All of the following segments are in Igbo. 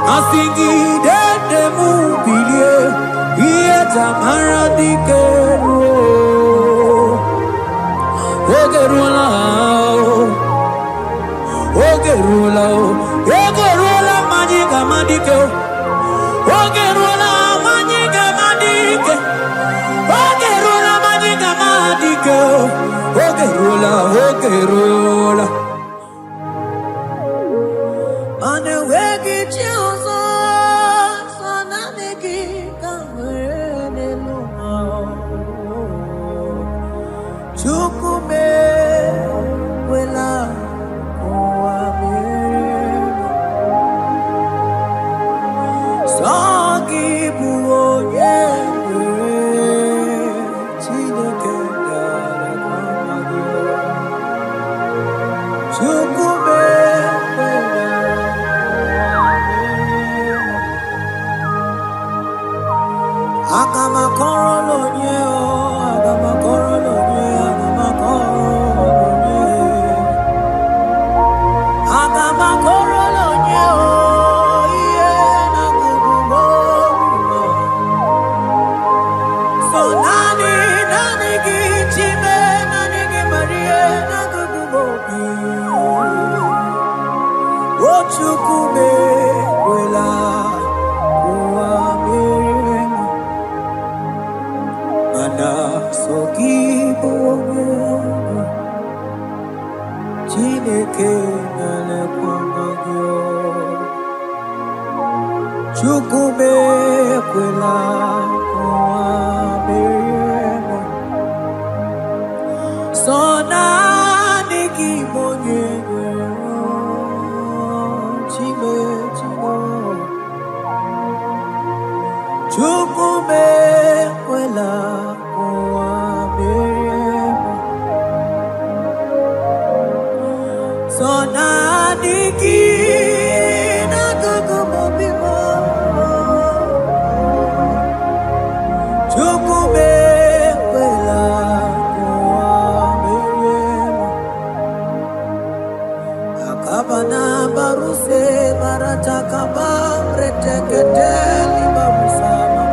Asingi de mubilie, ieta maradikero, ogerula, ogerula majiga madike, ogerula majiga madike, ogerula majiga madike, ogerula. Mane wegi chioso, sonane ki kamene luma. Chukume wela kuamere. Sagi buonye chineke dara kwamadio. Chukume Agama korolo nye o, agama korolo nye, agama korolo nye. Agama korolo nye o, iye na kubumo. So nani gichime, nani gimarie na kubumo. Ochukume wela kuamere. Mana soki bonge Chineke nale kwamagyo Chukume kwela kwa meyemo Sona niki bonge Chime chino Chukume kwela Sonaniki na kukumobimo Chukume kwela kuameremo Akabana baruse baratakaba reteketeli barusama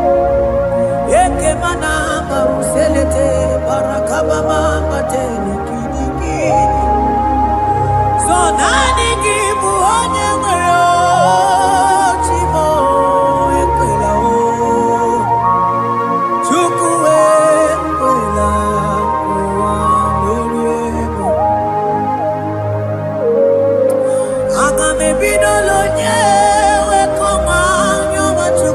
Eke mana baruselete barakabama matele kidikidi Sonani kibu onye mwero chimo ekwela o Chukwe ekwela kuwa meriemo Agame bidolo nye wekoma nyoma chu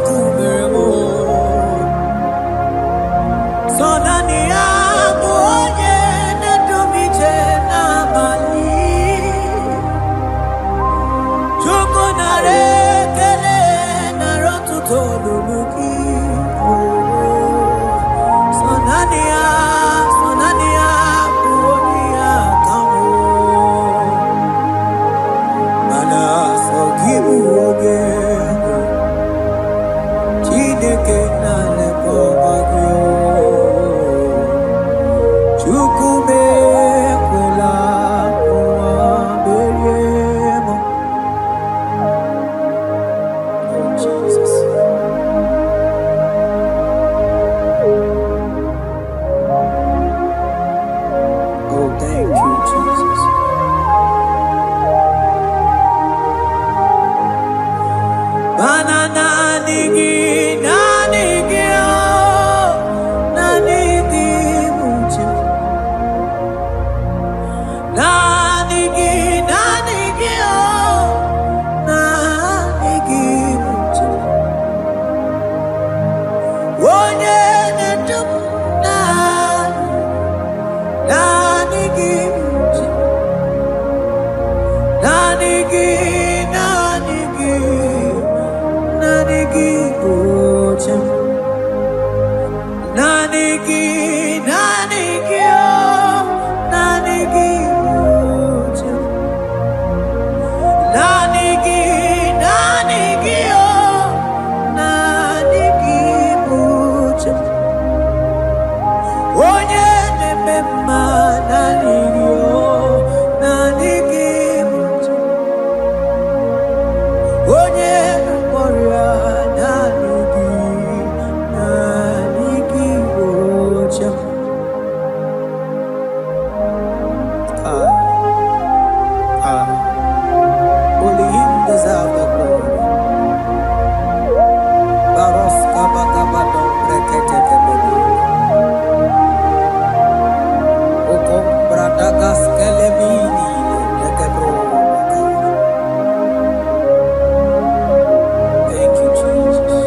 Thank you, Jesus.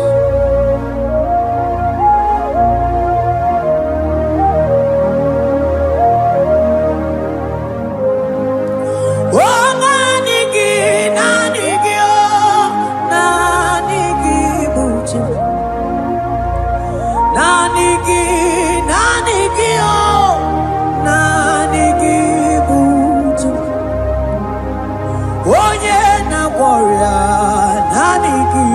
Oh, nanigi, nanigi, oh, nanigi, buche. Nanigi, nanigi, oh, nanigi, buche. Onye na warrior, nanigi,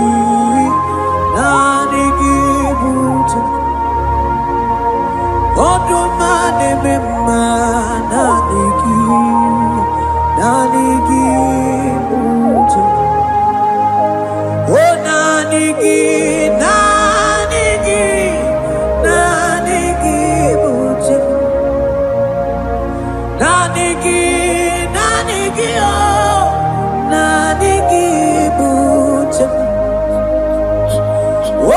nanigi, buche. Odumane mema, nanigi, nanigi, buche. Oh, nanigi, nanigi, nanigi, buche. Nanigi, nanigi, oh, nanigi, buche.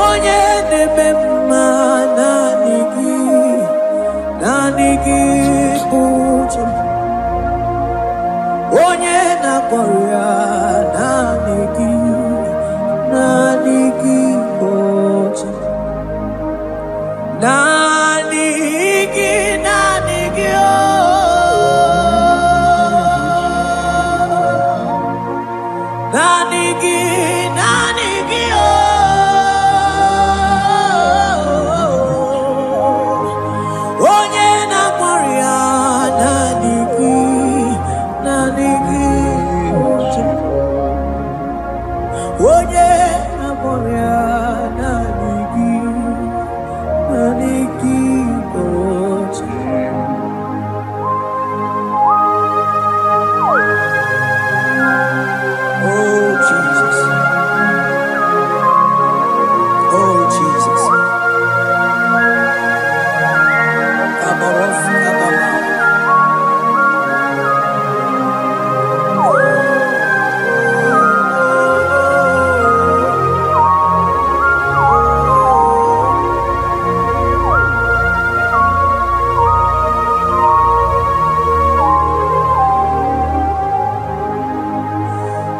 Onye na-ememma, nanigi, nanigi, buche. Onye na-akpọrọ nanigi, nanigi, buche. Nanigi, nanigi, oh. Nanigi, nanigi, oh. Onye na-akpọrọ nanigi, nanigi, buche. Onye na-akpọrọ nanigi, nanigi, buche. Oh Jesus, oh Jesus. Kabarof, kababa.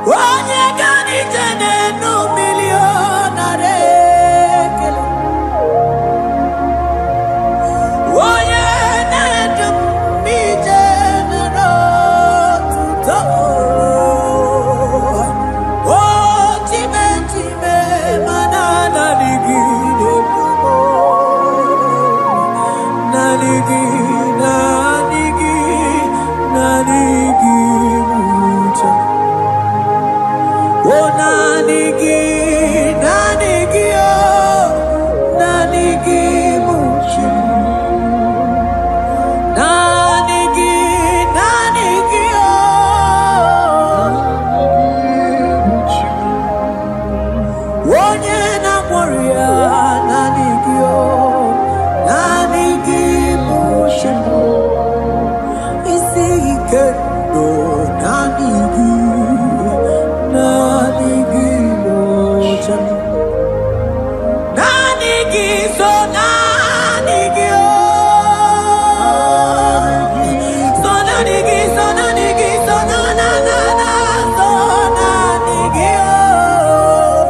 Onye ganite n'enu milionare kele. Onye na-edu ije n'otuto. Oh, time time mana nanigi n'ebubo. Nanigi, nanigi, nanigi buche. Oh, nanigi, nanigi, oh, nanigi, buche. Nanigi, nanigi, oh. Onye na-akpọrọ nanigi, oh, nanigi, buche. Isi ike ndo nanigi, nanigi, buche. Nanigi, so nanigi, oh. So nanigi, so nanigi, so na na na na, so nanigi, oh.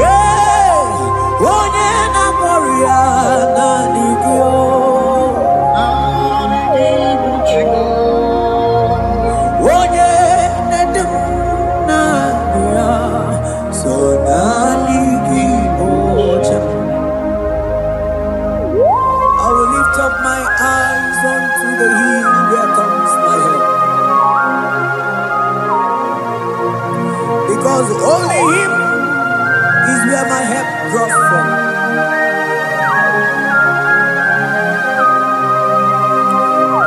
Yeah. Onye na-akpọrọ nanigi, oh. Onye na-edu nanigi, so nanigi, buche. I will lift up my eyes unto the hill where comes my help. Because only Him is where my help draws from.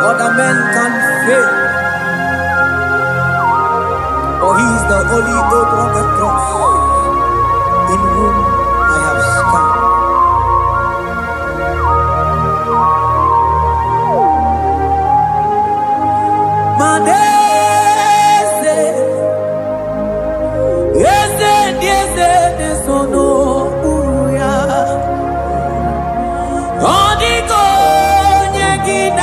Other men can fail, for He is the only hope of the cross, in whom I have stand. Madese, ese diese nesono uya. Odigo nyegina.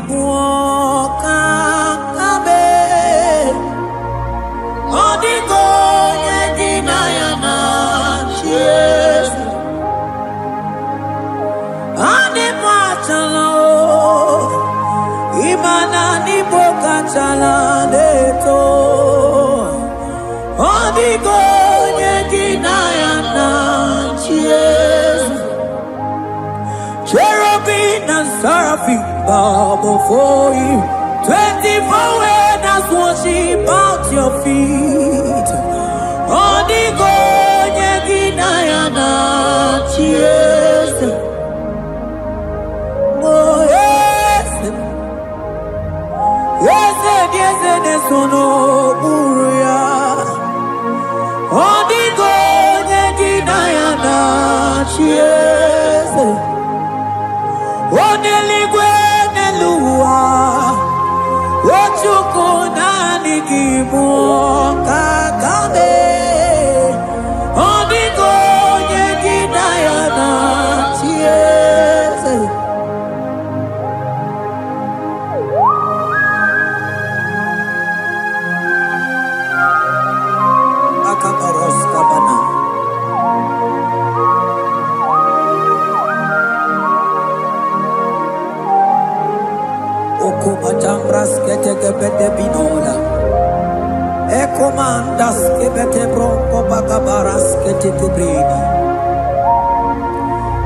buoka kabe odigo yedina yana cheers ane machala imana ni boka chala deto odigo yedina yana cheers cherubim and seraphim bow before you. 24 elders worship at your feet. Odigo yegina yana cheers. Oh yes, yes, yes, yes, no buria. Odigo yegina yana cheers. Oneligwe neluwa Ochuku nani kibuoka kabe Odigo yegina yana cheers Akabaros kabana Patambras kete gebete binola Ekomandas kebete bronco bagabaras kete kubrina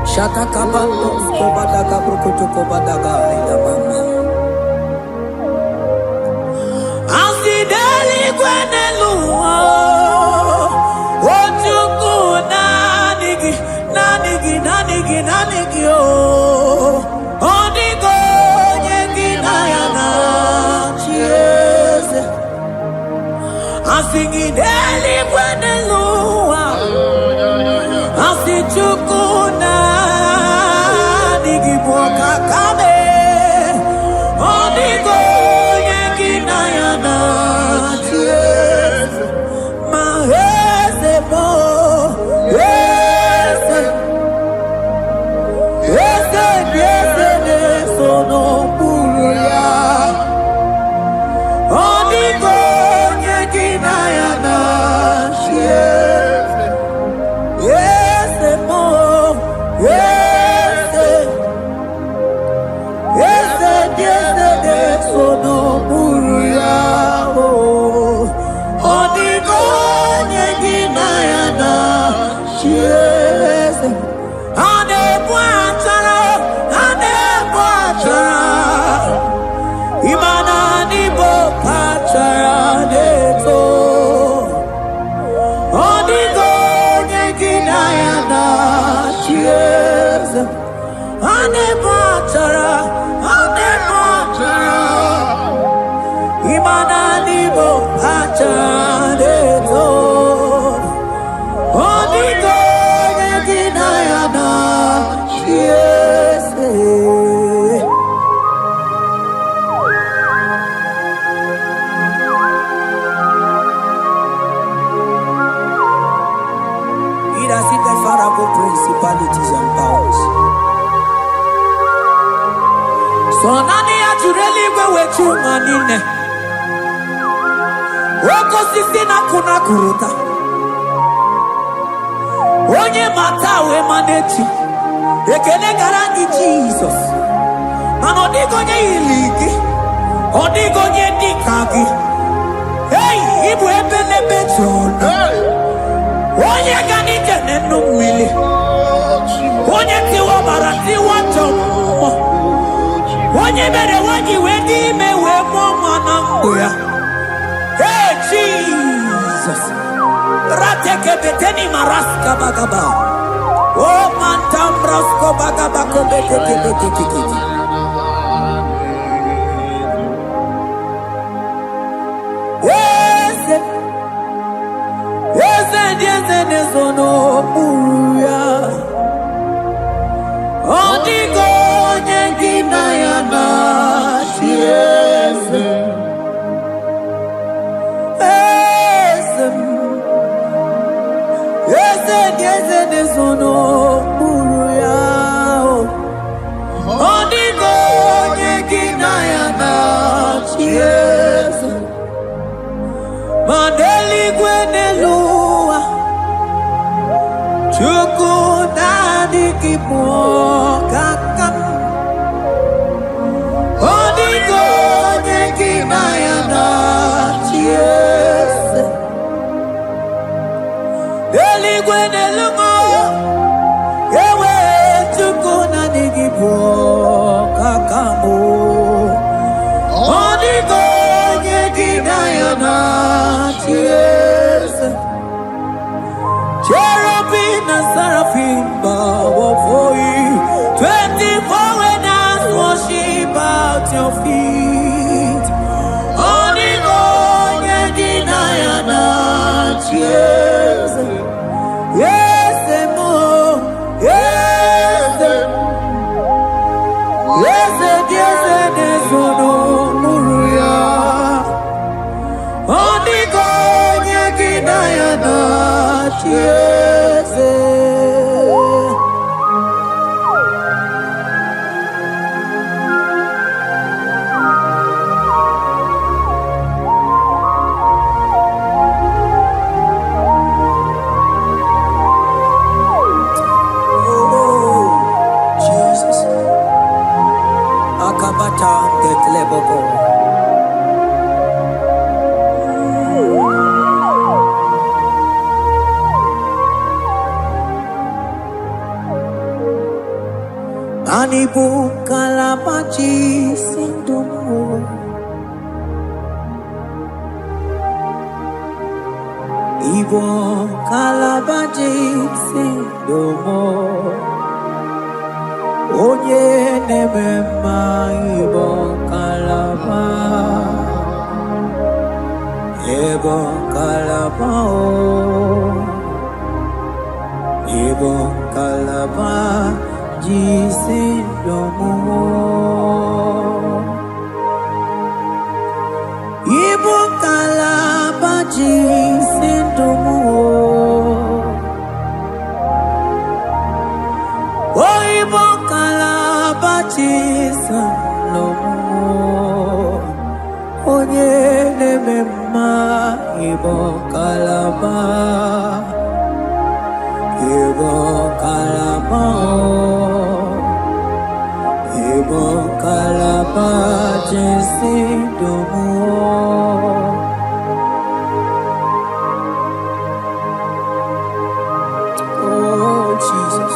Shaka kabandos kobadaga brukutu kobadaga ila mama Asideli kwenelua Ochuku nanigi nanigi nanigi nanigi oh Odigo singing daily when the Lord I see chukuna digiboka kabe odigo yekina yana cheers ma hese bo hese hese hese ne sono buria odigo principalities and powers. So nani ajureli wetu manine. Woko sisi na kuna kuruta. Onye matawe manechi. Ekele garangi Jesus. Manodigo nye iligi. Odigo nye dikagi. Hey, ibu ebele bejono. Onye gani jene numili. Onye tiwa barati watomo. Onye bere waji wedi mewe moma nanguya. Hey Jesus. Rateke beteni maraska bagaba. Oh mantam rasko bagaba kobeteke beteke. Sono buya odigo nyengina yana shiese ese sono buya odigo nyengina ipo kakam Odigo nyekina yana chiese Eligwe nelungo Ewe tukuna nigipo kakamu Odigo nyekina yana chiese Cherubim and seraphim bow before you. 24 elders worship at your feet. Onigo yedinayana cheers. Yes, mo. Yes, yes, yes, yes, no muruya. Onigo yedinayana cheers. Anibu kalabachi sindumo Ibo kalabachi sindumo Onye nemema ibo kalaba Ibo kalaba Ibo kalaba Jisindomo Ibo kalaba jisindomo Oh Ibo kalaba jisindomo Onye nemema Ibo kalaba Ibo kalaba Ibo kalaba jisindomo Oh Jesus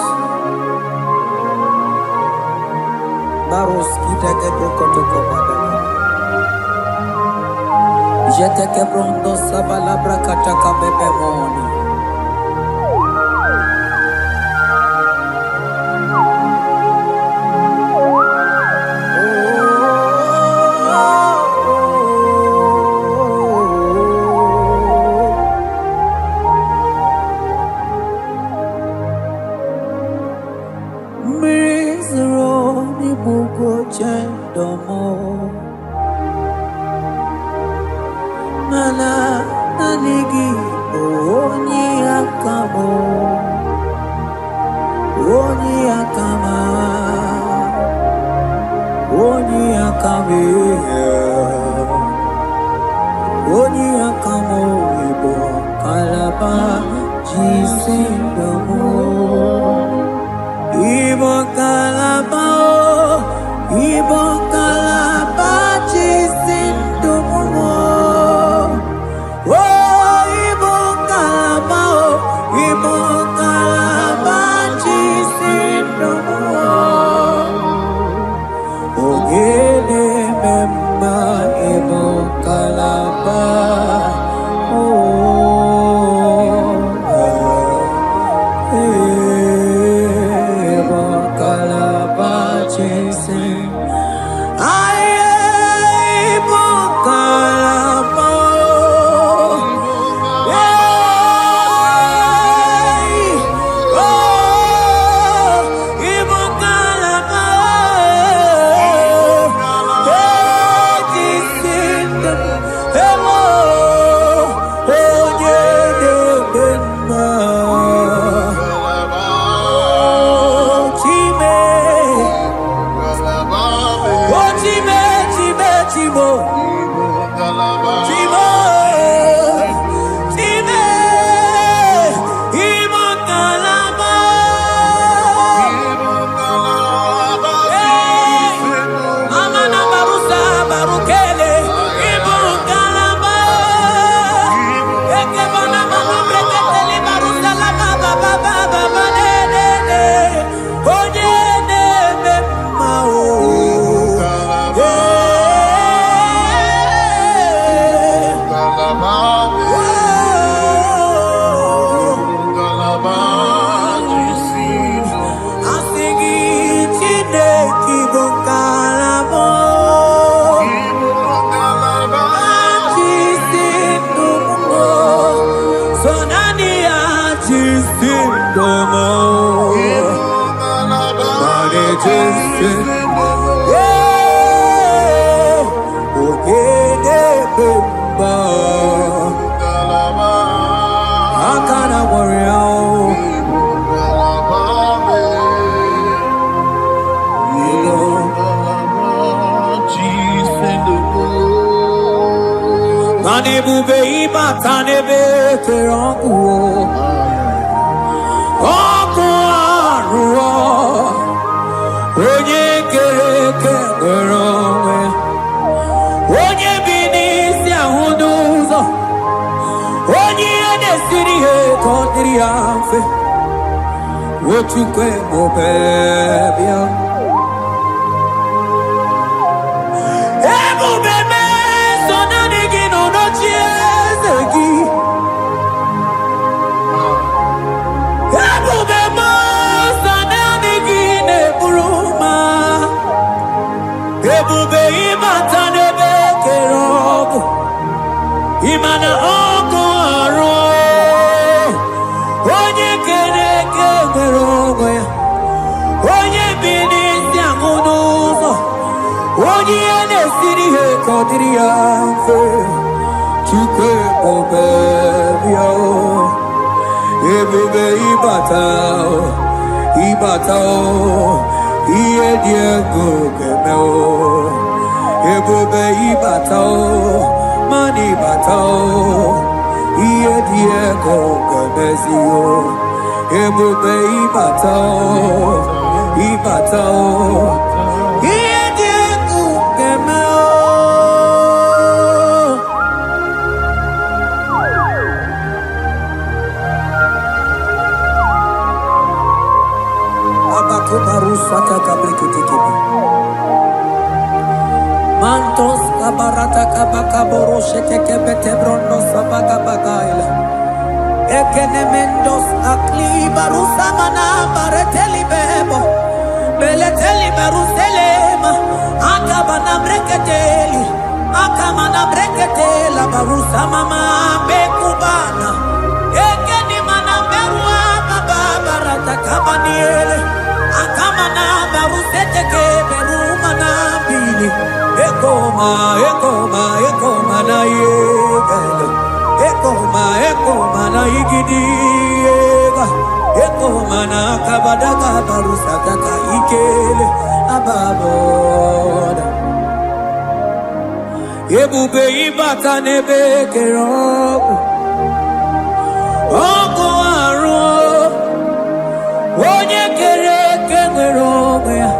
Baros kitake brokoto baba Jeteke brondo sabala brakataka bebe moni Mana nanigi oni akamo oni akama oni akame oni akamo ibo kalaba jisindomo ibo kalaba ibo kalaba jisindomo Mantos kabarata kabakaboro sheteke bete brondo sabaga bagaila. Ekenemendos akli barusa mana bareteli bebo. Beleteli baruselema. Akabana breketeli. Akamana breketela barusa mama bekubana. Ekeni mana berua baba barata kabaniele. Akamana baruseteke berumana bili. Ekoma na yegala. Ekoma na yigidiega. Ekoma na kabadaga barusaka ikele ababoda. Ebube ibata nebe kerobu. Oko aro. Onye kere kenwerobe ya.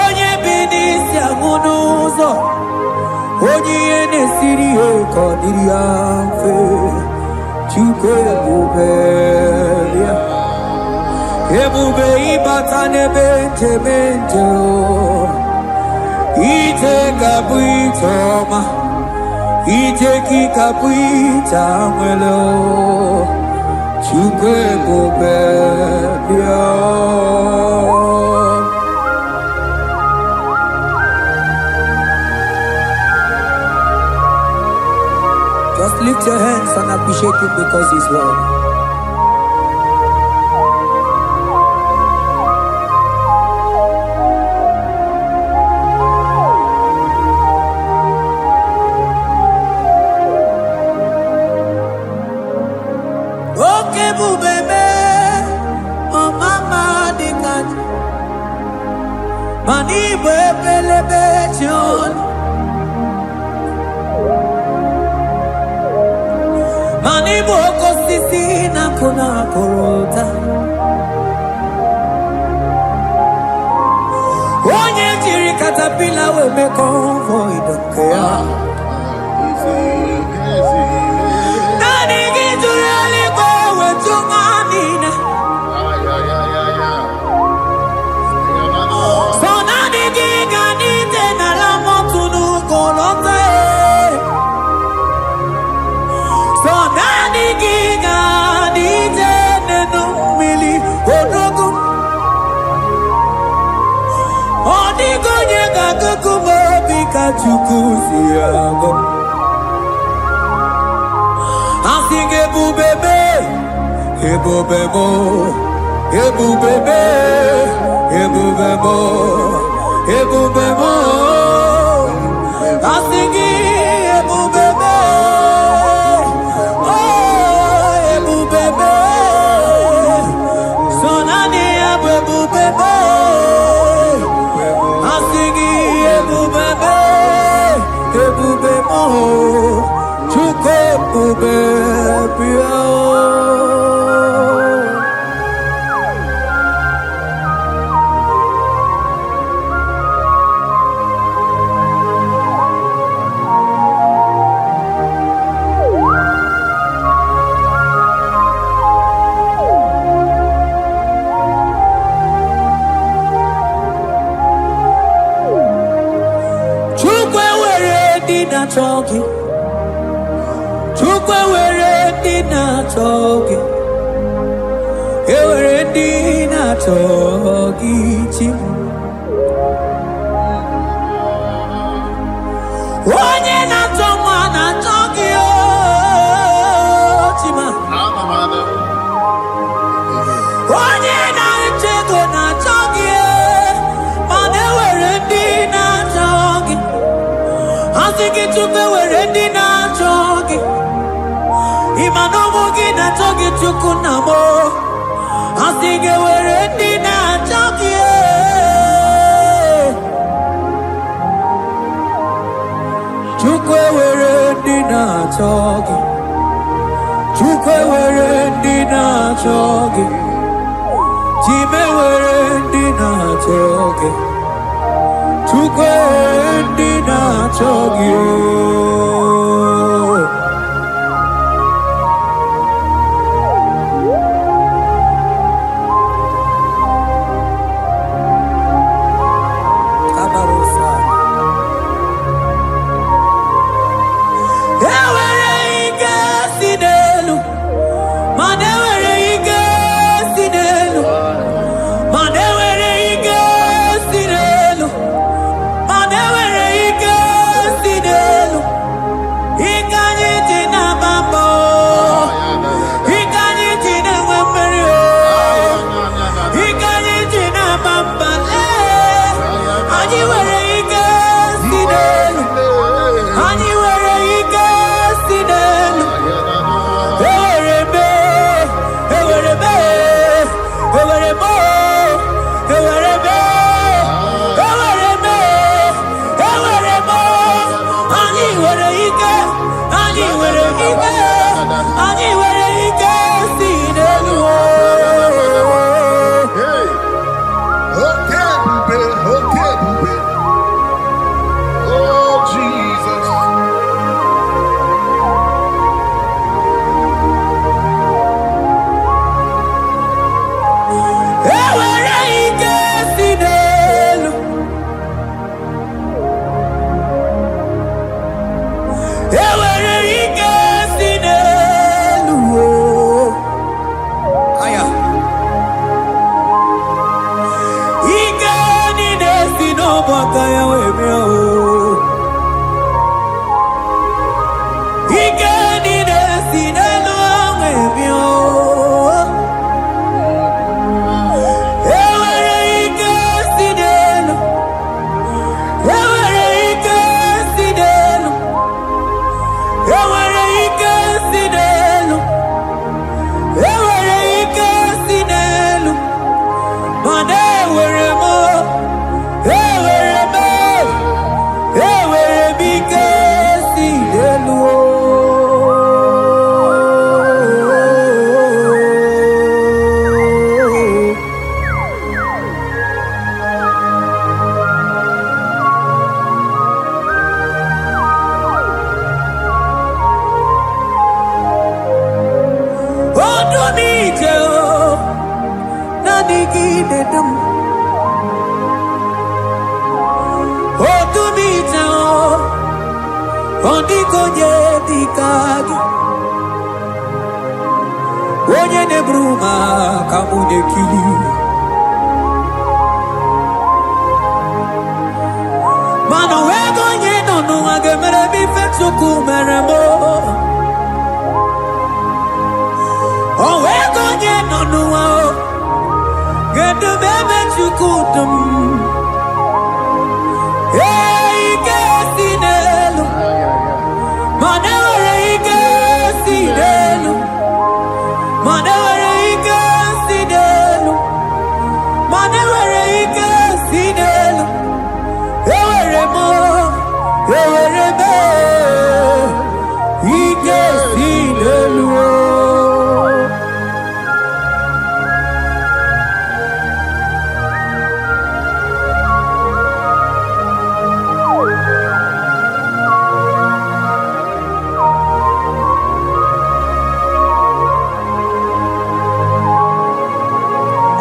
Onye binisi amunuzo. Onye ene siri eko diri amfe. Chukwe bubelia. Ebube ibata nebe temento. Ite kabuitoma. Ite kikabuita mwelo. Chukwe bubelia. Just lift your hands and appreciate him because he's worthy. Okay, bubebe, oh mama dikat, mani bebelebe chon. Mani boko sisi na kuna korota. Onye jiri katapila we me convoy dokea. Nani gijurali go we tunganina. So nani gigani tena la motunu kolota. Chukusiago Asige bubebe Ebobebo ebubebe, ebubebo, ebubebo. Asingi ebubebe, oh ebubebe. Sonani ebubebe, asingi ebubebe, ebubebo. Chuke ebubebe. Chogi, chukwe were dina chogi, were dina chogi chim. Onye na choma na chogi o chima. Onye na chego na chogi, mane were dina chogi. Asiki chukwe were dina chogi, imano mogi na chogi chukunamo. Asiki were dina chogi, chukwe were dina chogi, chukwe were dina chogi, chime were dina chogi. Chukwe dina chogi. Kabarosa. Ewere ike sinelu, mane were ike sinelu, mane were ike sinelu. Onye ne bruma kamude kili. Mano wego nye no agemere bi fetsuku meremo. O wego nye no Gedu bebe chukudum. Ike sinelu. Manewere ike sinelu. Manewere ike sinelu. Manewere ike sinelu. Ewere mo. Ewere me. Ike sinelu.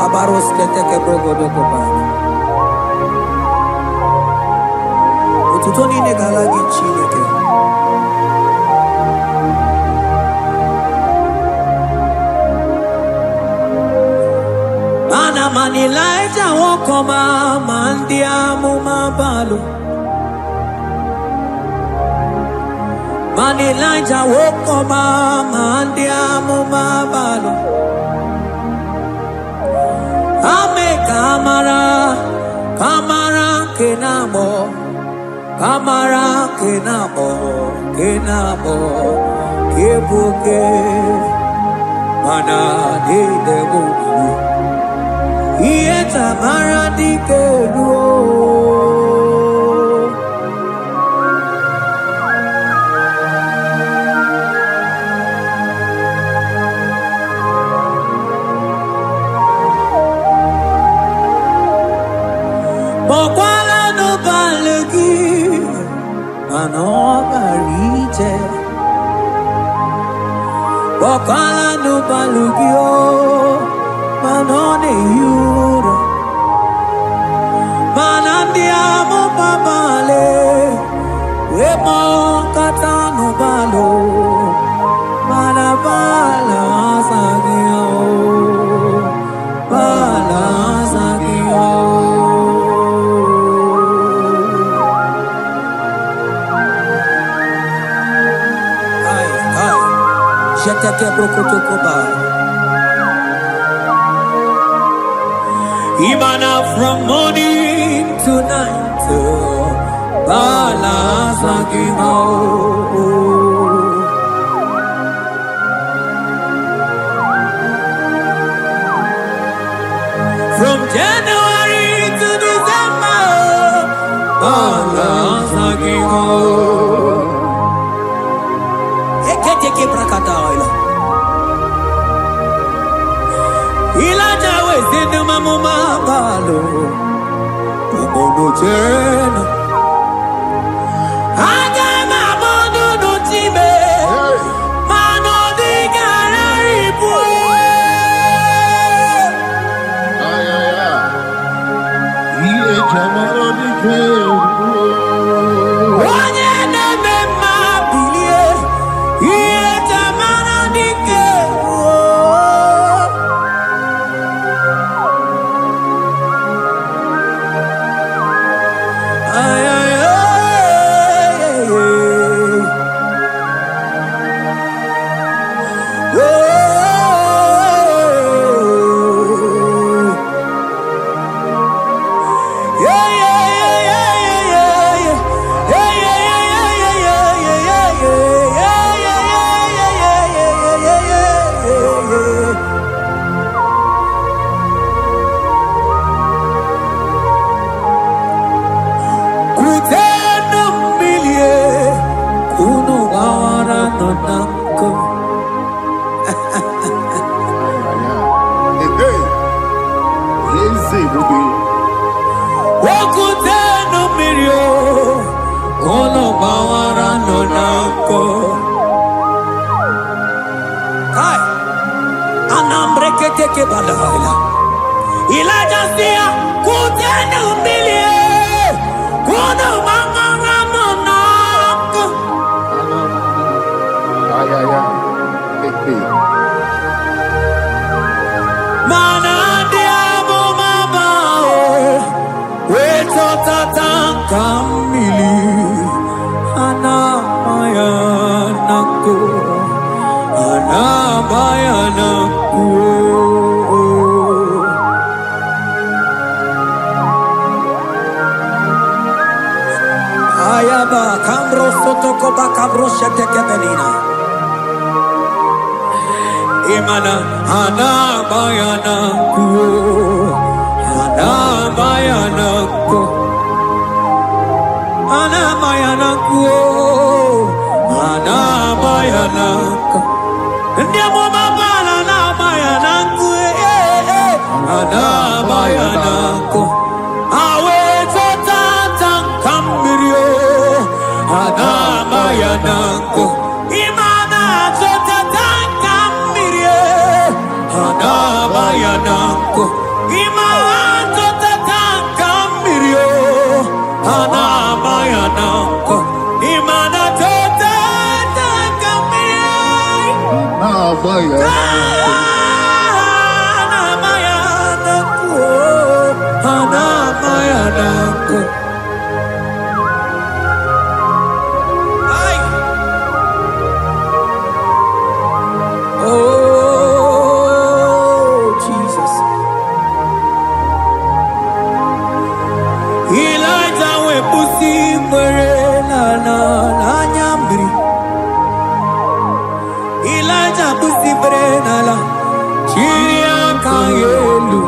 Abaros keteke brogodo kopana. Ututoni ne galagi chineke. Ana manilaita wokoma mandiamu mabalu. Manilaita wokoma mandiamu mabalu. Ame kamara, kamara kenamo, kamara kenamo, kenamo, kebuke, mana di debu, iye tamara di keluo. Bokwala no balegi, mano barite. Bokwala no balegi o, mano ne yura. Manandi amo babale, we mo kata no balo, manabala sagio, bala sagio. Jeteke brokotokoba. Imana from morning to night, bala sagimo. From January to December, bala sagimo. Eketeke brakadaila. Ilaja wezenu mamuma balo. Umono jena. Aga mamono no time. Mano di gararibu. Ay, ay, ay. Iye chamaro di keru. Onye neme mabilie. Iye tamara di keru. Ay, ay, ay, ay, ay. Elijah sia kutena umbilie kuna manganga monako. Ay, ay, ay. Mana diamo mabao weto tatanka mili ana maya nako ana maya nako. sotoko bakabroshe tekebelina. Imana hana bayana ku, hana bayana ku, hana bayana ku, hana bayana ku. Ndiamo mabala na bayana ku, hana bayana ku. Awe tata kambirio, hana bayana ku. Imana tata kambirio, hana bayana ku. Imana tata kambirio, hana bayana ku. Imana tata kambirio, hana bayana ku, hana bayana ku. Ay. Oh, Jesus. Elijah we pusi mwere na nyambri. Elijah pusi mwere la chiria kayelu.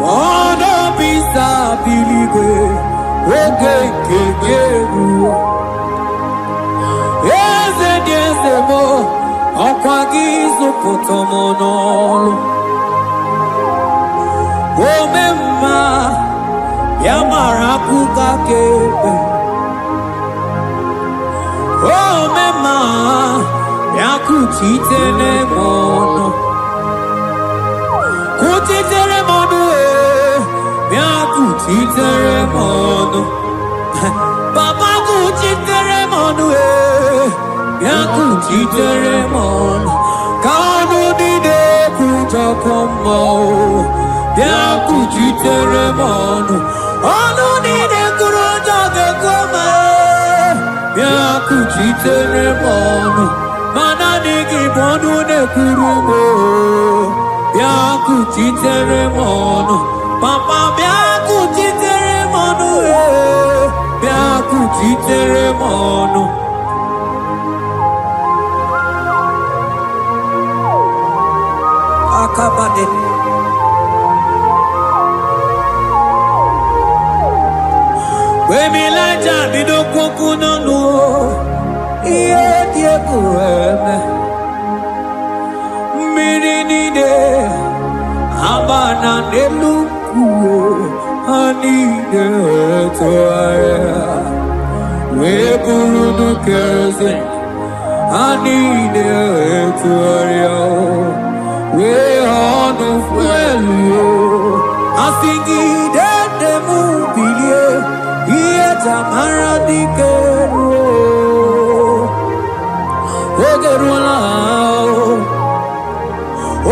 Mono bisa biligwe oge kegeru. Eze diese mo okwagizu potomonolo. Omemma yamara kukakebe. Omemma yakuchitele mono. Kuchitere mono yakuchitere mono. Papa kuchitere mono yakuchitere mono. Kanu dide kutokomo yakuchitere mono. Anu dide kutokomo yakuchitere mono. Mana niki bono ne kurumo yakuchitere mono. Papa yakuchitere mono yakuchitere mono. Akabade. Wemilaja bidokoku nonu, iye dieku eme. Mirinide, abana neluku, anide toaya. Weburu keze, anide toaya. We honu fuelu, asingi dede mubilie, iye tamara dikeru, ogerula,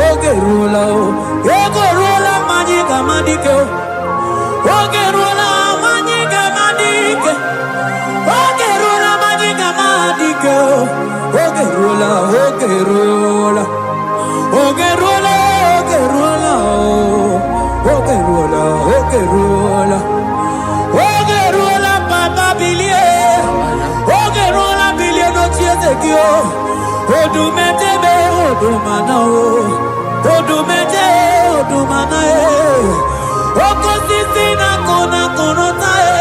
ogerula, ogerula majiga madike, ogerula majiga madike, ogerula majiga madike, ogerula, ogerula. Ogerola, ogerola, ogerola, ogerola, ogerola, papa bilie, ogerola bilie no chiezekio, odumetebe, odumanao, odumete, odumanae, okosisina kona konotae,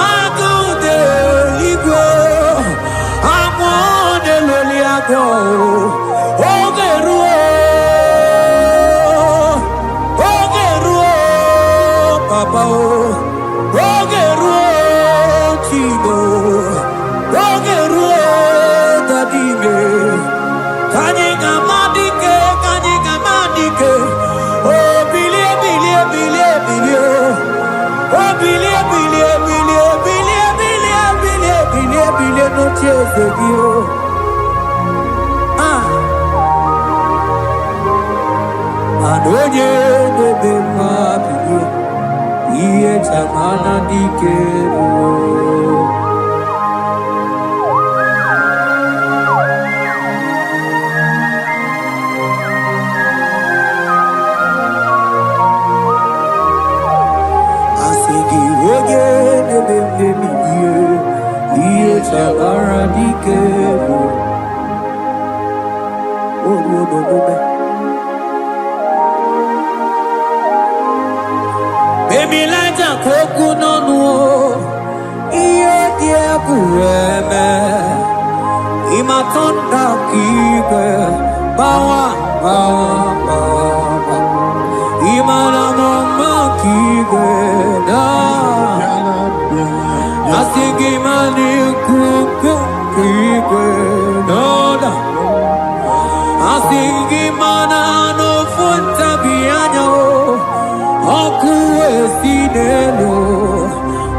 akude igwe, amone loliago, ogeruo. Papa, ogeruo chigo, ogeruo dadime, kanyika madike, oh bilie, bilie, bilie, bilie, oh bilie, bilie, bilie, bilie, bilie, bilie, bilie, bilie, no chezegio, adoye bebe mabilie. Iye tamana dikeru. Asigi oge nebe iye Baby light a koku no no. Iye die bueme. Ima tonda kike. Bawa bawa. Ima na mama kike na. Asigi mani kuku kike no da. Asigi mana no funta bianyo. Aku esinelo,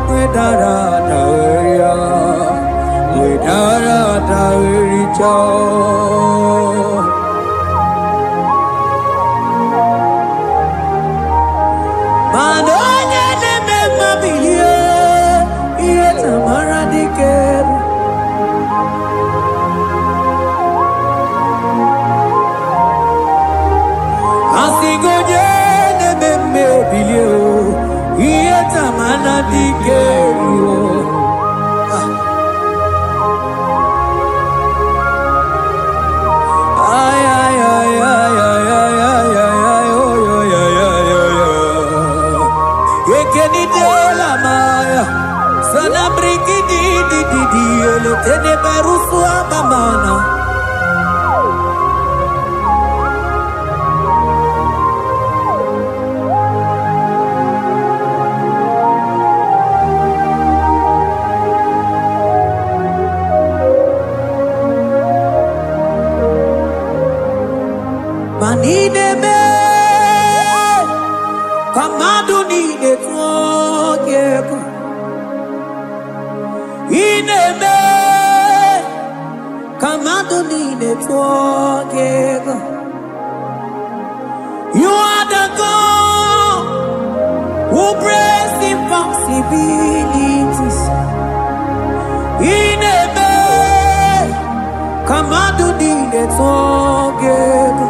wedara daweria, wedara dawericha. Manonya neme mabiye, iye tamara dikeru. Asigoje neme bilio, iye tamara dikeru. Ay ay ay ay ay ay ay ay oh yo yo yo yo yo. Ekeni de la maya, sana briki di ele tene barusu abamana. Manine me, kamadu ni de tuogeku. Ine me, kamadu ni de tuogeku. You are the God who breaks impossibilities. Ine me, kamadu ni de tuogeku.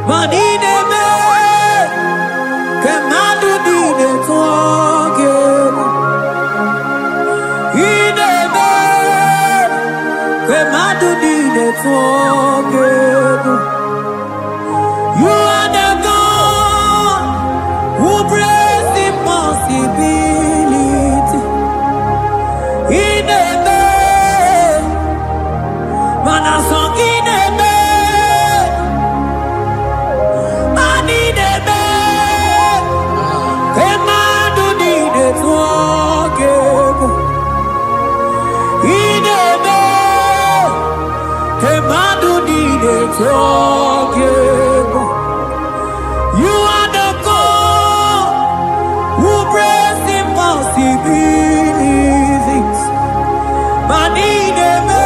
Manine me, kemadu dine tuogeku. Ine me, kemadu dine tuogeku. You are the God who breaks impossibility. Ine me, manasong ine me. You are the God who breaks impossibilities. Manine me,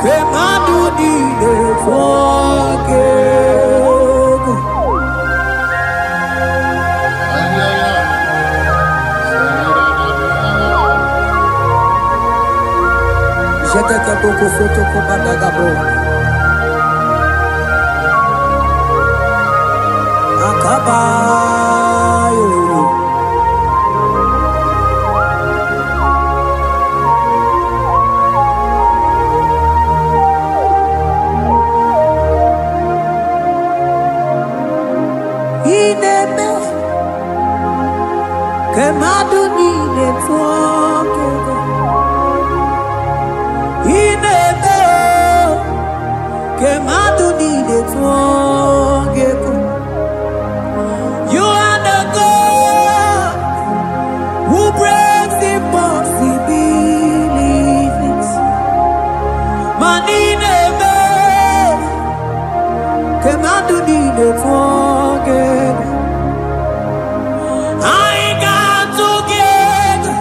kemadu dine tuogeku. Jeteke boko soto kubadagabo. Akabayo. Ineme, kemadu nine tuogeku. Ineme, kemadu nine tuogeku. You are the God who breaks impossibilities. Manine me, kemadu nine tuogeku. I got together,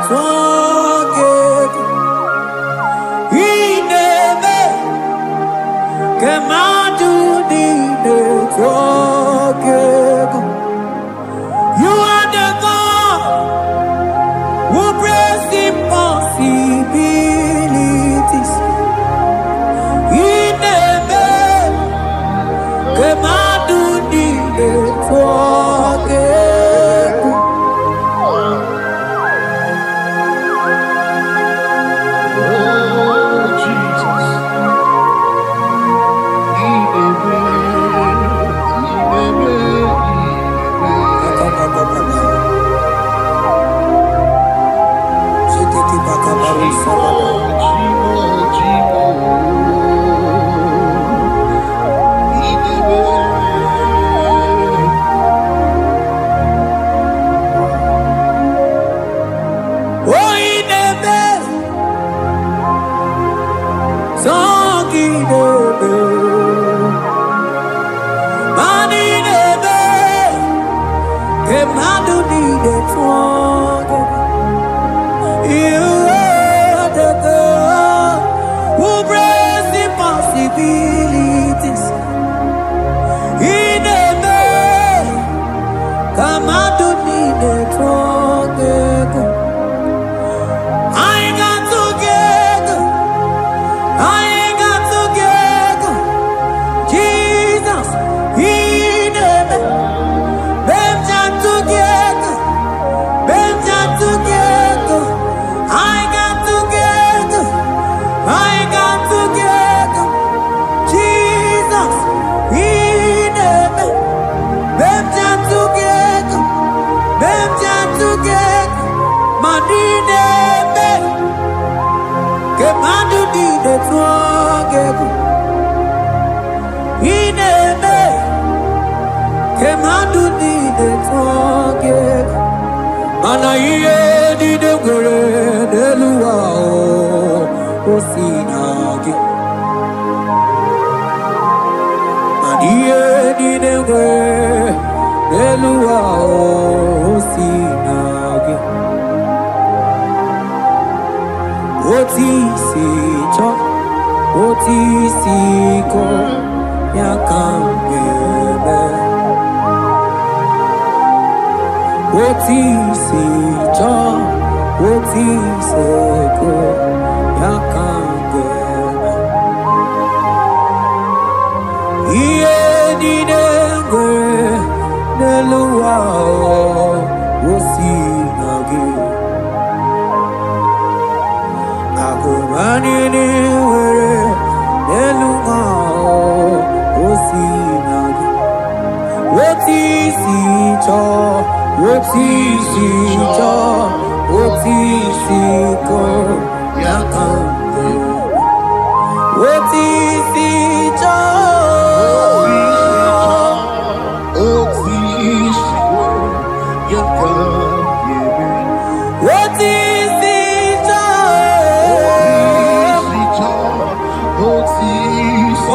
twage inebe kemadu dine twage. You are the God who breaks impossibilities. Inebe kemadu dine twage. Anaye di de gore de luwa o sinage. Anaye di de gore de luwa o sinage. Oti si cho, oti si ko yakambebe. Oti si cho, oti se ko yakambebe. Iye di denge de luwa o sinage. Akumani ni were de luwa o sinage. Oti si cho, oti si cho, oti si ko yakambebe. Oti si cho, oti si ko yakambebe. Oti si cho, oti si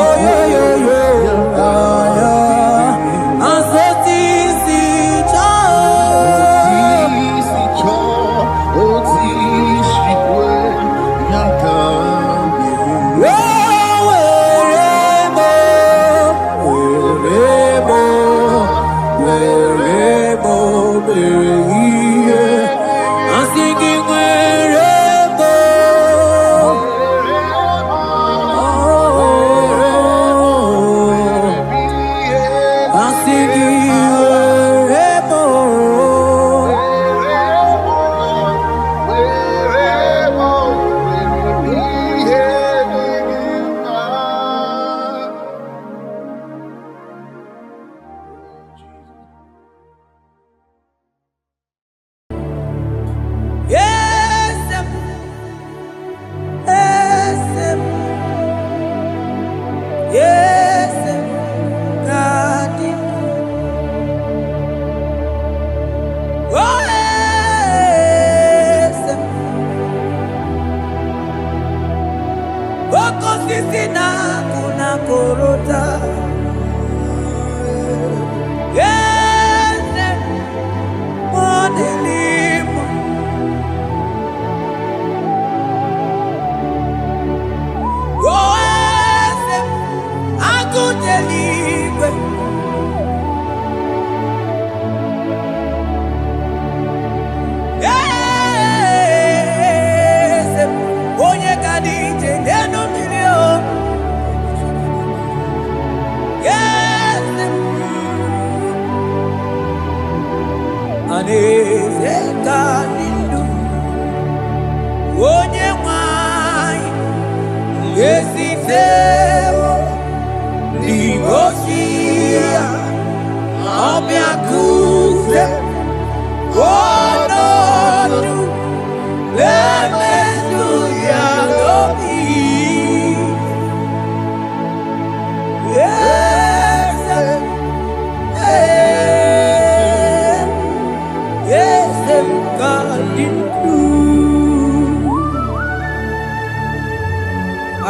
ko yakambebe.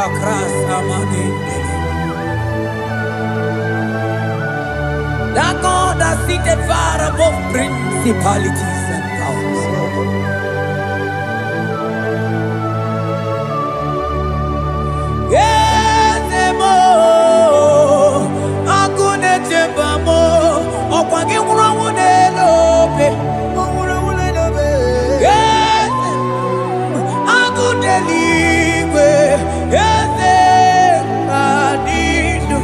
Akras amani. That God that seated far above principalities and powers. Yes, mo. Akune chembamo. Okwangi urawune lope. Yes. Akune liwe. Yes. Adidu.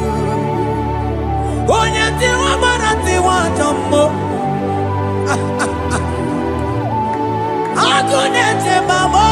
Onyati wa barati wa jambo. Akune chembamo.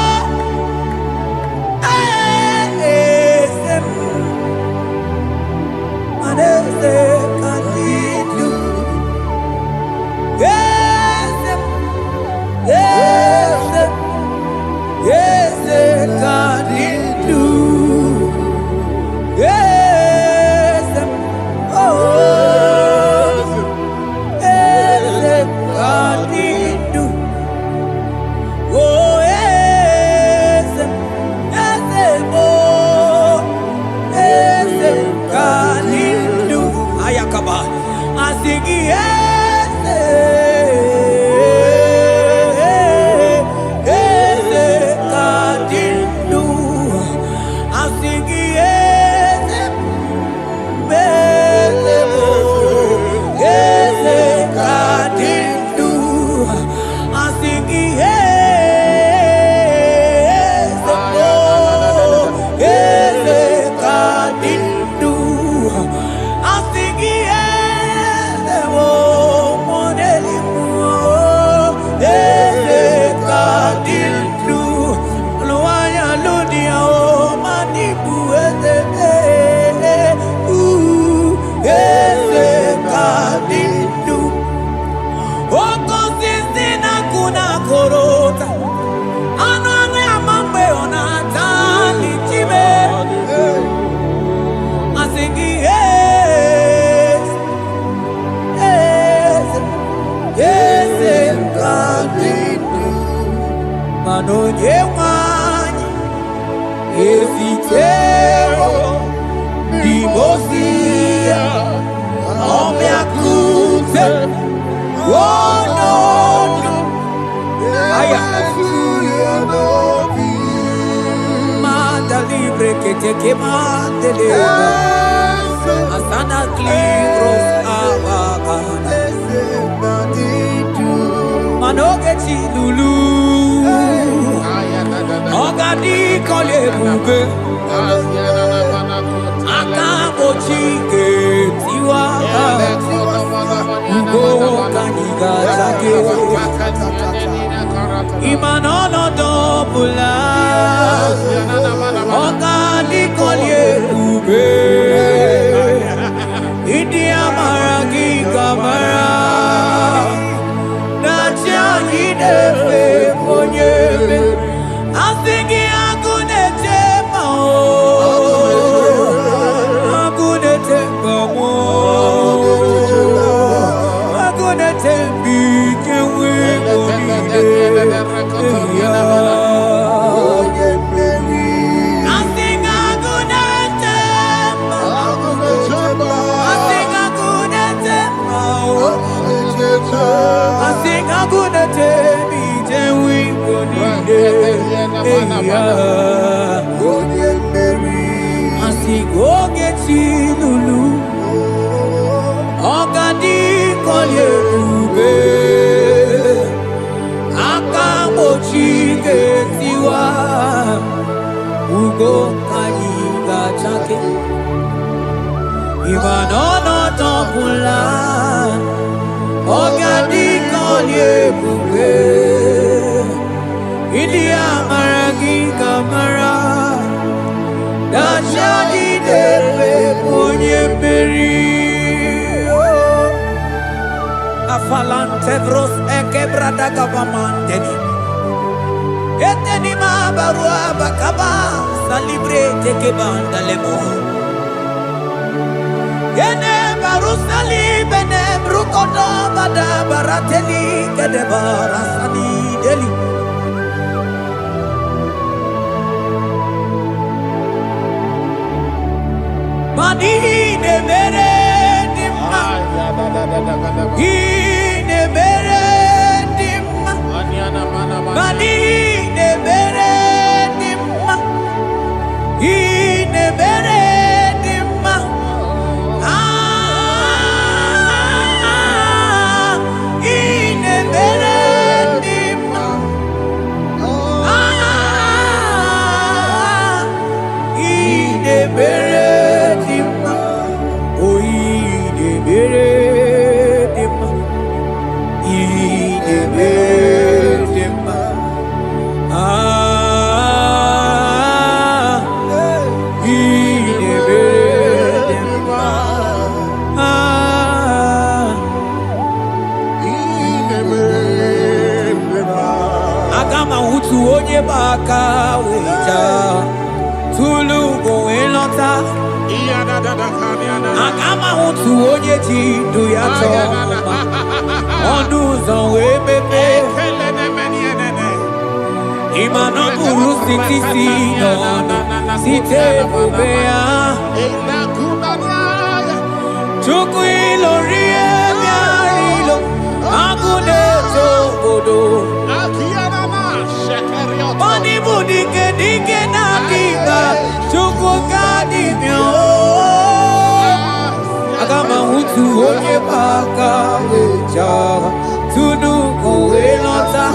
Falantevros ekebrada gavamandeni. Eteni ma barua bakaba salibre teke banda lemo. Yene barusali bene brukodo bada barateli kede barasani deli. utu onye baka weja tulu go elota agama utu onye ji du ya choma onu zo we bebe imano buru siti si no site bubea chuku ilori emiarilo agune togodo Bani budike dike na kiba chuku kadimyo agama utu onye baka weja tunu go elota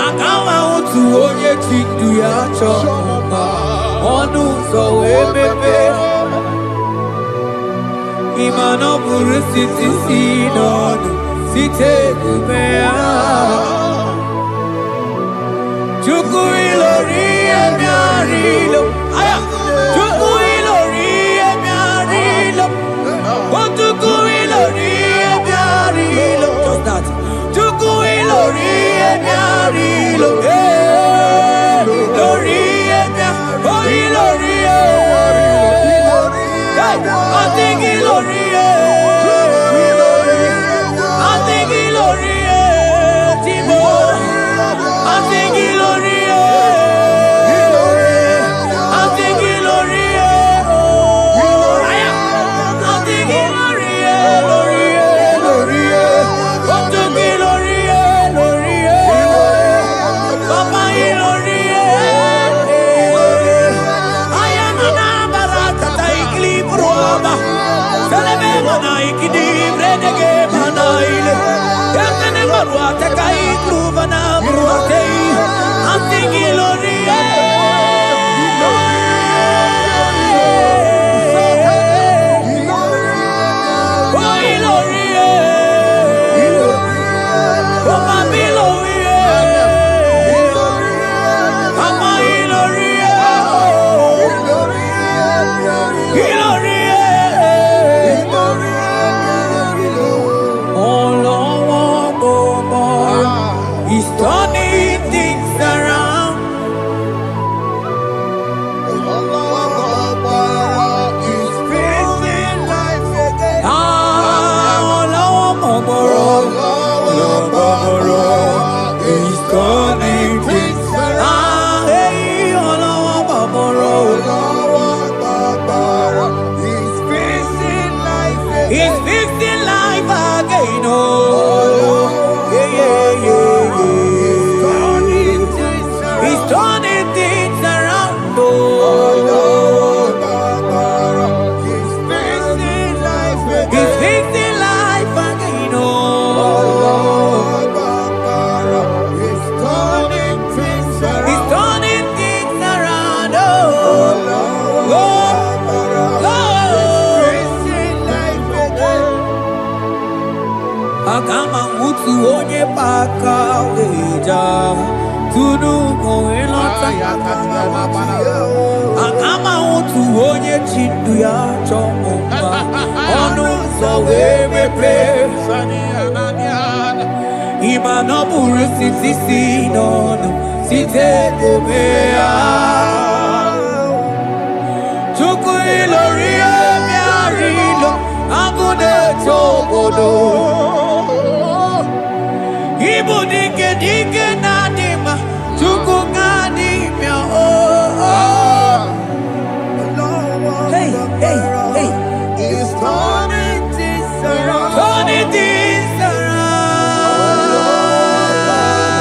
agama utu onye chindu ya choma onu so emepe imano buru siti sinonu site kubea chuku ilori emiarilo aya chuku ilori emiarilo chuku ilori emiarilo just that chuku ilori emiarilo ilori emiarilo ilori I think ilori I think ilori Timo I think ilori I think ilori I think ilori ilori I think ilori Papa ilori I am an barata ikli proba Selebe mana ikidi brenege mana ile Yakane marwa takai kruva na bruatei Antingi lorie Oh ilorie Oh papi lorie Mama ilorie Ilorie He's turning things around. He's fixing life again. He's turning things around. He's fixing life again. He's fixing life again. Oh, yeah. He's turning things around. He's fixing life again. He's fixing life again. He's turning things around. He's turning things around. He's fixing life again. Agama utu onye baka weja tunu go elota agama utu onye chindu ya choma onu so wemepe imano buru siti sinonu site kubea chuku ilori emiarilo agune togodo ibu dike nadima chuku kadimyo Hey It's turning things around. Turning things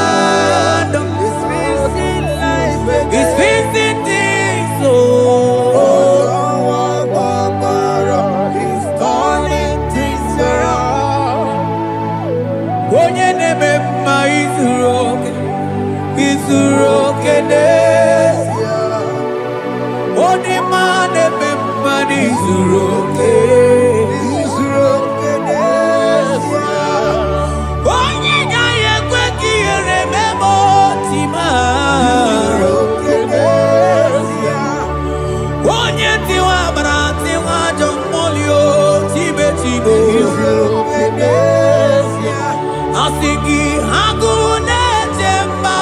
around. It's fixing life again. It's fixing things. It's turning things around. Onye neme ma izuroke nesia. Onye ma neme ma izuroke nesia. Onye nyaye kweki rememo tima. Izuroke nesia. Onye tiwa brati wa jomolio tibe. Izuroke nesia. Asigi hagune temba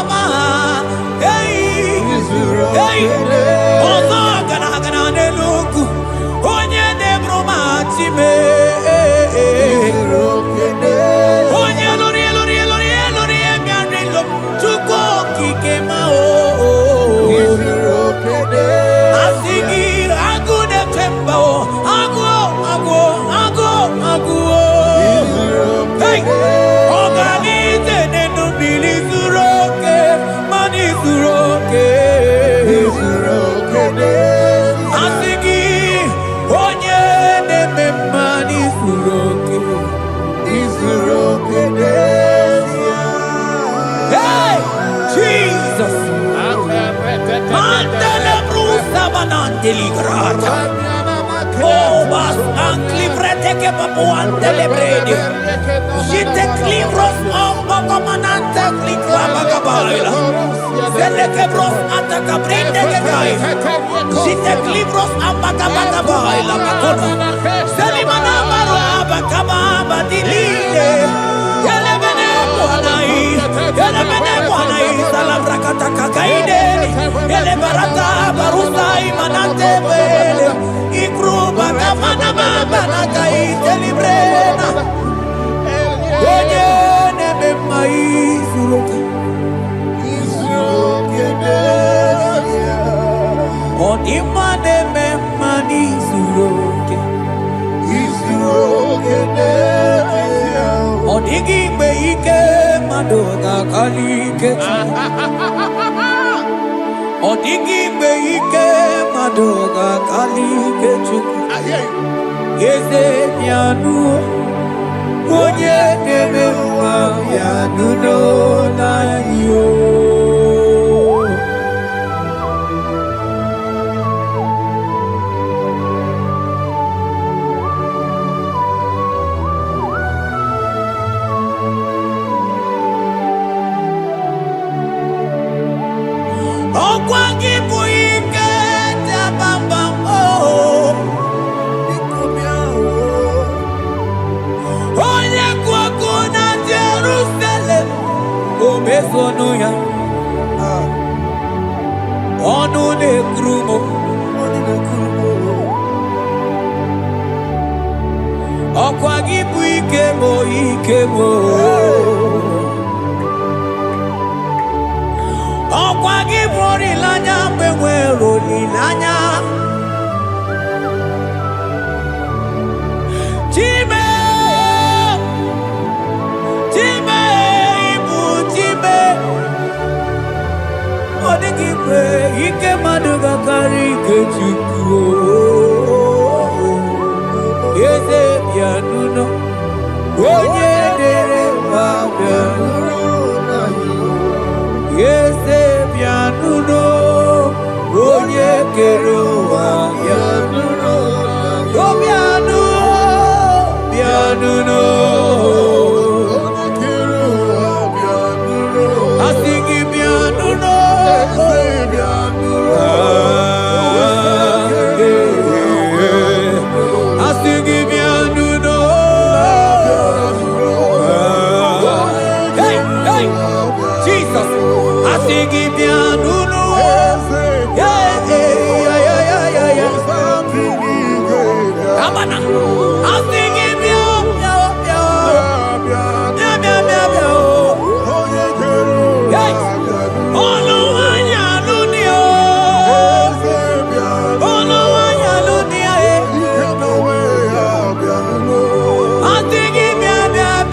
deligrata. Oh, bas anclivrete che papuante le bredi. Jite clivros comandante clicla bagabaila. Zelle che bros attacca brinde che gai. Jite clivros bagabaila makono. Selimana maro abakaba di lile. Yele bene buanai salabrakata kakaide. Yele barata barusai manante bele. Ikruba kafana bana kai telibrena. Oye nebe mai suroka. Odima nebe mani suroke. Odigi beike madoga kalike. Odigi beike madoga kalike chuku. Yeze mianu onye nebe mwa mianu no na yo. Okwangi buike tabamba oh nikumia oh onye kwako na Jerusalem omezono ya onu ne krumo okwangi buike mo Okwagi bori lanya mbewe roli lanya Chime ibu chime Odigi kwe ike maduga kari ike chuku Yeze bianuno Onye dere wa bianuno Yeze bianuno, onye keruwa bianuno, o bianuno, asigi bianuno, asigi bianuno, hey, Jesus. Asigi bianuno, yeah. Abana, asigi bianuno, yeah. Oluwanya lunia, asigi bianuno.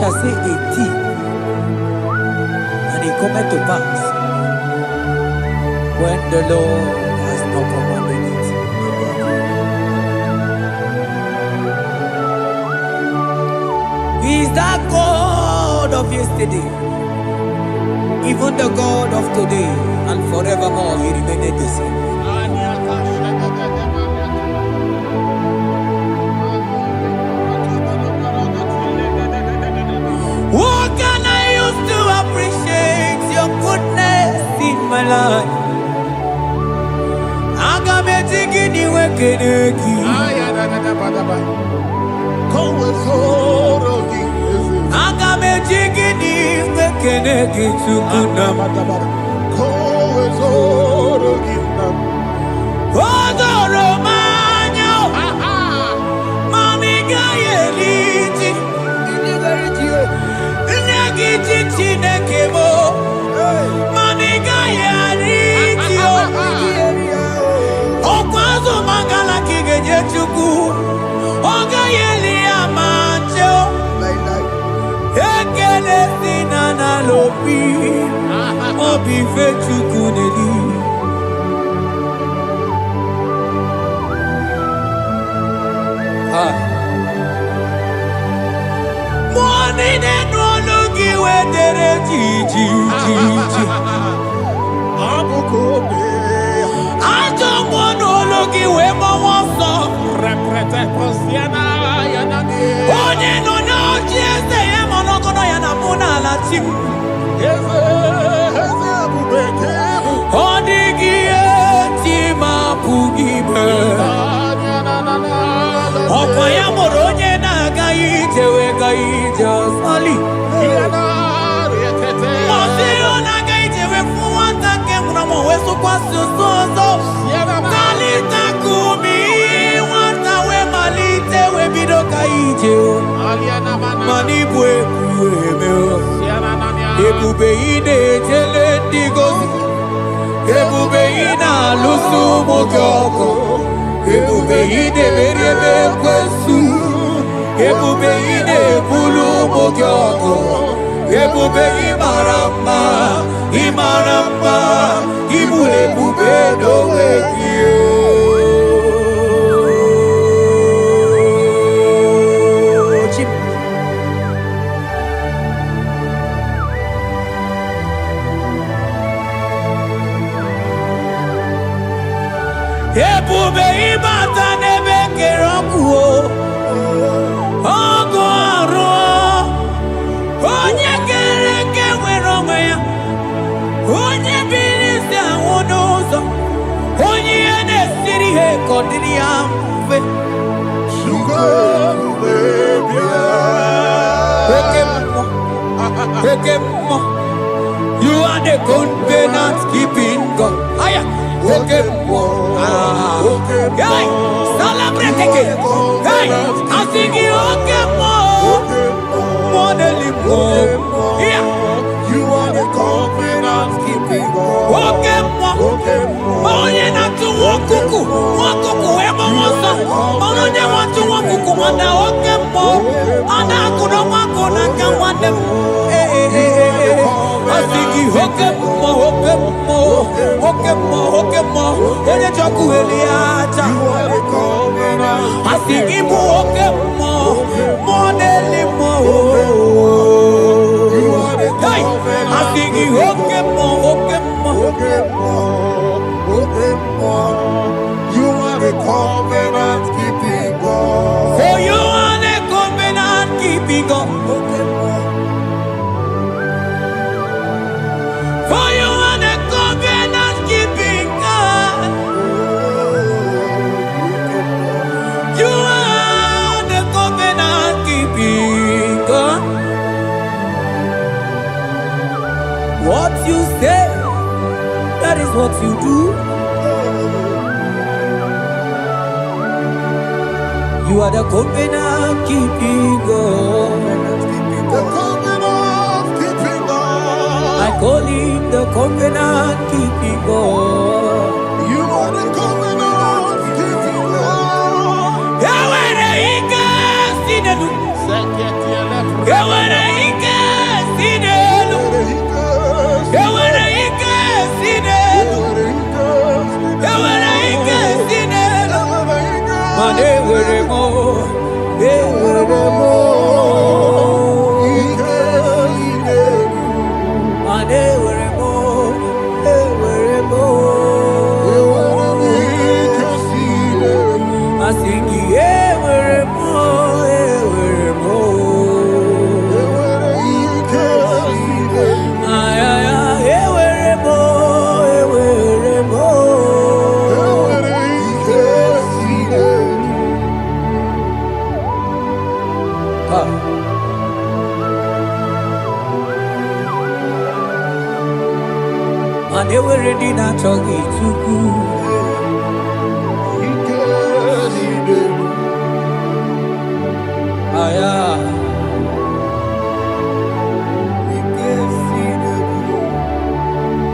Say a thing, and it cometh to pass when the Lord has not commanded it. He is that God of yesterday, even the God of today, and forevermore He remained the same. What can I use to appreciate your goodness in my life? Agame tigini wekeneki. Agame tigini wekeneki tukuna. Odoro manyo. Mami gayeliti. Chinekemo, maniga yaritio. Okwazo mangala kigeje chuku, oga yeli amancho. Ekele sina na lopi, be faithful. Morning and no looky where there Gigi. I don't want no looky where my one song. Onye no no just say I'm not gonna yana muna la chim. Odigi tima pugibe. Okwaya moronye na gaite we gaite sali. Mosio na gaite we fuata ke mnamo weso kwa sozo. Kalita kumi wata we malite we bido gaite. Mani bwe kuemeo. Ebube ine jele digozi. Ebube ina lusu mokyoko. Ebube ine merebe kwesu. Ebube ine bulu mokyoko. Ebube imaramba, imaramba, ibule bube dowe kiyo. Ebube ibata nebe kerokuo. Ogo aro. Onye kere ke nwere onwe ya. Onye biri si anwụ n'ụzọ. Onye ihe na-esiri ihe ka ọ dịrị ya mfe. Oke mmụọ. You are the covenant keeping God. Aya. Oke mmụọ. Hey, celebrate again. Hey, I sing you oke mmụọ. Yeah. You are the covenant keeping God. Oke mmụọ. Onye na-atụ nwakuku. Nwakuku ebe ọsọ. Onye nwatụ nwakuku mana oke mmụọ. Ọ na-akụrụ nwakụ n'aka nwanne m. Asigi oke mmụọ, oke mmụọ, oke mmụọ, oke mmụọ. Onye chọkụ eli aja. Asigi bụ oke mmụọ. Mmụọ na-eli mmụọ. Asigi oke mmụọ, oke mmụọ. You are the covenant keeping God. For you are the covenant keeping God. For you are the covenant keeping God. You are the covenant keeping God. What you say, that is what you do. You are the covenant keeping God. The covenant keeping God. I call him the covenant keeping God. You are the covenant keeping God. Yawere ike sinenu. Yawere ike sinenu. Yawere ike sinenu. Yawere ike sinenu. Mane were mo. Were mo. Mane were mo. Were mo. Asingi were mo. Were mo. Ay ay ay were mo. Were mo. Mane were di na chogi tuku. Aya.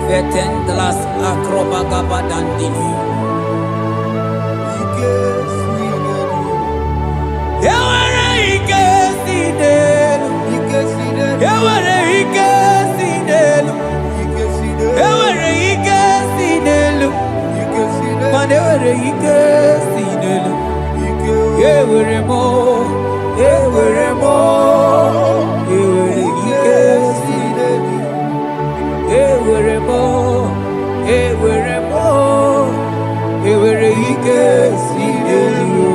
Feten glas akrobaga badandini. Yawere ike sinenu. Yawere ike sinenu. ewere ike si n'elu, ewere mo, ewere mo, ewere ike si n'elu, ewere mo, ewere mo, ewere ike si n'elu.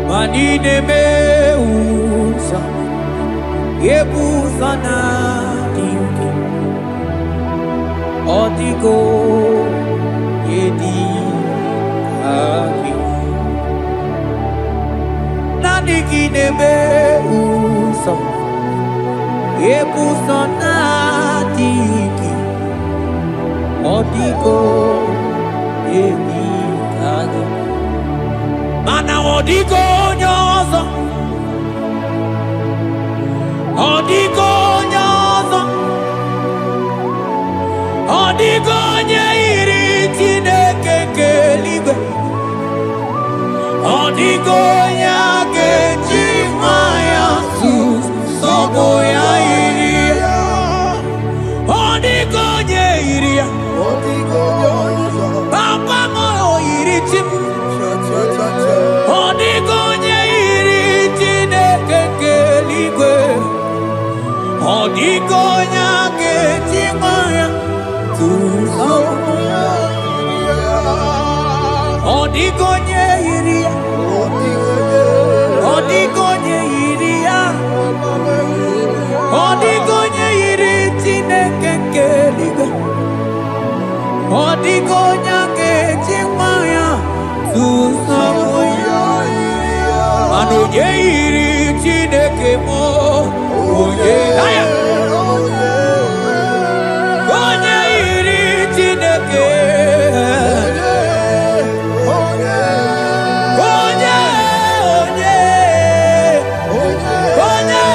Manine meusa, yebusa na dingi, otiko yedi kaki. Nanikine meusa, yebusa na dingi, otiko yedi kaki. Mana odigo nyozo, odigo nyozo, odigo nyeiri Chineke keligwe, odigo nyake chimaya sobo ya iria, odigo nyeiria, papa mo iri chim. Odigonye iri Chineke keligwe, odigonya kechimaya tuzoya. Odigonye iri, odigonye iri, odigonye iri Chineke keligwe, odigonya kechimaya tuzoya. Anoye iri Chineke mo, oye aya, oye iri Chineke, oye, oye, oye,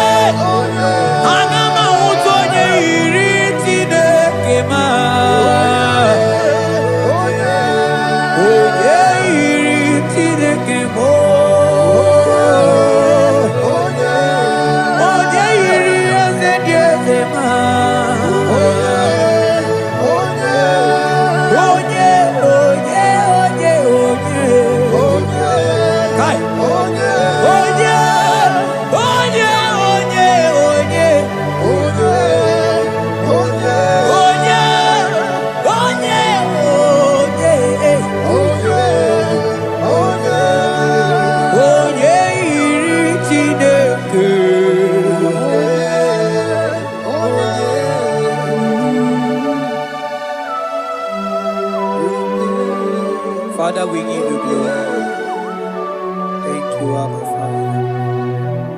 agama utonye iri Chineke ma, oye iri Chineke mo. Father, we give you glory. Thank you, Abba Father.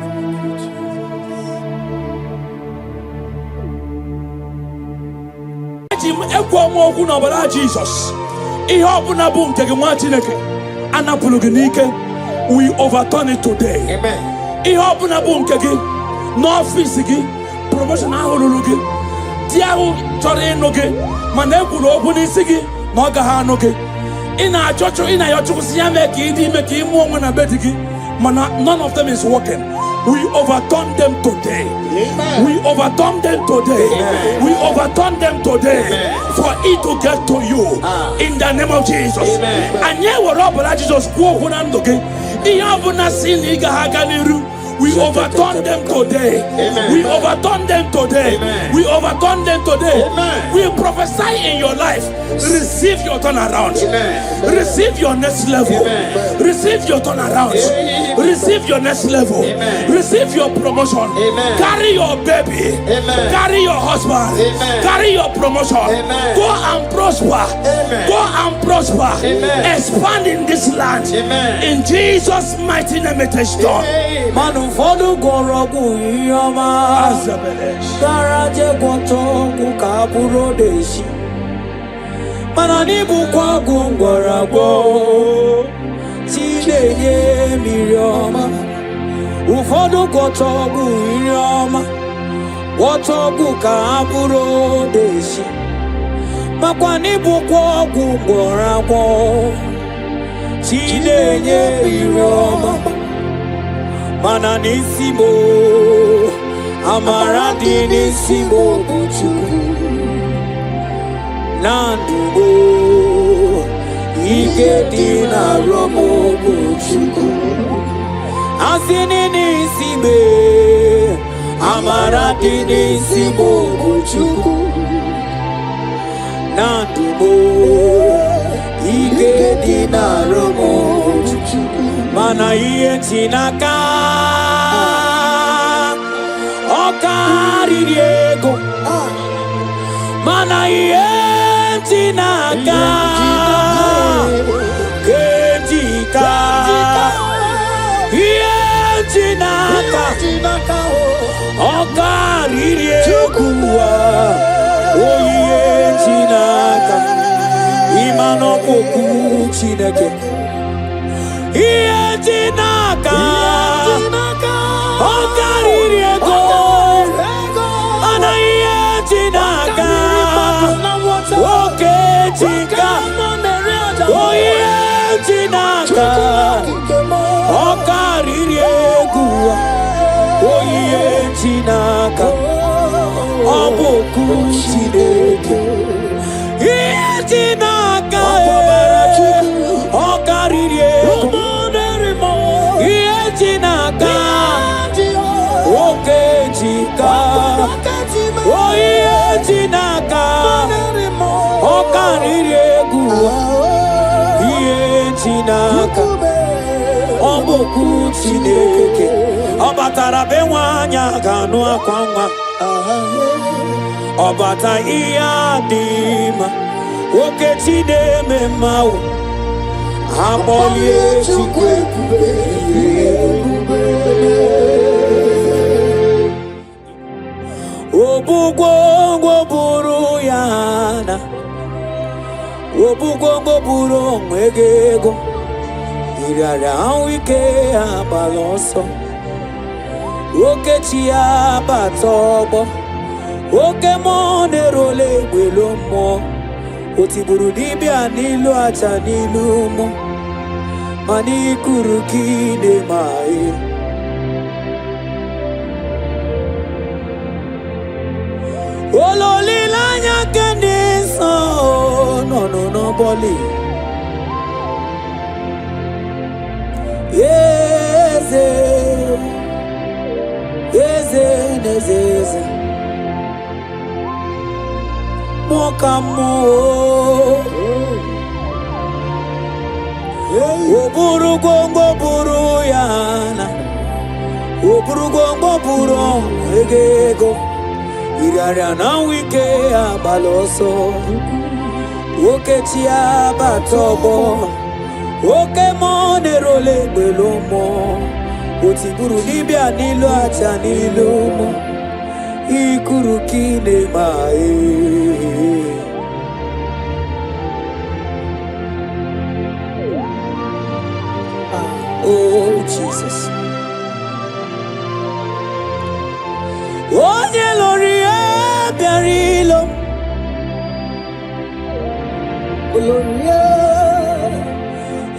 Thank you, Jesus. We overturn it today. Amen. No office, promotion, Manekulu open isigi, Nogaha noge. In our church, in our church, none of them is working. We overturn them today. Amen. We overturn them today. Amen. We overturn them today. Amen. For it to get to you. In the name of Jesus. Amen. And yet, we're up with Jesus. We overturn them today. Amen. We overturn them today. Amen. We overturn them today. Amen. We prophesy in your life. Receive your turnaround. Amen. Receive your next level. Amen. Receive your turnaround. Amen. Receive your next level. Amen. Receive your promotion. Amen. Carry your baby. Amen. Carry your husband. Amen. Carry your promotion. Amen. Go and prosper. Amen. Go and prosper. Amen. Expand in this land. Amen. In Jesus' mighty name it is done. Fodu gorogu yama Karaje gwoto kukaburo deshi Mananibu kwa gungoragwo Chileye mirioma Ufodu gwoto yama Gwoto kukaburo deshi makwani bukwa gwogoragwo chinenye iroma mana nisimo amara di nisimo buchukwu nandubo ike di na romo buchukwu asini nisime amara di nisimo buchukwu nandubo ike di na romo mana iye chinaka okariri ego mana iye chinaka kejika iye chinaka okariri ego oyiye chinaka imano koku chineke iye chinaka okariri ego ana iye chinaka oke chika oyiye chinaka okariri ego oyiye chinaka oboku chineke iye chinaka okariri ego iye chinaka oke chika oyiye chinaka okariri ego iye chinaka oboku chineke obatara be nwanya ganu akwa nwa obata ihe adịma oke chineme mmawo akpọlie chukwu ebube obugwongwo buru ya na obugwongwo buru onwe gị ego ịrịarịa ahụ ike agbala ọsọ oke chi ya bata ọgbọ oke mmụọ na-erole egbelo mmụọ otiburu dibịa n'ilu aja n'ilu ụmụ mana ikuru ka ị na-eme anyị ololileanya nke ndị nsọ nọ n'ọbọli eze eze n'eze eze mokamo oburu gongo buru yana oburu gongo buru egego iraria na wike abaloso oke chi abatobo oke monerole gbelomo otiburu dibia n'ilu aja n'ilu mo ikuru kine mae oh Jesus onye lori ebiarilo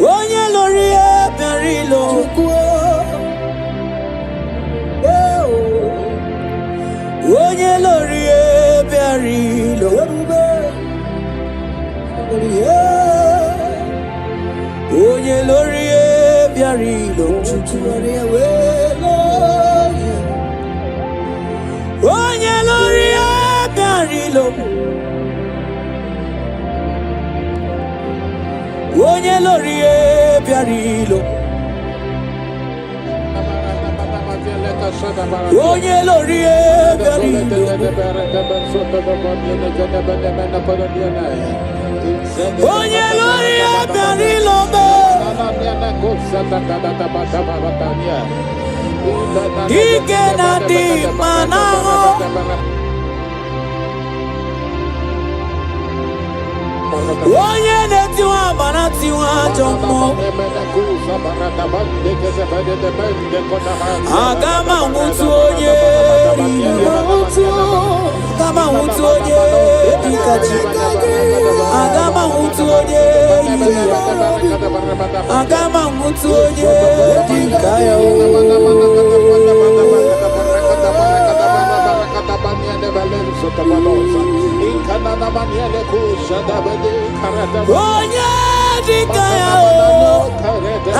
onye lori ebiarilo onye lori ebiarilo onye lori ebiarilo onye lori ebiarilo onye lori ebiarilo onye lori ebiarilo onye lori ebiarilo ike na dị mana onye na-etiwa mana tiwa ajọ mmụọ aga m anwụtụ onye aga m anwụtụ onye dike kachi. Agama hutu onye yiria. Agama hutu onye dikaya o. Onye dikaya o.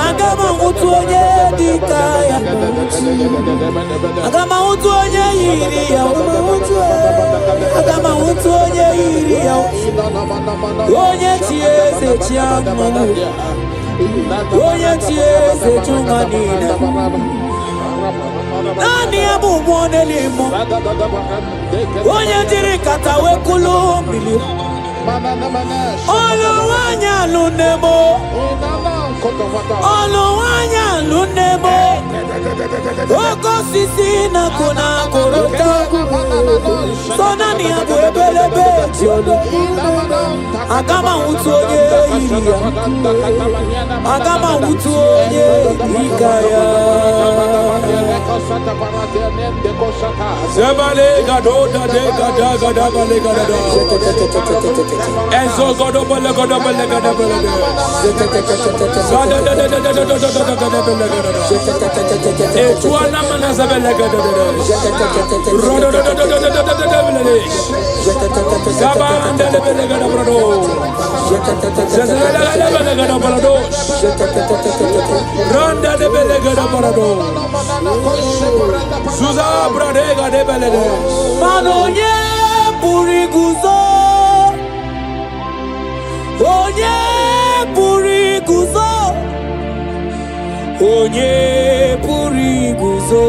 Agama hutu onye dikaya. Agama hutu onye yiria. Agama hutu onye yiria. Onye chieze chiamu. Onye chieze chumanina. Nani abu mwone limo. Onye jiri katawe kulumili. Oluwanya lunemo. Oluwanya lunemo. Oko sisi na kuna korota. Sona ni abu ebelebe tiolo. Agama utu onye iria. Agama utu onye ikaya. Sebale gado da de gada gada bale gada da. Enzo gado bale gada bale gada bale gada. Gada da da da da da da da da gada bale gada da. Etuana mana sebale gada da. Rodo da da da da da da da da bale. Saba ande bale gada brado. Zezele da da bale gada brado. Ronda de bale gada brado. Suza bradega de belede. Manonye puriguzo. Onye puriguzo. Onye puriguzo.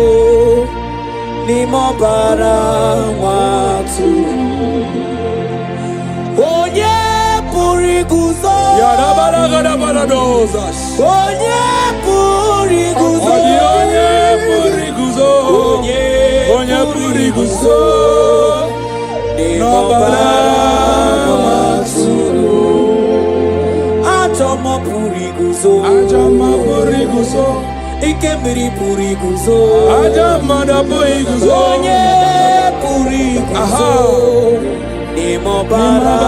Ni mobara watu. Onye puriguzo. Yara balaga da baladozas. Onye puriguzo. Onye puriguzo. Onye puriguzo. Nobara matsuru. Ajama puriguzo. Ajama puriguzo. Ikemiri puriguzo. Ajama da puriguzo. Onye puriguzo. Nimobara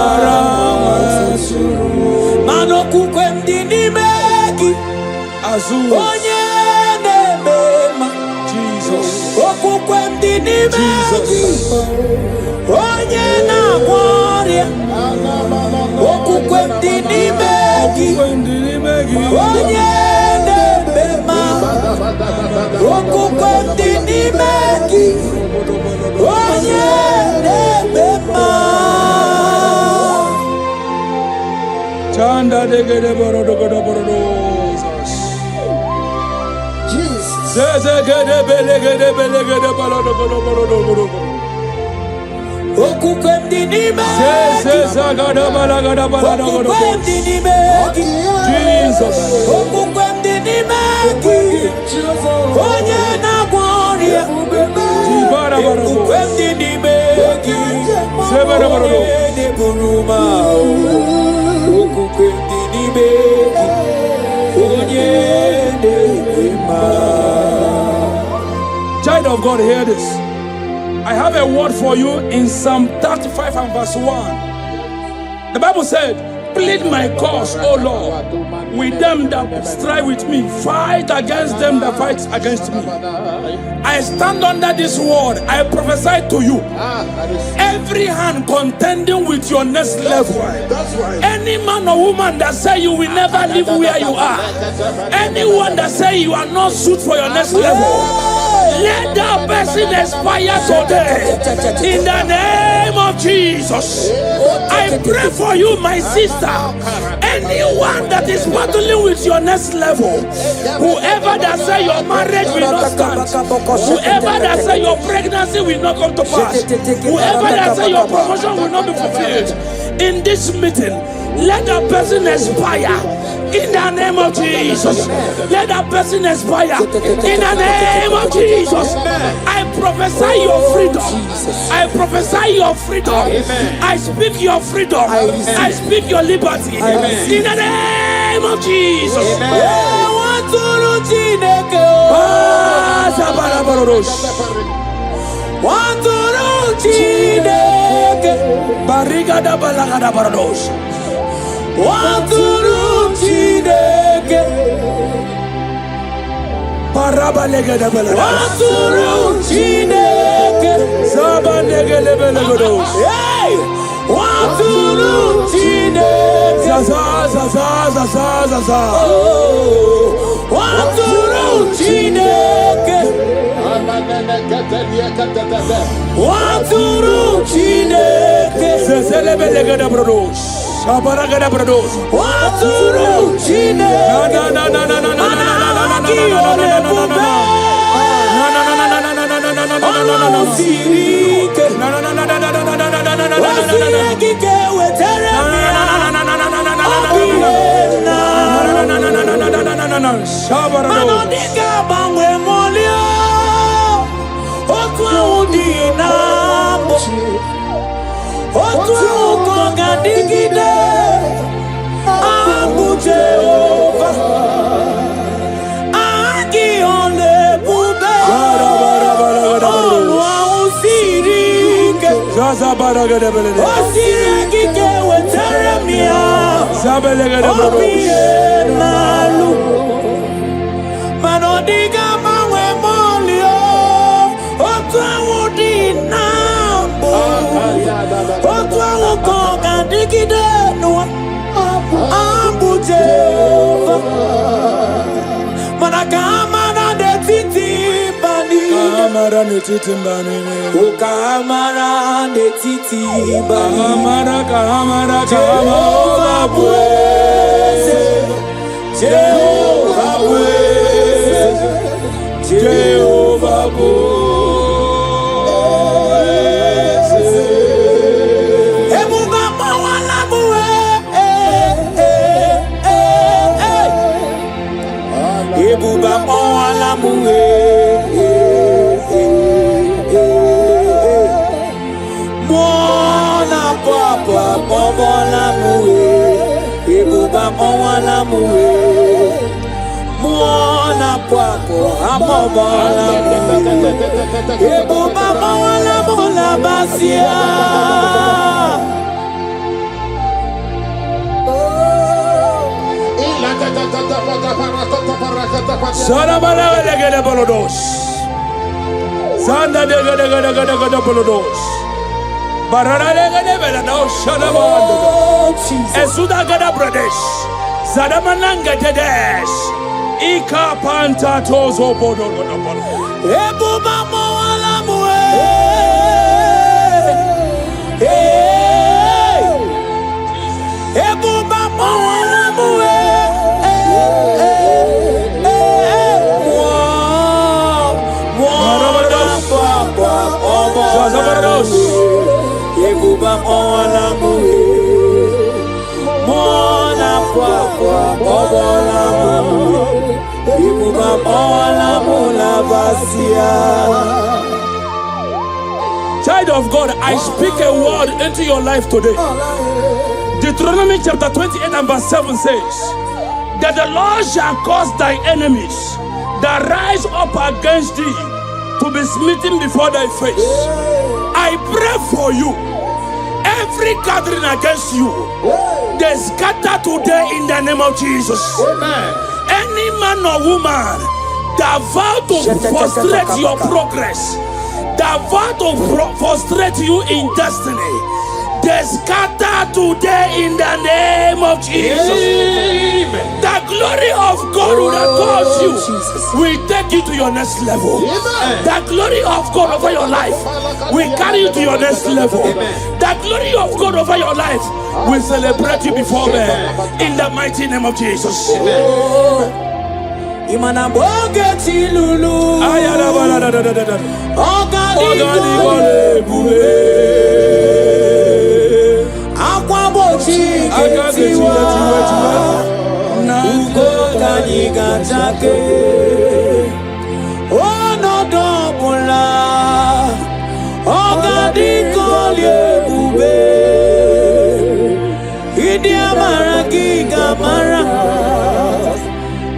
matsuru. Mano kukwe mdini meki. Azul. Onye nebema. Jesus. Okukwe mdini meki. Onye na gloria. Okukwe mdini meki. Onye nebema. Okukwe mdini meki. Onye nebema. Chanda de gede borodo gede borodozas. Jesus. Zeze gede bele gede borodo gede borodo. Okukwe mdini meki. Zeze gada bala gada. Okukwe mdini meki. Jesus. Okukwe mdini meki. Onye na gloria. Okukwe mdini meki. Onye ne buruma. Okukwe mdini meki. Onye ne buruma. Child of God, hear this. I have a word for you in Psalm 35 and verse 1. The Bible said, plead my cause, O Lord, with them that strive with me. Fight against them that fight against me. I stand under this word. I prophesy to you. Every hand contending with your next level. Any man or woman that say you will never live where you are. Anyone that say you are not suited for your next level. Let that person expire today. In the name of Jesus. I pray for you, my sister. Anyone that is battling with your next level. Whoever that say your marriage will not stand. Whoever that say your pregnancy will not come to pass. Whoever that say your promotion will not be fulfilled. In this meeting, let that person expire. In the name of Jesus. Let that person expire. In the name of Jesus. I prophesy your freedom. I prophesy your freedom. I speak your freedom. I speak your liberty. In the name of Jesus. Arigada balagada barados. Waturu Chineke. Parabalegada balados. Waturu Chineke. Sabanegele balados. Hey! Waturu Chineke. Zaza zaza zaza zaza. Waturu Chineke. Waturu Chineke. Zezelebelagada barados. Sabaragada barados. Waturu Chineke. Na na na na na na na na Kamara netiti mbani. O kamara netiti mbani. Kamara kamara Jehovah praise. Jehovah praise. Jehovah praise. Ebuba mawala muwe. Ebuba mawala muwe. Mwana muwe, ebuba mwana muwe, mwana kwako amobala muwe, ebuba mwana mula basia. Sana bala gede bolodos. Sanda gede bolodos. Bararale bela no shalabando. Esuda gada Pradesh. Zadamananga dedesh. Ika panta tozo bodo. Ebuba mawala muwe. Ebuba mawala muwe. Ebuba mwana muwe, mwana kwakwa obola muwe, ebuba mwana mula basia. Child of God, I speak a word into your life today. Deuteronomy chapter 28 and verse 7 says that the Lord shall cause thy enemies that rise up against thee to be smitten before thy face. I pray for you. Every gathering against you, they scatter today in the name of Jesus. Amen. Any man or woman that vow to frustrate your progress, that vow to frustrate you in destiny, they scatter today in the name of Jesus. Amen. The glory of God will cause you will take you to your next level. Amen. The glory of God over your life will carry you to your next level. Amen. The glory of God over your life will celebrate you before men in the mighty name of Jesus. Imana bogeti lulu. Organi gole bube. Akwabochi ketiwa. Ugo gani gachake. Ono dobula. Organi gole bube. Idi amara giga mara.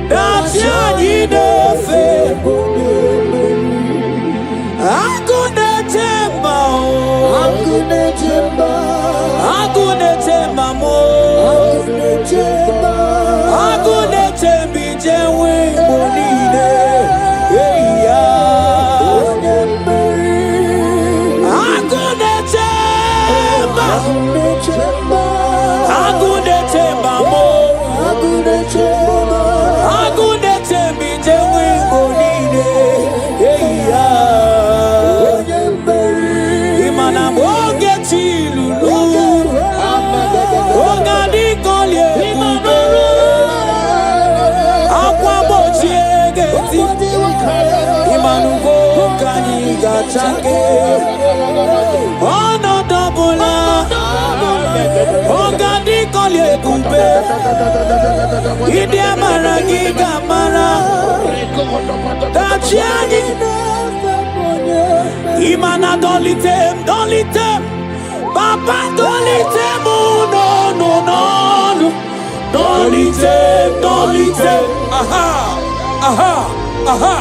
That's your yidefe. Akune temba. Agunete bijewe monine. Agunete ba. Agunete ba mo. Agunete bijewe monine. Imana mogeti lulu. Ogani kolye ube. Akwa bochiegeti. Imanu kani gachake. Ono dobula. Ogani kolye ube. Idi amara giga mara. Dachiani. Imana dolitem, dolitem. Papa dolitem, no, no, no, no. Dolitem, dolitem. Aha, aha, aha,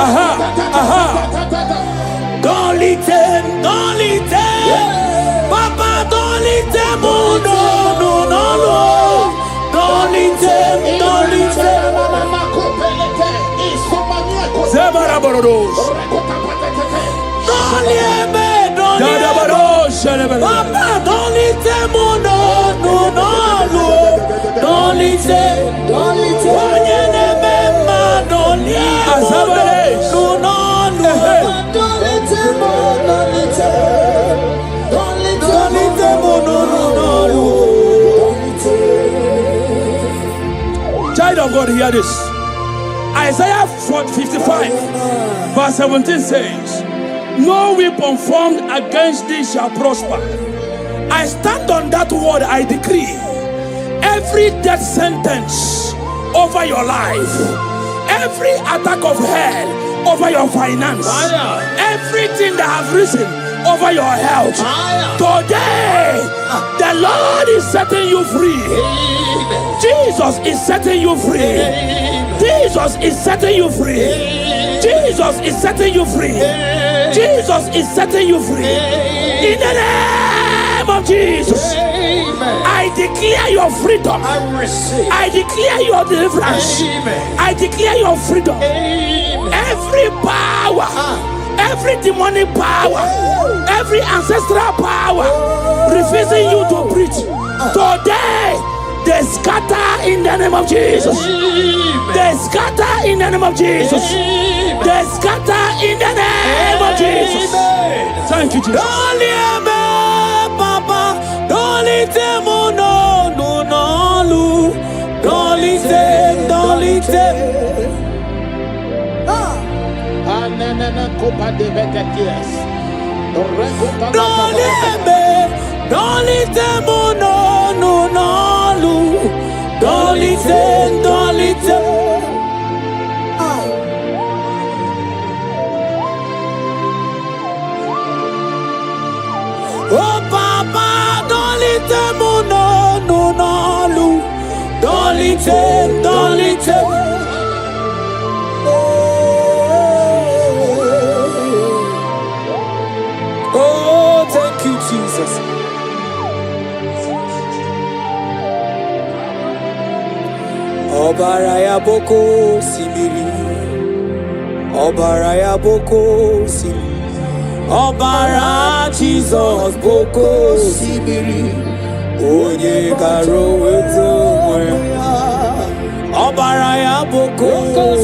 aha, aha. Dolitem, dolitem. Papa dolitem, no, no, no, no. Dolitem, dolitem. Zebaraborodos. Dolieme, dolieme. Papa dolitem, no, no, no, no. Dolitem, dolitem. Onyeneme ma doliemo, no, no, no. Dolitem, dolitem. Dolitem, no, no, no. Child of God, hear this. Isaiah 55, verse 17 says, no weapon formed against thee shall prosper. I stand on that word, I decree, every death sentence over your life, every attack of hell over your finance, everything that has risen over your health, today, the Lord is setting you free. Jesus is setting you free. Jesus is setting you free. Jesus is setting you free. Jesus is setting you free. In the name of Jesus, I declare your freedom. I declare your deliverance. I declare your freedom. Every power, every demonic power, every ancestral power refusing you to breathe, today they scatter in the name of Jesus. They scatter in the name of Jesus. They scatter in the name of Jesus. Thank you, Jesus. Papa, don't let them no, no, no, don't let them, don't let them. Don't let them no, no, no. Don't listen, don't listen. Oh Papa, don't listen, no, no, no, no. Don't listen, don't listen. Oh, thank you, Jesus. Obaraya boko simiri, Obaraya boko simiri, Obara Jesus boko simiri, Onye karo weto moya, Obaraya boko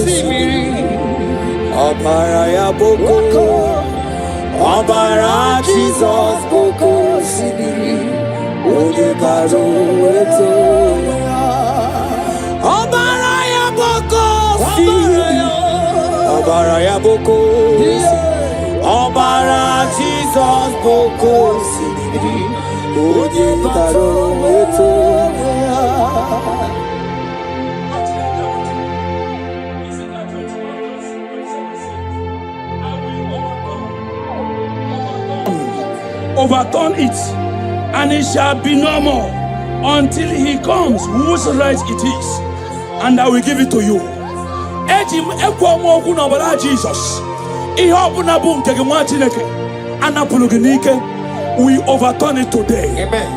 simiri, Obaraya boko, Obara Jesus boko simiri, Onye karo weto moya. Obaraya boko si, Obaraya boko si, Obara Jesus boko si, Onye karo weto. Overturn it, and it shall be no more until he comes, whose right it is, and I will give it to you. Jesus, we overturn it today. Amen.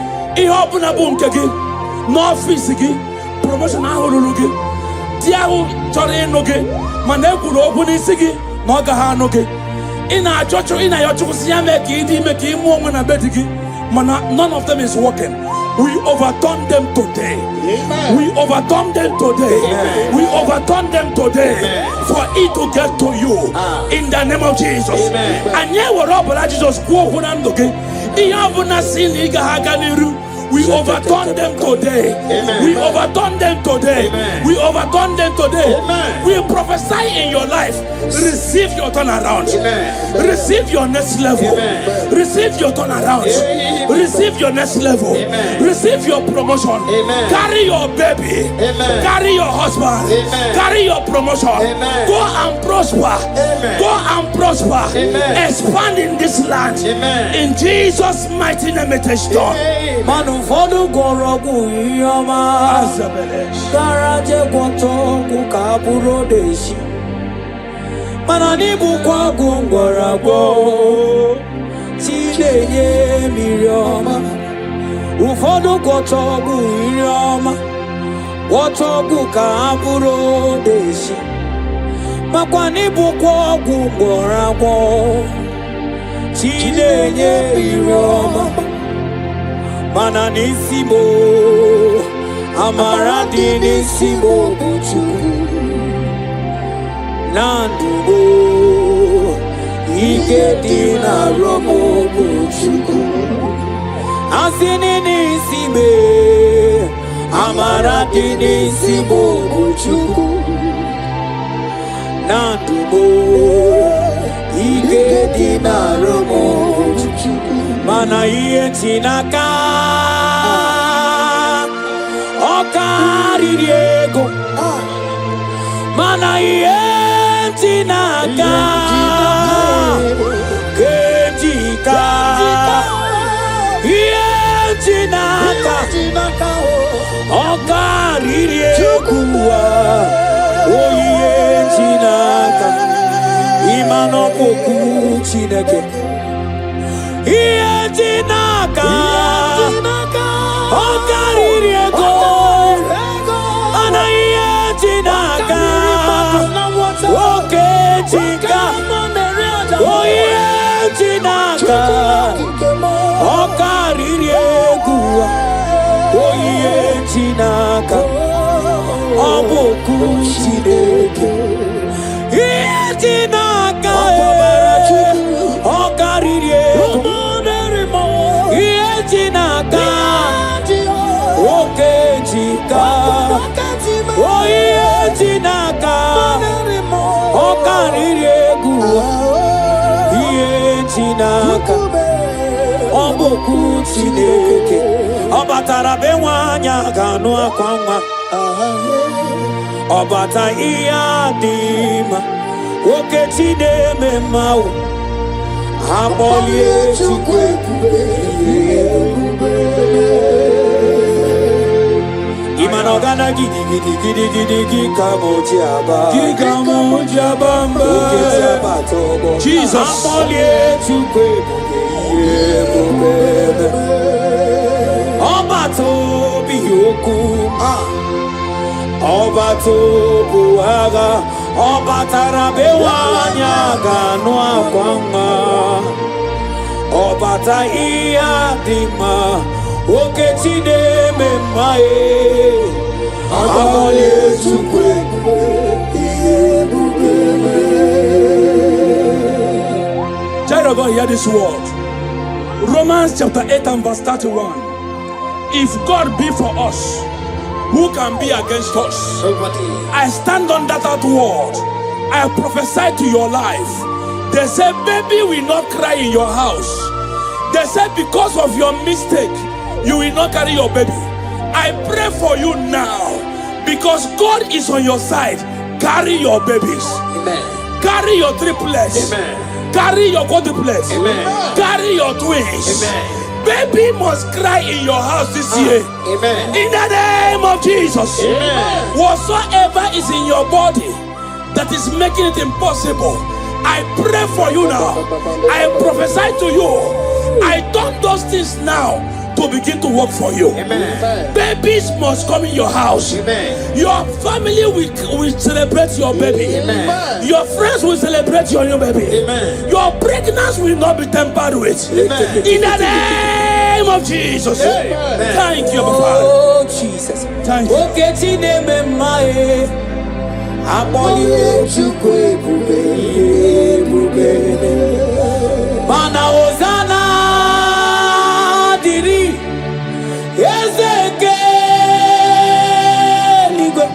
n'ọfịs gị promotion ahụ ruru gị di ahụ chọrọ ịnụ gị mana ekwuru okwu n'isi gị na ọ gaghị anụ gị ị na-ayọ Chukwu si ya mee ka ị dị ime ka ị mụọ nwa na be di gị mana none of them is working. We overturn them today. Amen. We overturn them today. Amen. We overturn them today. Amen. For it to get to you in the name of Jesus. And yeah, we're up, but Jesus go we overturn them today. Amen. We overturn them today. Amen. We overturn them today. Amen. We prophesy in your life. Receive your turnaround. Amen. Receive your next level. Amen. Receive your turnaround. Amen. Receive your next level. Amen. Receive your promotion. Amen. Carry your baby. Amen. Carry your husband. Amen. Carry your promotion. Amen. Go and prosper. Amen. Go and prosper. Amen. Expand in this land. Amen. In Jesus' mighty name it is done. Amen. Ụfọdụ gwọrọ ọgwụ ihe ọma gara je gwọta ọgwụ ka a bụrụ odeshi mana n'ịbụkwa ọgwụ ngwọrọ agwọ chi na-enye mmiri ọma ụfọdụ gwọta ọgwụ ihe ọma gwọta ọgwụ ka a bụrụ odeshi makwa n'ịbụkwa ọgwụ ngwọrọ agwọ chi na-enye mmiri ọma mana n'isi mo amara dị n'isi mo bụ Chukwu na ndụ mo ike dị n'arụ mo bụ Chukwu asị n'isi me amara dị n'isi mo bụ Chukwu na ndụ mo ike dị n'arụ mo bụ Chukwu mana ihe ti n'aka ọ karịrị ego mana ihe ti n'aka ga-ejika ihe ti n'aka ọ karịrị ego ihe ti n'aka ịma n'ọkpụkpụ Chineke ihe dị n'aka ọ karịrị ego mana ihe dị n'aka oke jika ihe dị n'aka ọ karịrị egwu ihe dị n'aka ọ bụ okwu Chineke ihe dị n'aka ọ karịrị egwu oke jika ihe dị n'aka ọ karịrị egwu ihe dị n'aka ọ bụ okwu Chineke ọ batara be nwanyị ga-anụ akwa nwa ọ bata ihe adị mma oke chi na-eme mma akpọlie Chukwu ebube Imana ogana gidi kamoji aba mba Jesus akpọlie Chukwu ebube ọbata obi okwu ọbata obu agha ọ batara be nwanyị ga-anụ akwa nwa ọ bata ihe dị mma oke chi na-eme mma akpọlie Chukwu ebube Child of God, hear this word. Romans chapter 8 and verse 31. If God be for us, who can be against us? I stand on that word. I prophesy to your life. They say, baby will not cry in your house. They say, because of your mistake, you will not carry your baby. I pray for you now, because God is on your side. Carry your babies. Amen. Carry your triplets. Amen. Carry your quadruplets. Amen. Carry your twins. Amen. Baby must cry in your house this year. Amen. In the name of Jesus. Amen. Whatsoever is in your body that is making it impossible, I pray for you now. I prophesy to you. I turn those things now to to begin to work for you. Amen. Babies must come in your house. Amen. Your family will celebrate your baby. Amen. Your friends will celebrate your new baby. Amen. Your pregnancy will not be tampered with. Amen. In the name of Jesus. Amen. Thank you, Father. Oh, Jesus. Thank you. Okay, Tineme Mae. Aboli Chukwu ebube. Mana Hosanna dịrị eze nke eluigwe,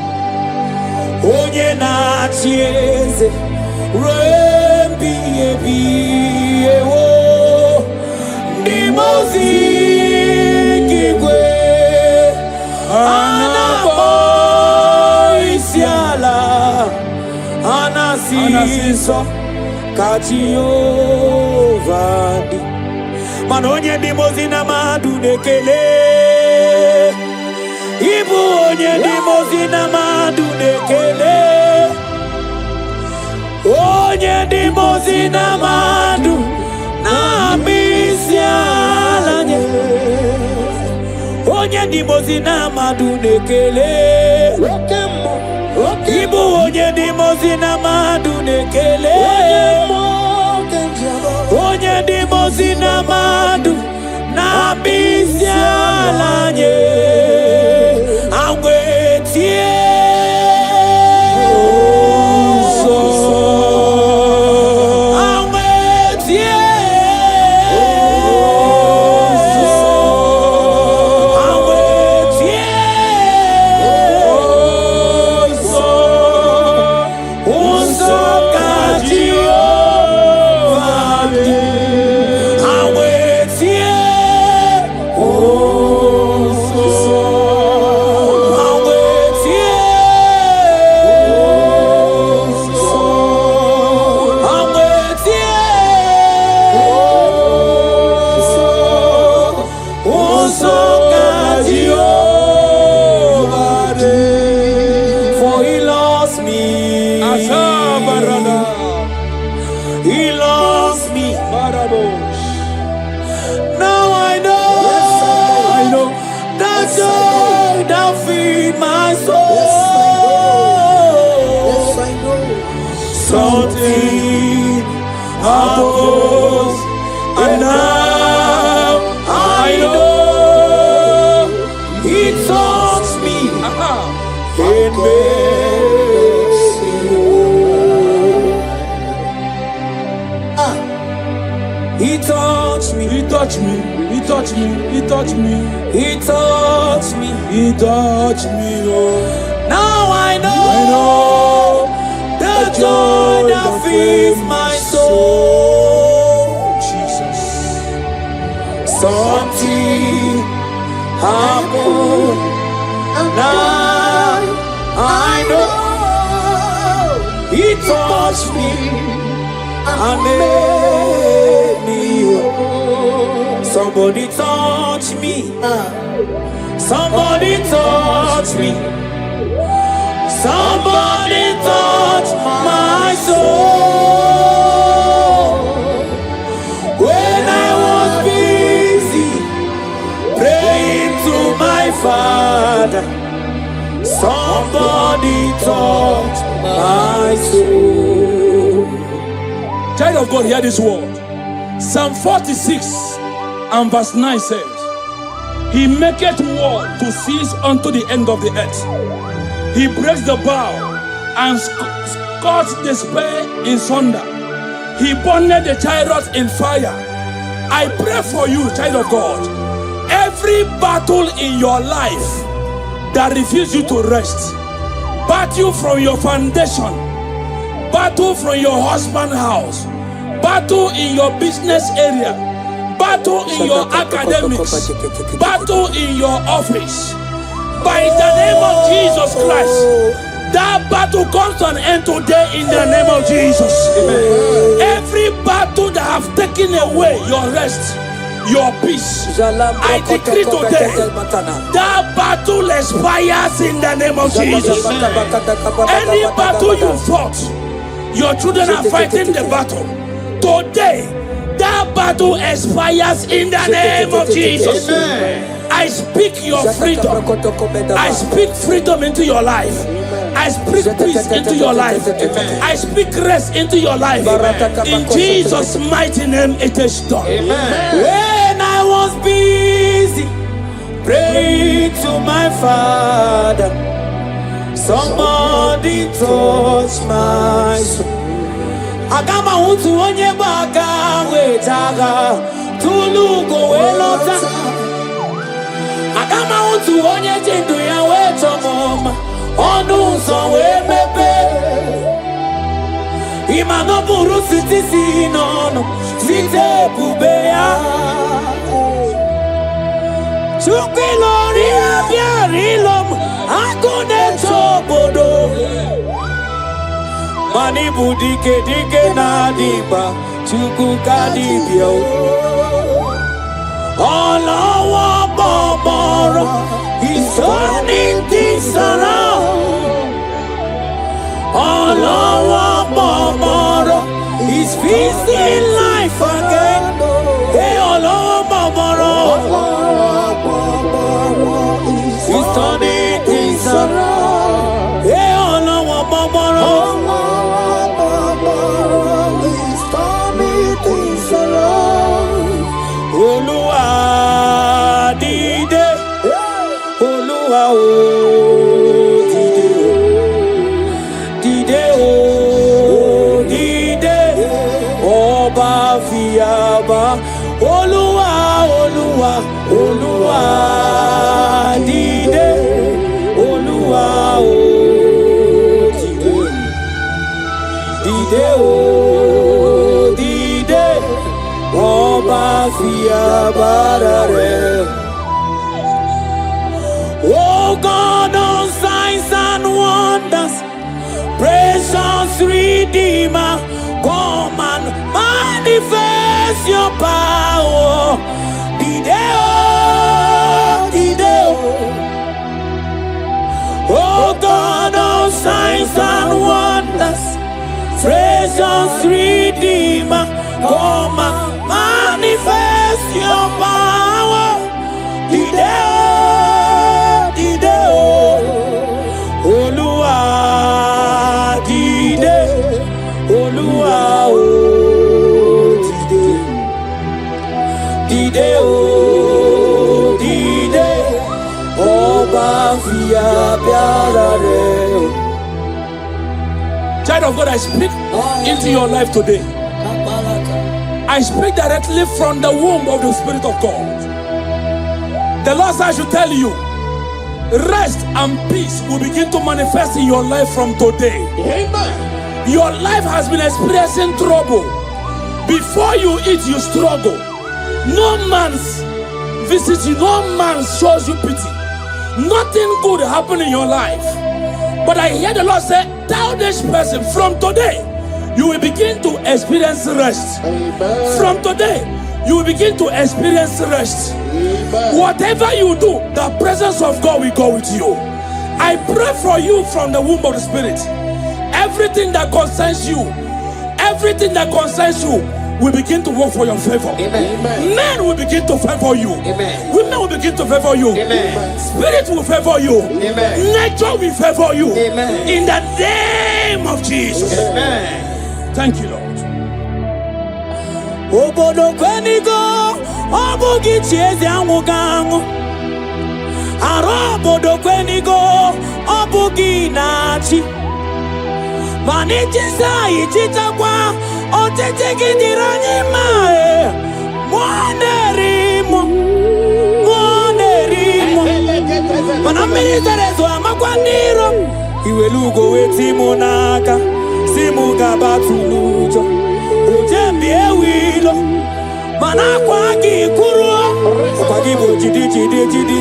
onye na-achị eze ruo ebighị ebi. Ewo, ndị mmụọ ozi nke igwe na-akpọ isiala, ha na-asị nsọ ka Jehova dị. Mana onye ndị mmụọ ozi na mmadụ na-ekele, ịbụ onye ndị mmụọ ozi na mmadụ na-ekele, onye ndị mmụọ ozi na mmadụ na-akpọ isiala nye, onye ndị mmụọ ozi na mmadụ na-ekele, ịbụ onye ndị mmụọ ozi na mmadụ na-ekele, onye ndị mmụọ ozi na mmadụ na-akpọ isiala nye. Agwa etie nsọ, agwa etie nsọ, agwa etie nsọ, nsọ ka Jehova dị. Agwa etie nsọ, agwa etie nsọ, agwa etie nsọ ka Jehova dị. For he loves me, Asabarada. he loves me. Barabosh. Now I know that joy that feed my soul. Something happens, and now I know it touched me Aha. and makes me whole. He touched me, He touched me. He touched me. He touched me. he touched me. He touched me. Oh. Now I know the joy that fills my soul. Jesus. Something happened, and now I know He touched me and made me whole. Somebody touch me. Somebody touch me. Somebody touch my soul. When I was busy praying to my Father, somebody touch my soul. Child of God, hear this word. Psalm 46 and verse 9 says, He maketh war to cease unto the end of the earth. He breaks the bow and cuts the spear in sunder. He burned the chariot in fire. I pray for you, child of God. Every battle in your life that refuses you to rest, battle from your foundation, battle from your husband's house, battle in your business area, battle in your academics, battle in your office. By the name of Jesus Christ, that battle comes to an end today in the name of Jesus. Amen. Every battle that have taken away your rest, your peace, I decree today that battle expires in the name of Jesus. Any battle you fought, your children are fighting the battle. Today, that battle expires in the name of Jesus. I speak your freedom. I speak freedom into your life. I speak peace into your life. I speak rest into your life. In Jesus' mighty name, it is done. When I was busy praying to my Father, somebody touched my soul. Agama utu onye baka wetaga tulugo welota. Agama utu onye jindu ya weto moma onu so wemepe. Imano buru siti sinono site pubeya. Chukilori abiarilom akune chobodo. Mani budike dike na diba chuku kadibio. Olawa babara is turning things around. Olawa babara is feasting life again. Hey, Olawa babara is turning things around. Hey, Olawa babara. Olúwa dìde, Olúwa o dìde, dìde o dìde, ọba fìyàbá. Olúwa, Olúwa, Olúwa dìde, Olúwa o dìde, dìde o. Oh God of signs and wonders, precious Redeemer, come and manifest your power. Oh God of signs and wonders, precious Redeemer, come and manifest your power. Dide o, Olúwa dide, Olúwa o dide, dide o dide, ọba fìyàbá rẹ̀. Child of God, I speak into your life today. I speak directly from the womb of the Spirit of God. The Lord said I should tell you, rest and peace will begin to manifest in your life from today. Amen. Your life has been experiencing trouble. Before you eat, you struggle. No man's visits you, no man shows you pity. Nothing good happened in your life. But I hear the Lord say, tell this person, from today, you will begin to experience rest. Amen. From today, you will begin to experience rest. Amen. Whatever you do, the presence of God will go with you. I pray for you from the womb of the Spirit. Everything that concerns you, will begin to work for your favor. Amen. Men will begin to favor you. Amen. Women will begin to favor you. Amen. Spirit will favor you. Amen. Nature will favor you. Amen. In the name of Jesus. Amen. Thank you, Lord. Obodo kwenigo, obugi chiezi anwugangu. Aro obodo kwenigo, obugi nachi. Manichisa ichitakwa, otetekidirani mae. Mwanerimo. Manamilitarezo amakwaniro. Iwelugo wetimonaka, simugabatunujo. Ujembi ewilo, manakwagi kuro. Kwagibo jidi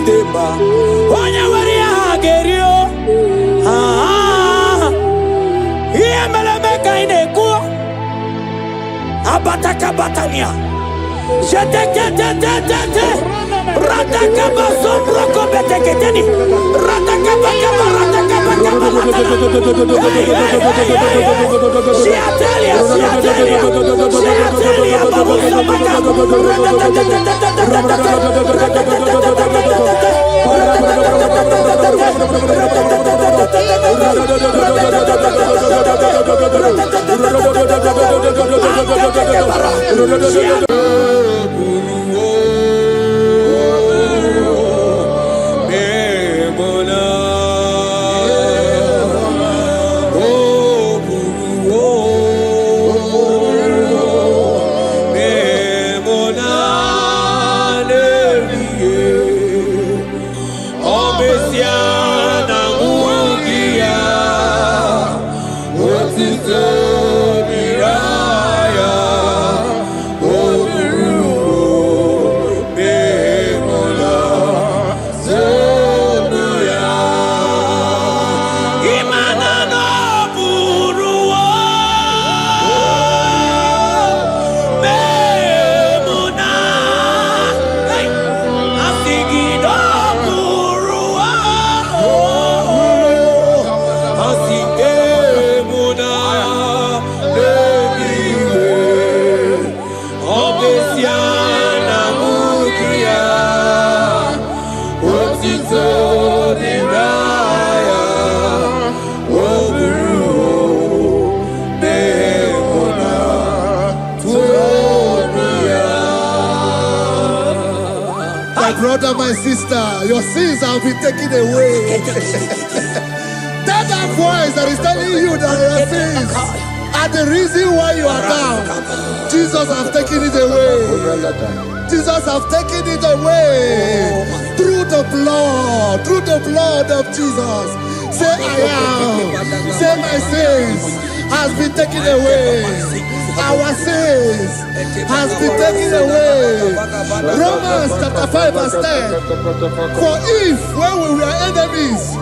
demba. Onyawari hagerio. Iye melebeka inekuo. Abataka batania. Jete. Ratakaba sombroko beteketeni. Ratakaba kaba ratakaba kaba latana. Shiatelia, shiatelia, shiatelia, babuso baka. Brother, my sister, your sins have been taken away. That voice that is telling you that your sins are the reason why you are down. Jesus has taken it away. Jesus has taken it away through the blood of Jesus. Say I am. Say my sins has been taken away. Our sins has been taken away. Romans chapter 5 verse 10. For if when we were enemies,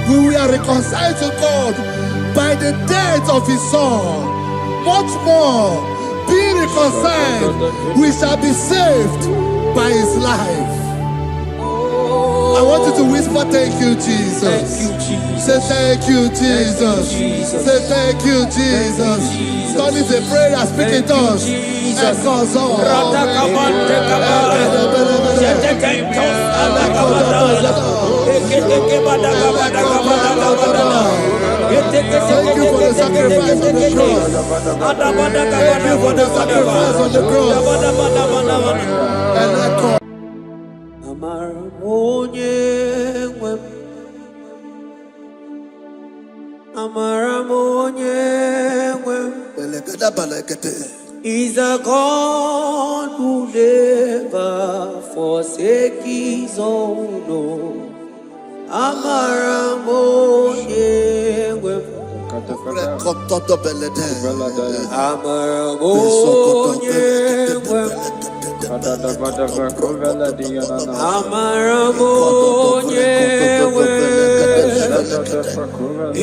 we were reconciled to God by the death of his son, much more, being reconciled, we shall be saved by his life. I want you to whisper, thank you, Jesus. Thank you, Jesus. Say thank you, Jesus. Say thank you, Jesus. God is a prayer, speak in tongues. Thank you for the sacrifice on the cross. Thank you for the sacrifice on the cross. And I call. Is a God who never forsake his own.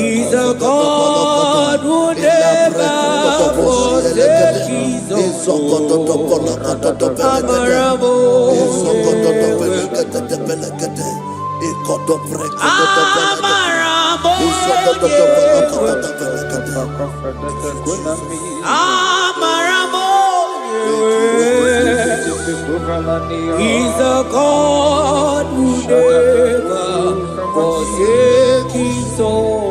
He's a God who never forsakes his own. He's a God who never forsakes his own.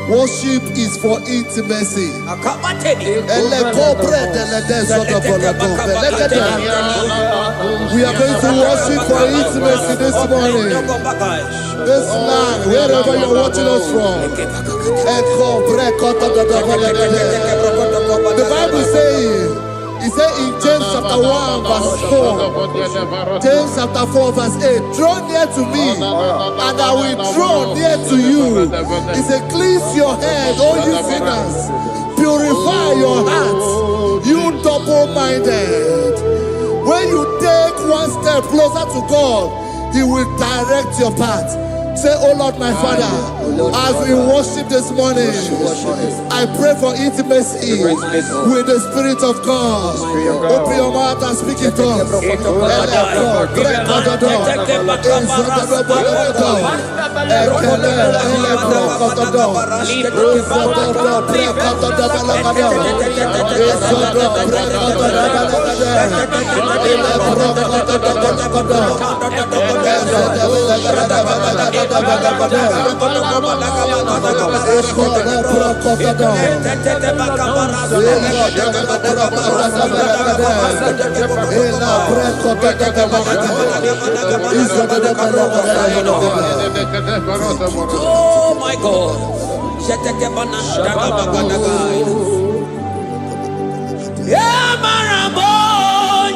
Worship is for intimacy. We are going to worship for intimacy this morning. This land, wherever you're watching us from. The Bible says, he said in James chapter 1 verse 4, James chapter 4 verse 8, draw near to me and I will draw near to you. He said, cleanse your head, all you sinners, purify your hearts, you double-minded. When you take one step closer to God, He will direct your path. Say, oh Lord, my Father, as we worship this morning, I pray for intimacy with the Spirit of God. Open your mouth and speak in tongues. Oh my God. Yeah, Marabo,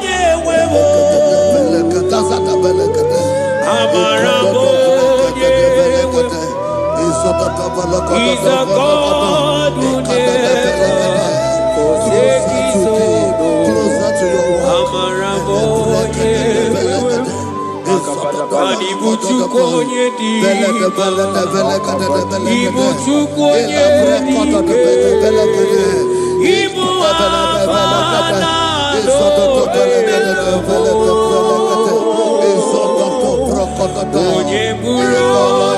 yeah, wewo. Amarabo, yeah, wewo. He's a God who never forsakes his own. Amarabo, yeah, wewo. Ibuchukonye diba, Ibuchukonye diba, Ibu afana onye buru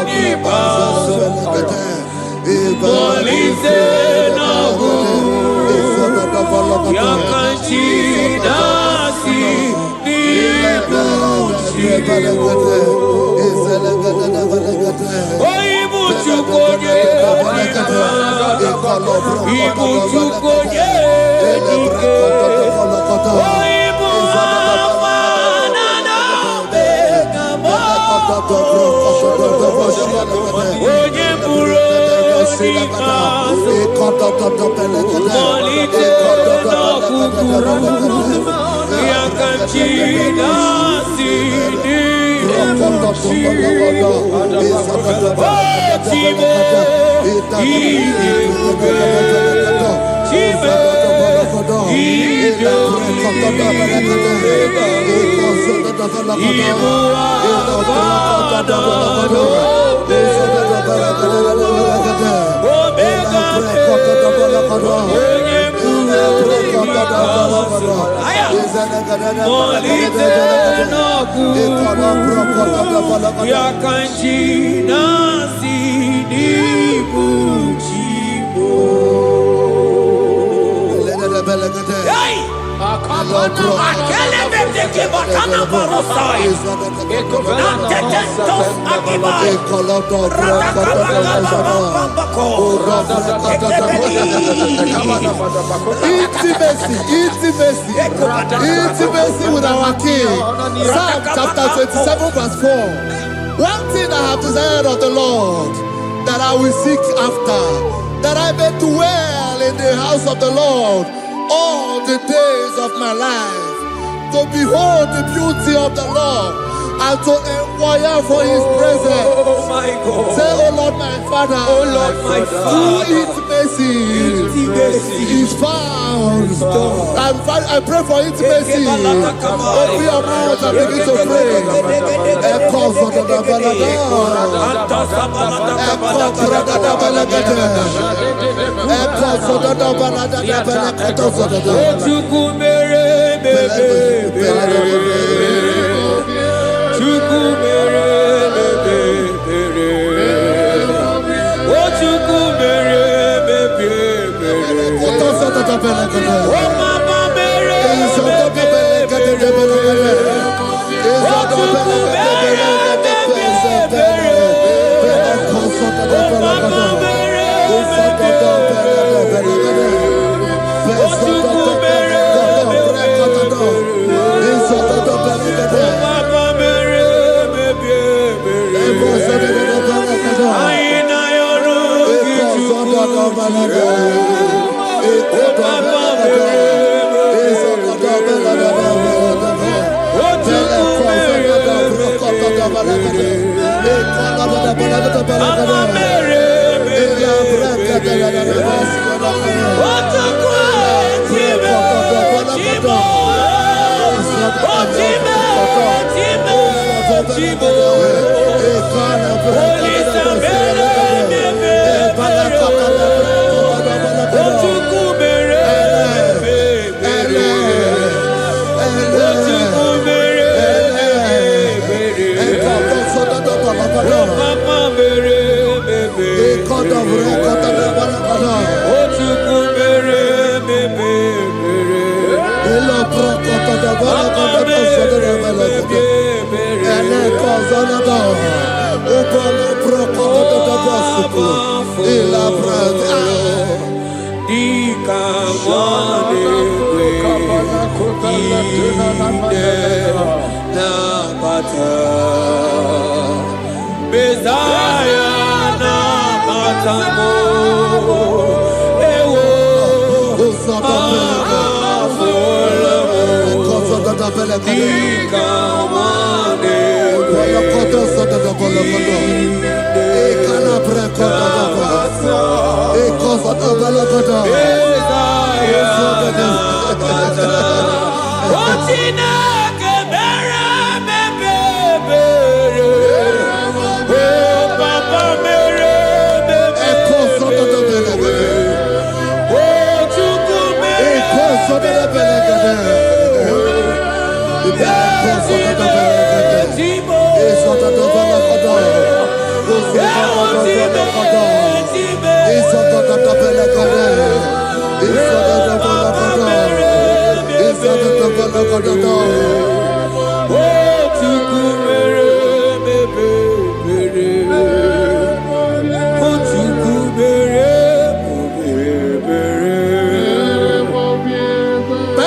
diba, Molize na yakanchi nasi Ibuchukonye Ibuchukonye onye buru diba, Molize na yakanchi nasi Intimacy with our King. Psalm chapter 27 verse 4. One thing I have desired of the Lord, that I will seek after, that I may dwell in the house of the Lord all the days of my life, to behold the beauty of the Lord and to inquire for His presence. Oh my God. Say, oh Lord, my Father, Oh Lord, my Father, intimacy is found. I pray for intimacy. Open your mouth and begin to pray.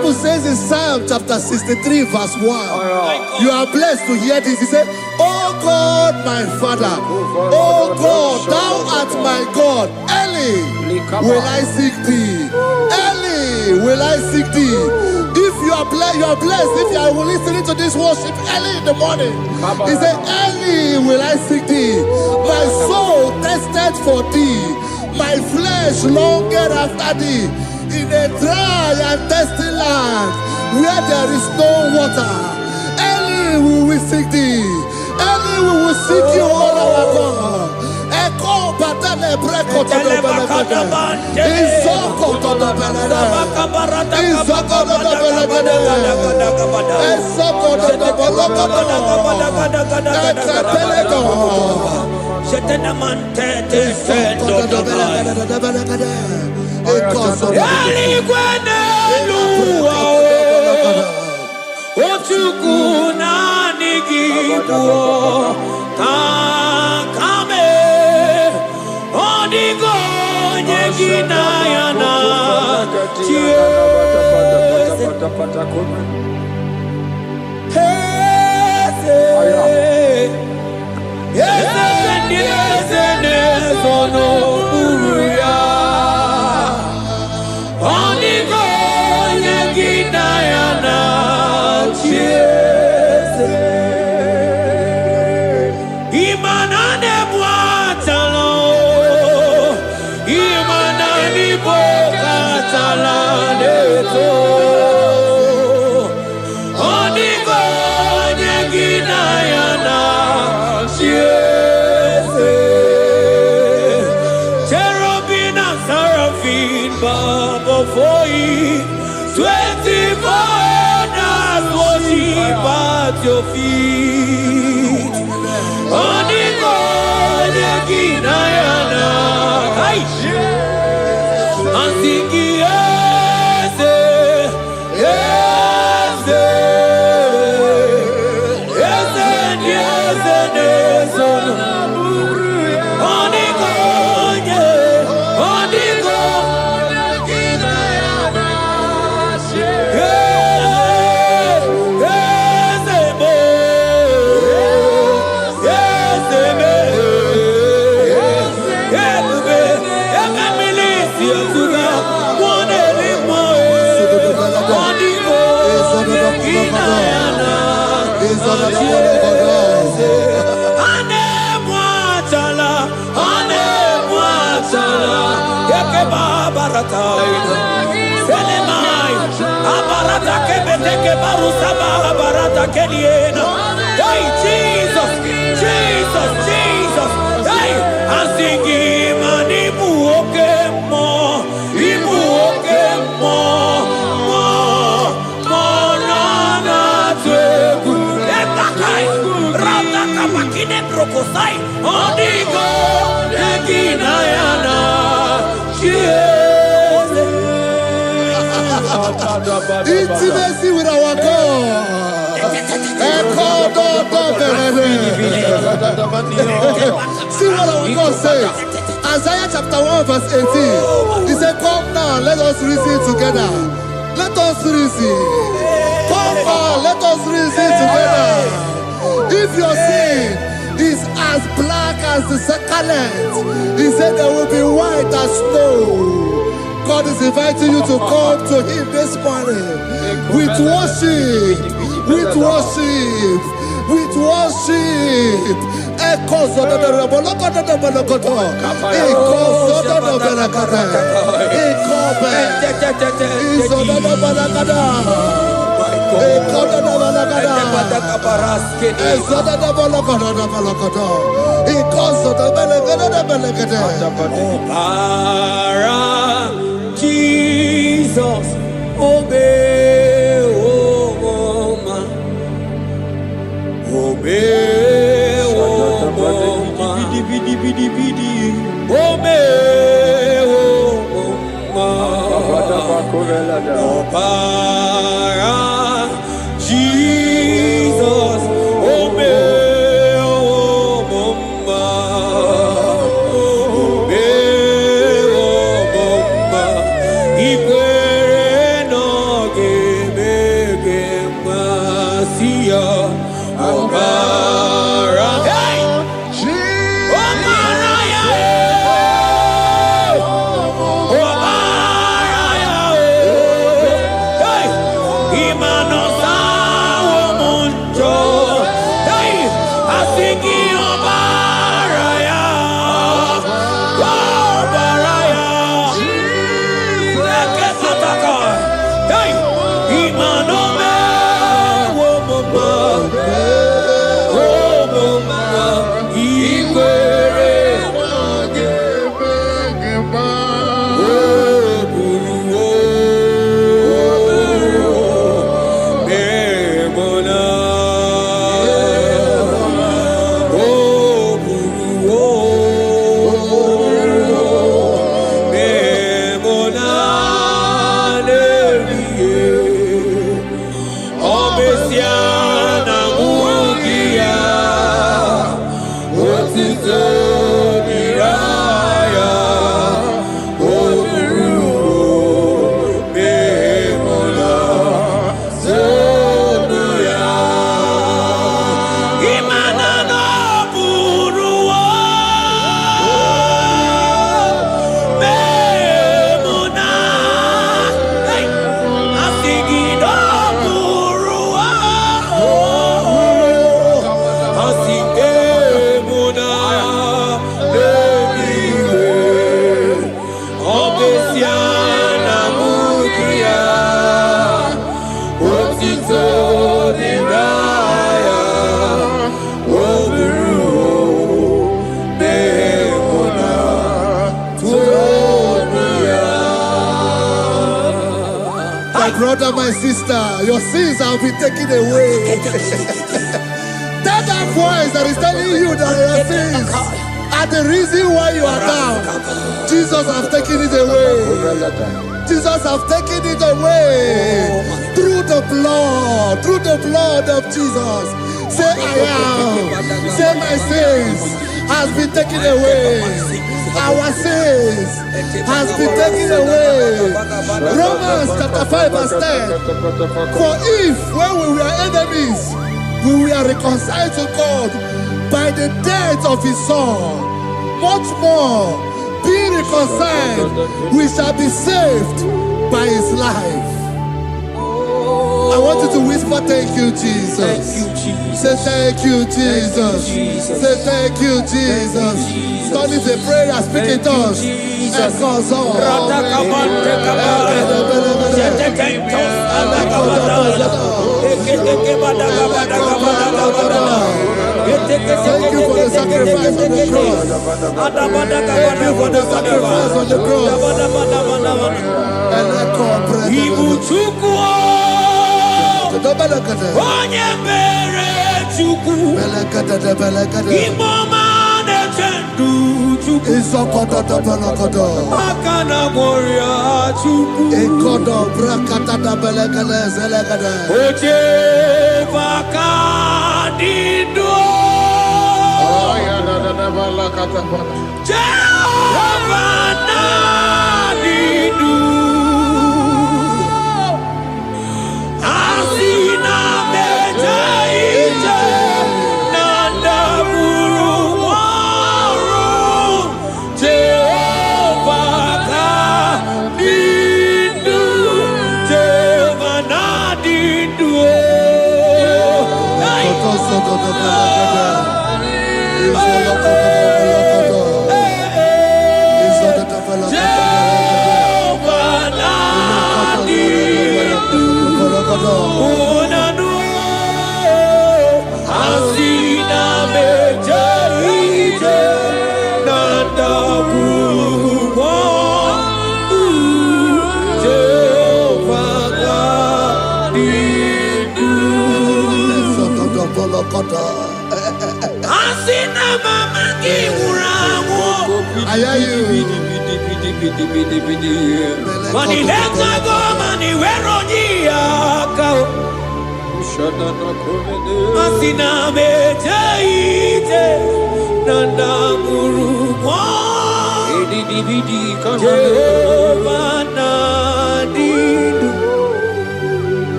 Bible says in Psalm chapter 63 verse 1, you are blessed to hear this. He said, "Oh God, my Father, oh God, thou art my God. Early will I seek thee. Early will I seek thee." If you are blessed if you are listening to this worship early in the morning. He said, "Early will I seek thee. My soul tested for thee. My flesh longed after thee. In a dry and thirsty land where there is no water. Early will we seek thee. Early we will seek you, all our God. Echo batale breko to the belekade. Izoko to the belekade. Izoko to the belekade. Izoko to the belekade. Ekapelego. Shetenamante te fendo belekade. Eligwene luwa otuku na nigibu kakame odigo nyegina yana for you, 24 elders worship at your feet. Onigo Neginayana, and singing. Hey, Jesus, Jesus, Jesus. Hey, I'm singing, man, Ibu oke mo, na na teku. Etakai, rata kapakine brokosai, onigo, nekina yana, Intimacy with our God. See what our God says. Isaiah chapter 1 verse 18. He said, come now, let us reason together. Let us reason. Come now, let us reason together. If your sin is as black as the scarlet, he said there will be white as snow. God is inviting you to come to him this morning with worship, with worship, with worship. Echoes of the Jesus, obey, oh man, obey, oh man, obey, oh man, Jesus, obey, oh brother, my sister, your sins have been taken away. That voice that is telling you that your sins are the reason why you are down. Jesus has taken it away. Jesus has taken it away through the blood of Jesus. Say I am. Say my sins has been taken away. Our sins has been taken away. Romans chapter 5 verse 10. For if when we were enemies, we were reconciled to God by the death of his son, much more, being reconciled, we shall be saved by his life. I want you to whisper, thank you, Jesus. Thank you, Jesus. Say thank you, Jesus. Say thank you, Jesus. Don't need a prayer, speak in tongues. Thank you for the sacrifice on the cross. Thank you for the sacrifice on the cross.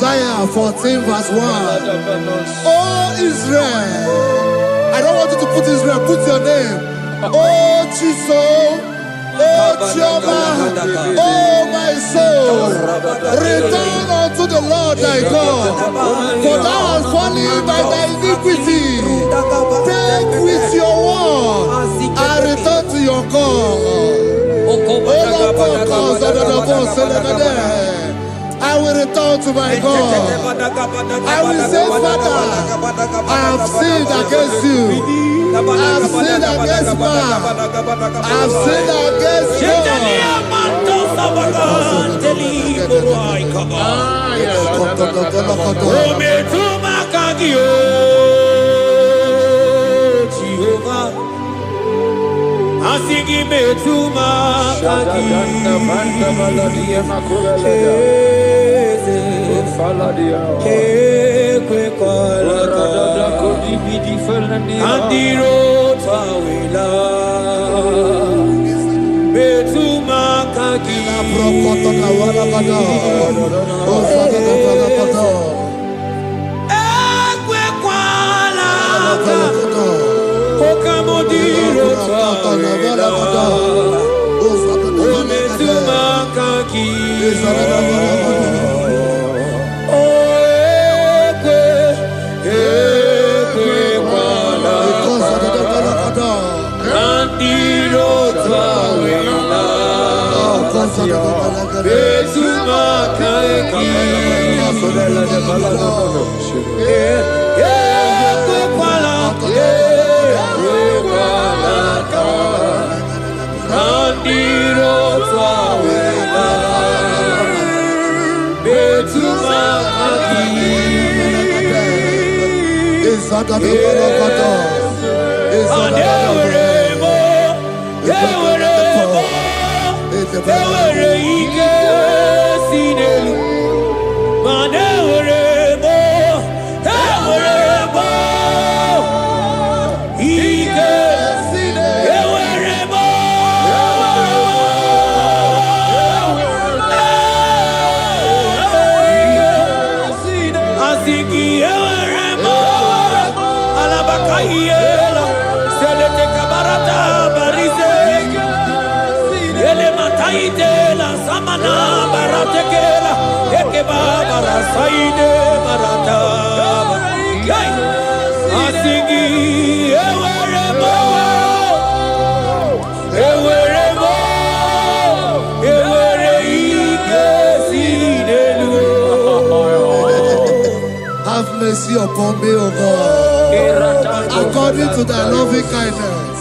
Isaiah 14 verse 1. Oh Israel, I don't want you to put Israel, put your name. Oh Chiso, oh Chioma, oh my soul, return unto the Lord thy God, for thou hast fallen by thy iniquity. Take with your word and return to your God. I will return to my God. I will say, Father, I have sinned against you. I have sinned against man. I have sinned against God. Asigi metuma kaki kwe kwalaka andiro tawila metuma kaki kwe kwalaka Okamodiro tawila ometuma kaki Andiro tawila Have mercy upon me, O God, according to thy loving kindness,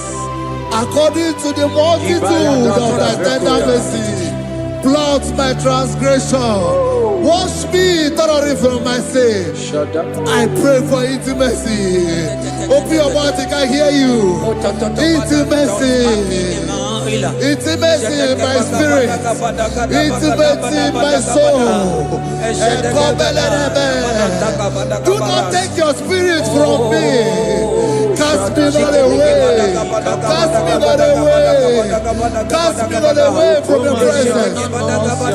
according to the multitude of thy tender mercy. Blot my transgression, wash me thoroughly from my sin. I pray for intimacy. Open your mouth, I can hear you. Intimacy. Intimacy in my spirit, intimacy in my soul. Do not take your spirit from me. Cast me not away. Cast me not away. Cast me not away from the presence.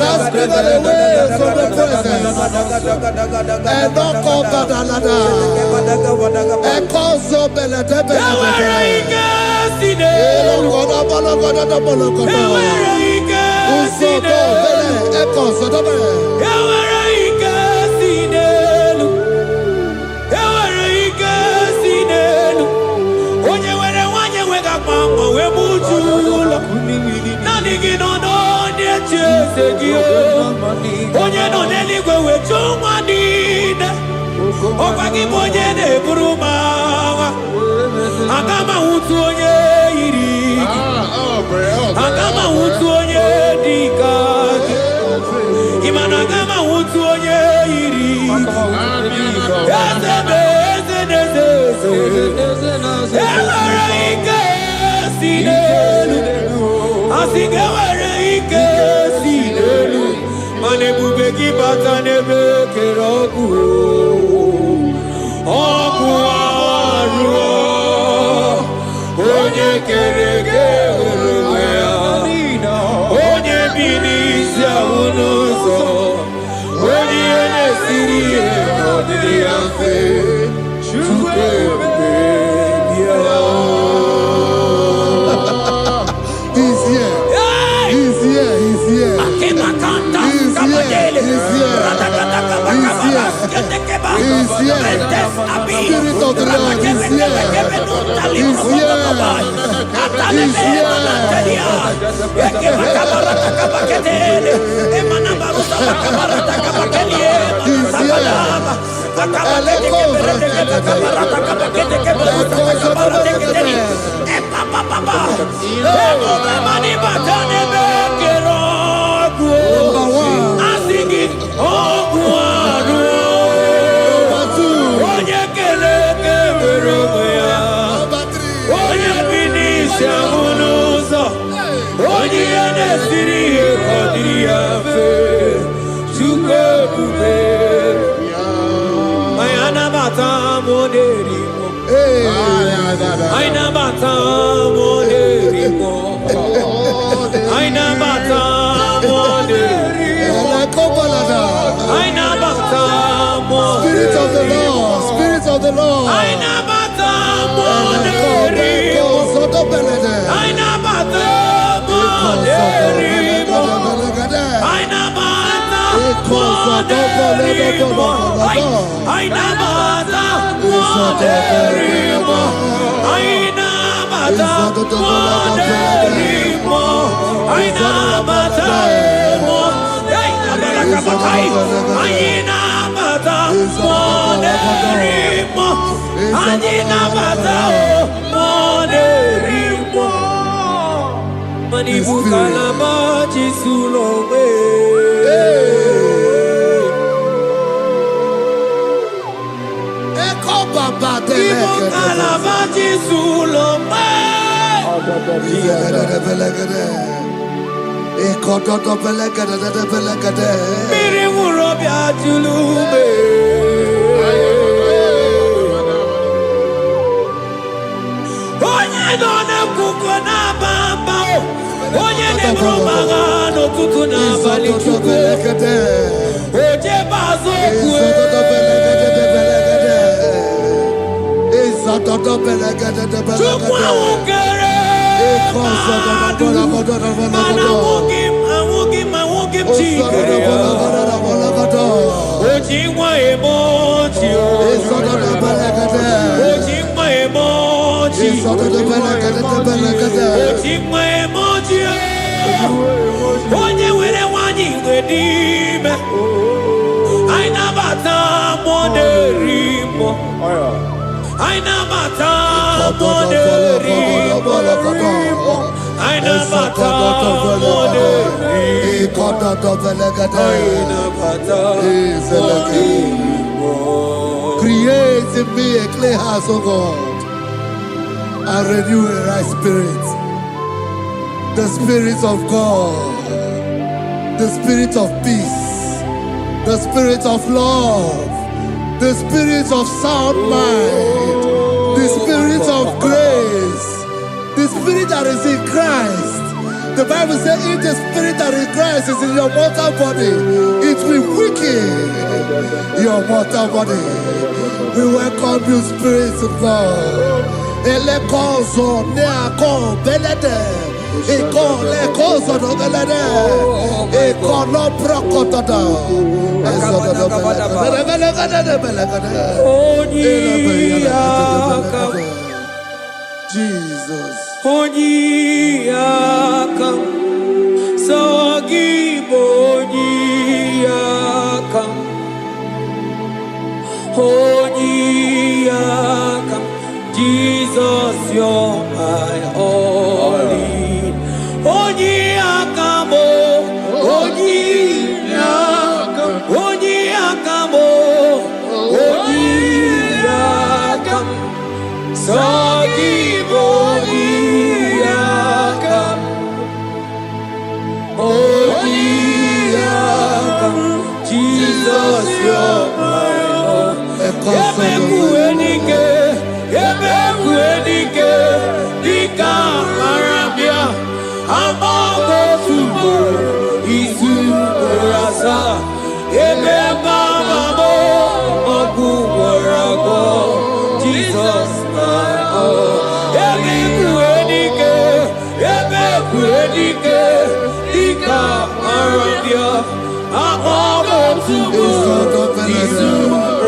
Cast me not away from the presence. And not come back another. And call so bella. Spirit of the Lord is here. He's here. He's here. Spirit of the Lord, Spirit of the Lord. Create in me a clean house, O God, and renew a right spirit. The Spirit of God, the Spirit of peace, the Spirit of love, the Spirit of sound mind, the Spirit of grace, the Spirit that is in Christ. The Bible says, if the Spirit that is in Christ is in your mortal body, it will weaken your mortal body. We welcome you, Spirit of God. Elekozo neako belede, ekolekozo no belede, ekolo prokotoda, Jesus. Onyiyakam, Sawagibonyiyakam, Onyiyakam, Jesus, you're my all in. Onyiyakam, Onyiyakam, Onyiyakam, Onyiyakam, Sawagibonyiyakam, Onyiyakam, Jesus, you're my all. Ebekuenike, Dika Arabia, Amago Tubo, Isu Rasa, Ebebamo, Oguwarago, Jesus, my all. Ebekuenike, Dika Arabia, Amago Tubo, Isu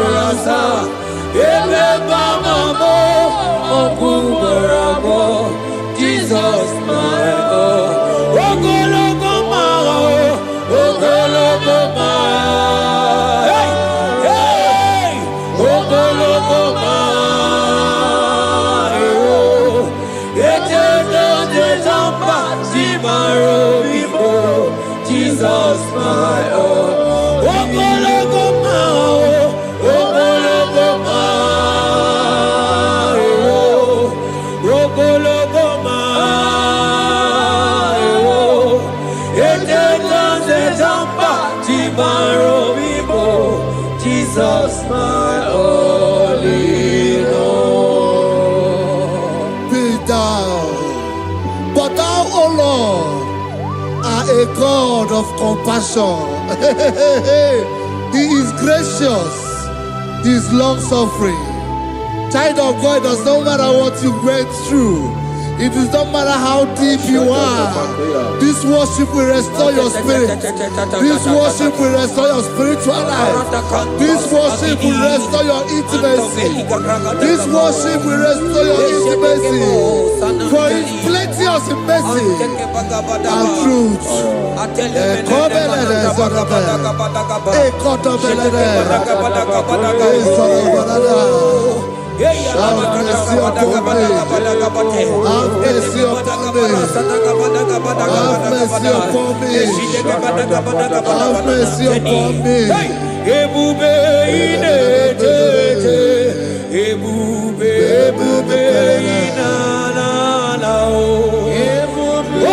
Rasa, Ebebamo, Oguwarago, Jesus, my all. Ogologo mao, ogologo mao, hey, hey, ogologo mao. Eternal desamba, Zimaro Vivo, Jesus, my all. Ogologo mao, ogologo mao, ogologo mao. Eternal desamba, Zimaro Vivo, Jesus, my all in all. Be thou, but thou, O Lord, are a God of compassion. He is gracious, He is long suffering. Child of God, it does not matter what you went through. It does not matter how deep you are. This worship will restore your spirit. This worship will restore your spiritual life. This worship will restore your intimacy. This worship will restore your intimacy. For His plenteous in mercy and truth. Have mercy upon me. Have mercy upon me. Have mercy upon me. Have mercy upon me. Ebube ine tete, ebube ina na na o.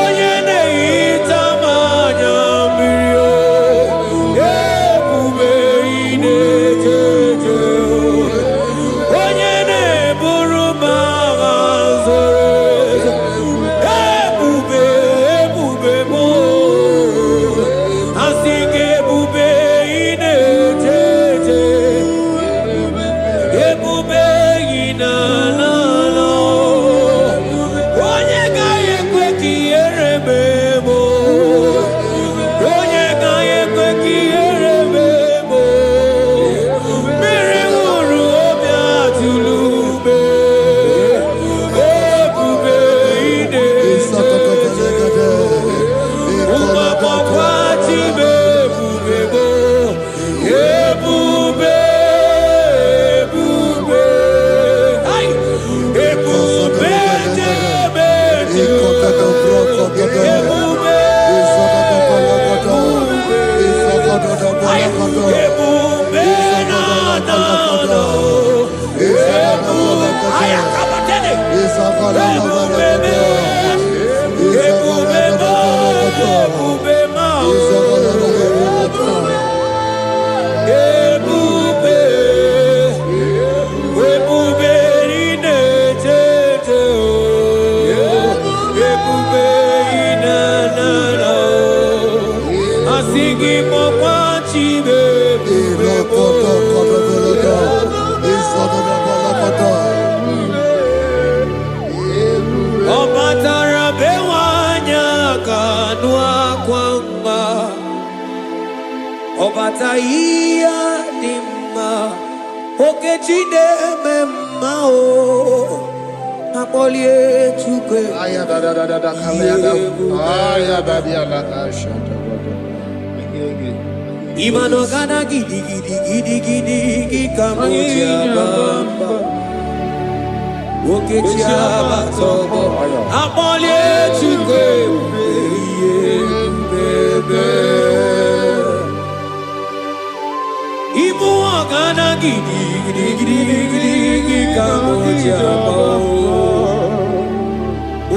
Onye na-ehita mmanya mmiri o, ebube ina ejeje o. Onye na-eburu m agha zoro ezo, ebube m o. Asị gị ebube ina ejeje, ebube ina na na o. Onye gaghị ekwe ka ihere mee m o. Onye gaghị ekwe ka ihere mee m o. Mmiri ṅụrụ obi atụrụ ume, ebube ina ejeje. Ụmụagbọghọ achịbe ebube m o. Ebube ai, ebube jebe ebube ai, ebube na na na ebube ai akabatene ebube ma ebube ine tete o, ebube ina na na o. Asị gị mọkwa chibe ebube mo. Ọ batara be nwanyị aka nụ akwa mma, ọ bata ihe dị mma, Okechi na-eme mma o. Akpọlie Chukwu Imano gana gidi gidi gidi gidi gidi kamoji abamba, Okechi abatobo. Akpọlie Chukwu ebube. Ibu gana gidi gidi gidi gidi kamoji abamba,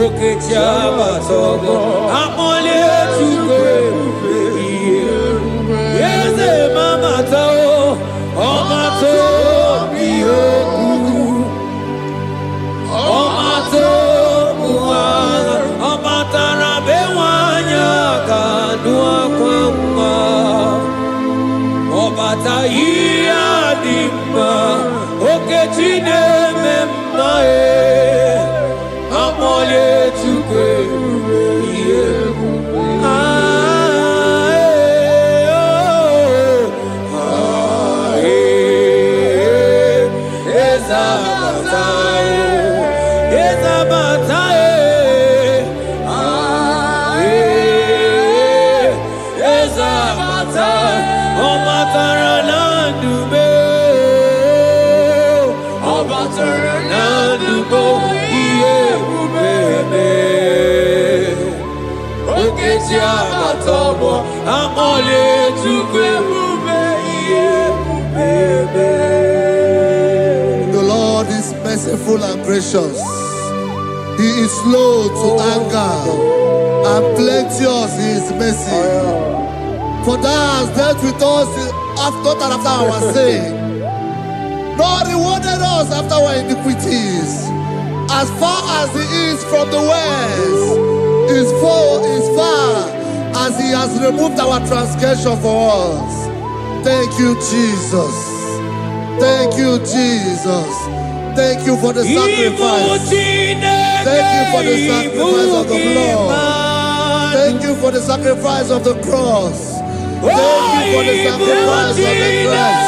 Okechi abatobo. Akpọlie Chukwu Yeze mama to, oma to biyoku, oma to muana, oma tarabe wanya kadua kwamba, oma tahiya dimba, Okechi nememma amole Chukwu The Lord is merciful and gracious. He is slow to anger and plenteous in his mercy. For thou hast dealt with us not after our sin, nor rewarded us after our iniquities. As far as the east from the west is far as he has removed our transgression for us. Thank you, Jesus. Thank you, Jesus. Thank you for the sacrifice. Thank you for the sacrifice of the blood. Thank you for the sacrifice of the cross. Thank you for the sacrifice of the cross.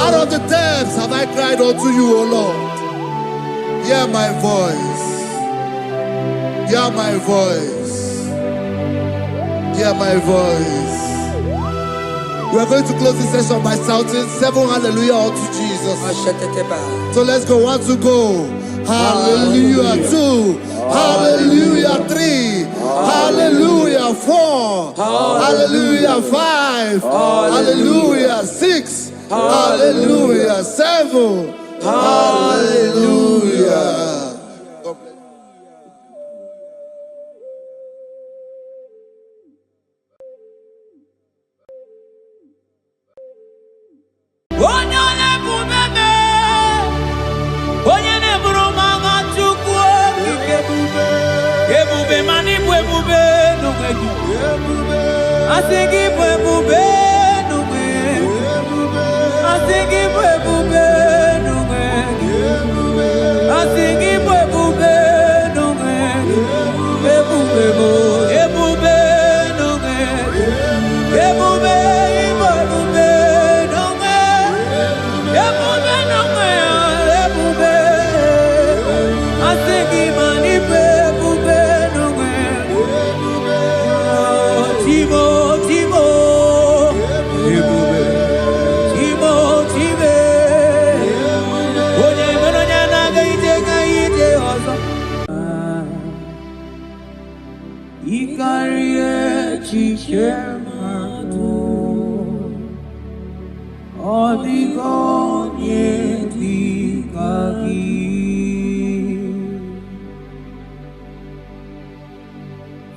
Out of the depths have I cried unto you, O Lord. Hear my voice. Hear my voice. Hear my voice. We are going to close this session by shouting 7 hallelujah unto Jesus. So let's go. 1, 2, go. Hallelujah. 2. Hallelujah. 3. Hallelujah. 4. Hallelujah. 5. Hallelujah. 6. Hallelujah. 7. Hallelujah.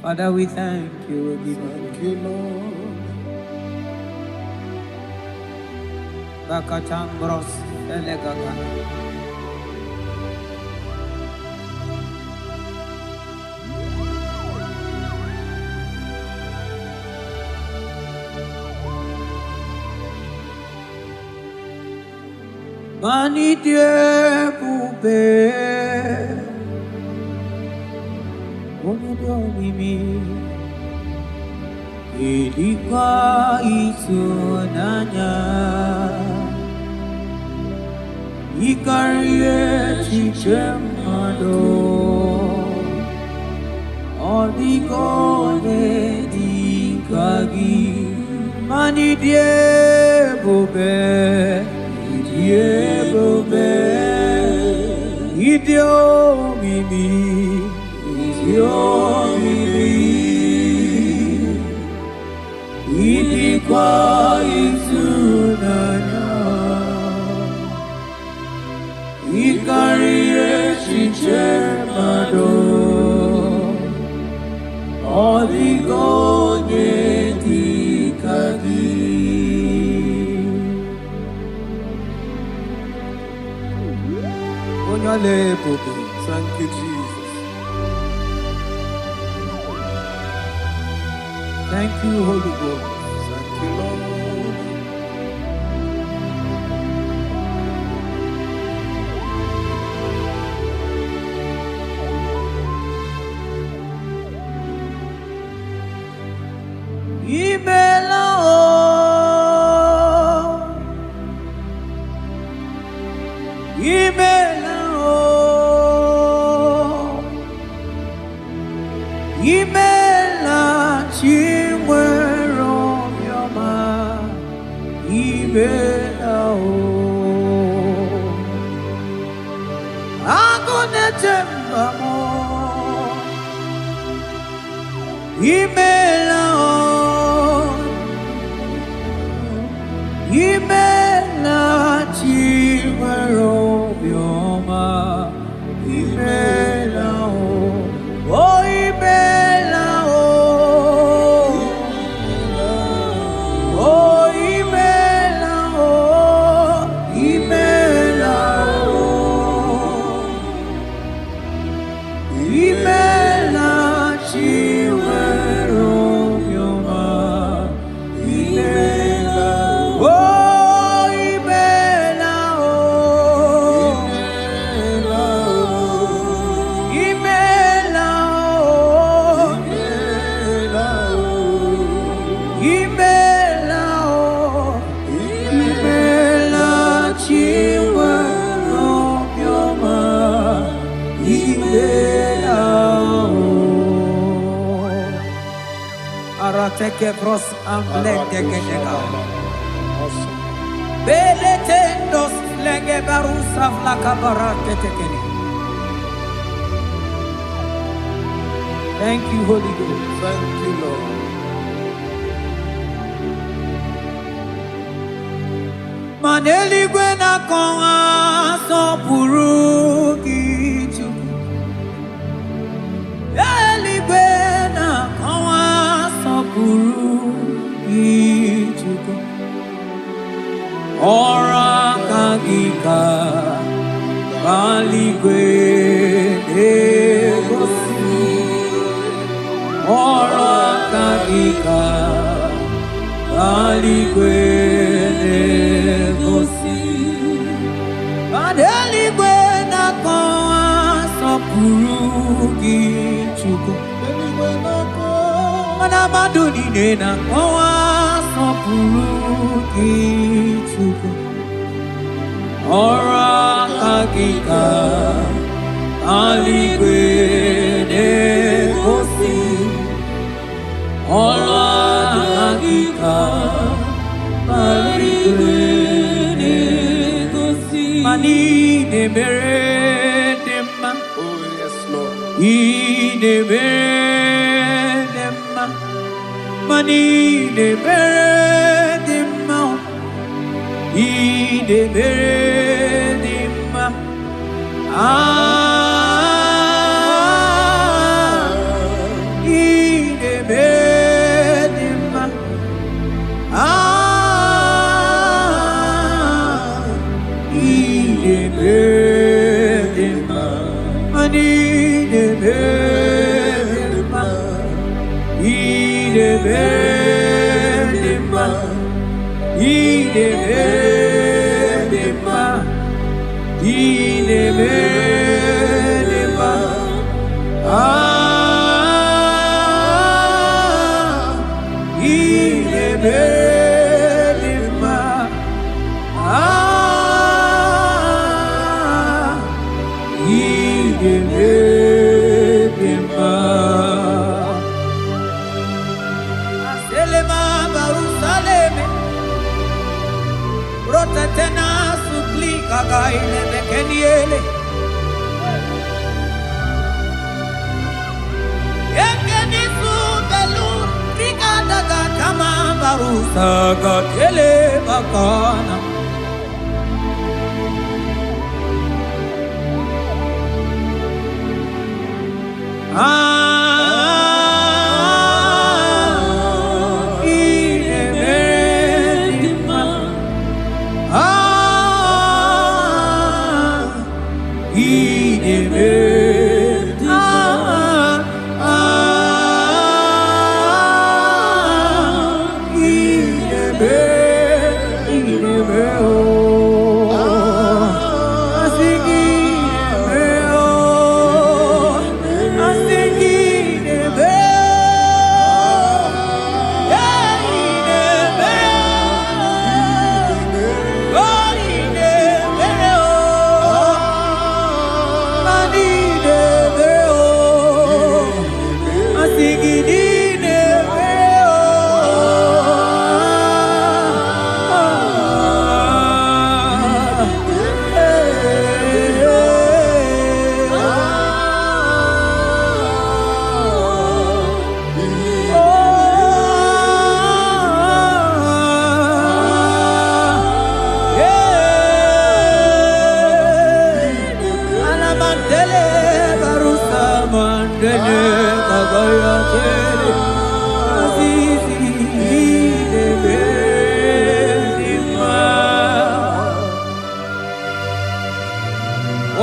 Father, we thank you. We thank you, Lord. Bakatambros elegagana. Mani die bube. Onodonimi ilikuwa itunanya ikarie chichemado Oligone dikagi mani diebobe idiomimi idikwa izunanya ikarire chichemado Oligone dikagi. Thank you, Jesus. Thank you, Holy Ghost. Thank you, Lord. Imela chimwero yoma imela agonetembamo imela chimwero yoma imela oh imela oh imela imela chiwero yoma imela oh imela Arateke bros amblende genega. Beletendos lenge barusa vlaka barate tekeni. Thank you, Holy Ghost. Thank you, Lord. Maneli gwena konga so purugi chuku. Eli gwena konga so purugi chuku. Ora kagika bali gwene gosi. Ora kagika bali gwene gosi. Adeli gwena konga so purugi chuku. Mana maduni nena konga so purugi chuku. Ora kagika bali gwene gosi. Ora kagika bali gwene gosi. Mani ne mere dema. Oh, yes, Lord. Ne mere dema. Mani ne mere dema. Ne mere dema. sagatele bakana.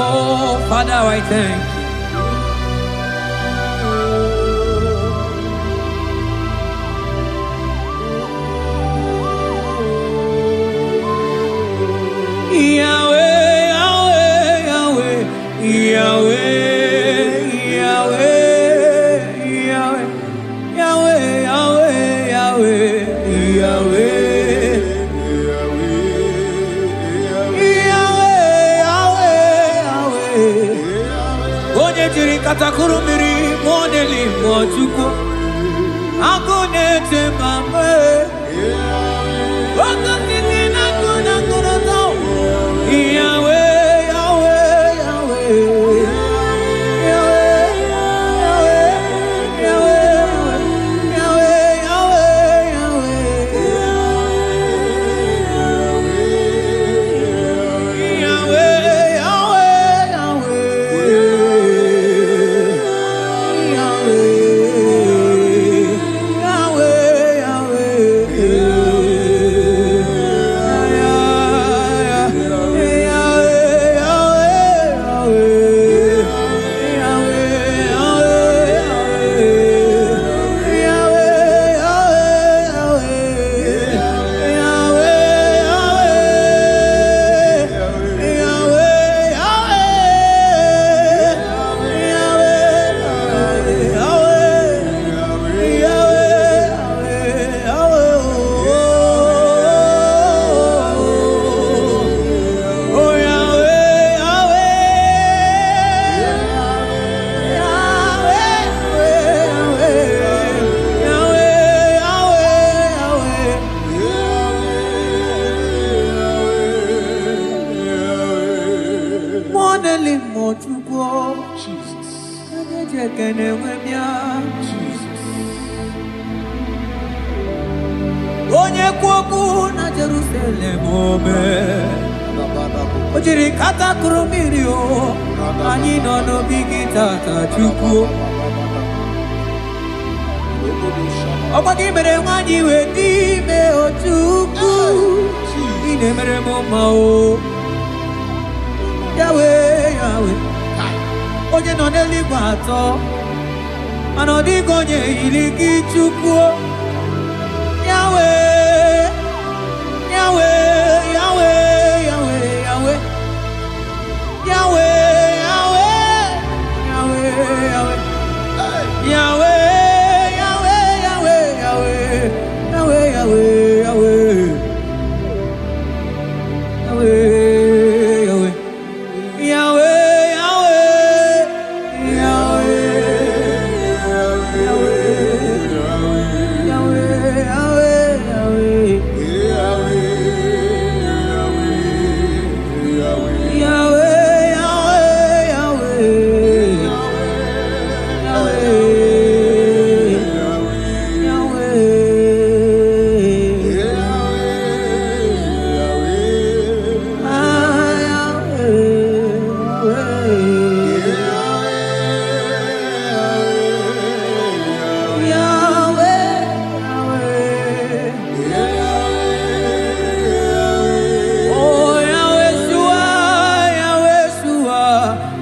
Oh, Father, I thank you. Yahweh, Yahweh, Yahweh, Yahweh, Yahweh, Yahweh, Yahweh, Katakuru miri moneli mochuko akone temame wakati na kuna kuroto Yahweh Yahweh Yahweh Onye kwoku na Jerusalem ome Ojiri kata kurumiri o Anyị nọ n'obi gị tata Chukwu Ọkwa gị mere nwanyị wee n'ime o Chukwu Ị na-emere m mma o Yahweh Yahweh Onye nọ n'eluigwe atọ Mana ọ dịghị onye yiri gị Chukwu Yahweh, Yahweh, Yahweh, Yahweh, Yahweh, Yahweh, Yahweh, Yahweh, Yahweh, Yahweh, Yahweh, Yahweh, Yahweh, Yahweh, Yahweh. Yahweh.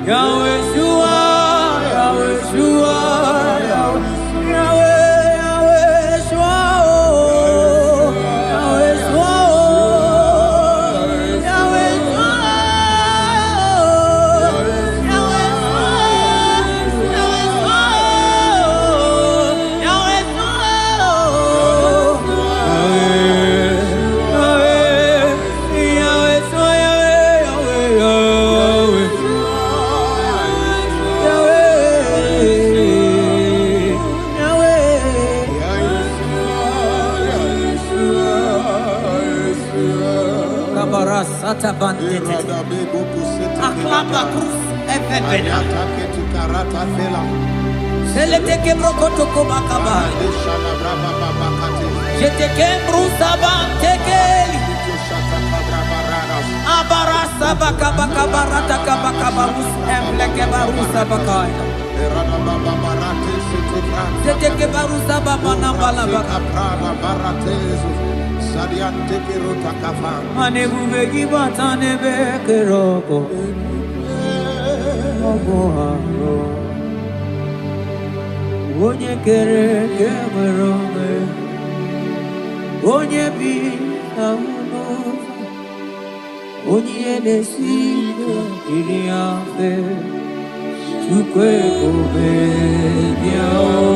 Yahweh Shua, Yahweh Shua, Yahweh Shua, Yahweh Shua, Yahweh Shua, Sata bandete aklapa cruz efebena selete ke brokoto ko bakaba jete ke brusa bantekeli abarasa bakaba barata kabakaba us emleke barusa bakai jete ke barusa babana balaba Mane bubegi batane bekeroko Oboharo Onye kere kemerome Onye bi amuno Onye nesiko iriafe Chukwe kobe biao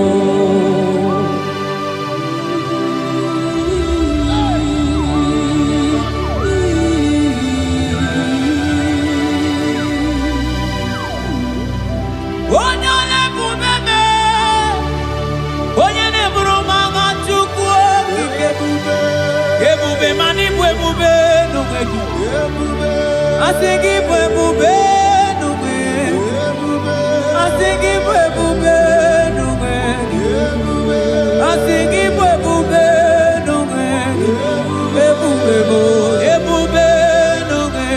Asigi bwebube nume Asigi bwebube nume Asigi bwebube nume Ebube bo ebube nume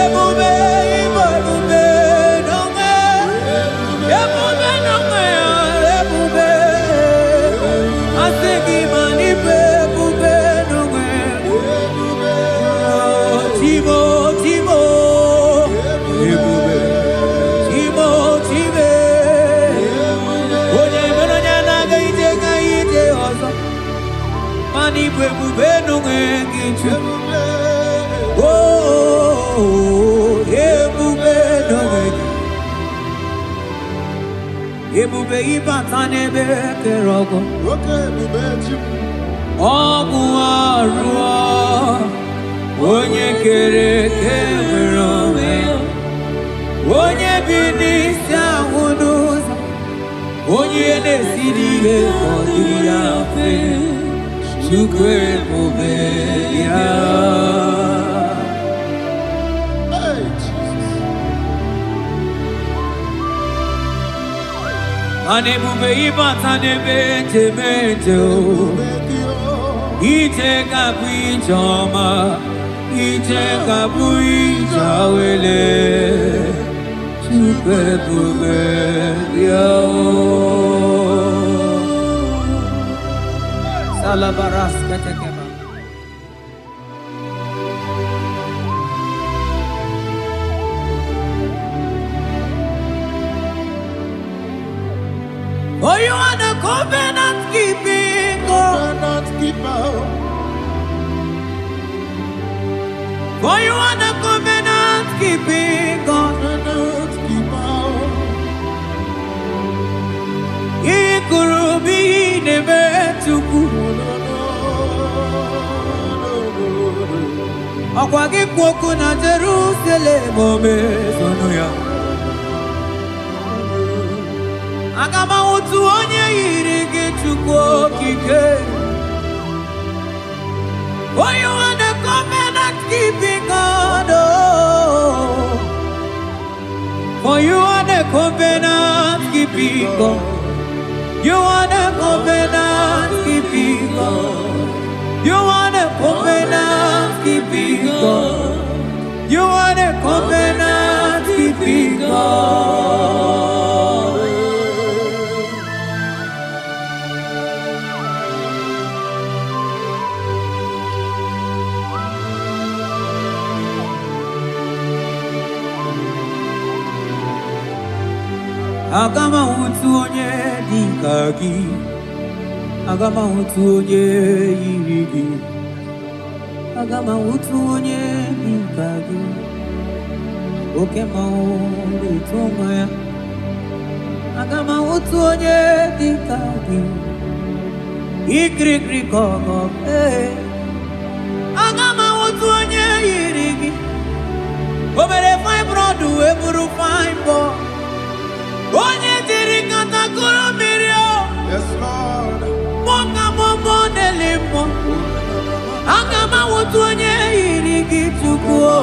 Ebube ibwebube nume Ebube nume ebube Asigi mani bwebube nume Timo Ebube no ngengichu Oh ebube no ngengichu Ebube ibatane bekerogo ebube chi Ogu arua Onye kere kemerome Onye binisa unuza Onye nesiriye kodiriafe Chukwe Mobeya. Hey, Jesus. Ane Mubei Batane Bete Bete Ite Kapui Choma Ite Kapui Chawele Chukwe Mobeya. Salabaras katekeba. For you are the covenant keeping God. For you are the covenant keeping God. Ikurubi nebetuku. Akwagi kwoku na Jerusalem omezonuya. Agama utu onye yiri gị Chukwu okike. Oh, you are the covenant keeping God. Oh, for you are the covenant keeping God. You are the covenant keeping God. You are the covenant keeping God. You are the covenant keeping God. Agama utu onye dika gi, agama utu onye yiri gi, agama utu onye dika gi. Oke maori tumaya, agama utu onye dika gi. Ikri koko, agama utu onye yiri gi. Obere fine brodu eburu fine boy. Onye diri katakuru mirio. Yes, Lord. Moka momo delimo. Agama utu onye yiri gi chukuo.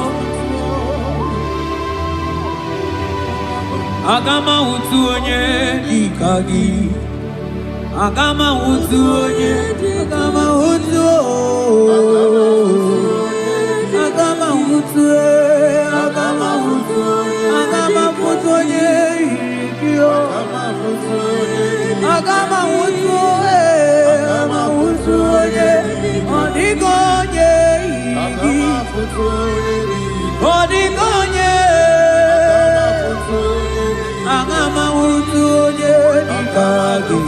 Agama utu onye dika gi. Agama utu onye, agama utu, agama utu, agama utu, agama utu onye irikio, agama utu, agama utu onye, odigo onye iriki, odigo onye, agama utu onye dikagi.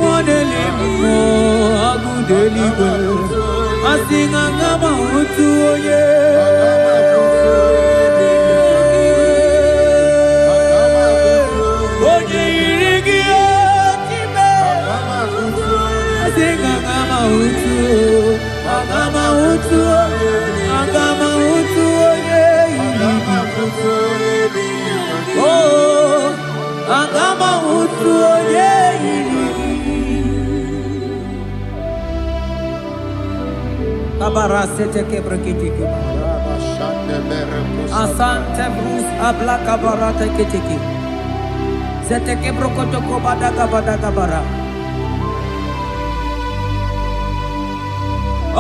Modelimo agudelibe asinga ngama utu oye oye irigi otime asinga ngama utu agama utu oye irigi oh agama utu oye irigi. Kabarasete kebrekitiki. Asante brus abla kabarate kitiki. Zete kebrokotoko badaka bara.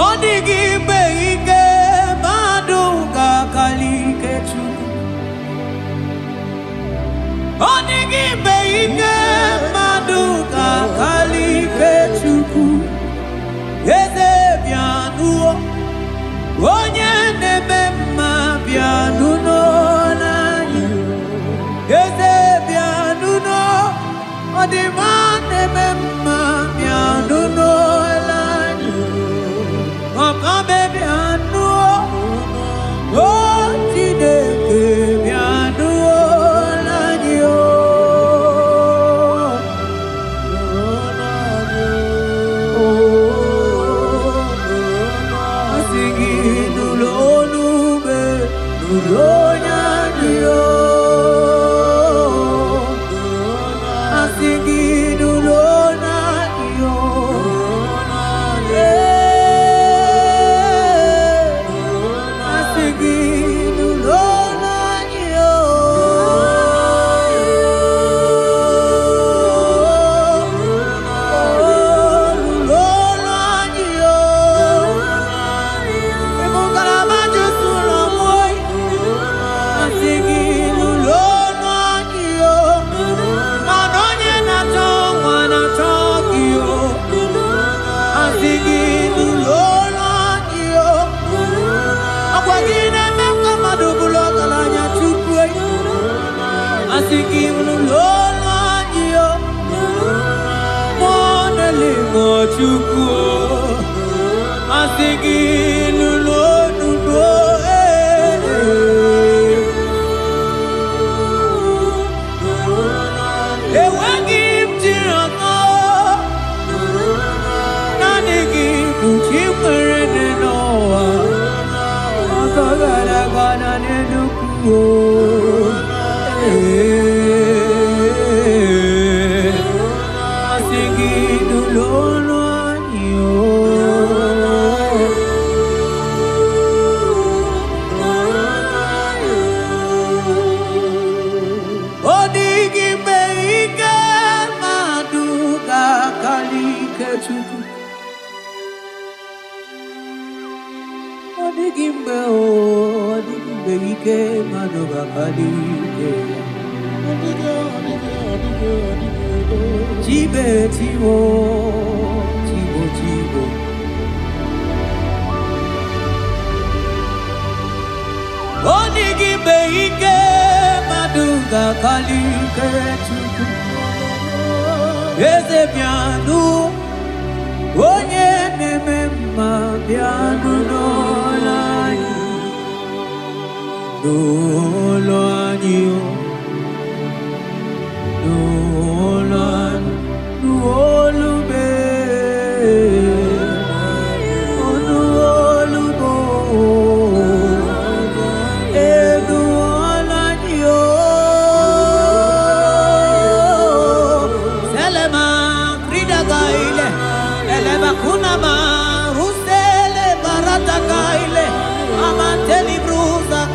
Odigi beige maduga kalikechu. Odigi beige maduga kalikechu. Eze bianuo, onye nebe mma bianuno nanyi. Eze bianuno, odima nebe mma bianuno nanyi. Makabe bianuo, otideke bianuo nanyi o. Onigi beike maduga kalike chuku. eze bịanụ onye na-eme mma bịanụ n'ụlọ anyị n'ụlọ anyị n'ụlọ anyị n'olube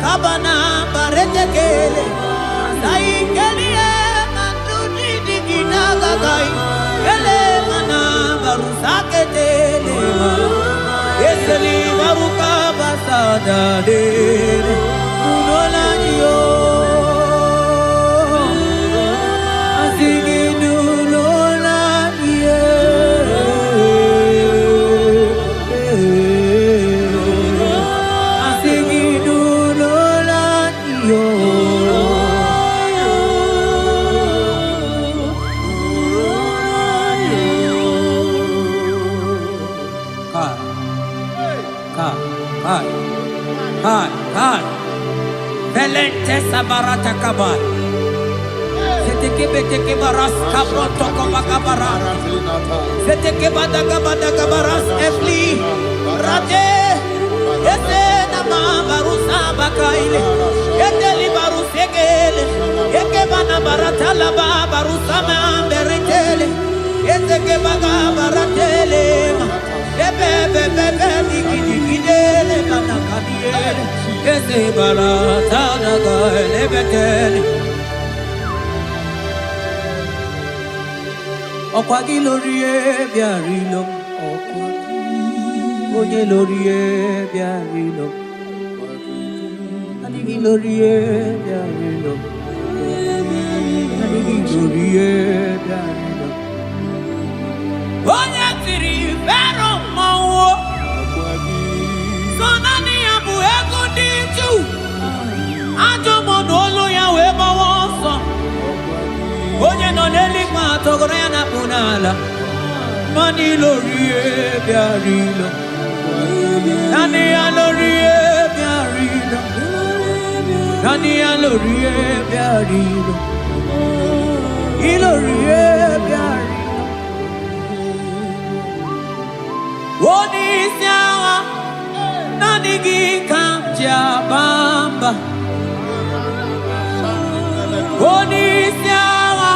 Kabana baretekele saikelie mandudi diginaga gai ele mana barusaketele eseli baruka basada de nulolaniyo asigi nulolaniye Hai, Velente sabarata kabal. Seteke beteke baras kabroto kabakabara. Seteke badaka baras efli. Rate, ese nama barusa bakaile. Eteli barusegele. Eke bana barata laba barusa mamberetele. Eteke baga baratele. Bebe digidele bana kabiele. Ese barata naga lebetele. Okwagi lorie biarilo. Oye lorie biarilo. Adigi lorie biarilo. Adigi lorie biarilo. Oye tiri vero mawo. Sonani abu ego diju. Ajo monolo ya weba wonso. Oye no neli kwa togoro ya na punala. Mani lorie biarilo. Nani ya lorie biarilo. Nani ya lorie biarilo. Ilorie biarilo. Woni siawa nani gikamja bamba. Woni siawa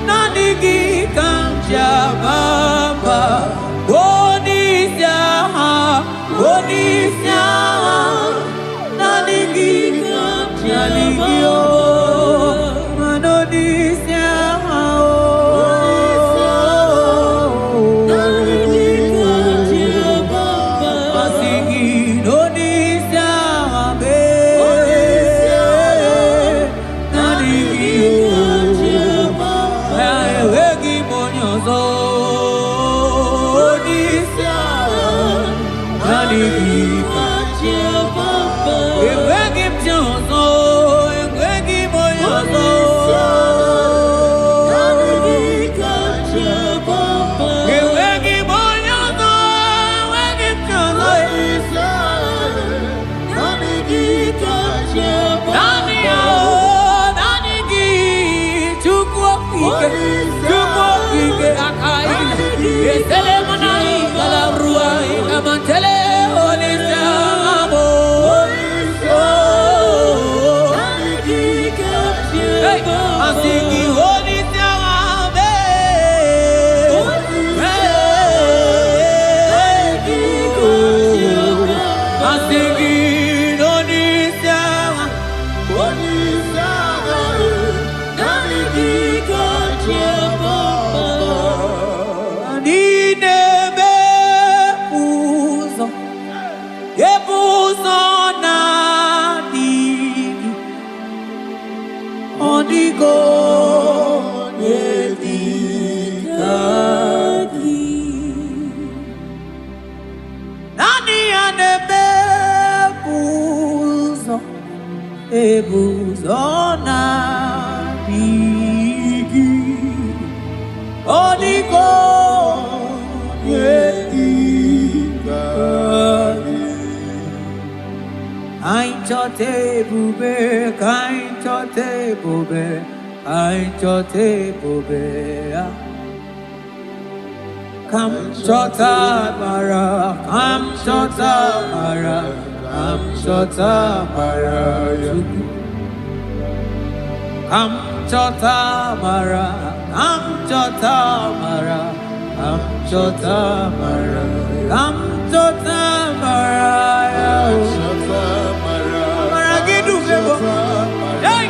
nani gikamja bamba. Woni siawa nani gikamja ligio. Manoni siawa ebuzona bigi. Oh, chote bube, kain chote bube, kain chote bube. Come chota mara, come chota mara, come chota mara. Come chota mara, come chota mara, come chota mara, come chota mara. Mara gidu bebo, hey.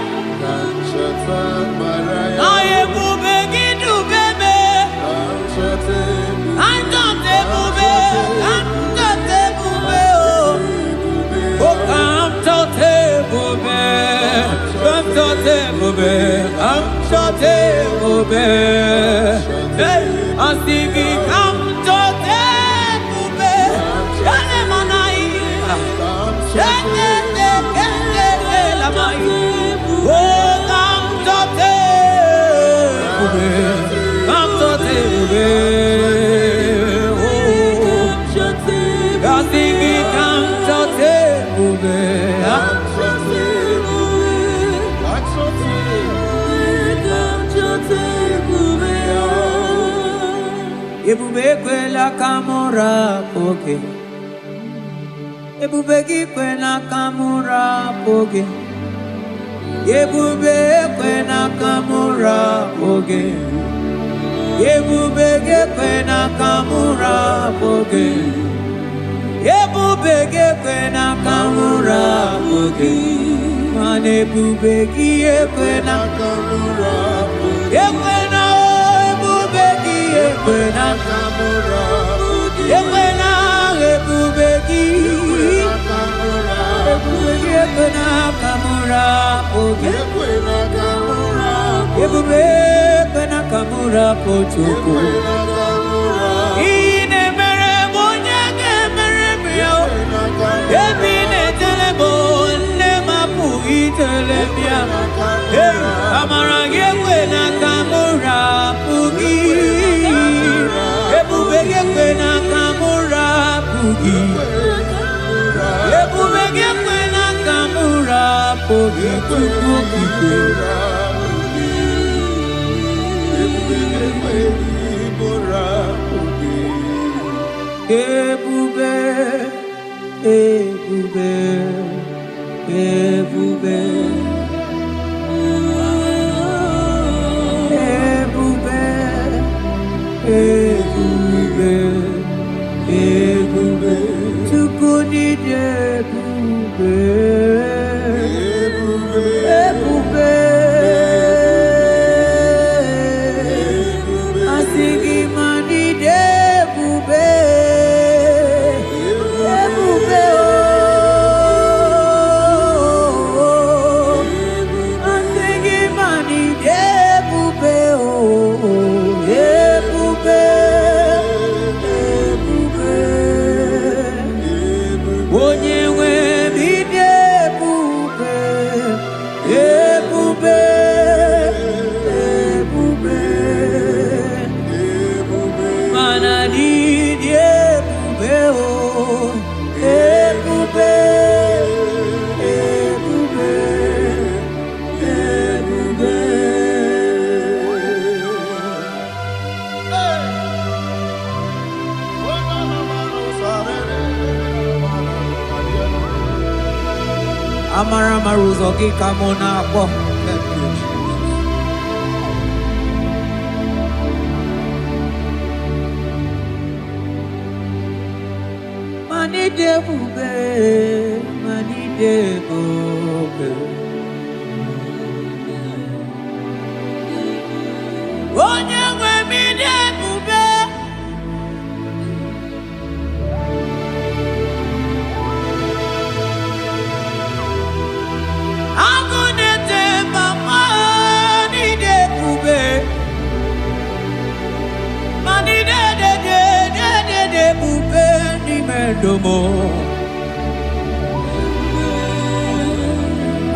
Aye bube gidu bebe. I'm chote bube, I'm chote bube oh. Oh, come chote bube, come chote bube, come chote bube. Hey, I'm singing come chote bube. Shane manai, shane la mai. Oh, come chote bube, come chote bube. Ebube kwela kamura poke, ebube kwela kamura poke, ebube kwela kamura poke, ebube kwela kamura poke, ebube kwela kamura poke, mane ebube kwela kamura poke. Ekwena kamura, ekwena ebubeki, ekwena kamura, ekwena kamura, ekwena kamura pochuku. Ine mere bonyake mere bio, ebine telebo ne mapu itelebia. Amara ekwena kamura pugi. Ekwena kamura pugi, ekwena kamura pugi, ebube, ebube, ebube, ebube, ebube. Ebube, tukuni ebube, ebube, asigi mani ebube, ebube oh, asigi mani ebube oh, ebube. Amara maruzogi kamona po. Mani debube, mani debube. Onye nwe mi debube. Domo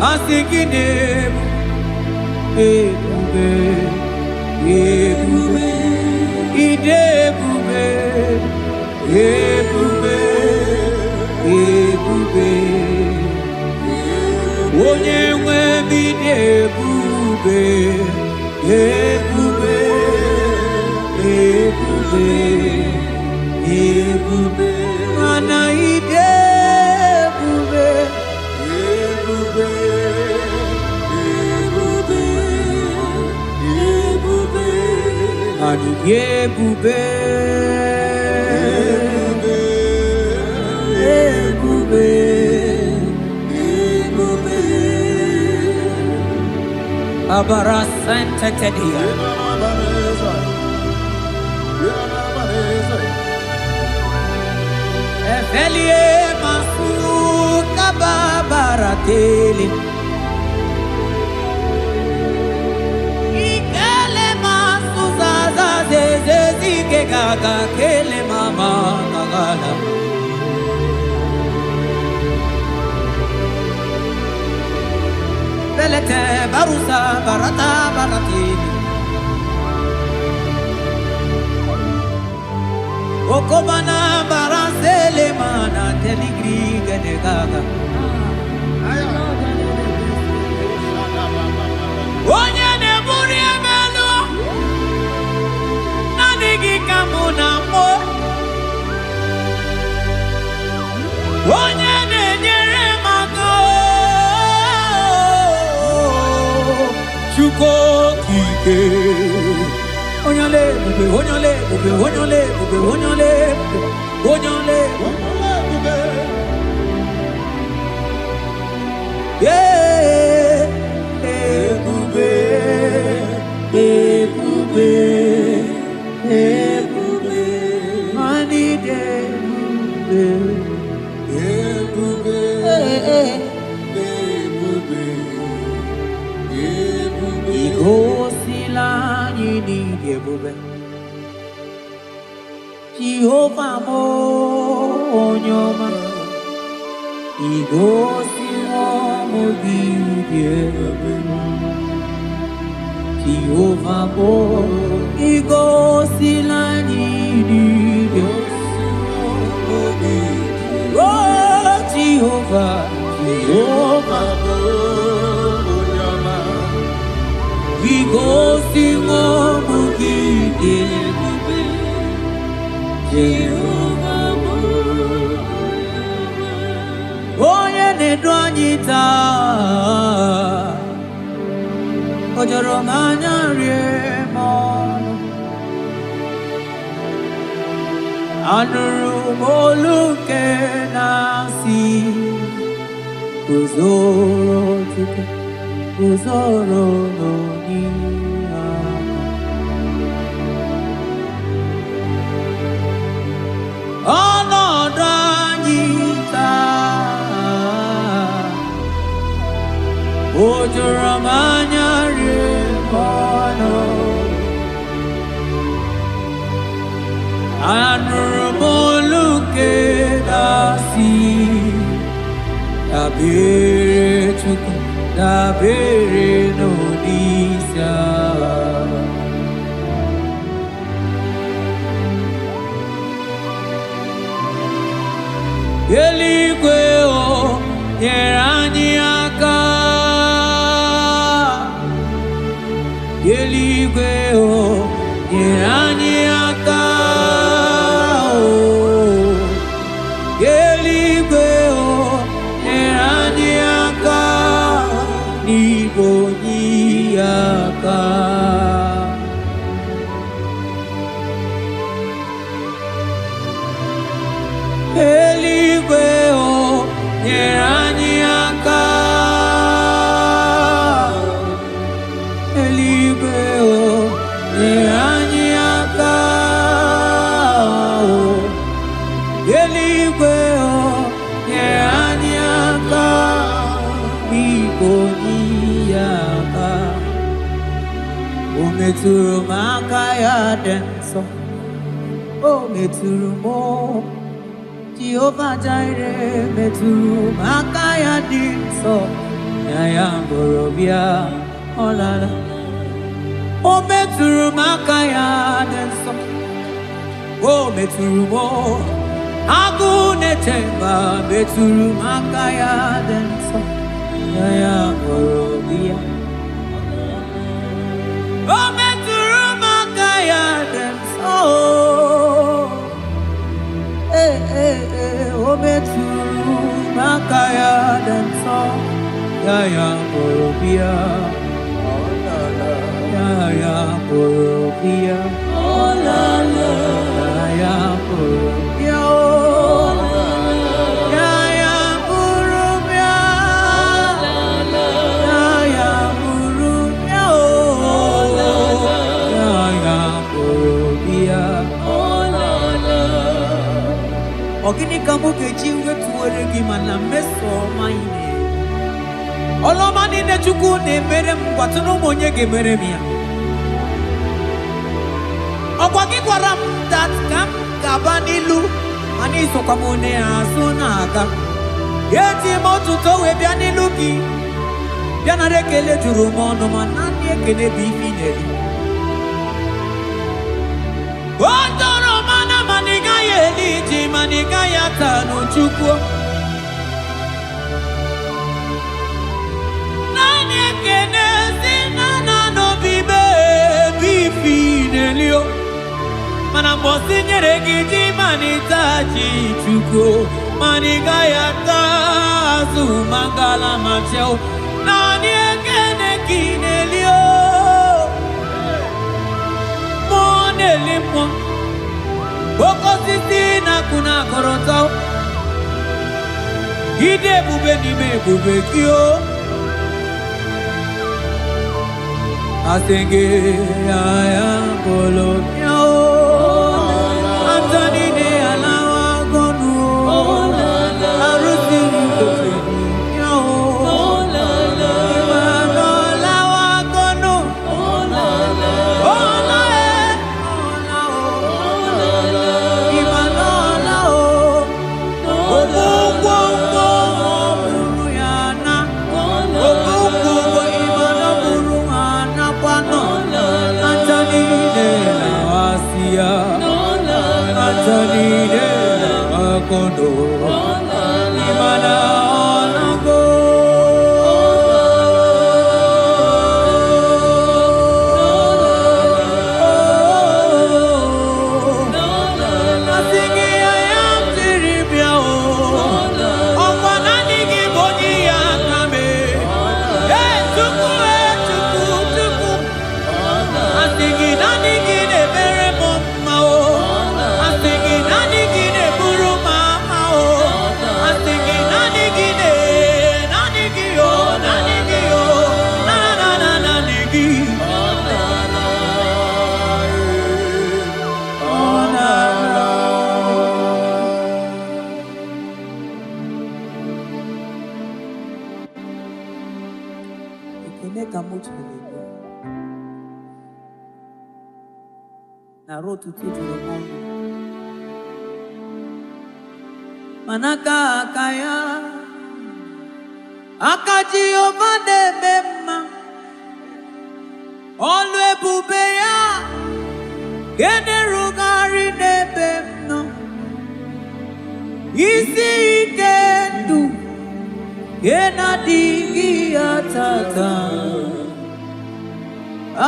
asigine ebube ebube idebube ebube ebube onye nwe bi ebube ebube ebube ebube mana ide ebube ebube ebube ebube ani ebube ebube ebube abara sente tedia Efelie masu kababaratele Ikele masu zaza zeze zike gaga kele mama gagala Belete barusa barata baratele Okobana barasele mana teligri genegaga Onye neburi emelo Nanigi kamuna mo Onye nenyere maka Chuko kike Onyole, ube, onyole, ube, onyole, ube, onyole, onyole, ube. Yeah, ebube, ebube, ebube, mani ebube, ebube, ebube, ebube. Igosila yini ebube. Jehovah mo onyoma Igosi mo gidebe Jehovah mo Igosi la nidide Oh Jehovah Jehovah mo onyoma Igosi mo gidebe Onye na-edu anyị taa o jọrọ m anya rie m ọnụ anụrụ m olu nke na-asị guzoro Chukwu guzoro n'onihe ọnọdụ anyị taa o juru m anya rie m ọnụ anụrụ m olu nke na-asị dabere Chukwu dabere n'onyeisi agha Eluigwe o nyere anyị aka Eluigwe o nyere anyị aka Eluigwe o nyere anyị aka n'igwe onye aka Eluigwe o nyere anyị aka Eluigwe o nyere anyị aka Eluigwe o nyere anyị aka n'igwe onye aka O metụrụ m aka ya dị nsọ O metụrụ m Jehovah Jireh metụrụ m aka ya dị nsọ ya ya mbọrọ bịa ọlala O metụrụ m aka ya dị nsọ O metụrụ m agụ na-eche mba metụrụ m aka ya dị nsọ ya Borobia. Oh, Meturumagaya Denso. Oh, Meturumagaya Denso. Ya Borobia. Ya Borobia. Oh, la la. Ya Borobia. Ogini kamu kejiwe tuwere gimana meso maine. Oloma ni ne chuku ne mere mbatuno monye gemere miya. Ogwagi kwaram that kam kabanilu ani sokamone asonaga. Yeti motu towe bianilu ki. Biana rekele jurumono manani ekele bifineli. Wandoro mana maniga yeliji maniga yatano chukwo. Nani ekene sinana no bibe bifinelio. Mana mbosi nyeregi manitaji chukwo. Maniga yatazu mangala macheo. Nani ekene kinelio. Monelimo Boko sisi na kuna koroto. Gide bube ni me bube kyo. Asenge ya polo yao. Antoni ne alawa gonu. Arusi koteni yao. Imano alawa gonu. Kondo imana onago asingi ayam tiribia o okwana nigi boni akame tuku asingi nanigi ne bere mama o asingi nanigi ne buru na rotu tutu mondo manaka akaya akaji ovade mema olwe bubeya gene rugari nebemno isi ikendu gena digi atata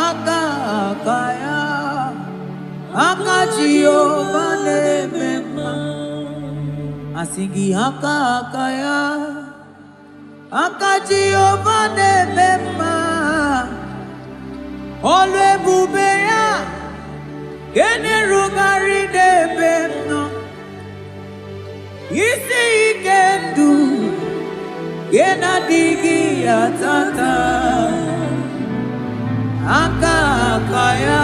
akaya akaji ovade mema asingi akaya akaji ovade mema olwe bubeya gene rugari nebemno isi ikendu gena digi atata akaya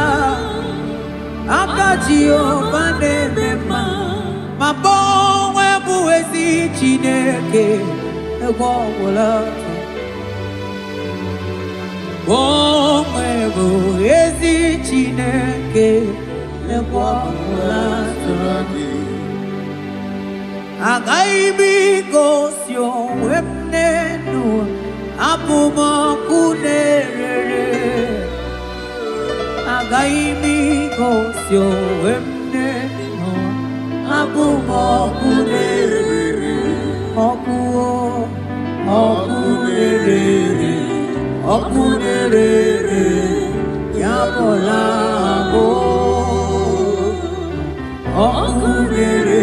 akaji ovade mema mabonwe buwezi Chineke egwogwulato bonwe buwezi Chineke egwogwulato agaghị gosi onwe m n'elu abụ m ọkụ na-erere agaghị gosi onwe m n'elu abụ m ọkụ na-erere ọkụ na-erere okunerere yabolabo okunerere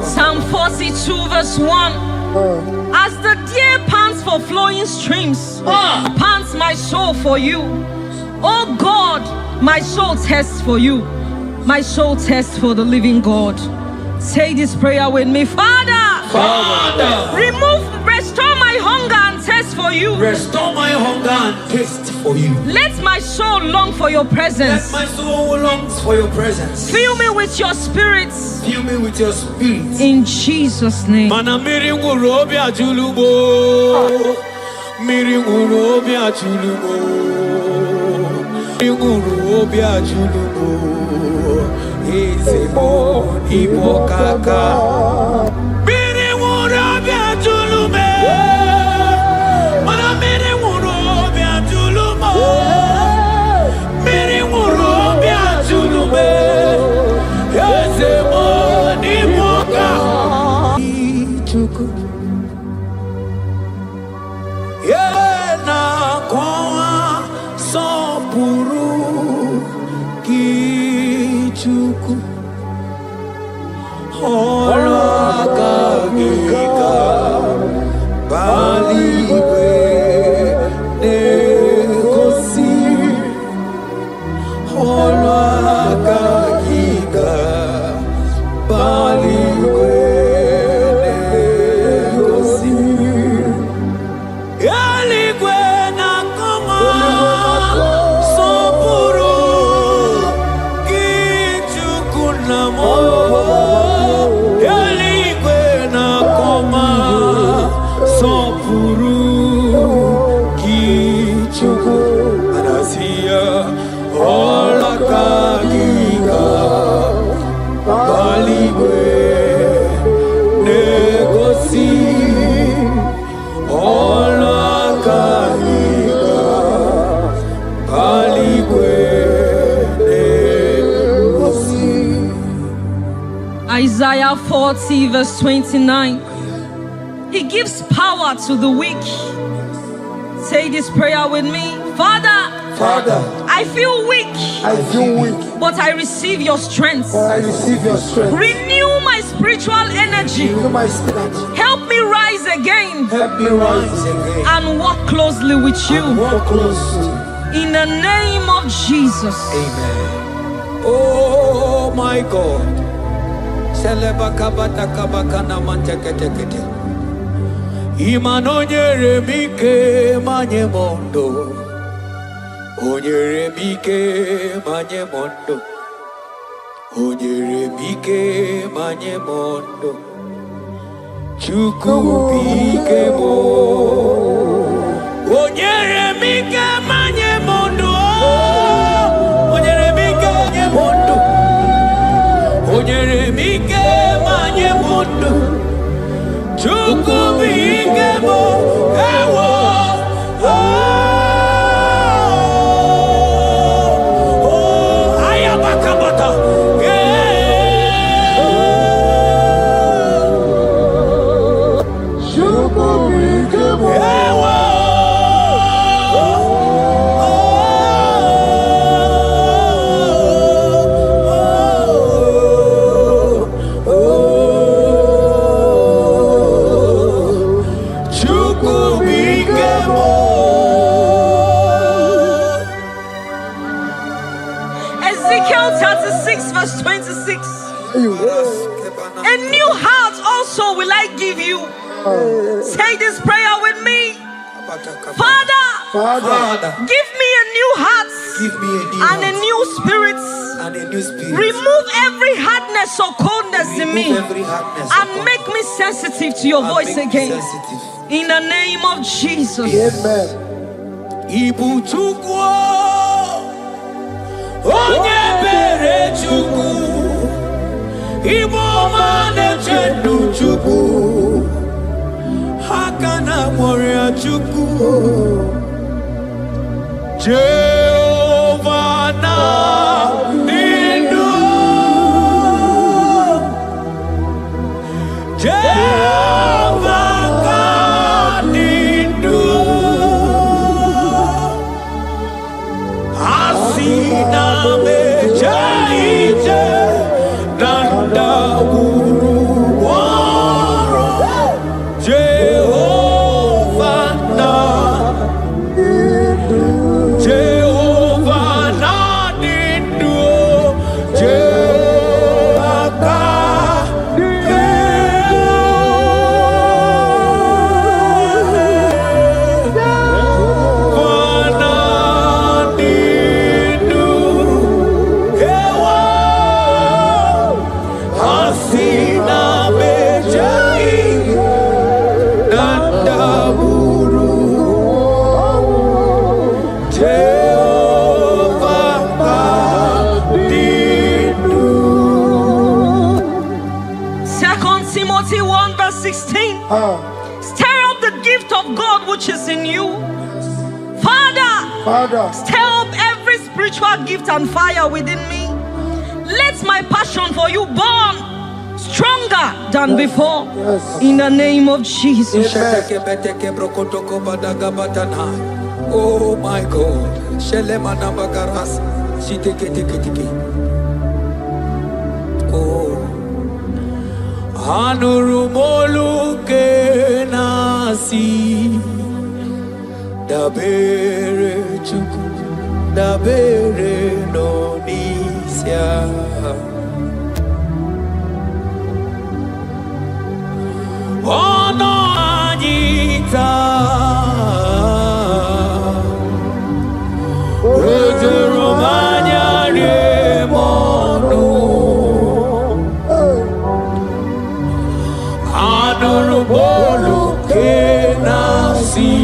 Psalm 42 verse 1. As the deer pants for flowing streams, pants my soul for you. Oh God, my soul thirsts for you. My soul thirsts for the living God. Say this prayer with me. Father, restore my hunger and thirst for you. Restore my hunger and taste for you. Let my soul long for your presence. Let my soul longs for your presence. Fill me with your spirit. Fill me with your spirit. In Jesus' name. Mana miringu robi ajulubo. Miringu robi ajulubo. Miringu robi ajulubo. Ezemo ibo kaka. Miringu robi ajulume. Mana miringu robi ajulumo. Miringu robi ajulume. Ezemo ibo kaka. Ichuku. Yena kwa sopuru kichuku hola kagika baliwe negosi hola kagika baliwe negosi. Yaligwe na koma sopuru kichuku namo. Yaligwe na koma sopuru kichuku anasia hola kagiga baligwe negosi. Isaiah 40 verse 29. He gives power to the weak. Say this prayer with me. Father, I feel weak. But I receive your strength. Renew my spiritual energy. Help me rise again. And walk closely with you. In the name of Jesus. Amen. Oh my God. Imanonyere mike manye mondo. Onyere mike manye mondo. Onyere mike manye mondo. Chuku mike mo. Onyere mike manye mondo. Onyere mike manye mondo. Onyere mike manye mondo. Chuku mike mo. Ewo. Ezekiel 36 verse 26. A new heart also will I give you. Say this prayer with me. Father, give me a new heart and a new spirit. Remove every hardness or coldness in me and make me sensitive to your voice again. In the name of Jesus. Amen. Ibu chukwu onye bere chukwu Ibu mane chendu chukwu Hakana moria chukwu Jehovah na nindu Jehovah ka nindu Asina mejaije Nanda guru waro Jehovah na nindu Jehovah ka Timothy 1 verse 16. Stir up the gift of God which is in you. Father, stir up every spiritual gift and fire within me. Let my passion for you burn stronger than before. In the name of Jesus. Oh my God. Oh. Anurumolu kenasi dabere chuku dabere nonisia ono anita Romanya remono Anurumolu kenasi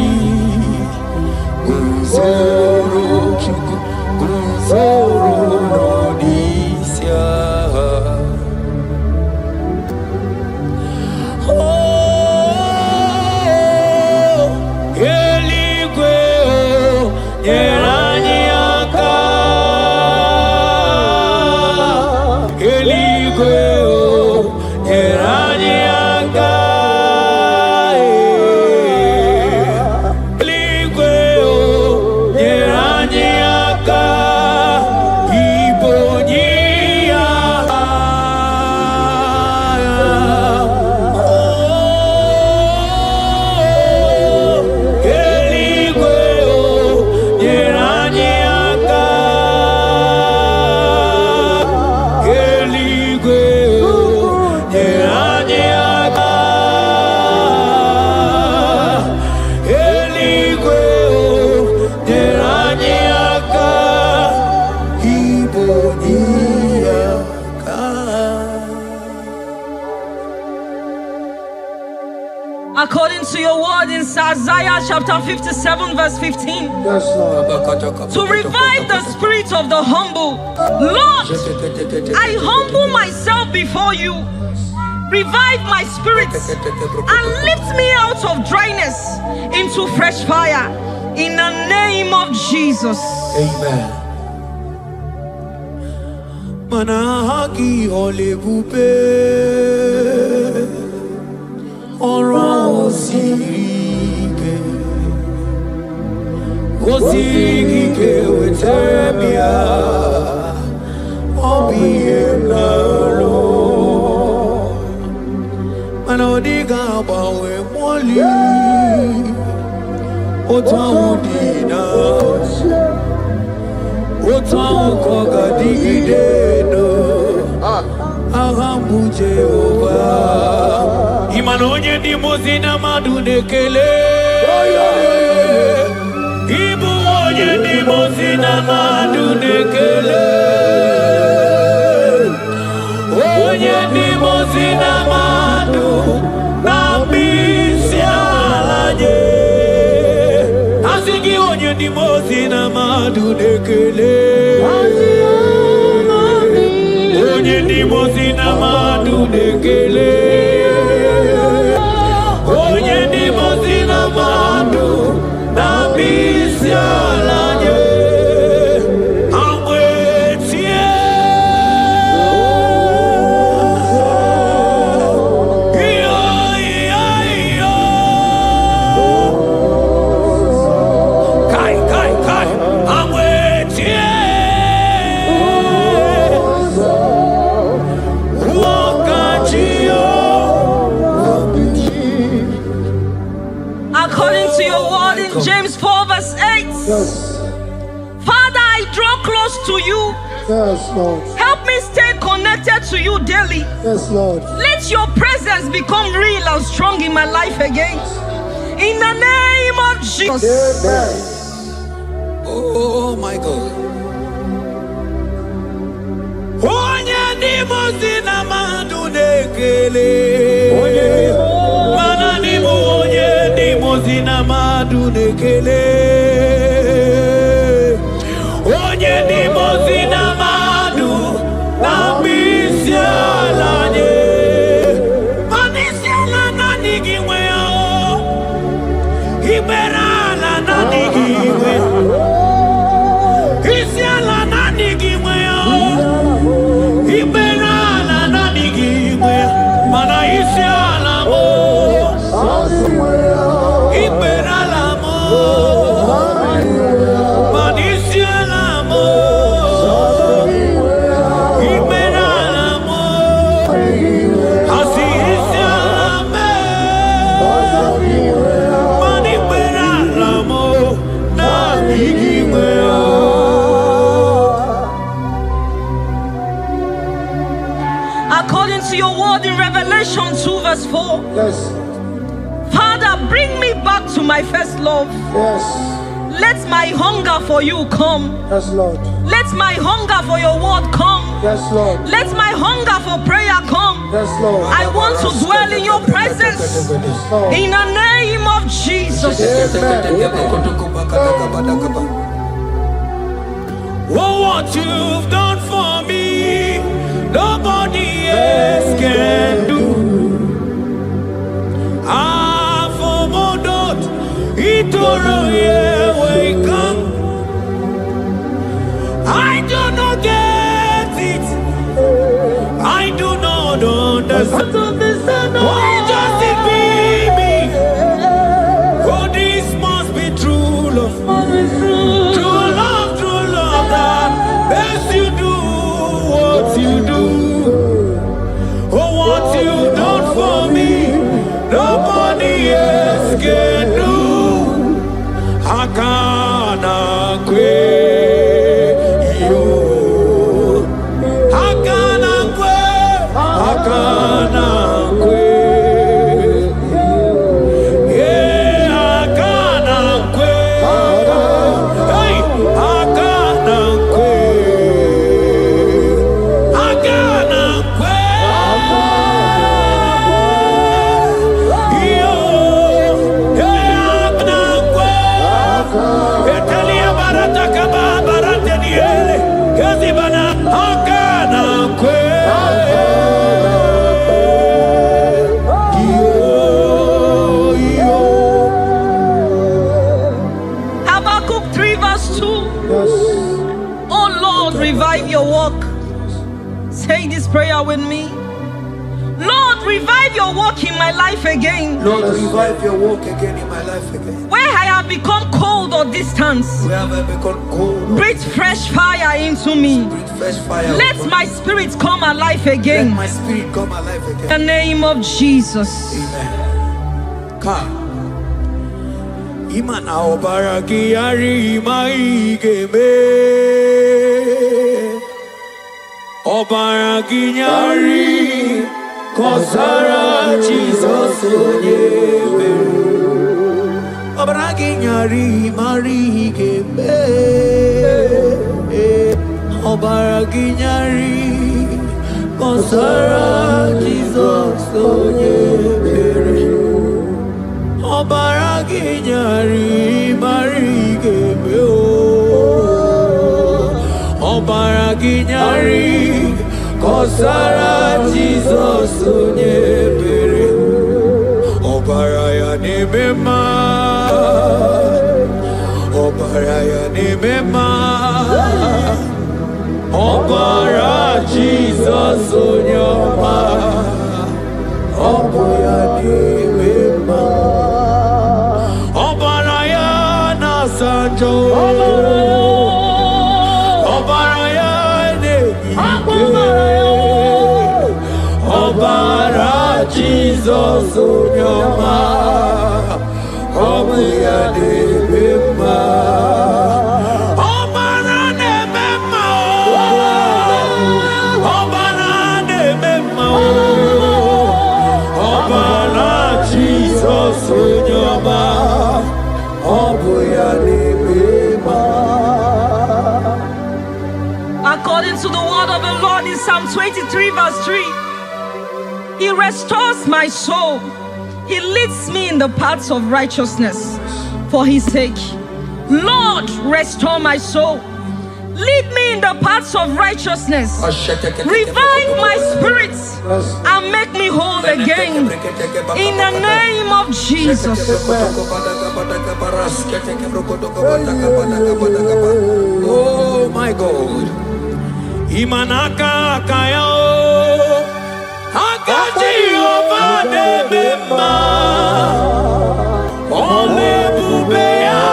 Gunzoro chuku Gunzoro nonisia Oh According to your word in Isaiah chapter 57 verse 15. Yes, Lord. To revive the spirit of the humble. Lord, I humble myself before you. Revive my spirit and lift me out of dryness into fresh fire. In the name of Jesus. Amen. Manahaki olebupe oro osirike wetebia obienalo manodiga bawe moli otawudina otawukoga digideno ahambu Jehovah imanonye di mozina madunekele ibu onye di mozina madunekele onye di mozina madu nambisi alaje asigi onye di mozina madunekele onye di mozina madunekele onye di mozina madu nambisi alaje amwetie kai amwetie According to your word in James 4 verse 8. Yes. Father, I draw close to you. Yes, Lord. Help me stay connected to you daily. Yes, Lord. Let your presence become real and strong in my life again. In the name of Jesus. Amen. Oh my God. Onye di mozina madunekele. Mana ni onye di mozina madunekele. Onye di mozina madu nambisi alaje. Manisi ala nani giwe o. Ibera ala nani giwe. Isiala nani giwe o. Ibera ala nani giwe. Mana isiala mo. Ibera la mo. Manisiala mo. Ibera la mo. Asi isiala me. Manibera la mo. Nani giwe o. According to your word in Revelation 2 verse 4. Yes. Father, bring me back to my first love. Yes. Let my hunger for you come. Yes, Lord. Let my hunger for your word come. Yes, Lord. Let my hunger for prayer come. Yes, Lord. I want to dwell in your presence. Lord. In the name of Jesus. Oh, what you've done for me, nobody else can do. For Modot, Itoro, we come. I do not get it. I do not understand. Why does it be me? Oh, this must be true love. True love that makes you do what you do. Oh, what you've done for me, nobody else can do. Hakana kwe yo. Hakana kwe. Hakana kwe. Yeah, hakana kwe. Hey, hakana kwe. Hakana kwe. Yo. life again. Lord, revive your work again in my life again. Where I have become cold or distant, Where have I become cold? breathe fresh fire into me. Breathe fresh fire. Let my spirit come alive Let again. my spirit come alive In the again. name of Jesus. Amen. Come. Imana obaragi ari maigeme. Obaragi nyari kosara Jesus onyebe. Obaragi nyari marigeme. Obaragi nyari kosara Jesus onyebe. Obaragi nyari marigeme o. Obaragi nyari kosara Jesus onyebere. Obaraya nemema. Obaraya nemema. Obara Jesus onyoma. Obaraya nemema. Sanjo Obaraya Obara Jesus Onyoma Obaraya Nebema Obara Nebema Obara Nebema Obara Jesus Onyoma. According to the word of the Lord in Psalm 23 verse 3, He restores my soul. He leads me in the paths of righteousness for His sake. Lord, restore my soul. Lead me in the paths of rightiousness. Revive my spirit and make me whole again. In the name of Jesus. Oh my God. Imanaka kayao Hakaji obade bema Ole bubea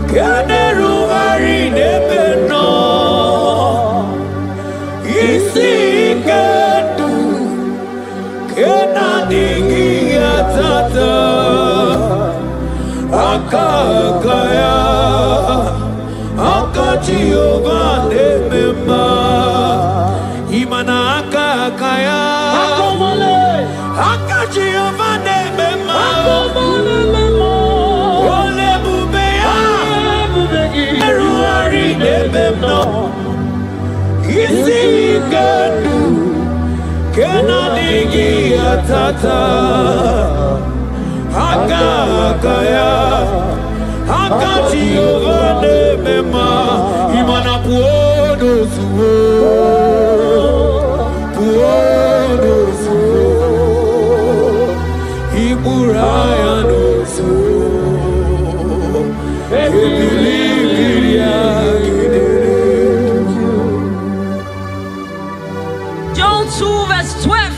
Kaneru harine beno Isi kedu Kena dingi atata Akakaya Akaji obade bema Imana akakaya Akaji obade bema Ole bubea Eru harine beno Isi kedu Kena dingi atata Akakaya Akati ovane mema Imana puodo suo Puodo suo Iburaya no suo Ebilibiria Joel 2 verse 12.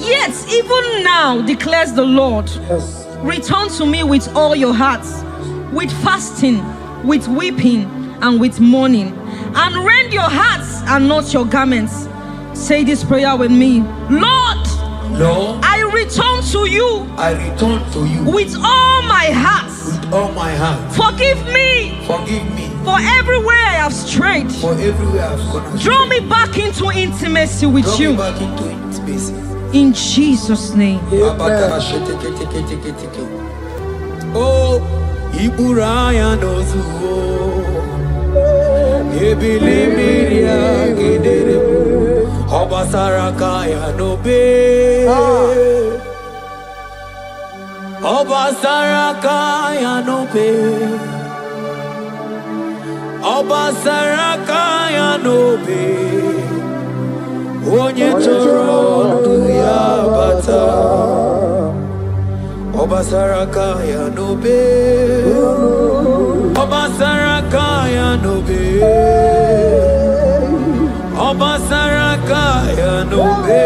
Yet even now declares the Lord, return to me with all your hearts, with fasting, with weeping, and with mourning, and rend your hearts and not your garments. Say this prayer with me. Lord, I return to you. I return to you With all my heart. with all my heart. Forgive me Forgive me for everywhere I have strayed. for everywhere I've gone astray. Draw me back into intimacy with Draw you. me back into intimacy. In Jesus' name. Oh, Iburaya nozuo Ebilimiria gidere Obasaraka ya nobe Obasaraka ya nobe Obasaraka ya nobe Onye choro ndu ya bata Obasaraka ya nobe Obasaraka ya nobe Obasaraka ya nobe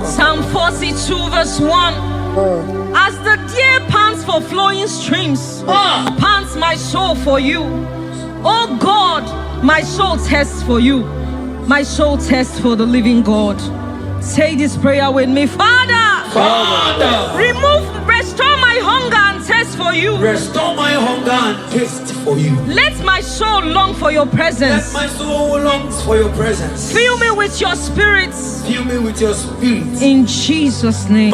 Psalm 42 verse 1. As the deer pants for flowing streams, pants my soul for you. Oh God, my soul thirsts for you. My soul thirsts for the living God. Say this prayer with me. Father, restore my hunger and thirst for you. Restore my hunger and taste for you. Let my soul long for your presence. Let my soul longs for your presence. Fill me with your spirit. Fill me with your spirit. In Jesus' name.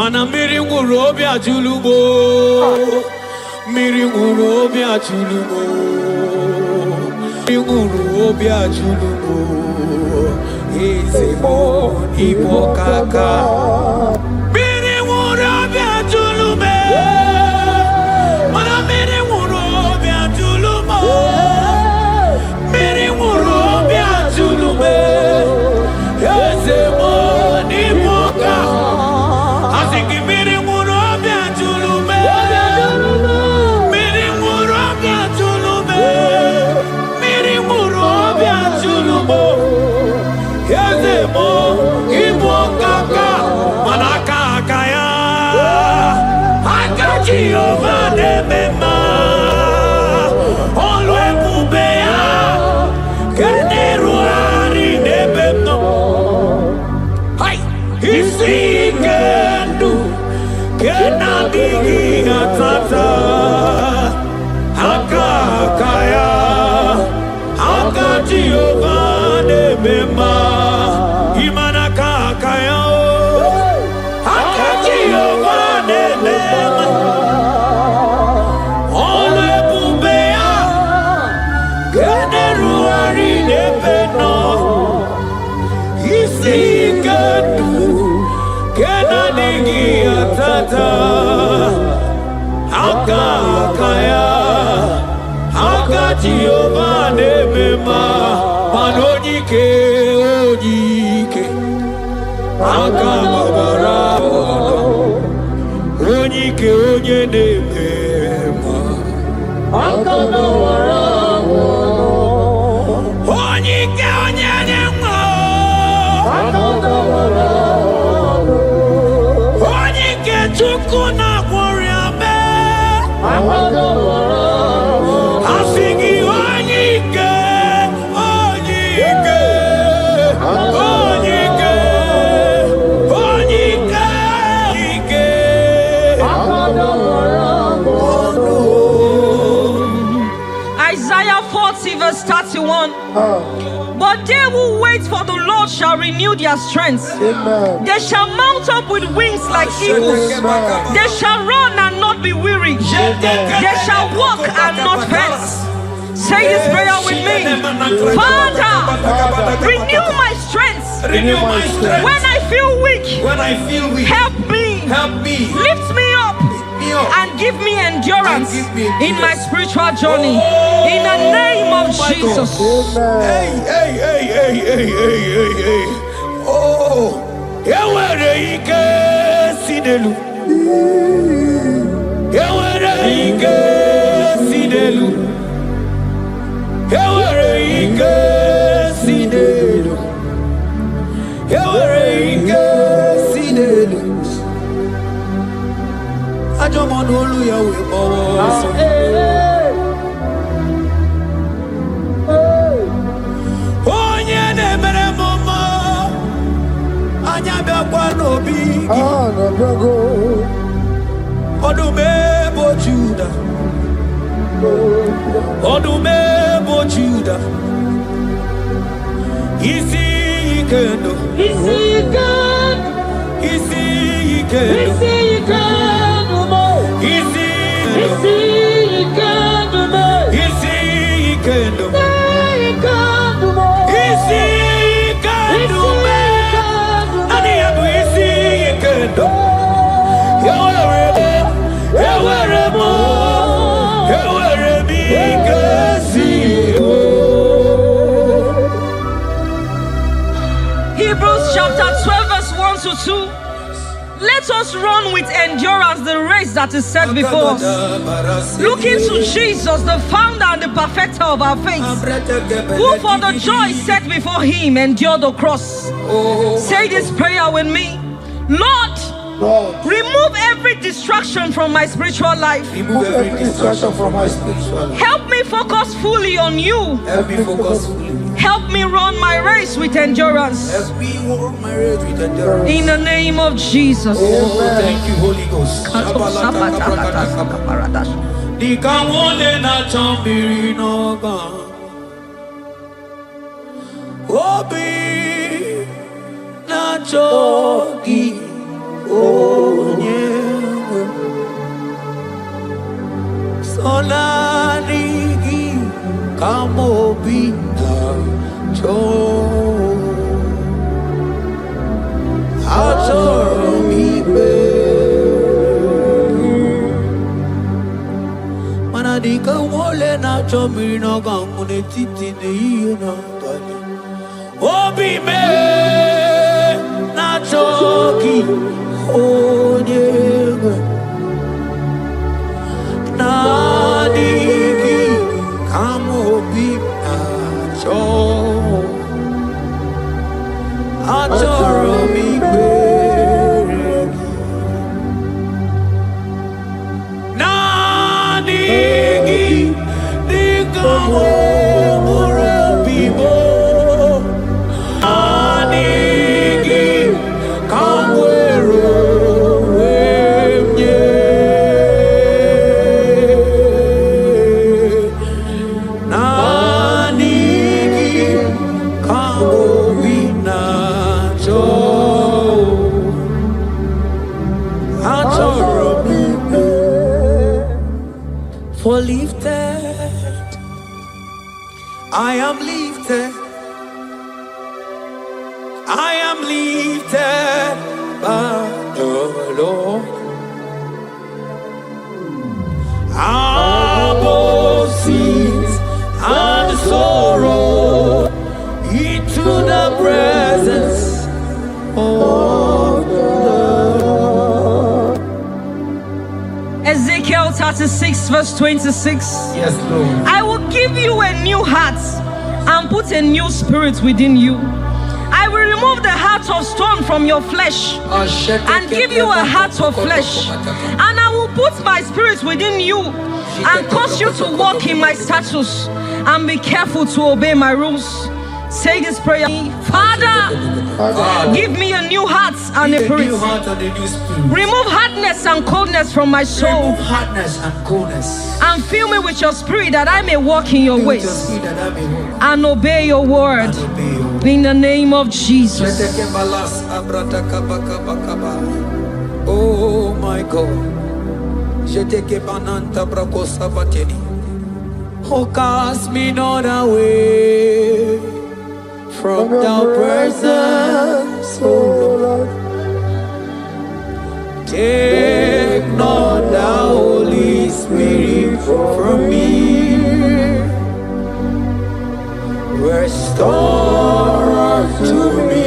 Jehovah Nemema, Olwe Mubea, Keneruari Nebemno. Hai, Isikendu, Kenadigi Atata, Akakaya, Aka Jehovah Nemema, Imanakakaya, Aka Jehovah Nemema. Jehovah Nemema, Manonike, Onyike, Akamabara, Onyike, Onye Nemema, Akamabara, Onyike, Onye Nemema, Akamabara, Onyike, Chukuna, Wariame, Akamabara. Isaiah 40 verse 31. But they who wait for the Lord shall renew their strength. Amen. They shall mount up with wings like eagles. Amen. They shall run and not be weary. They shall walk and not faint. Say this prayer with me. Father, renew my strength. Renew my strength. When I feel weak, help me. Lift me up. And give me endurance in my spiritual journey. In the name of Jesus. Hey. Oh, Yawareke Sidelu. Yawareke Sidelu. Yawareke Sidelu. Yawareke Sidelu. Ajomonu Yahweh Boso. Onye na-emere mama anya bịakwa n'obi gị. Ọdụm ebo Juda. Ọdụm ebo Juda. Isi ikendo. Isi Hebrews chapter 12 verse 1 to 2. Let us run with endurance the race that is set before us, looking to Jesus, the founder and the perfecter of our faith, who for the joy set before him endured the cross. Say this prayer with me. Lord, remove every distraction from my spiritual life. Remove every distraction from my spiritual life. Help me focus fully on you. Help me focus fully. Help me run my race with endurance. Help me run my race with endurance. In the name of Jesus. Oh, thank you, Holy Ghost. Nikawole na chambiri noga. Obi na chogi onyewe. Solarigi kamobi na cho. Achoromi be. Manadika wole na chambiri noga mune titi de na tali. Obi me na choki onyewe na digi kamobi na cho achoromi beregi na digi digamo murabibo Anigi Kamwero Wemye Nanigi Kamobina Cho Achorobibe For lifted I am lifted I am lifted by the Lord. Above sins and sorrow into the presence of the Lord. Ezekiel 36 verse 26. Yes, Lord. I will give you a new heart and put a new spirit within you. I will remove the heart of stone from your flesh and give you a heart of flesh. And I will put my spirit within you and cause you to walk in my statutes and be careful to obey my rules. Say this prayer. Father, give me a new heart and a spirit. Remove hardness and coldness from my soul. Remove hardness and coldness. And fill me with your spirit that I may walk in your ways and obey your word. In the name of Jesus. Oh my God. Oh, cast me not away from thy presence, oh Lord. Take not the Holy Spirit from me. Restore to me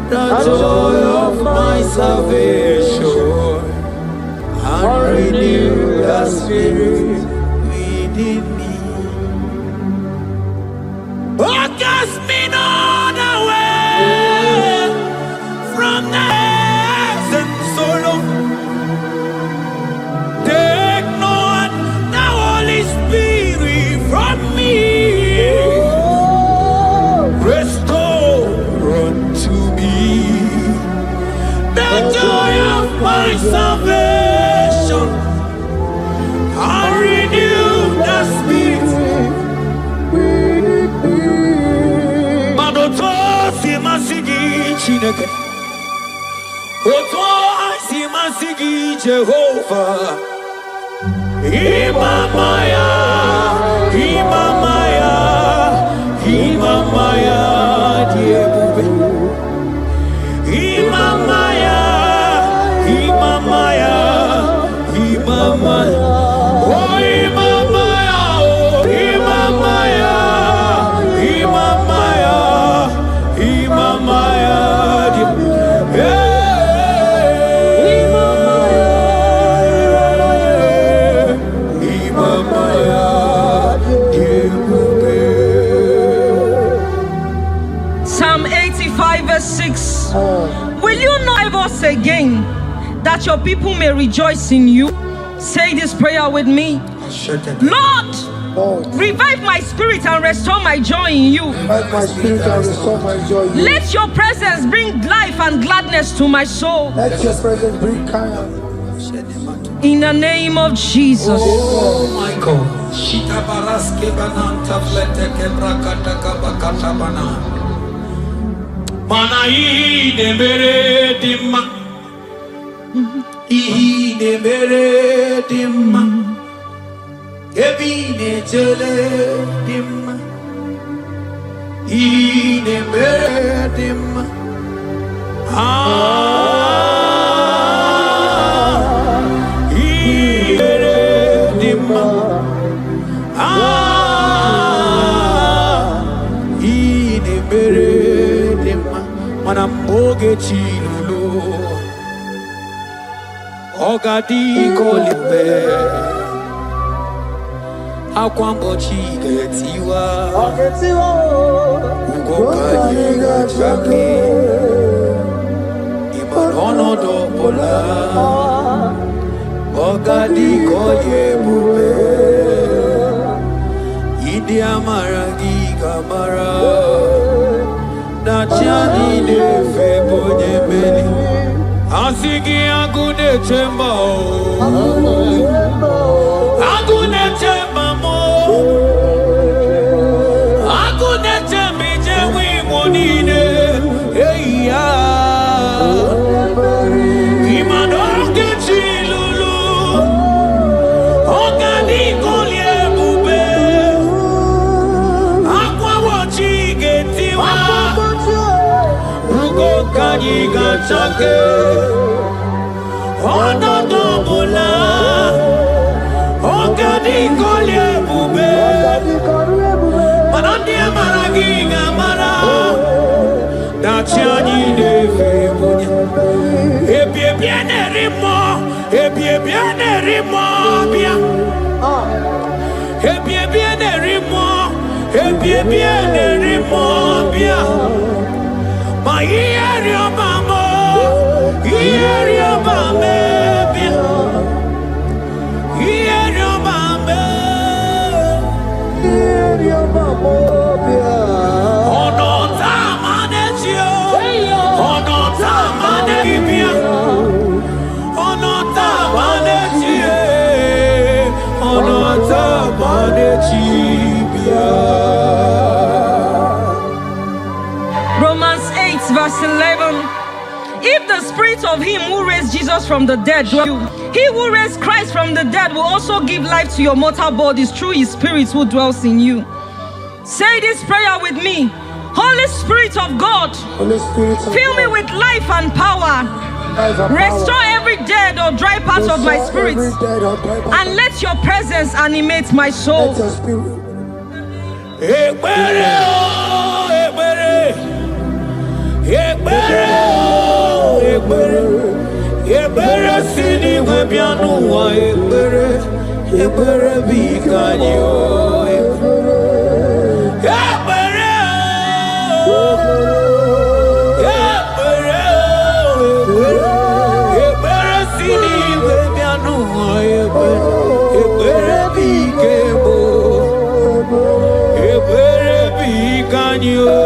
the joy of my salvation and renew the spirit within me. Oh, cast me not away from the presence, oh Lord. Take not the Holy Spirit from me. Restore unto me the joy of my salvation and renew the spirit. Chineke. Oto asimasigi Jehovah. Imamaya, Imamaya, Imamaya, Diebube. Imamaya, Imamaya, Imamaya. Oh, Imamaya, oh, Imamaya, Imamaya, Imamaya, Psalm 85 verse 6. Will you not ever say again that your people may rejoice in you? Say this prayer with me. Lord, revive my spirit and restore my joy in you. Revive my spirit and restore my joy in you. Let your presence bring life and gladness to my soul. Let your presence bring kindness. In the name of Jesus. oh my God. Shita baraske bananta flete kebrakata kabakata bana. Mana ine mere dimma. Ine mere dimma. Ebine jele dimma. Ine mere dimma. Manamboge chilulu Ogadi kolimbe Akwambo chigetiwa Ugoka yiga chake Imanono dobola Ogadi koye bube Idi amaragi kamara Nachani de febonye beli Asigi agune chemba Agune chemba mo Agune chembi jewi monine Eya Imadoke chilulu Ogani kolye bube Akwa wachi getiwa Kanyi gachake Ono dobola Ogadi kolye bube Manandi amaragi gamara Nachani de febonya Ebie biene rimo Ebie biene rimo bia Ebie biene rimo Ebie biene rimo bia Ma ieri obamo, ieri obame, ieri obame, ieri obamo, ono tamane chio, ono tamane bibia, ono tamane chie, ono tamane chibia. Romans 8 verse 11. If the spirit of him who raised Jesus from the dead dwell in you, he who raised Christ from the dead will also give life to your mortal bodies through his spirit who dwells in you. Say this prayer with me. Holy Spirit of God, fill me with life and power. Restore every dead or dry part of my spirit, and let your presence animate my soul. Ebere sini webianu wa ebere bikanyo ebere sini webianu wa ebere bikebo ebere bikanyo.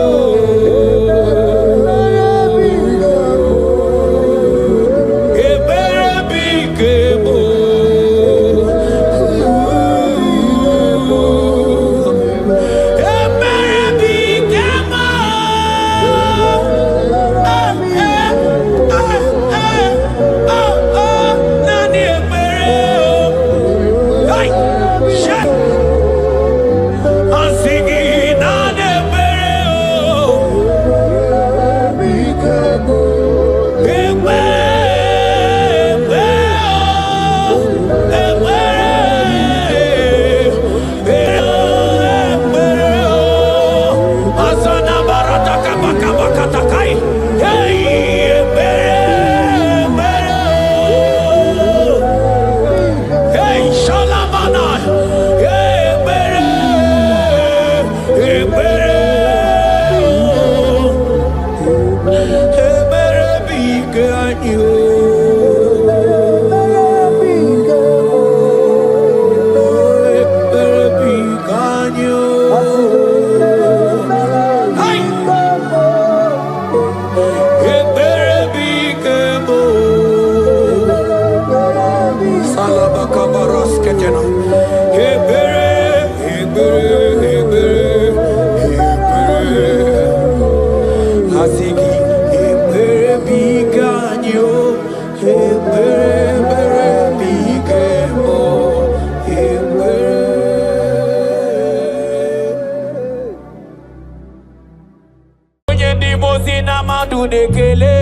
ndimozi na madu dekele.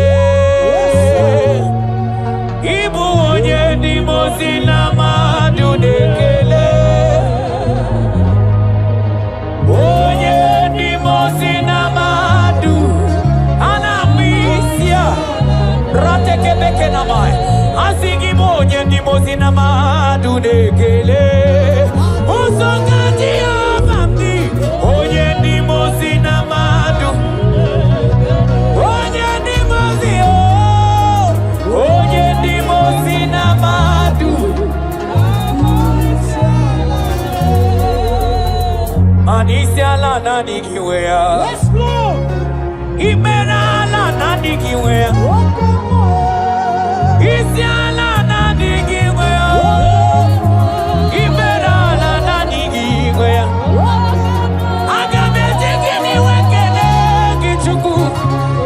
Ibu onye ndimozi na madu dekele. Onye ndimozi na madu anamisia rateke beke na mai. Asigi onye ndimozi na madu dekele. Usongati abamdi onye ndimozi na madu. Onye ndimozi onye ndimozi na madu. Anisia la nani kiwea. Yes, Lord. Imena la nani kiwea. Isia la nani kiwea. Imena la nani kiwea. Agamete kini wekene kichuku.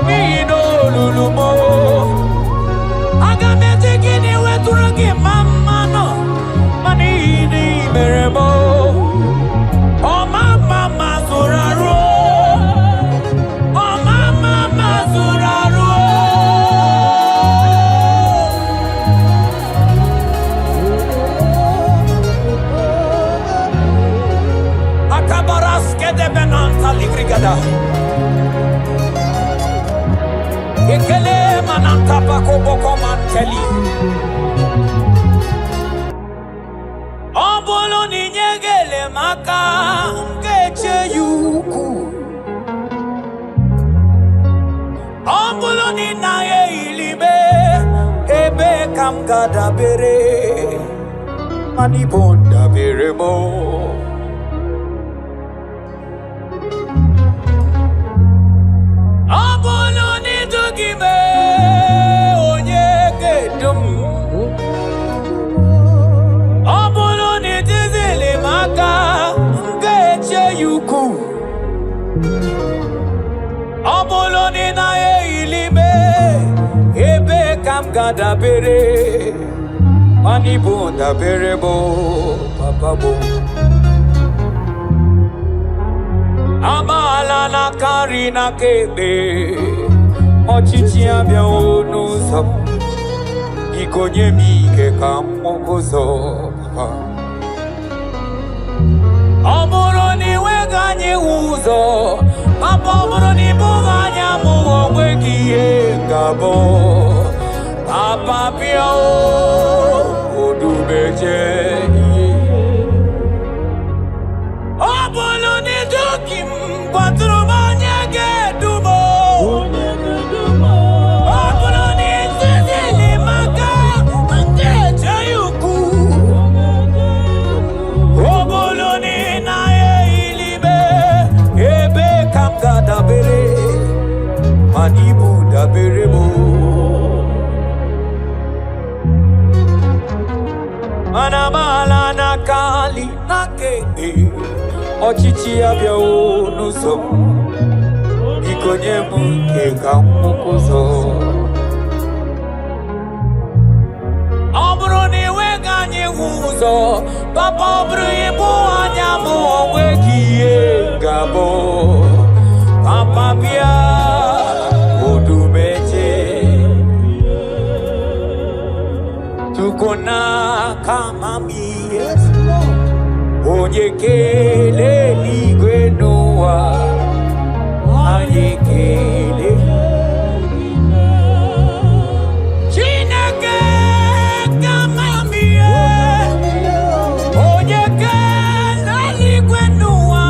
Mino lulumo. Agamete kini weturaki mama no. Manini meremo. Oh mama mazuraro. Oh mama mazuraro. Akabaras kede benanta ligrigada. Ikele mananta pako boko manteli. Obolo ni nyegele maka ngeche yuku. Obolo ni naye ilibe ebe kamgada bere. Manibonda beremo. Obolo ni dugime onyegedum. Obolo ni dizili maka ngeche yuku. Obolo ni naye ilime ebe kamgada bere. Manibonda beremo papa bo. Amala na karina kebe ochichi abia onuzo ikonye mike kamokozo Omuro ni weganye uzo Papa omuro ni buganya mugo wekie ngabo Papa pia odubeje Obolo ni dukim kwatro manyege dumo. Obolo ni zizili maka ngeche yuku. Obolo ni naye ilibe ebe kamgada bere. Manibu da berebo. Manamala na kali na kede. Ochichi abia onuzo ikonye muke kamukuzo Obro ni weganye uzo Papa obro ibu anyamu owekie ngabo Papa bia odumeche Tukona kama mie Onyekele ligwe noa Anyekele Chineke kama mie Onyekele ligwe noa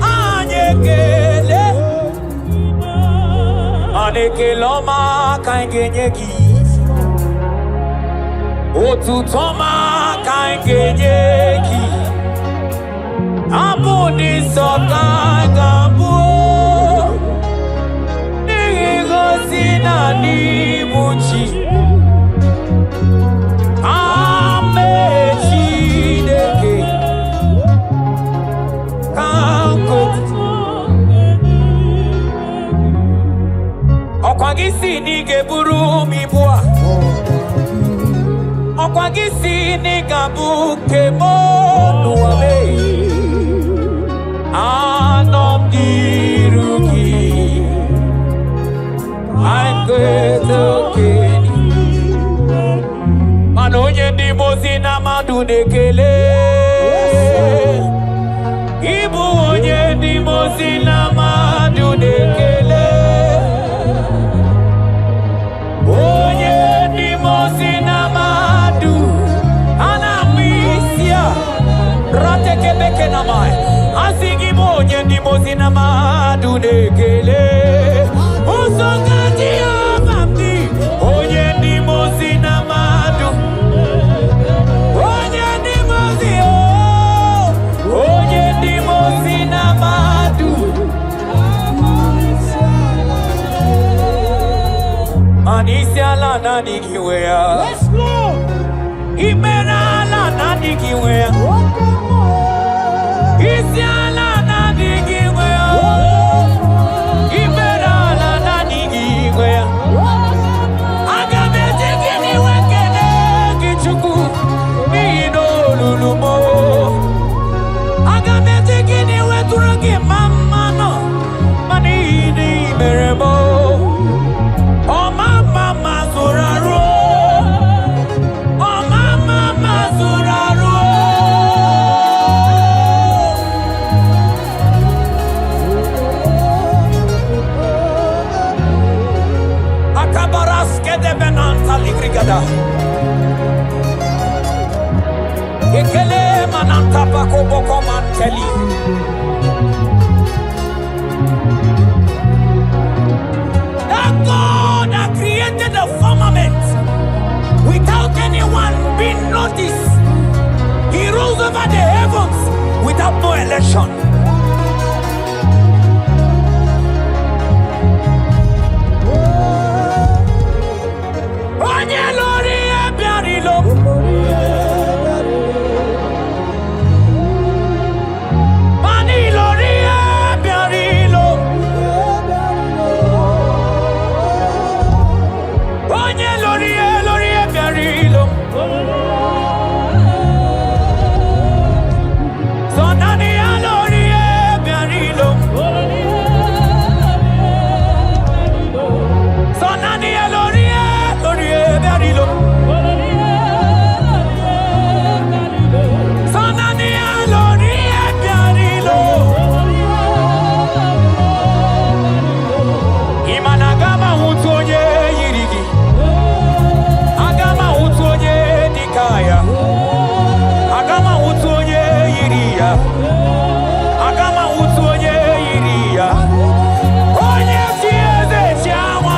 Anyekele Anekeloma kangenyeki Otutoma kangenyeki Abudi soka gabu Nigosi na nibuchi Amechi deke Kanko Okwagisi nigeburu mibua Okwagisi nigabuke monu wame Anom diruki madu nekele. Osongati amamdi. Onye ni mozi na madu. Onye ni mozi o. Onye ni mozi na madu. Anisiala nani kiwea. Let's go. Imerala nani kiwea. Isiala nani kiwea. Imerala nani kiwea. Agamete kini wekene kichuku. Mino lulumo. Agamete kini weturagi mamano. Manini meremo. Oh mama mazuraro. Oh mama mazuraro. Akabaras kede benanta ligrigada. Ekele mananta pako boko manteli. That God that created the firmament without anyone being noticed. He rules over the heavens without no election. Onye lori ebiarilo. Mani lori ebiarilo. Onye lori ebiarilo. Sonani a lori ebiarilo. Sonani a lori ebiarilo. Sonani a lori ebiarilo. Imanagama hutonye yirigi. Agama hutonye dikaya. Agama hutonye yiria. Agama hutonye yiria. Onye sieze chiawa.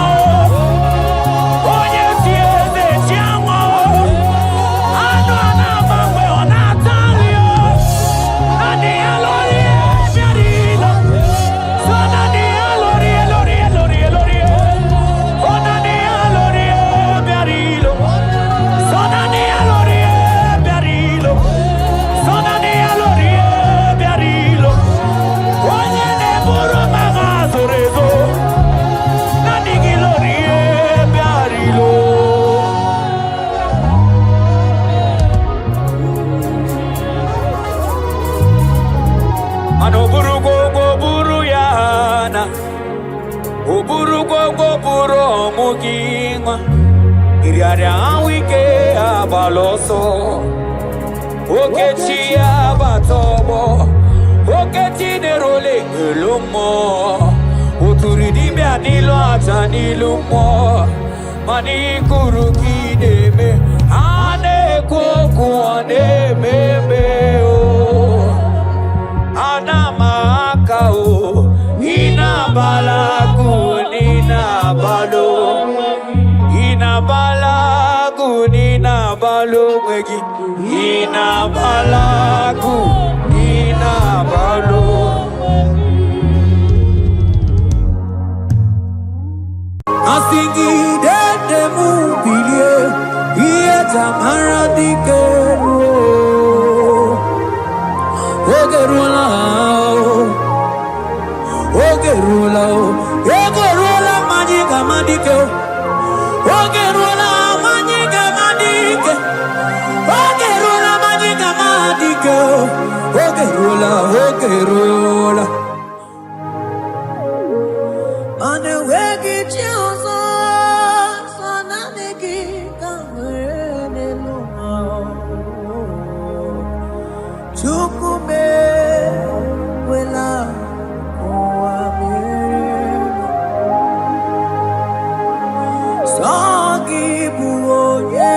Onye sieze chiawa. Ano anamangwe onatalio. Nani alori ebiarilo. So nani alori. Onani alori ebiarilo. So nani alori ebiarilo. So nani alori ebiarilo. Onye neburu magazorezo. Nani gilori ebiarilo. Anoburu gogo buru yana. Oburu gogo buru omugingwa. Iriare awike abaloso. Okechi abatobo. Okechi nerole gelomo. Oturidime anilo atanilumo. Mani kuruki deme. Ane koku ane meme o. Anamaka o. Inabalagu ninabalo. Inabalagu ninabalo mwegi. Inabalagu ninabalo. Asingi dede mubilie. Iye tamara dikeru. Ogerula Ogerula Ogerula majiga madike. Ogerula majiga madike. Ogerula majiga madike. Ogerula Ane wegi chiozo. Sonane ki kamene luma. Chukume wela Sagi buonye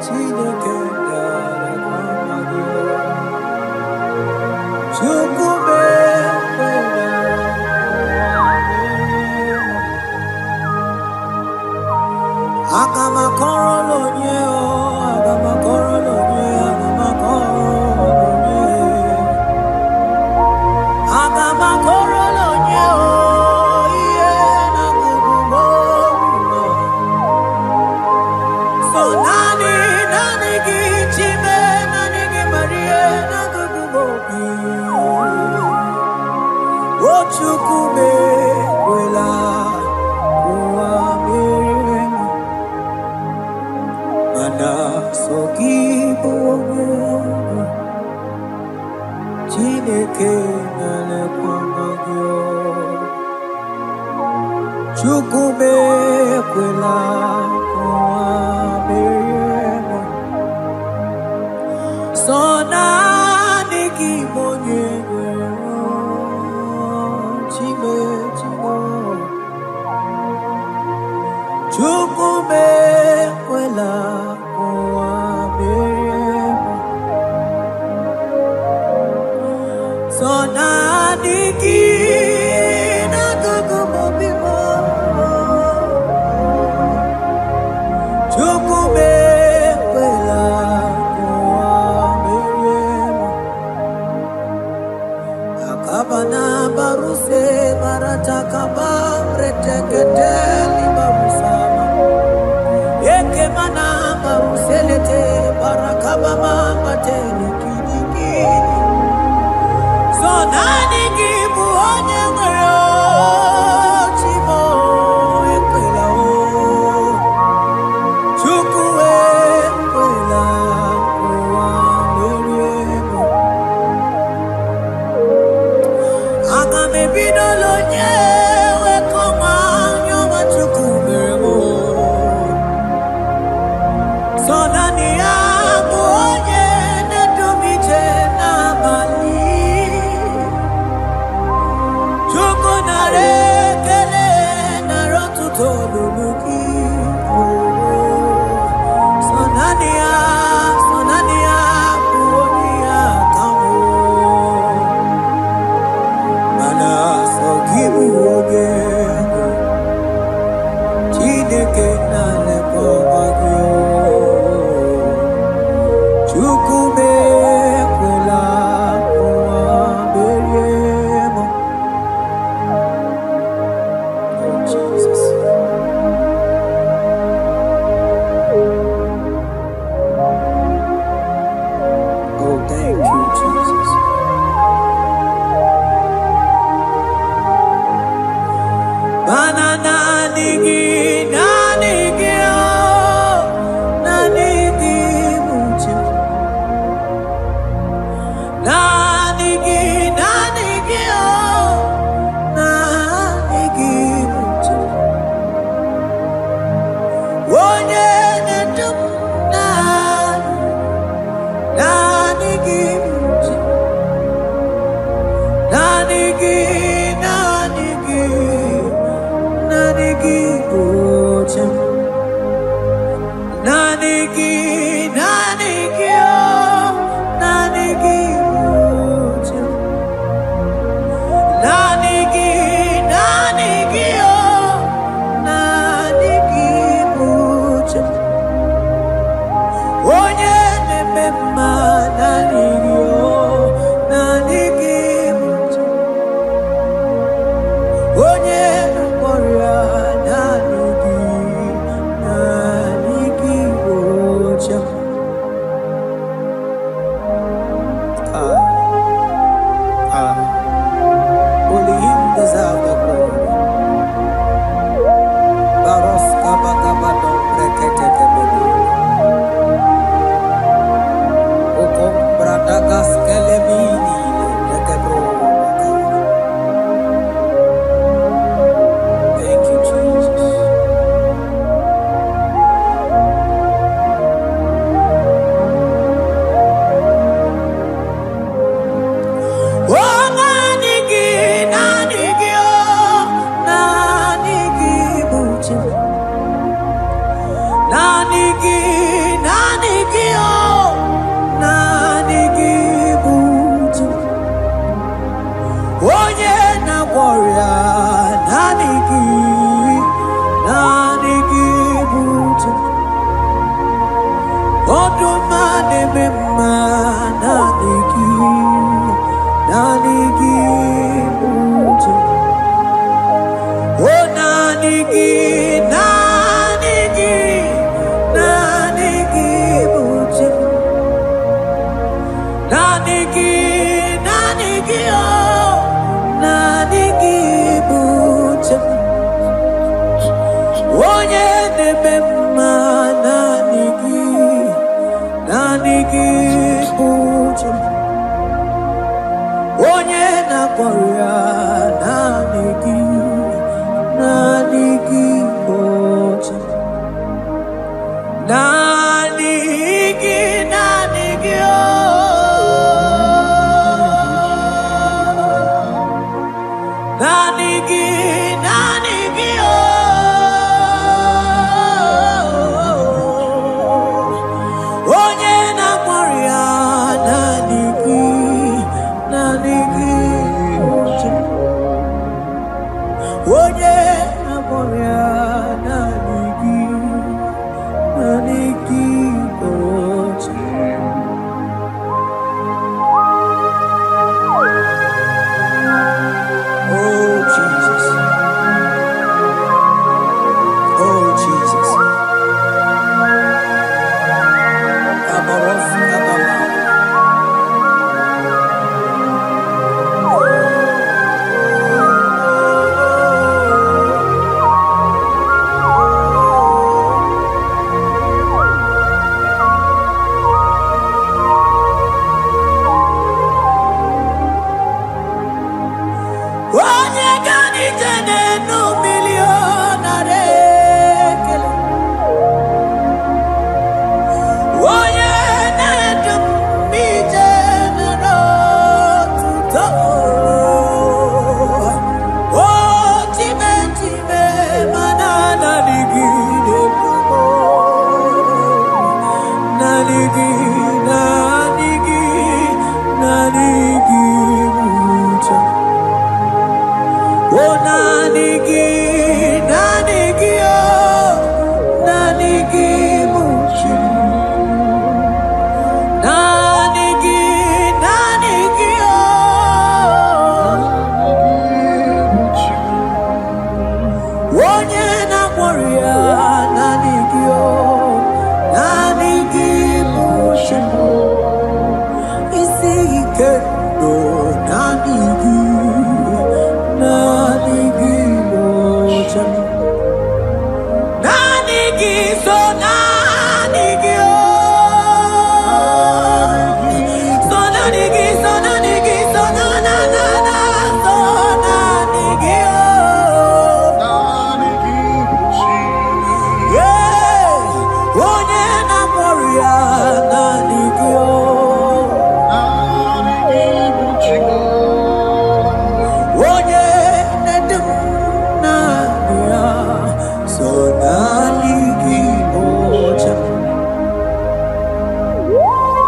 Chine kenda chukume kwela kuamirema mana sokibo Chineke nale kwamagyo chukume kwela kuamirema sona niki monye chukume kwela kuamirema sona niki nakukumobimo chukume kwela kuamirema akabana baruse baratakaba reteketeli barusama ekemana baruselete barakabama matele kidikidi sonani kibuonye ngero chimo ekwela o chukue ekwela kuamirema agame bidolonye onye gani jene no millionare kele onye nedum mi jene no tuto o time manana ligide naligi mucha oh nanigi oh nanigi mucha nanigi oh onye na warrior nanigi oh nanigi mucha isi ike no nanigi mucha nanigi so nanigi oh so nanigi so nanigi so na na na na so nanigi oh yeah onye na warrior nanigi oh onye nedum na ya so nanigi mocha.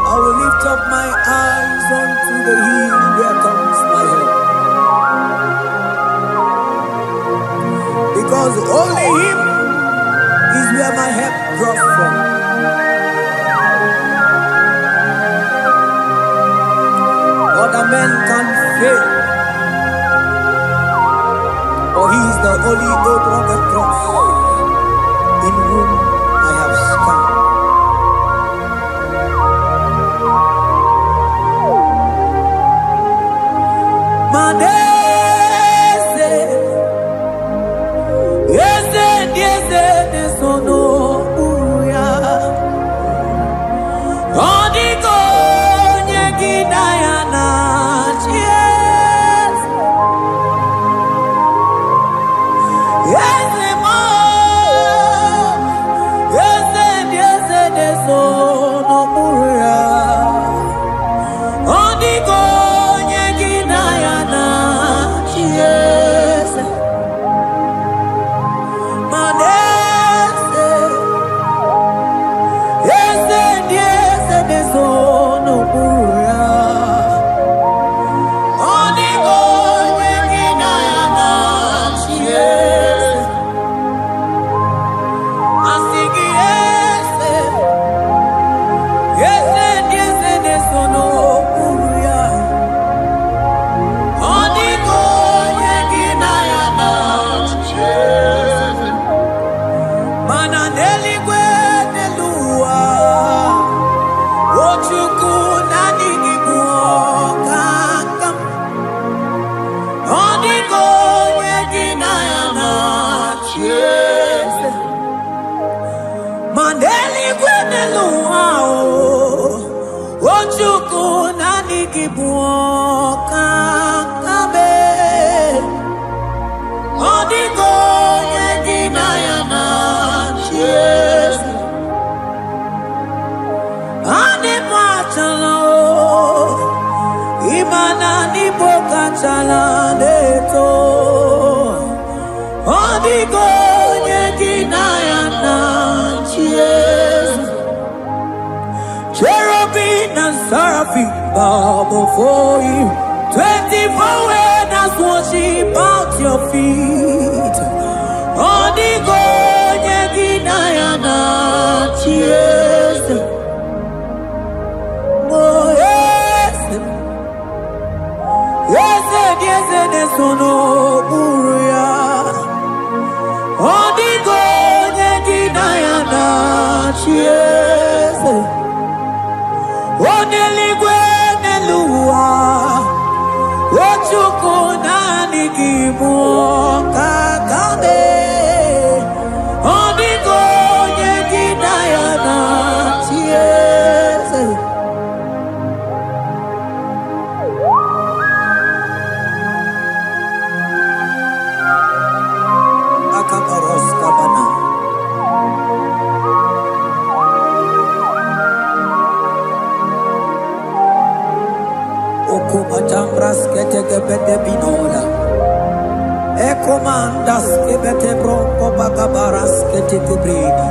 I will lift up my eyes unto the hill where comes my help, because only him is where my help draws from. Other men can fail, for he is the only hope on the cross, in whom I have stand. Manese, yeze nesono uya, odiko nyegidaya na chies, yeze mo, yeze nesono uya, odiko nyegidaya na chies, manese, yeze nesono uya, odiko nyegidaya na chies, asigi yeze nesono uya, odiko nyegidaya na chies, mana neligwe nelua, ochuku nanigi muokakam, odiko nyegidaya na chies, maneligwe nelua, ochuku nanigi muokakabe, odiko nyegidaya na chies, animachala imana niboka chala neto, odiko nyegidaya na chies, cherubim and seraphim bow before you, 24 elders worship at your feet, odiko nyegidaya na chies, oh yes, yeze nesono uya, odiko nyegidaya na chies, oneligwe nelua, ochuku nanigi muokakabe, odiko nyegidaya na chies. de binola. Ekomandas kebete bronco bagabaras ketikubridi.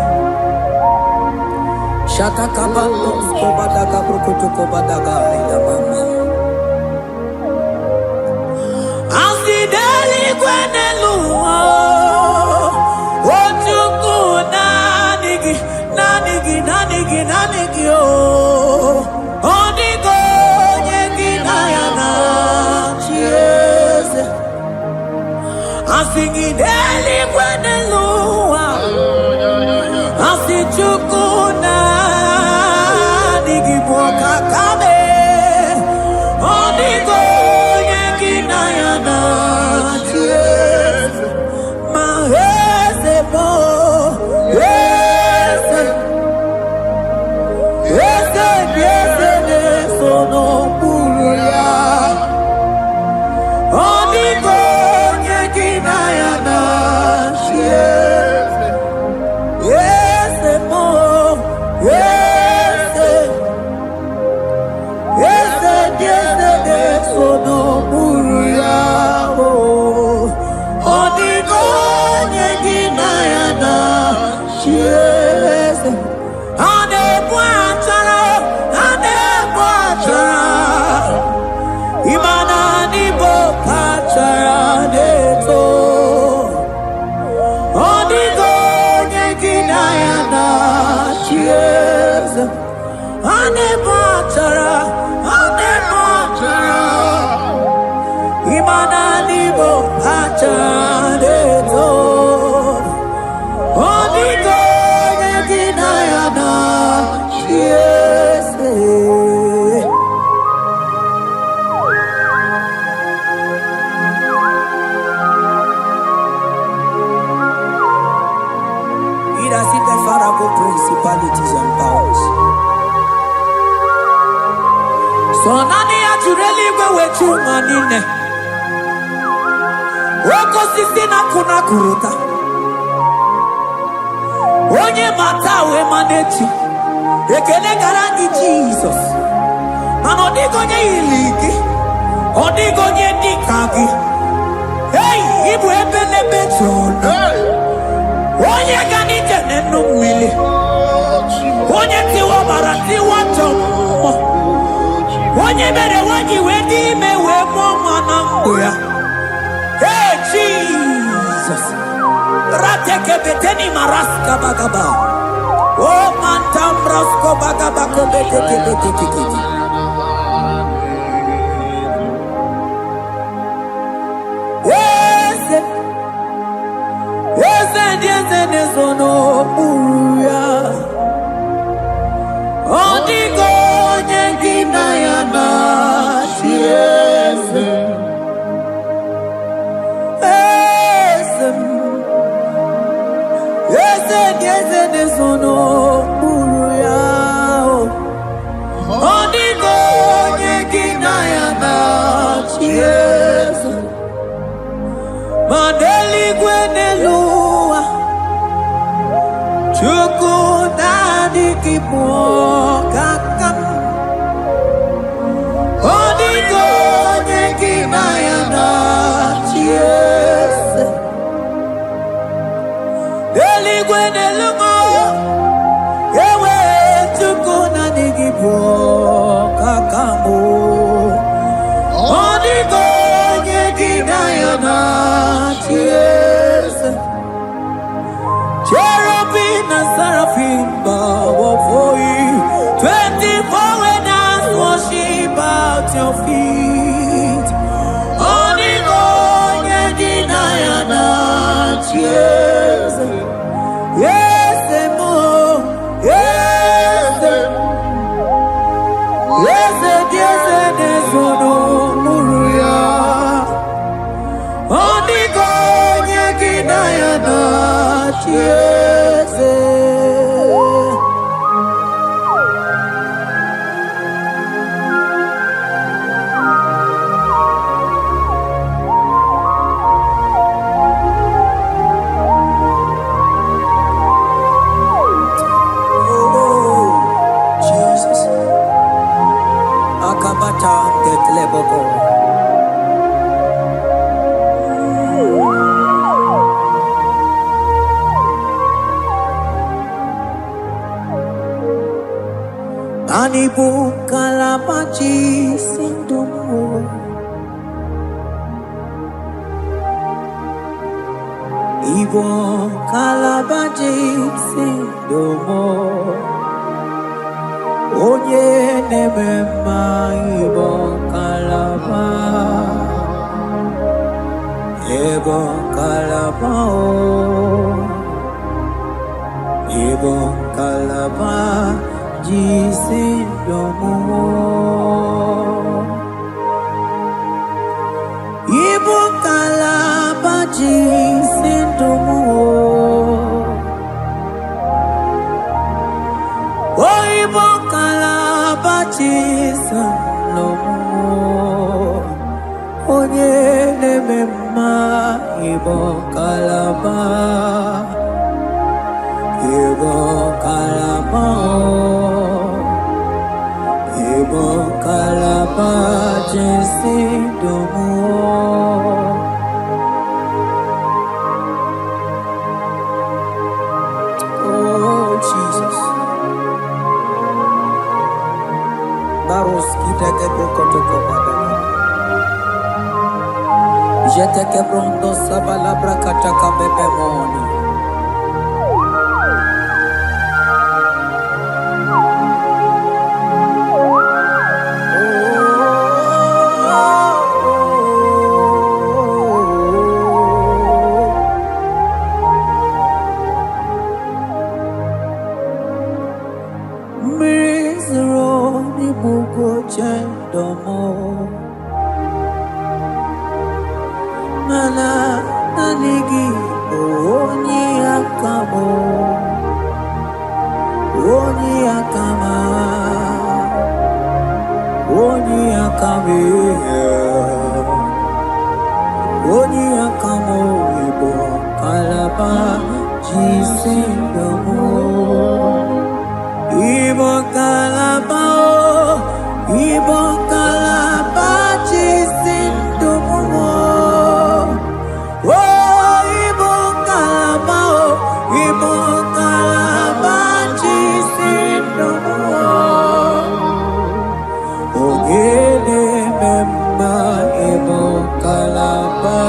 Shata kabandos kobadaga brukutu kobadaga ida mama. Asideli kwenelua. Ojuku nanigi oh. Onigo nyegina yana chiese. Asingideli kwenelua. Asichukuna nigiboka kame. Onigo nyegina yana chiese. Mahese mo. Principalities and powers. So nani actually go with you manine. Woko sisi na kuna kuruta. Onye matawe manechi. Ekele garangi Jesus. Man odigo nye iligi. Odigo nye nikagi. Hey, ibu ebele bejono. Onye gani jene numili. Onye tiwa barati watomo. Onye mere wanyi wedi mewe mwana mbuya. Hey Jesus. Rateke beteni maraska bagaba. Oh mantam rasko bagaba kobeteke beteke. Sono buya Odigo nyengina yana chiese Ese sono buya Odigo nyengina yana chiese Mandeli gwenelua Chukuna nikiboka kam Odigo nyekina yana chiese Deligwe nelumo Ewe chukuna nikiboka kamu Odigo nyekina yana chiese Cherubim and seraphim bow before you. 24 elders worship at your feet. Onigo nyegina yana chiese. Yes, mo. Yes, sono muruya. Onigo nyegina yana chiese. Ibu kalabaji sindomo. Ibu kalabaji sindomo. Onye nemema ibu kalaba. Ibu kalaba Ibu kalaba jisindomo. Ibu kalaba jisindomo. Oh, Ibu kalaba jisindomo. Onye nemema Ibu kalaba. Ibu kalaba, Ibu kalaba jisindomo. Oh Jesus, Baros kita kebrokotoko badana. Jete kebrondo sabalabra kataka bebemoni. Mana nanigi oni akamo, oni akama, oni akame, oni akamo ibo kalaba jisindomo. Ibo kalaba, Ibo kalaba jisindomo. Oh, Ibo kalaba, Ibo kalaba jisindomo. Ogele memba Ibo kalaba.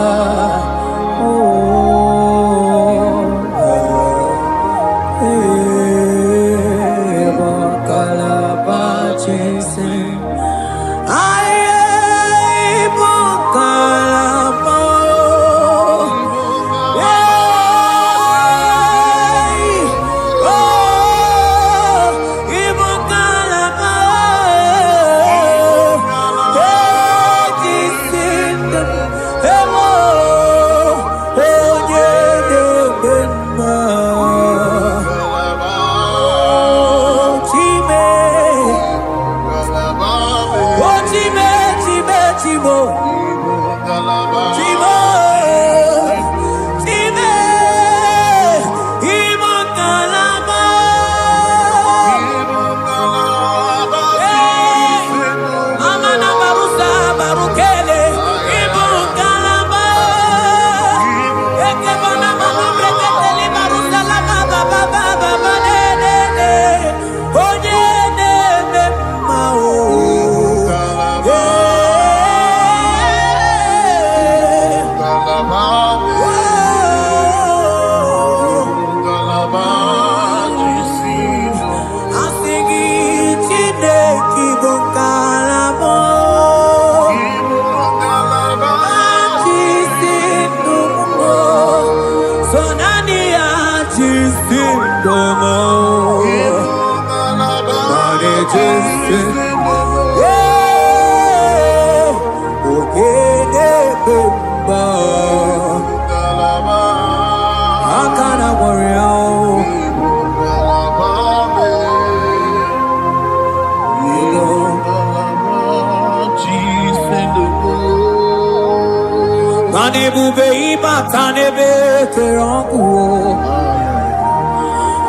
Bube iba tanebe terangu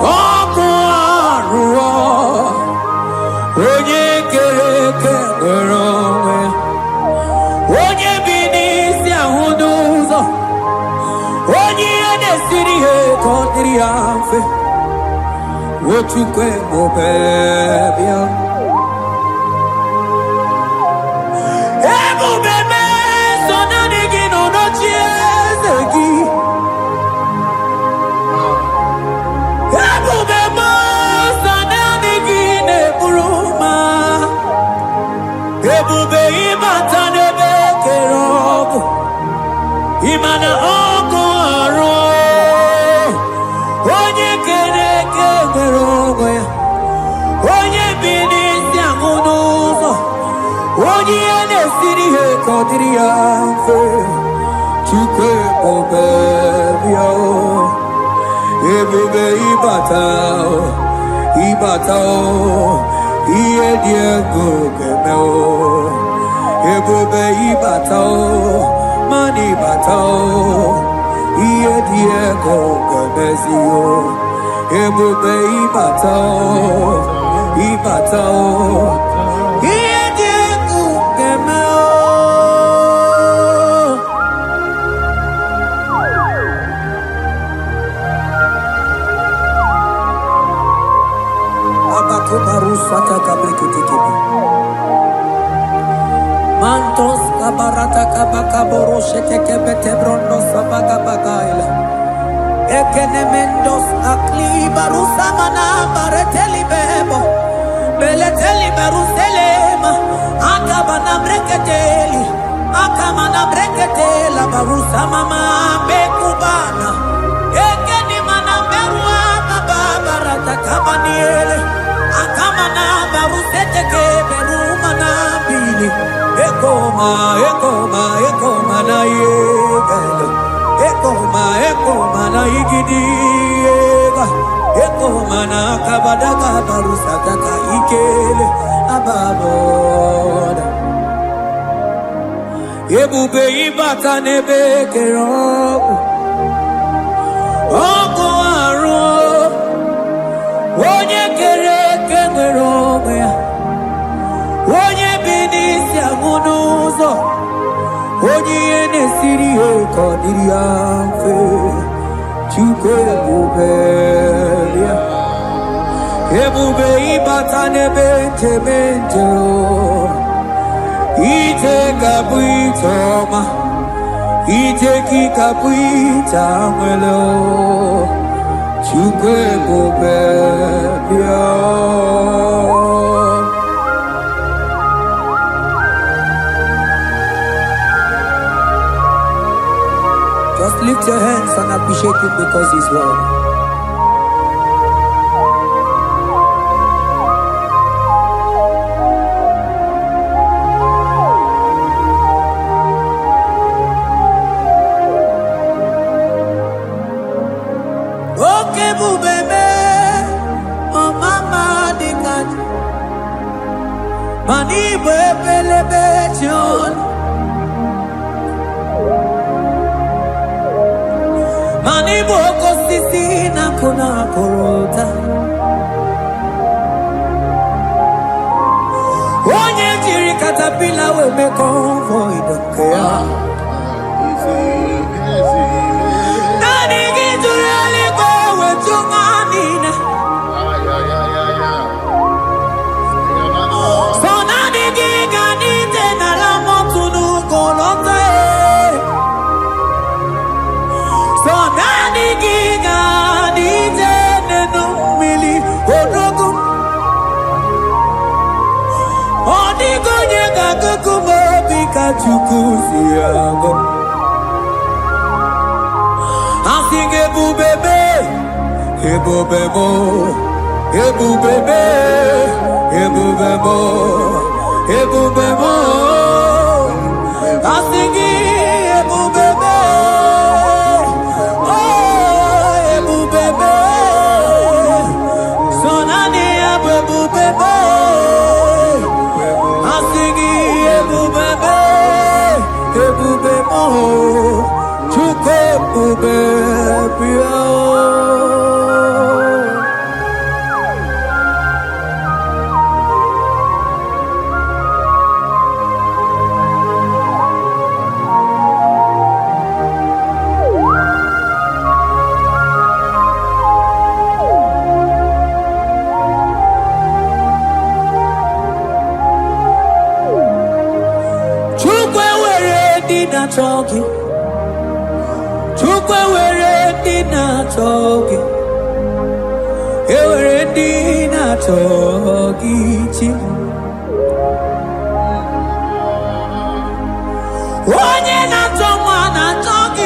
Oku aruwa Onye kereke weronwe Onye binisi ahuduzo Onye edesiri he kondiri afe Ochukwe mobebia imana ọkụ arụ onye kere eke nwere onwe ya onye bi n'isi ahụ n'ụzọ onye ihe na-esiri ihe ka ọ dịrị ya mfe Chukwu ebube bịa ebube ịbata ihe dị egwu ga-eme ebube ịbata mana ịbata ihe dị egwu ga-emezi ebube ịbata ihe dị egwu ga-eme Abakubarusata kabriketekebi Mantos kabarata kabakaboroshetekebete brondo sabagabagaila Ekenemendos akli barusa mana bareteli bebo Beleteli baruselema Akabana breketeli Akamana breketela barusa mama bekubana Ekeni mana berua babarata kabaniele Akamana baruseteke berumana bili Ekoma na yegele Ekoma na igidiega Ekoma na kabadaga barusataka ikele ababoda Ebube ibata nebe kerobu Oko aru Onye kere eke nwere onwe ya onye bi n'isi ahụ n'ụzọ onye ihe na-esiri ihe ka ọ dịrị ya mfe Chukwu ebube bịa ebube ịbata n'ebe nchebe ije ga-abụ ije ọma ije gị ga-abụ ije nwere Chukwu ebube bịa Just lift your hands and appreciate him because he's worthy. Okay, bubebe, oh mama dikat, mani bebelebe John. Mani boko sisi na kuna korota Onye jiri katapila we me convoy dokea Nani gijuri aliko we chunganina So nani giga nite na la motunu kolota So nani giga nite nenu mili odogu Odigo nyega kukumo bika chukuzi yango Asing ebubebe Ebubebo Ebubebe Ebubebo Ebubebo Asing ebubebe Choki Chukwe were dina choki Ewere dina choki chi Onye na choma na choki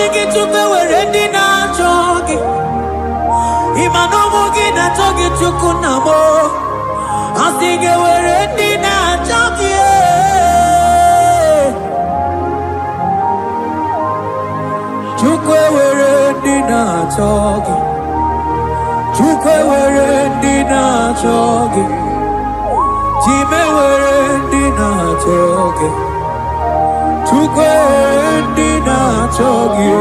Asigi chukwe weredi na chogi. Imanomo gina chogi chukunamo. Asigi weredi na chogi. Chukwe weredi na chogi. Chukwe weredi na chogi. Chime weredi na chogi. Chukwe weredi na chogi.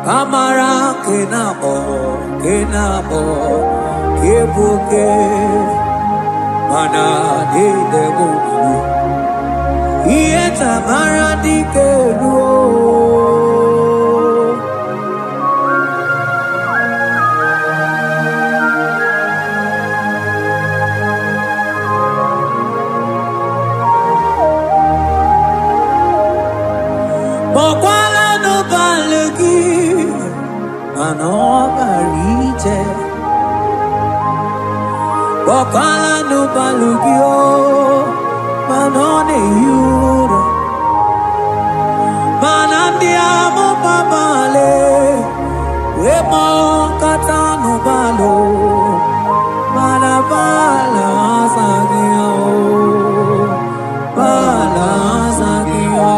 Kamara kenabo, kebuke, mana de debu. Iye tamara di keluo. Mokwala no balegi, mano barite. Mokwala no balugio, mano ne yura. Manandiamo babale, we mo katano balo, manabala sagio, bala sagio.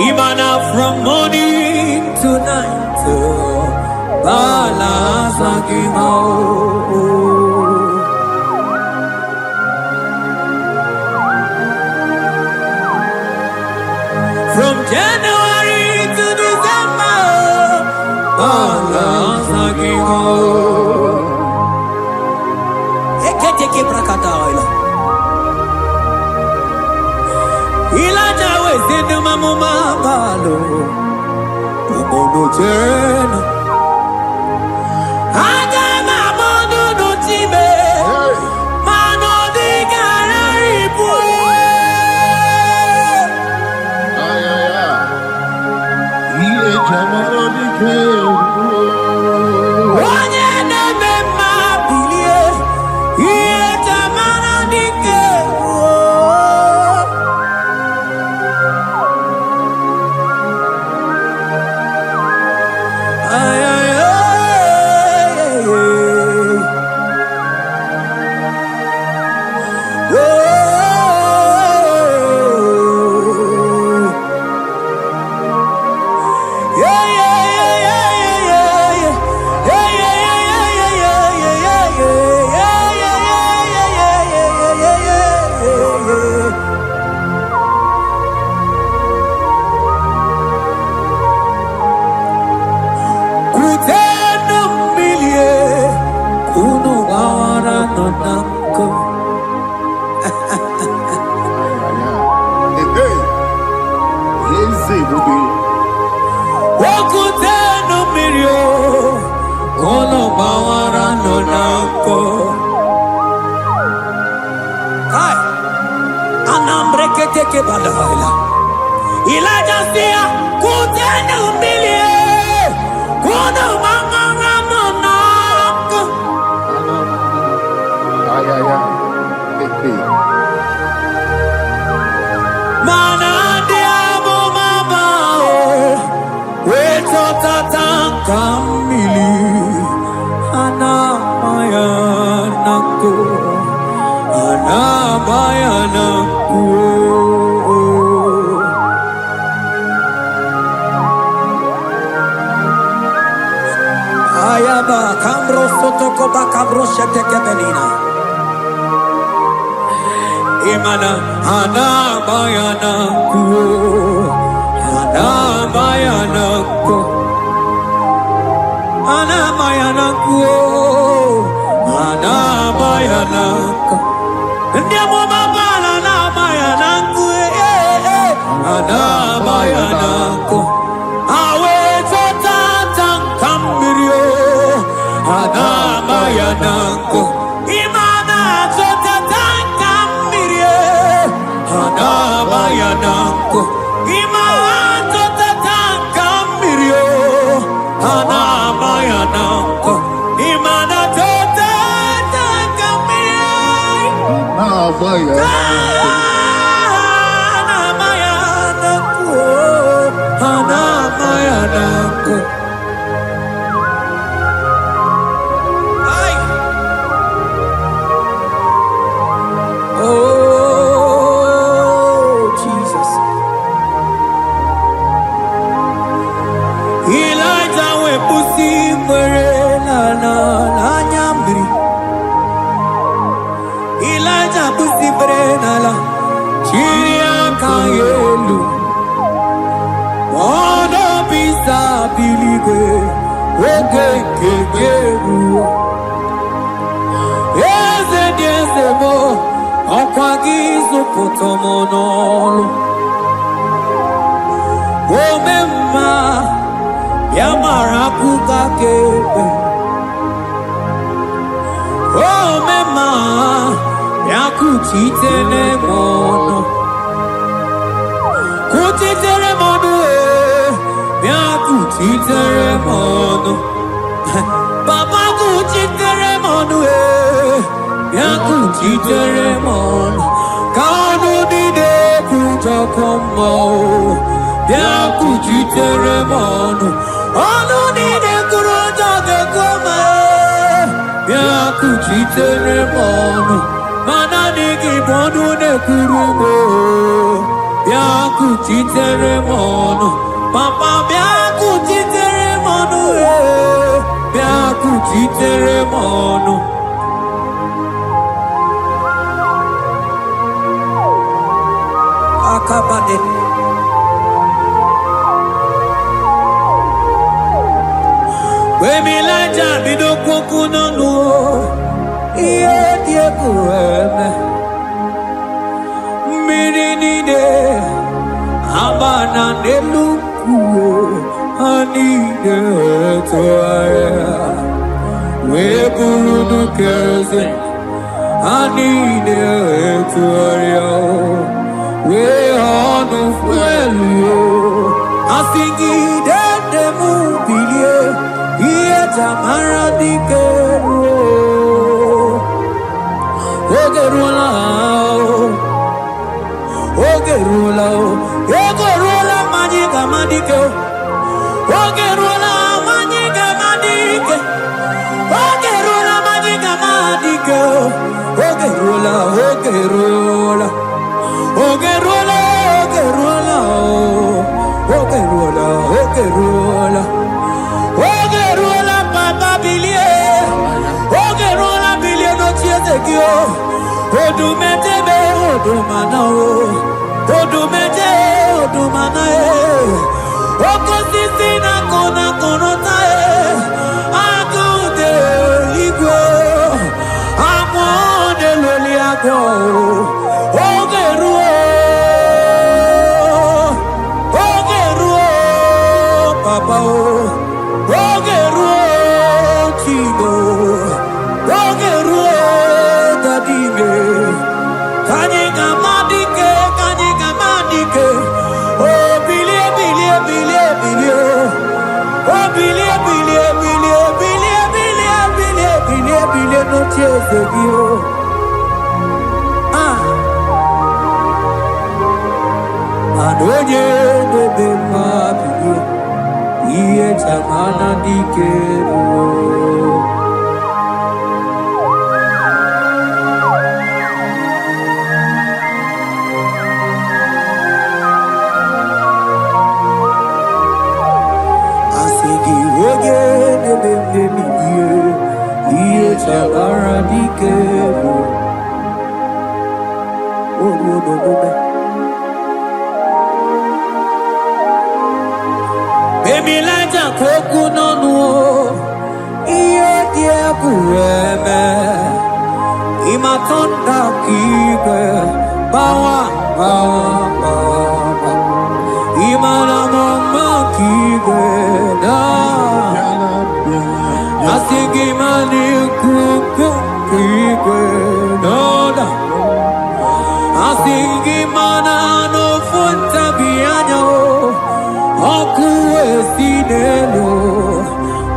Imana from morning to night, Balasagimo. From January to December, Balasagimo. Eketeke brakadaila. Ilaja wezenu mamuma balo, umono tena. Aga mamono no time, mano di gararibu. Ay, iye jamaro di kebu. Onye neme mabilie, iye jamaro di kebu. Elijah sia kutenda umbilie kuna manganga monako. Mana diamo mabao weto tatanka mili ana mayanako Ayaba kambro sotoko ba kambro sheteke belina. Imana ana bayana kuo, ana bayana kuo, ana bayana kuo, ana bayana kuo. Ndiamo mabala na bayana kuo, ana bayana kuo. Awe zotata kambirio, ana bayana kuo. Imana zotata kambirio, ana bayana kuo. Imana zotata kambirio, ana bayana kuo. Imana zotata kambirio. Oh, Jesus. Elijah we pusi mwere. busibrenala chiria kayelu ono bisa biligwe oge kegeru eze diesemo okwa gizu potomonolo omemma yamara kukakebe omemma yakuchitere mono kuchitere mono yakuchitere mono Papa kuchitere mono yakuchitere mono kanu dide kutokomo yakuchitere mono anu dide kurotakoma yakuchitere mono mana digi bodu ne kurumo yakuchitere mono Papa yakuchitere mono yakuchitere mono akabade Wemilaja bidokoku nonu iye dieku eme mirinide abana neluku anide toaya weburu keze anide toaya we honu fuelu asingi de mubilie iye tamara dikeru ogerula ogerula majiga madike ogerula majiga madike ogerula majiga madike ogerula ogerula ogerula ogerula ogerula ogerula papa bilie ogerula bilie no chiezekio odumetebe odumanao odumete odumanae okosisi na kona konotae akude igwe amode loli agwo ogeruo papa ogeruo chigo ogeruo dadime kanyega madike oh bilie bilie bilie bilie oh bilie bilie bilie bilie bilie bilie bilie bilie no chezegio adoje bebe mabie iye tamana dikeru Chabara dikeru Baby laja koku nonu iye die kueme imatonda kike bawa imana mama kike da Asigi mani kuku kike noda Asigi mana no funta bianyo Oku esinelo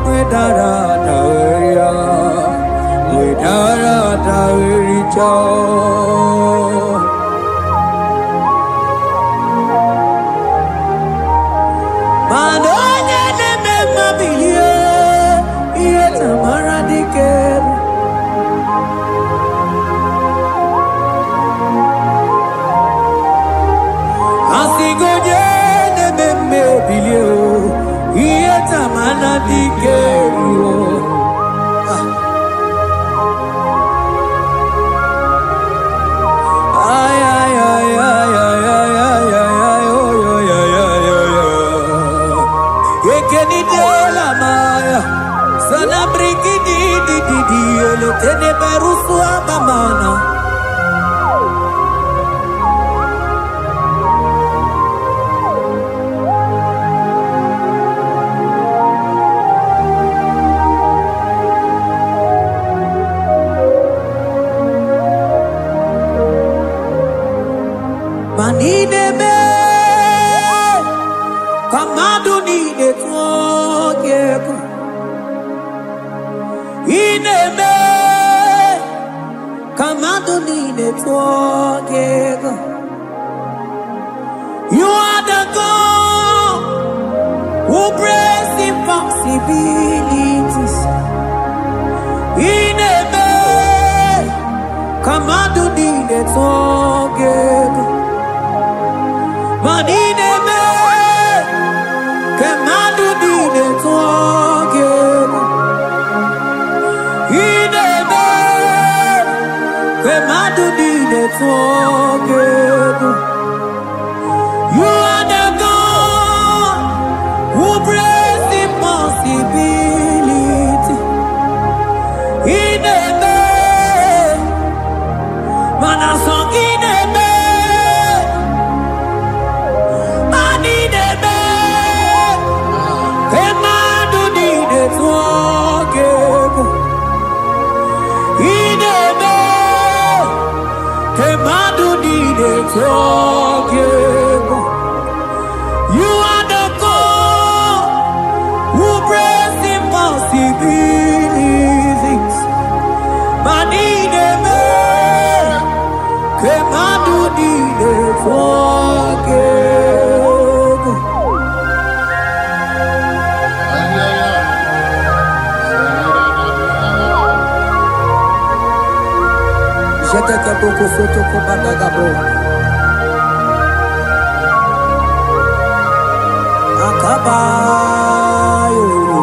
Wedara daweria Wedara dawericha Madonya neme mabilie Iye tamara dikeru Asigoje neme bilio Iye tamara dikeru. 1 Tene berusu amamana. Manine me kamadu ni de tuogeku. Ine me kamadu ni de tuogeku. You are the God who breaks impossibilities. Ine me kamadu ni de tuogeku. Manine me kamadu ni de tuogeku. Ine me kamadu ni de tuogeku. You are the God who breaks impossibility. Ine me manasong ine me. Manine me kamadu ni de tuogeku. Ine me kamadu ni de tuogeku. You are the God who breaks impossibilities. Manine me kamadu ni de tuogeku. Jete ke boko soto ko badagabo. Akabayo.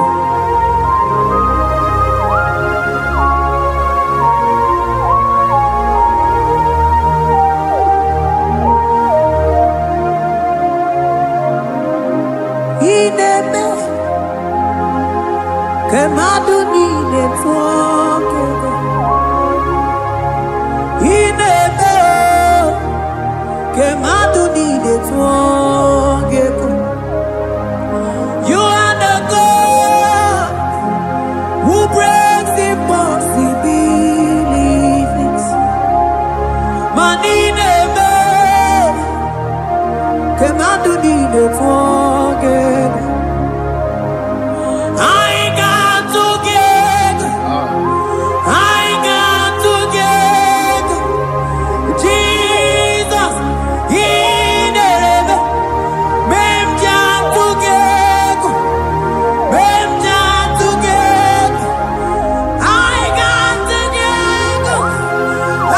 Ineme kamadu ni de tuogeku. Ineme kamadu ni de tuogeku. You are the God who breaks impossibilities. Manine me kamadu ni de tuogeku. I got together. I got together. Jesus, in heaven, mem jam together, mem jam together. I got together. I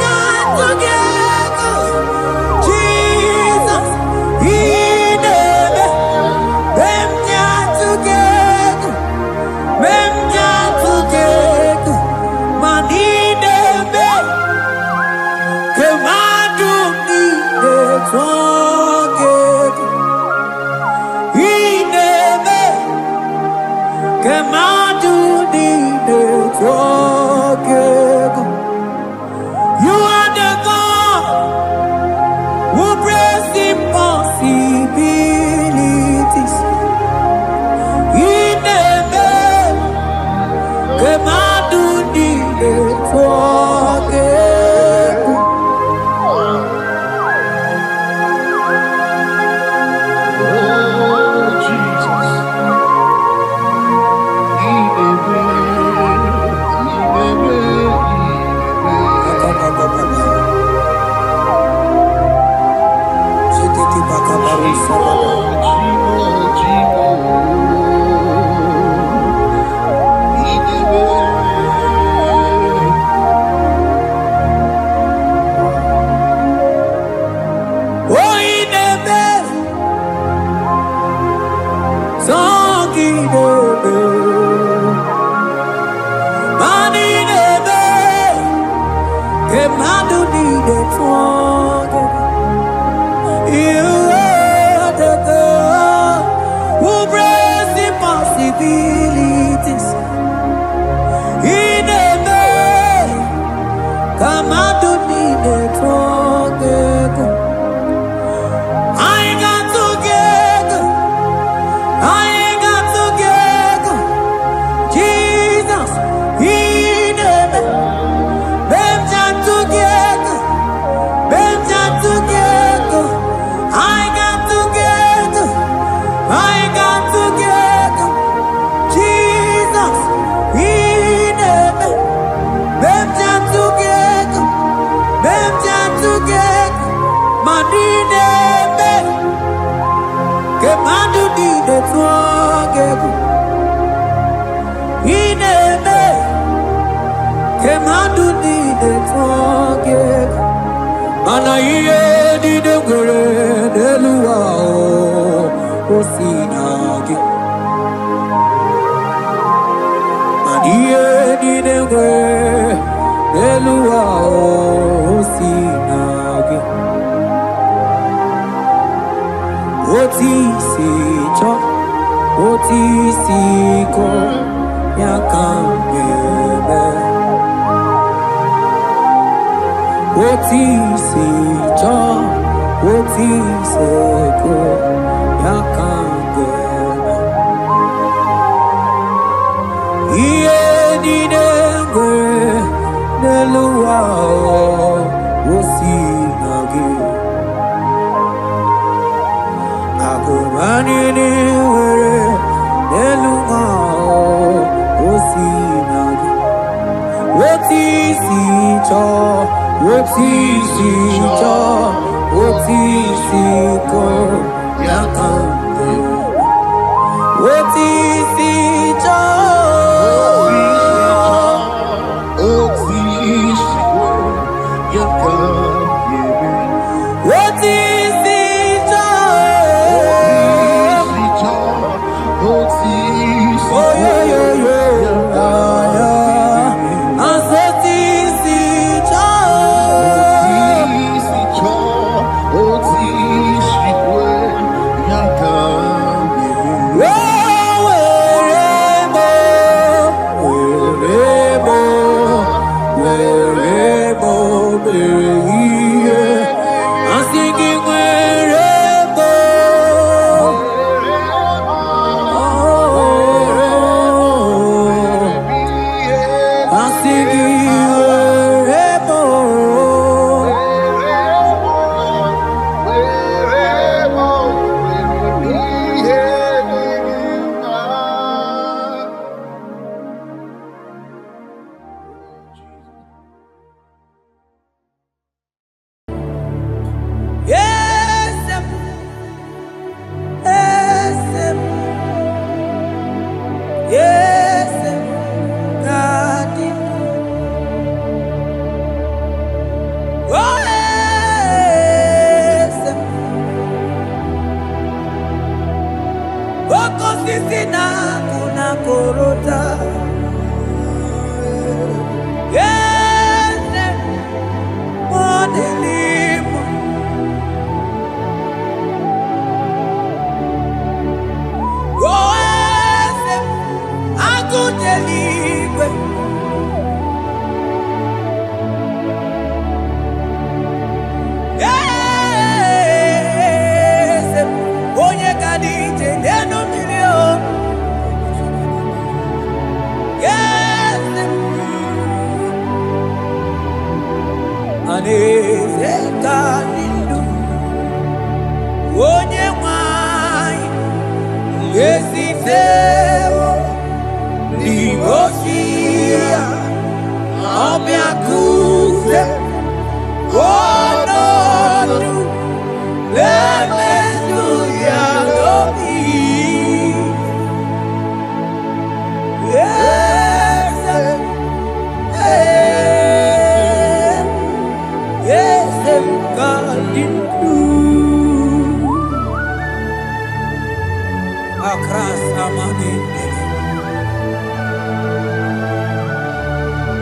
got together. Jesus, in heaven, mem jam together, mem jam together. Manine me kamadu ni de tuogeku. Ine me kamadu ni de tuogeku. You are the God who breaks impossibilities. Ine me kamadu ni de tuogeku. Possibilities in a forgive. Mana iye di dengere deluwa o sinagi. Iye di dengere deluwa o sinagi. Oti si cho, oti si ko yakambebe. Oti si cho, oti si ko yakambebe. Iye di dengere deluwa o sinagi. Mani ni were deluwa o sinagi. Oti si cho, oti si cho, oti si ko yakande. Oti si cho, oti si ko yakande. Oti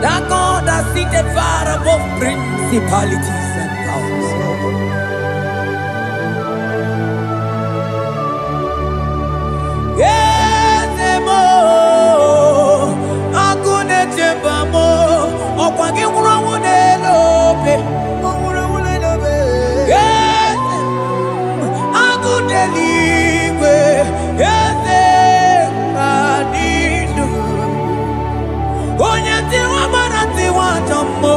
that God has seated far above principalities and powers. Yezemo, akune chembamo, okwangi kurawune lope, kurawune lope. Yezemo, akune liwe, yezemo kadidu. Onyati wa marati wa jambo.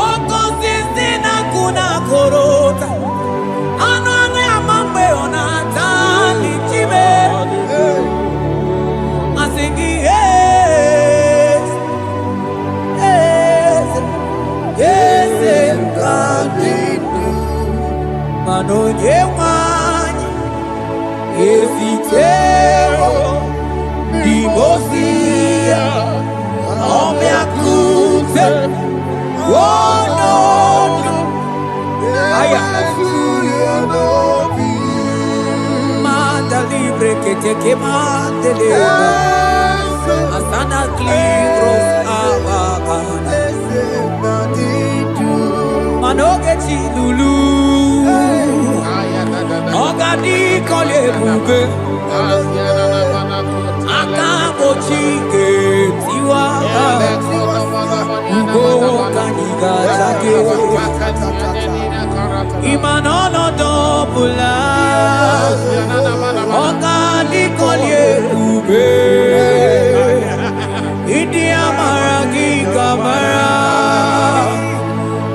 Oko sisi na kuna korota. Ano ane amambe onata lichibe. Asingi yes, yes, yes, kandidu. Manonye wanyi, esitero, dibosia, omeakute. Oh no, no. Aya. Manda libre que te quemante de Asana clibros abagana. Manoge chilulu. Ogadi kole bube. Akabo chike tiwa. Ugo kaniga chake. Imanono dobula. Ogadi kole bube. Idi amaragi kamara.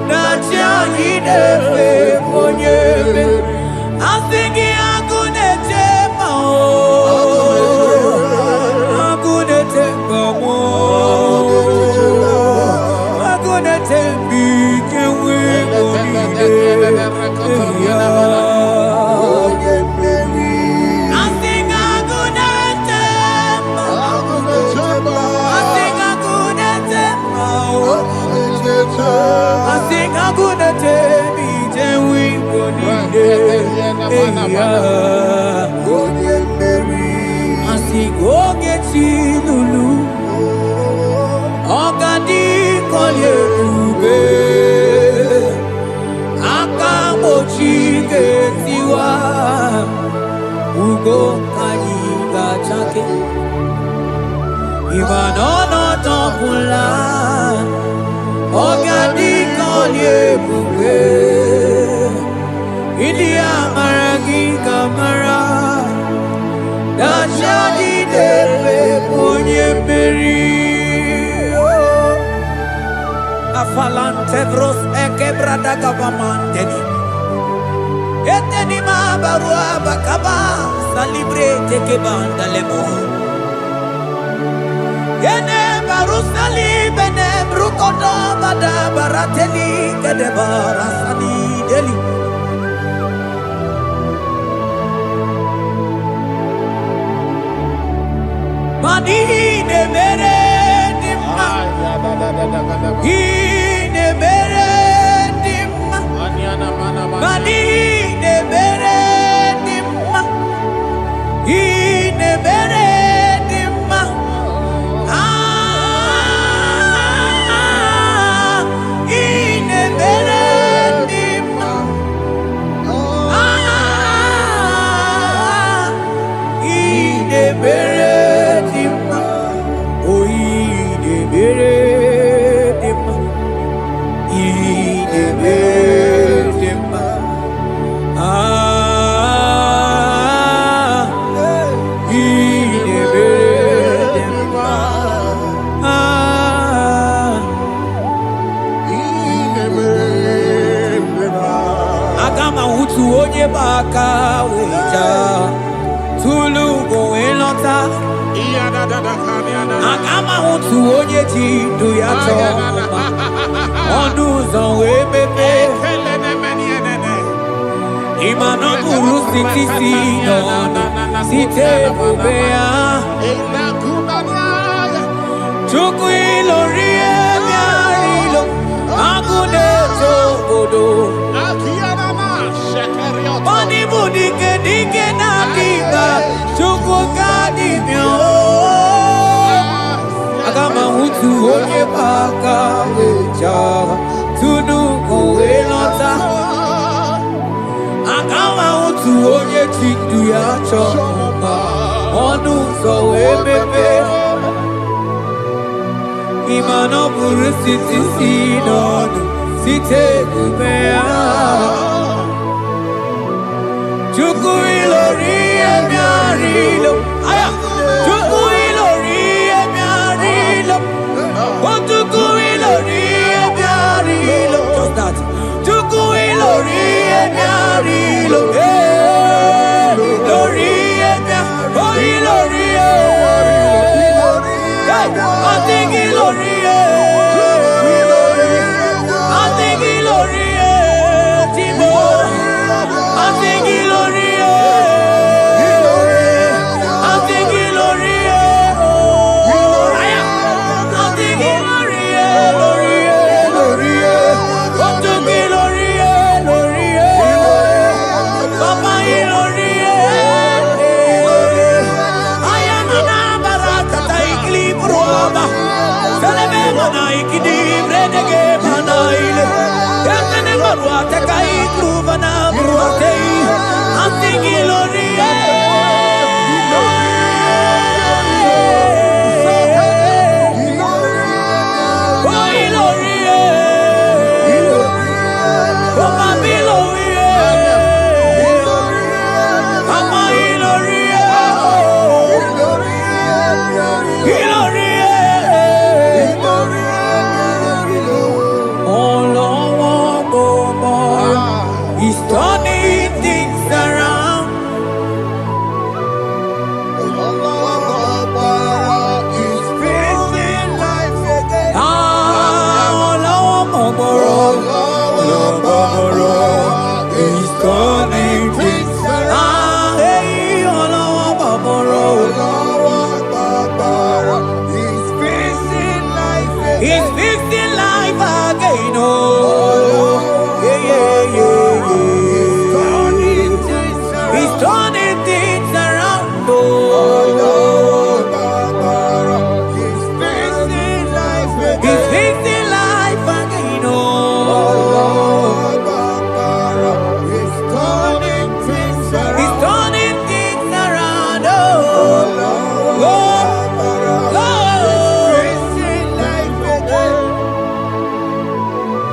Nacha hidefe ponyebe. Asingi agunete mao. Agunete mao. Agunete bikewe bonide. Asing agunete mao. Asing agunete mao. Asing agunete bikewe bonide. Asigoge chilulu. Ogadi kolye ube. Akamochike tiwa. Ugo kaniga chake. Imanono topula. Ogadi kolye ube. India maragi kamara. Dashadi dele ponye beri. Afalante bros ekebrada gavamanteni. Eteni ma barua bakaba salibre teke banda lemo. Yene baru salibene brukoda bada barateli kede barasani deli. Mani ne mere dimma. Ine mere dimma. Mani ne mere dimma. Ine mere dimma. Ah, ine mere dimma. Ah, ine mere. Onye baka weja tulu go elota agama utu onye ji du ya choma onu zo we bebe imano buru sitisi no site bubea chuku ilori emiarilo agune togodo Mani budike dike na kiba chuku kadimyo agama hutu onye baka weja tunu koelota agama hutu onye chindu ya choma onu so ebebe imano buru sitisi nonu site kubea Chuku ilori emiarilo, aya. Chuku ilori emiarilo, o chuku ilori emiarilo.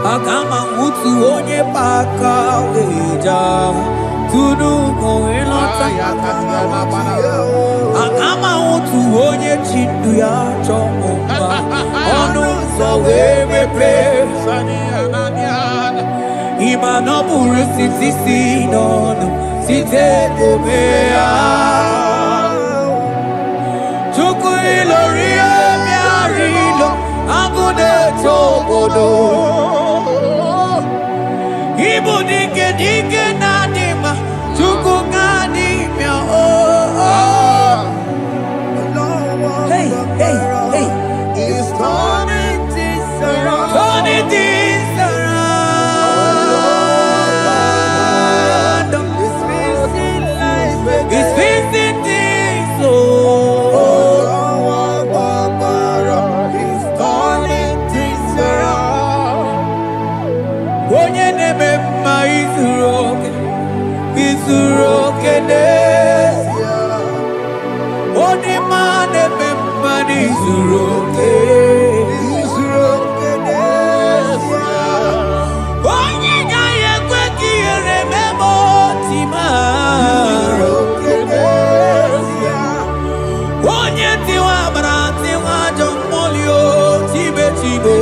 Akama utu onye paka weja Tunu koelota Akama utu onye chindu ya chomba Onu so wemepe Ima no buru sitisi nono Site kubea Chuku iloria miarilo Agune tobodo Ibu dike dike nadima Chuku ganimya Hey, hey, hey It's turning things around. Turning things around It's fixing things oh It's turning things around. Onye neme mma izuru oke n'ezie. Onye ma neme mma n'izuru oke n'ezie. Onye gaghị ekwe ka ihere meme otu ma onye tiwa bara tiwa ajọ mmụọ tibe tibe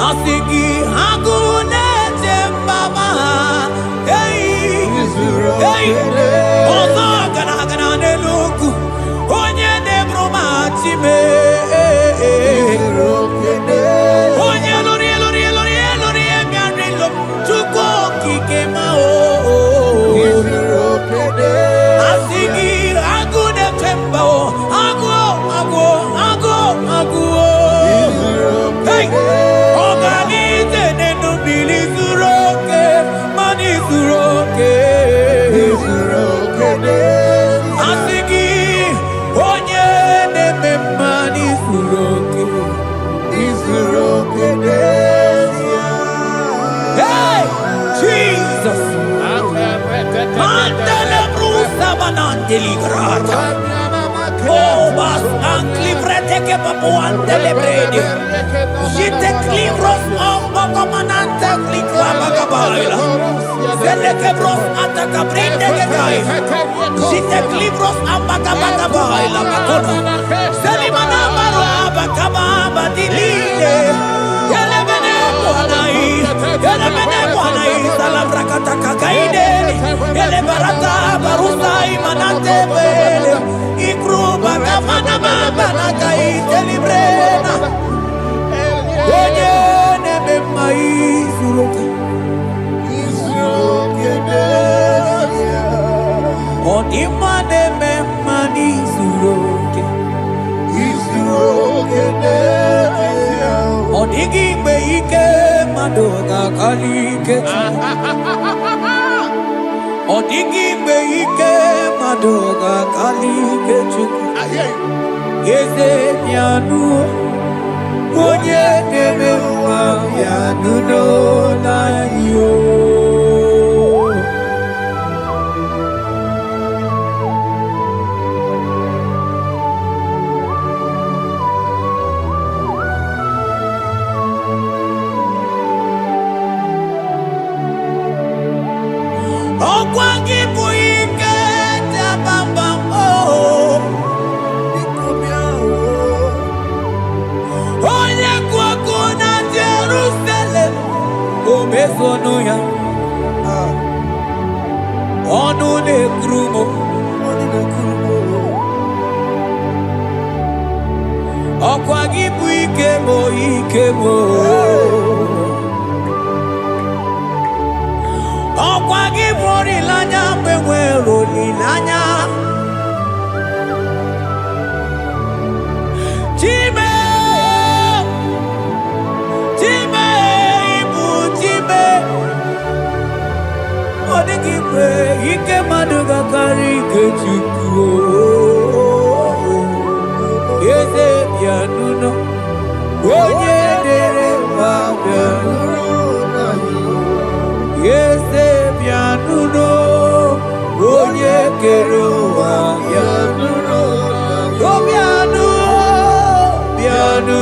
asị gị agụ na-eche mbaba hey ọzọ gara gara n'elu ugwu onye na-eburu ma chime onye lụrụ bịarịlụ Chukwu okike ma asị gị agụ na-eche mba agụ hey ọganize n'enubili zuru oke mmanụ zuru oke asị gị onye na-eme mmanụ zuru oke hey Jesus mandele brusa banandeli grata oh bas anclivrete che papuante le bredi Jite klivros ambakomanante klikla bagabaila Zele kebros ataka brinde gegai Jite klivros ambakabagabaila bakona Zeli manabaro abakababa dilile Yele bene buanai Salabrakata kakaideni Yele barata barusai manante bele Ikru bagamana babana kaite librena Onye neme mma izuru oke Ọ dị mma na-eme mma n'izuru oke Ọ dịghị mgbe ike mmadụ ga-akarị ike Ọ dịghị mgbe ike mmadụ ga-akarị ike Chukwu Eze bịanụ onye na-eme mma bịanụ n'ụlọ anyị o ọkwa gị bụ ike dabamba onye kụ ọkụ na Jerusalem o mezonu ya ọnụ na-ekwuru m ọkwa gị bụ ike m ọkwa gị bụ olileanya mgbe nwere olileanya Chime ibu Chime ọ dịghị mgbe ike mmadụ ga-akarị ike Chukwu eze bịanụ onye dere ma bịanụ eze bịanụ onye kere ụwa bịanụ bịanụ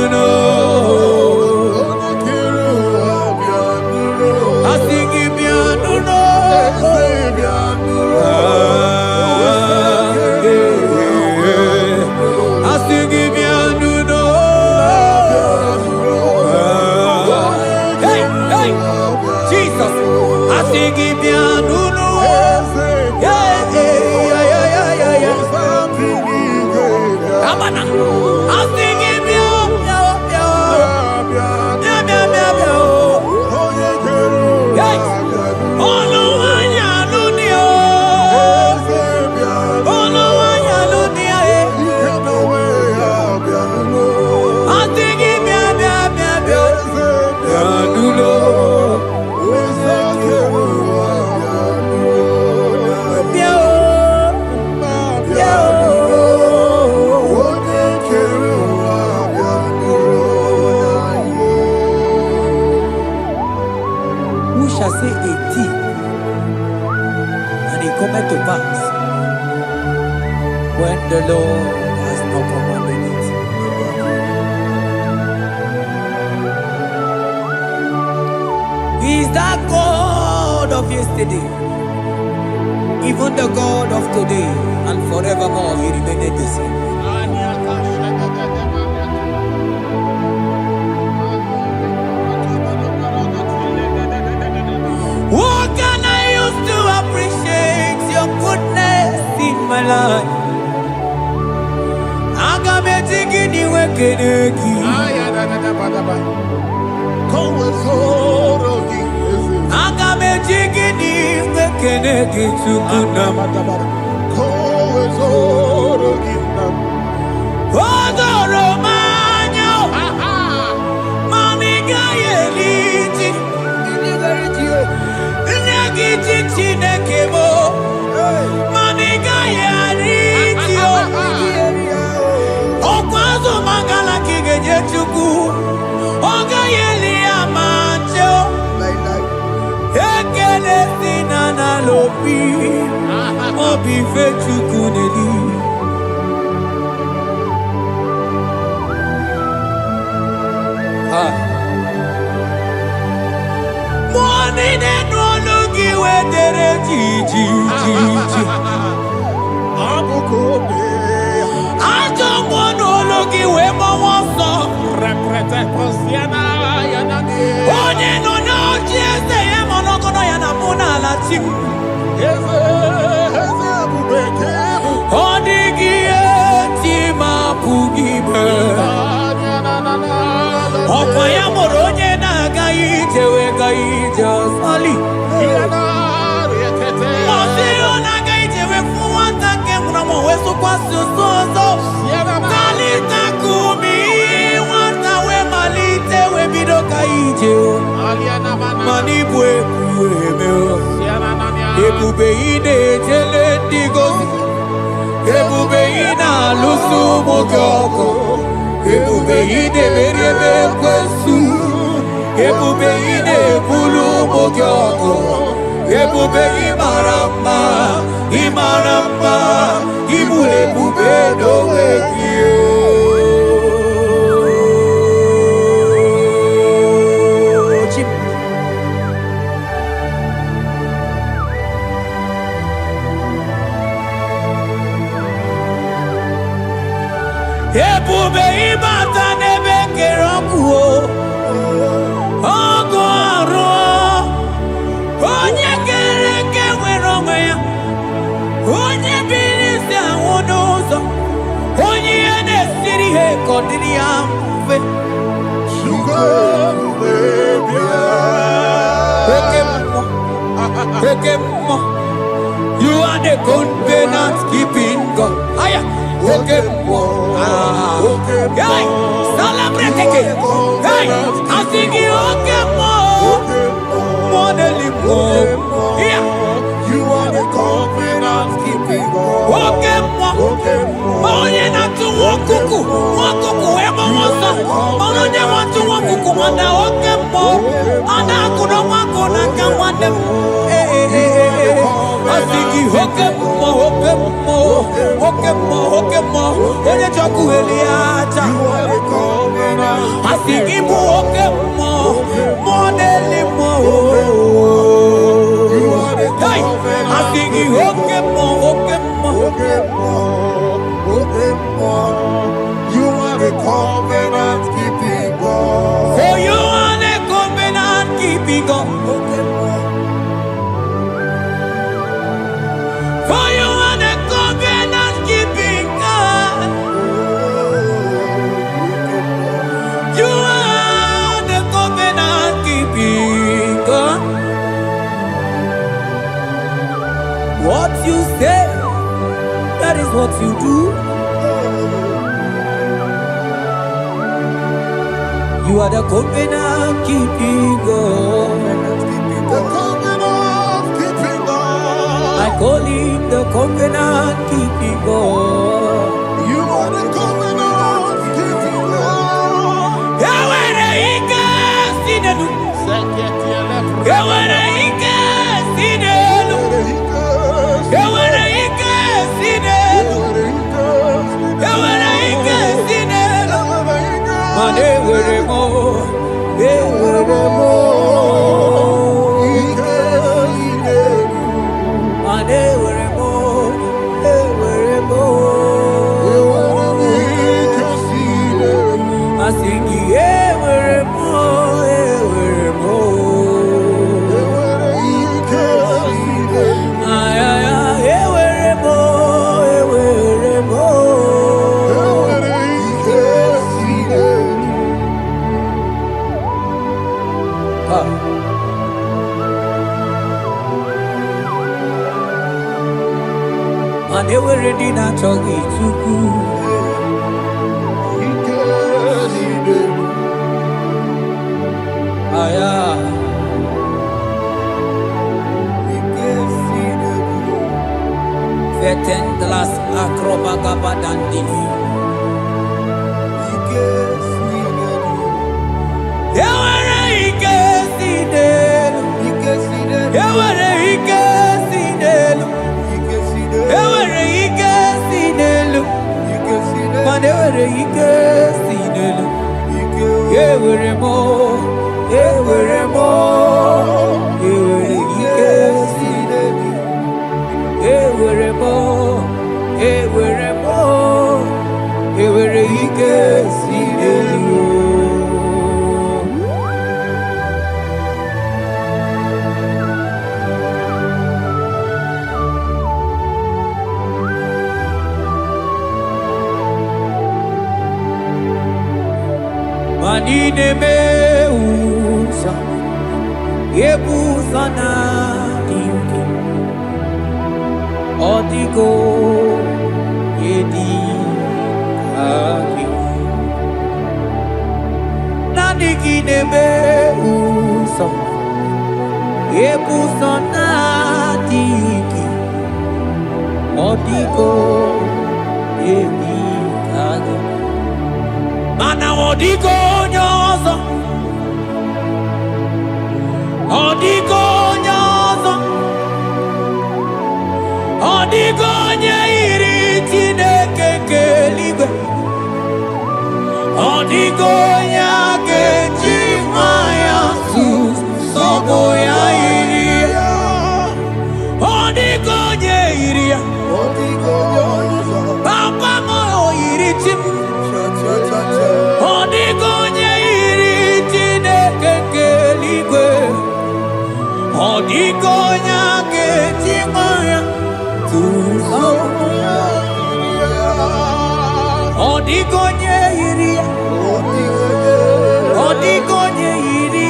say a thing, and it cometh to pass when the Lord has not commanded it. He is that God of yesterday, even the God of today, and forevermore He remained the same. What can I use to appreciate your goodness in my life? Morning and one look where there I don't want to look where my son Onye no no chese ya monokono ya na muna la chim. Odigi tima pugibe. Okwa ya moronye na gaije we gaije sali. Mosi ona gaije we fuata ke muna mo weso kwa soso. Kalita kumi wata we malite we bido gaije. Mani bwe kuemeo. Ebube ine jele digozi. Ebube ina lusu mokoko. Ebube ine merebe kwesu. Ebube ine bulu mokoko. Ebube imarama, imarama, imule bube dowe kiyo. Ebube ibata nebe kerokuo. Ogo aro. Onye kereke weronwe ya. Onye bilisi awonozo. Onye ene siri he kodiri ya mfe. Okemo. You are the covenant keeping God. Aya. Okemo. Hey, celebrate again. Hey, I sing you Okemo. Yeah. You are the covenant keeping God. Okemo. Onye na tu wokuku. Wokuku ema wasa. Onye watu wokuku wanda Okemo. Ana kuno wako na kamwande. I sing you Okemo. Okemo. Onye choku eliacha. I sing you Okemo. Modelimo. Hey, I sing you Okemo. You are the covenant keeping God. For you are the covenant keeping God. For you are the covenant keeping God. You are the covenant keeping God. What you say, that is what you do. You are the covenant keeping God. The covenant keeping God. I call him the covenant keeping God. You are the covenant keeping God. Yawere ika sinenu. Yawere ika Manewere di na chogi tuku. Aya. Veten glas akrobaga badandini. Ewere ike sinelu. Ewere ike sinelu. Ewere ike sinelu. Manewere ike sinelu. Ewere mo. Ewere mo. Ewere ike sinelu. Ewere mo. Ewere mo. Ewere ike sinelu. Manine meusa, yebusa na dingi, odigo yedi kaki. Nanigine meusa, yebusa na dingi, odigo yedi kaki. Mana odigo nyozo, odigo nyozo, odigo nyeiri Chineke keligwe, odigo nyake chimaya sus sobo ya iria, odigo nyeiria, papa mo iri chim. Odigonye iri Chineke keligwe, odigonya kechimaya tusomoya. Odigonye iri, odigonye iri,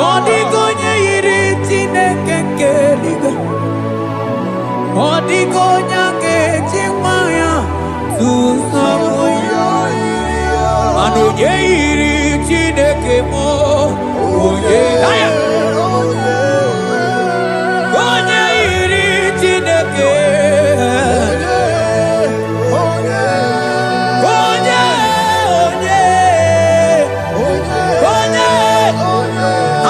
odigonye iri Chineke keligwe, odigonya kechimaya tusomoya. Oye iri Chineke mo, oye aya, oye iri Chineke, oye,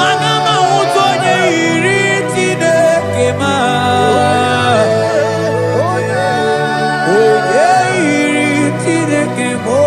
agama uto oye iri Chineke ma, oye iri Chineke mo.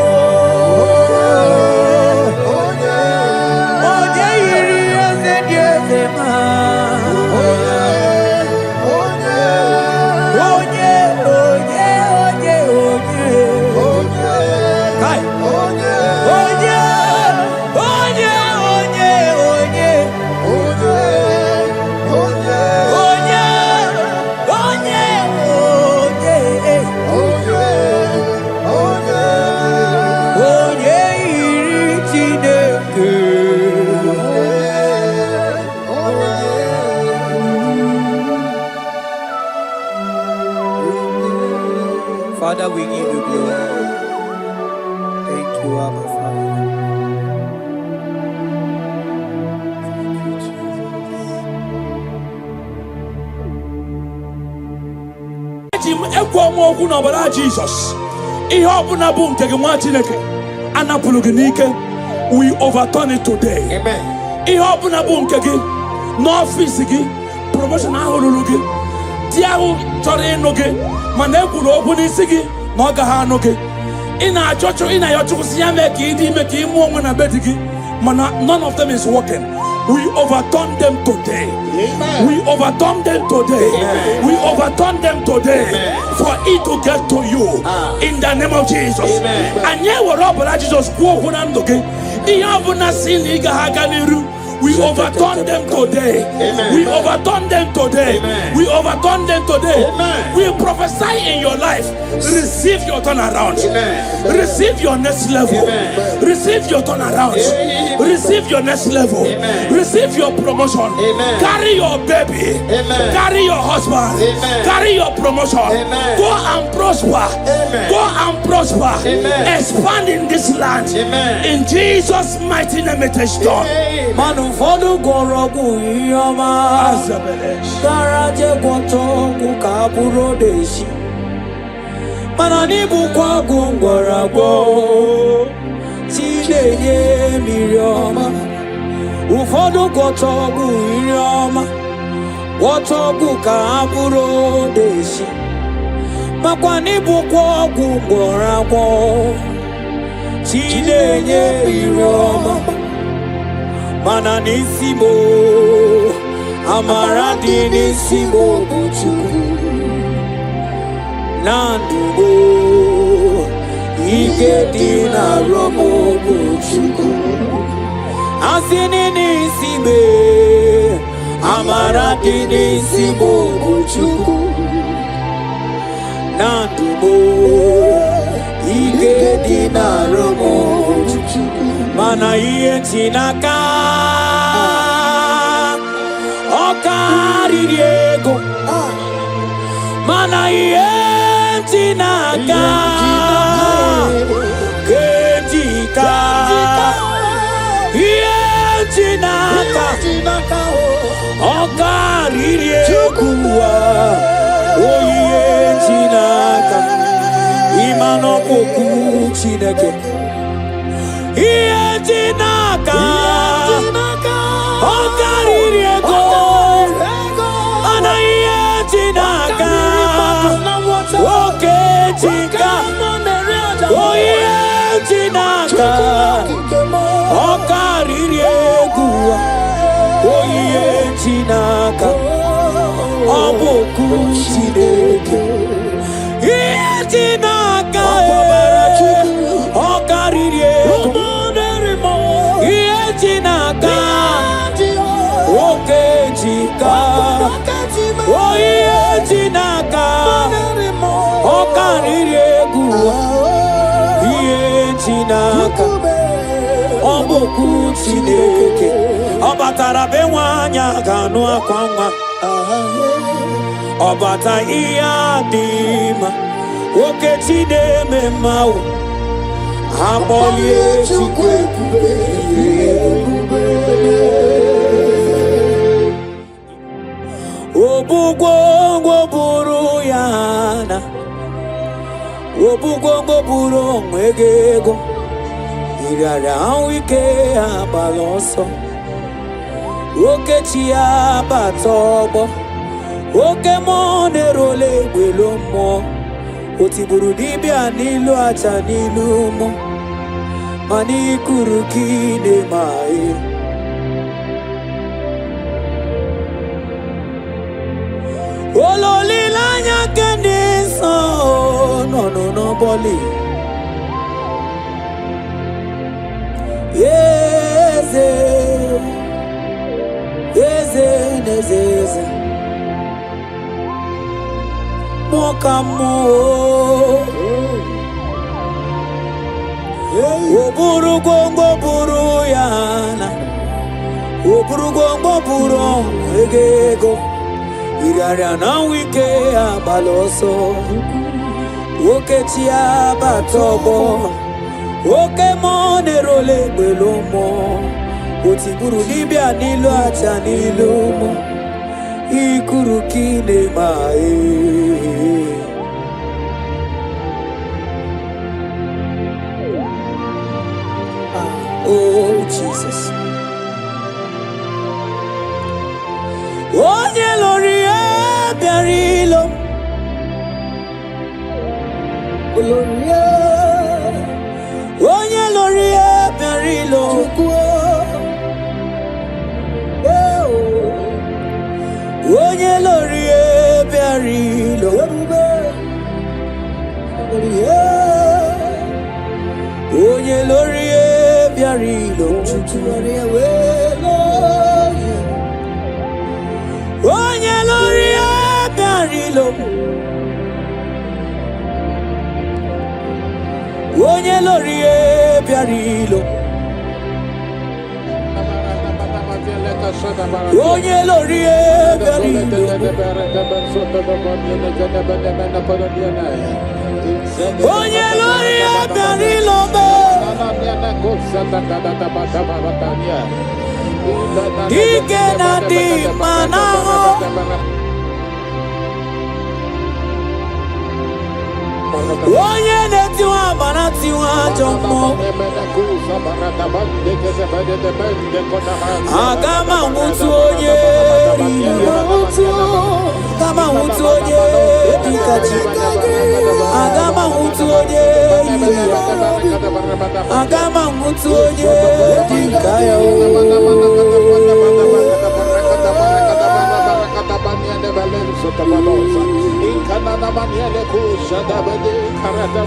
Father, we give you glory. Thank you, Abba Father. Thank you, Jesus. We overturn it today. Amen. No office, promotion, mana ekwuru okwu n'isi gị na ọ gaghị anụ gị ị na-achọchụ ị na-ayọchụkwụsị ya mee ka ịdị ime ka ịmụ onwe na be di gị mana none of them is working. We overturn them today. Amen. We overturn them today. Amen. We overturn them today. Amen. For it to get to you in the name of Jesus. And ye were up at Jesus kwuo okwu na ndụ gị ihe ọ bụla si na ị gaghị aga n'iru. We overturn them today. Amen. We overturn them today. Amen. We overturn them today. Amen. We prophesy in your life. Receive your turnaround. Amen. Receive your next level. Amen. Receive your turnaround. Amen. Receive your next level. Amen. Receive your promotion. Amen. Carry your baby. Amen. Carry your husband. Amen. Carry your promotion. Amen. Go and prosper. Amen. Go and prosper. Amen. Expand in this land. Amen. In Jesus' mighty name it is done. Manu fodu gorogu yoma. Azabelesh. Garaje gwoto kukaburo deshi. Manani bukwa gungoragwo. Chineye mirioma. Ufodu gwoto gu yoma. Gwoto kukaburo deshi. Makwani bukwa gungoragwo. Chineye mirioma. Mana nisimo amaradi nisimo buchuku nandubo igedi na romo buchuku asini nisime amaradi nisimo buchuku nandubo igedi na romo buchuku mana iye chinaka okaririego mana iye chinaka ketika iye chinaka okaririego oye chinaka imano poku chineke iye chinaka okaririego ana iye chinaka oke chika oye chinaka okaririego oye chinaka oboku chineke iye chinaka okaririego iye chinaka oke chika oye chinaka okaririego iye chinaka oboku chineke obatara be nwanya ganu akwanwa obata ihe adima oke chineme mawo abolie chukwe obugwongo buru yana obugwongo buru mwegego irara wike abaloso oke chi abatobo oke monero legwelo mo otiburu dibia nilu acha nilu mo mani kuru kine mai ololi lanya kende so no boli Eze Mokamo Oburu gongo buru yana Oburu gongo buru egego Irara na wike abaloso Oke chia batobo Oke monero legbelomo Otiburu libya nilo acha nilumo Ikuru kine mae Oh Jesus Onye lori ebiarilo Onye lori ebiarilo Onye lori ebiarilo Onye lori ebiarilo Onye lori ebiarilo Onye lori ebiarilo Onye lori eberi Onye lori eberi lobe Ike na di manaho Onye na-etiwa mana tiwa jọmọ Agama nwutu onye Agama nwutu onye dikachi Agama nwutu onye Agama nwutu onye dikaya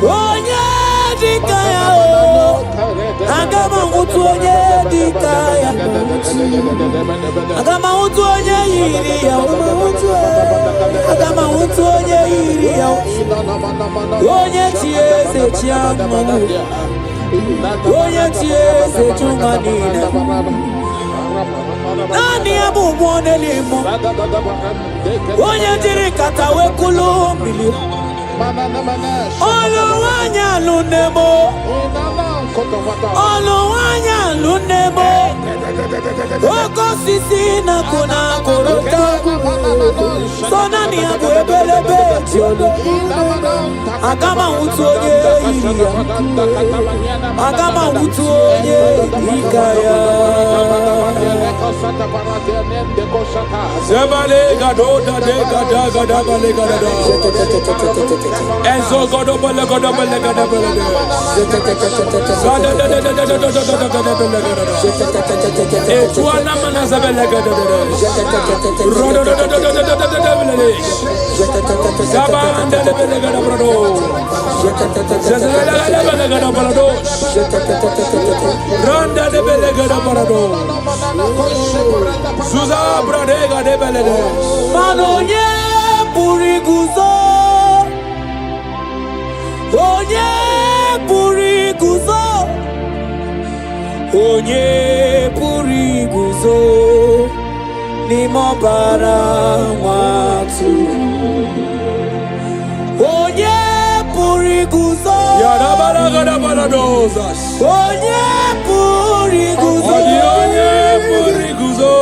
Onye dikaya Agama nwutu onye dikaya Agama nwutu onye yiri ya Agama nwutu onye yiri ya Onye tieze chiamu Onye tieze chumanina Nani abu mwone limo Onye jiri katawe kulumili Oluwanya lunemo Oluwanya lunemo Oko sisi na kuna korota Sonani abu ebelebe tiolo Agama utu onye iria Agama utu onye ikaya Zebale gado da de gada gada bale gada da. Enzo gado bale gada bale gada bale gada. Gada da da da da da da da da gada bale gada da. Etuana mana zabele gada da. Rodo da da da da da da da da bale. Zaba ande de bale gada brado. Zezele da bale gada brado. Randa de bale gada brado. Suza bradega de belede. Manonye puriguzo. Onye puriguzo. Onye puriguzo. Ni mobara watu. Onye puriguzo. Yarabara gada baladozas. Onye puriguzo. Onye puriguzo.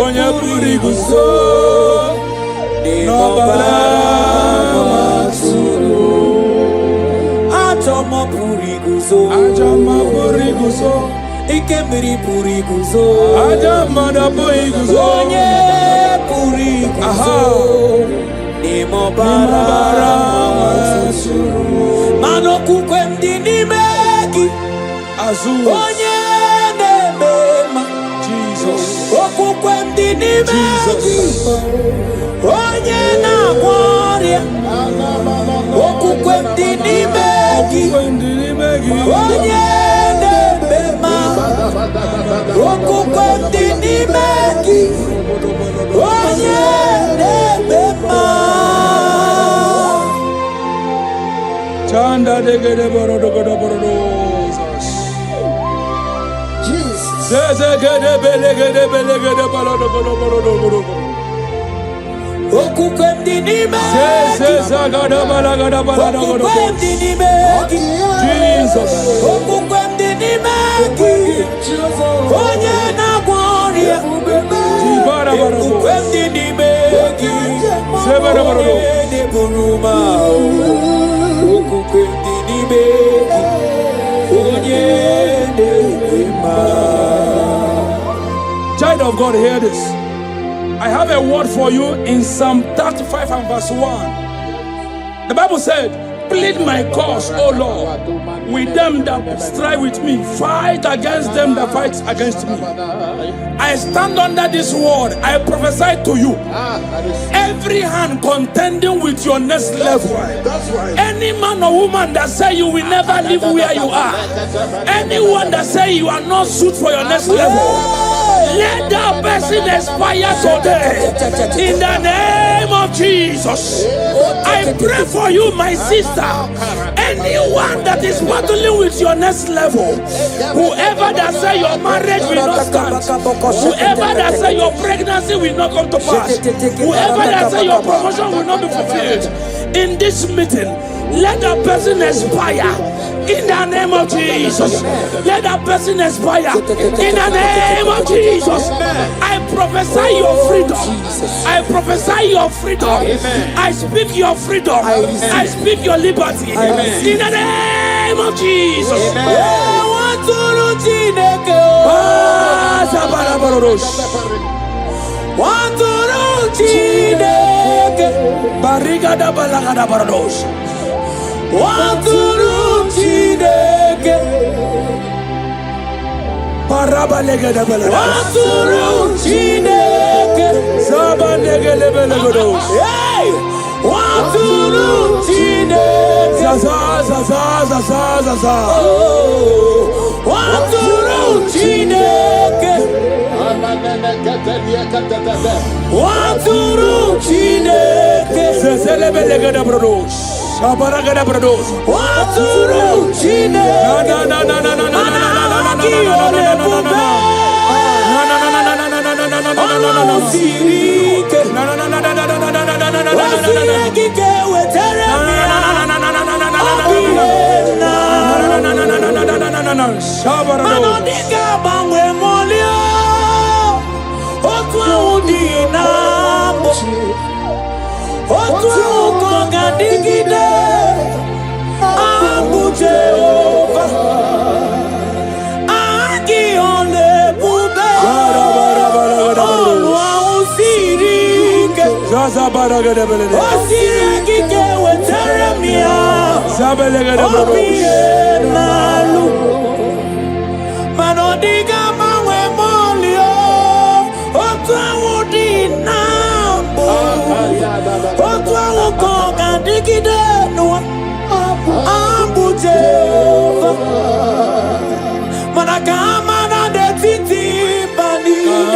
Onye puriguzo. Nobara watsuru. Ajama puriguzo. Ajama puriguzo. Ikemiri puriguzo. Ajama da puriguzo. Onye puriguzo. Nimobara watsuru. Mano kukwe mdini meki. Azul. Onye nemema. Jesus. Okukwe mdini meki. Onye na gloria. Okukwe mdini meki. Onye nemema. Okukwe mdini meki. Onye nemema. Chanda de gede borodo godo borodo. Zeze gede bele gede balodo godo borodo godo. Okukwe mdini meki. Zeze zagada balagada balado godo. Okukwe mdini meki. Jesus. Okukwe mdini meki. Onye na gloria. Okukwe mdini meki. Zebara borodo. Onye buruma. Okukwe mdini meki. Onye nema. Child of God, hear this. I have a word for you in Psalm 35 and verse 1. The Bible said, plead my cause, O Lord, with them that strive with me. Fight against them that fight against me. I stand under this word. I prophesy to you. Every hand contending with your next level. Any man or woman that say you will never live where you are. Anyone that say you are not suited for your next level. Let that person expire today. In the name of of Jesus, I pray for you, my sister. Anyone that is battling with your next level, whoever that say your marriage will not stand, whoever that say your pregnancy will not come to pass, whoever that say your promotion will not be fulfilled, in this meeting, let that person expire in the name of Jesus. Let that person expire in the name of Jesus. I prophesy your freedom. I prophesy your freedom. I speak your freedom. I speak your liberty in the name of Jesus. Barigada balagada barados. Waturu Chineke Parabalegada balados. Waturu Chineke Sabanegele balados. Hey! Waturu Chineke Zaza zaza zaza zaza. Waturu Chineke Waturu Chineke Zezelebelagada barados. Sabaragada barados. Waturu Chineke na na na na na na na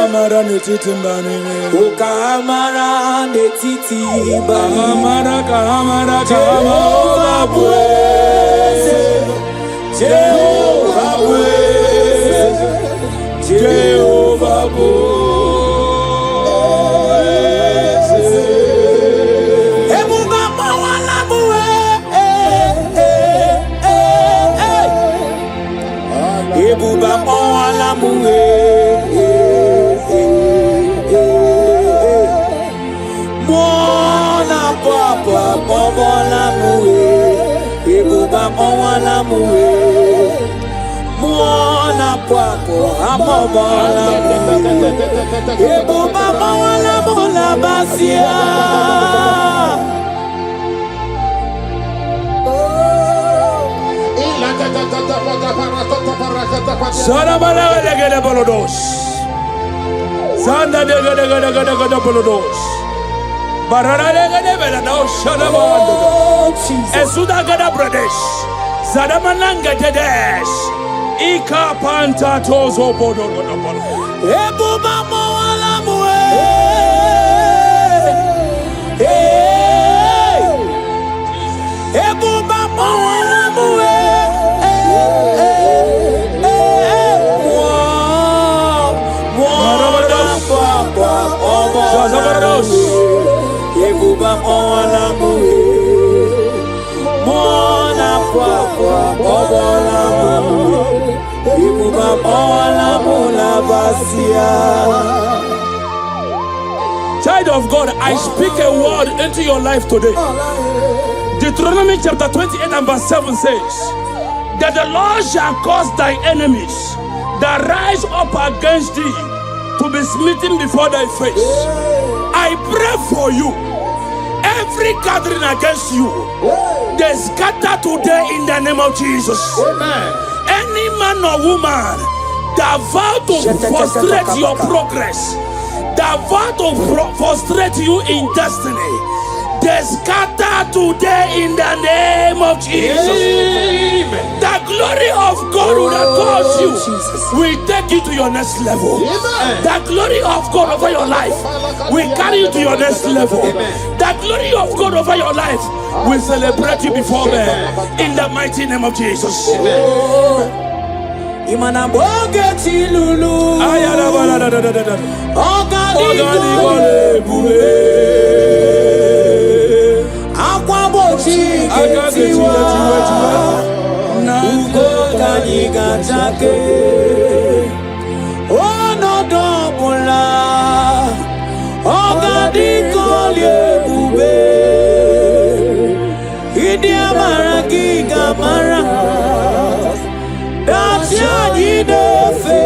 Kamara netiti mbani, kamara netiti mbani, kamara Jehovah praise, Jehovah praise, Jehovah praise. Ebuba mawala muwe, ebuba mawala muwe. Mola muwe, ibuba mola muwe, mola pako amola muwe, ibuba mola mola basia. Sana bala gede bolodos, sana gede bolodos. Bararalegade belado shalabando. Esuda gada brothers. Zadamananga dedes. Ika panta tozo bodo. Ebuba moala mue. Ebuba moala mue. Ebuba mola muwe, mola kwa mola muwe, ebuba mola mola basia. Child of God, I speak a word into your life today. Deuteronomy chapter 28 and verse 7 says that the Lord shall cause thy enemies that rise up against thee to be smitten before thy face. I pray for you. Every gathering against you, they scatter today in the name of Jesus. Amen. Any man or woman that vow to frustrate your progress, that vow to frustrate you in destiny, they scatter today in the name of Jesus. Amen. That glory of God will cause you, will take you to your next level. The glory of God over your life will carry you to your next level. The glory of God over your life will celebrate you before men. In the mighty name of Jesus. Imana boge tilulu Ogadi bube Akwa bochi ketiwa Ugo kani gachake Ono dobula Ogadi kolye bube Idi amara giga mara That's your fe.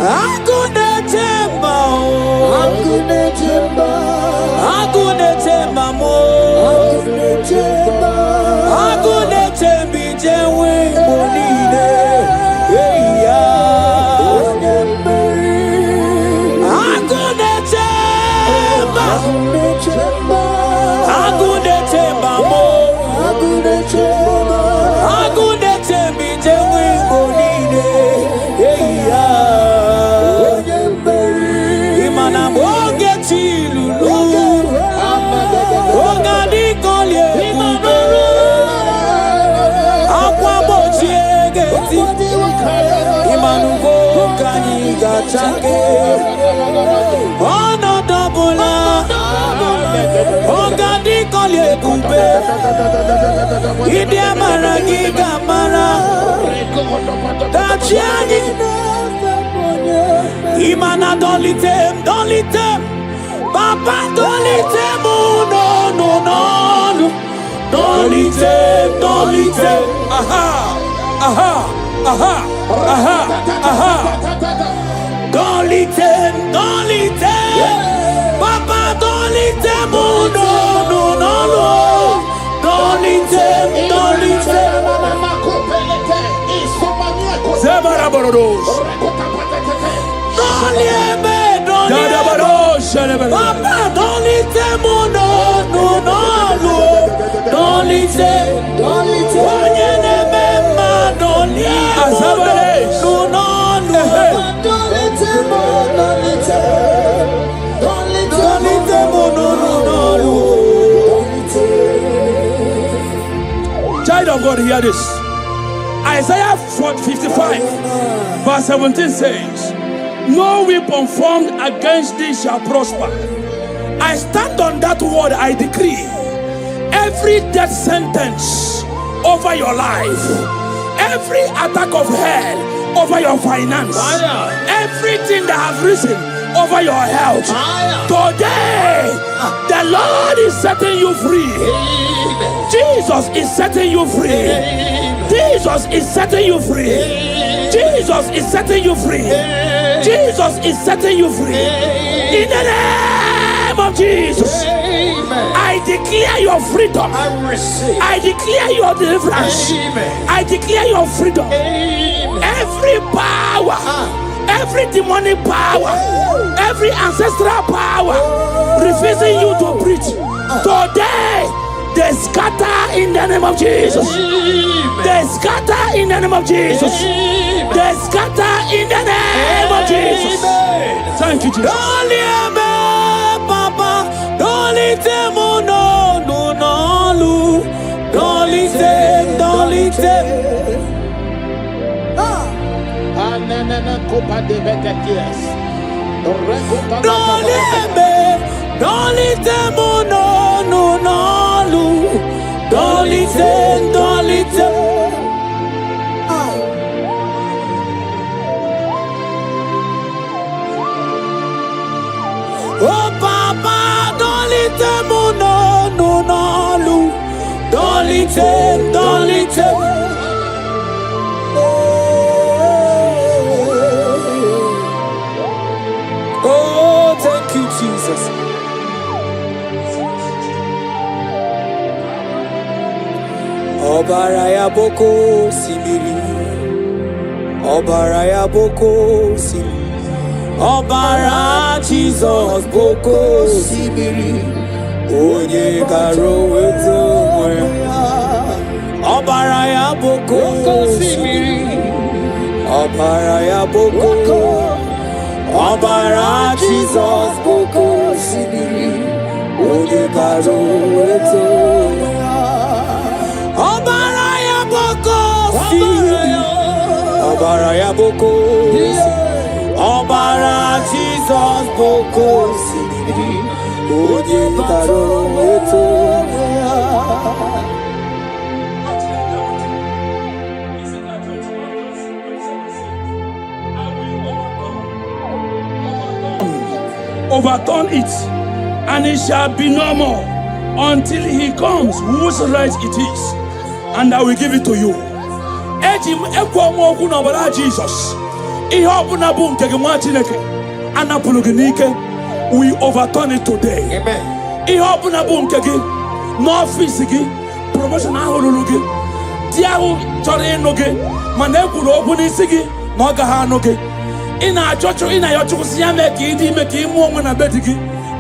Akune temba mo. Akune tembi jewe monine. Akune temba. Akune temba mo. Ono dobula Ogadi kolye kumbe Idi amara giga mara Dachiani Imana don't let them Papa don't let them no Don't let them Aha. Don't let them Papa don't let them no Don't let them Zemaraboros. Don't Papa don't let them no Don't let them Child of God, hear this. Isaiah 55 verse 17 says, no weapon formed against thee shall prosper. I stand on that word, I decree every death sentence over your life, every attack of hell over your finance, everything that has risen over your health, today the Lord is setting you free. Jesus is setting you free. Jesus is setting you free. Jesus is setting you free. Jesus is setting you free. In the name of Jesus, I declare your freedom. I declare your deliverance. I declare your freedom. Every power, every demonic power, every ancestral power refusing you to preach, today they scatter in the name of Jesus. They scatter in the name of Jesus. They scatter in the name of Jesus. Thank you, Jesus. Don't leave me, Papa. Don't leave them, no. Don't leave them, don't leave them. Don't leave me, don't leave them, no. Don't listen, don't listen. Oh Papa, don't listen, no. Don't listen, don't listen. Oh, thank you, Jesus. Obaraya boko simiri, Obaraya boko simiri, Obara Jesus boko simiri, Onye karo weto moya, ọbara ya boko osimiri, ọbara ya boko, ọbara Jizọs boko osimiri, onye bara eto. Ọbara ya boko osimiri, ọbara ya boko osimiri, ọbara Jizọs boko osimiri, onye bara eto. Overturn it, and it shall be no more until he comes, whose right it is, and I will give it to you. Jesus, we overturn it today. No physical promotion.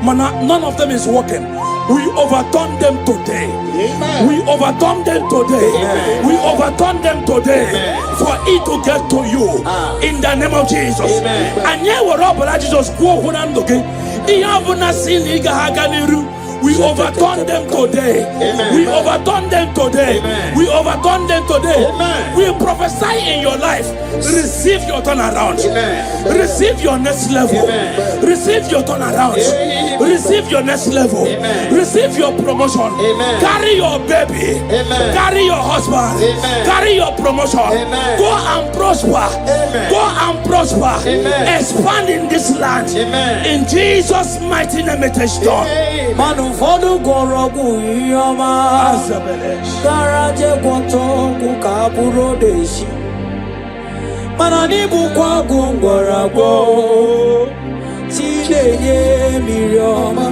None of them is working. We overturn them today. Amen. We overturn them today. Amen. We overturn them today. Amen. For it to get to you in the name of Jesus. And yeah, we're up Jesus. We overturn them today. Amen. We overturn them today. Amen. We overturn them today. Amen. We prophesy in your life. Receive your turnaround. Amen. Receive your next level. Amen. Receive your turnaround. Amen. Receive your next level. Amen. Receive your promotion. Amen. Carry your baby. Amen. Carry your husband. Amen. Carry your promotion. Amen. Go and prosper. Amen. Go and prosper. Amen. Expand in this land. Amen. In Jesus' mighty name it is done. Ụfọdụ gwọrọ ọgwụ ihe ọma, gara je gwọta ọgwụ ka bụrụ odeshi, mana n'ịbụkwa ọgwụ ngwọrọ agwọ, chi na-enye mmiri ọma.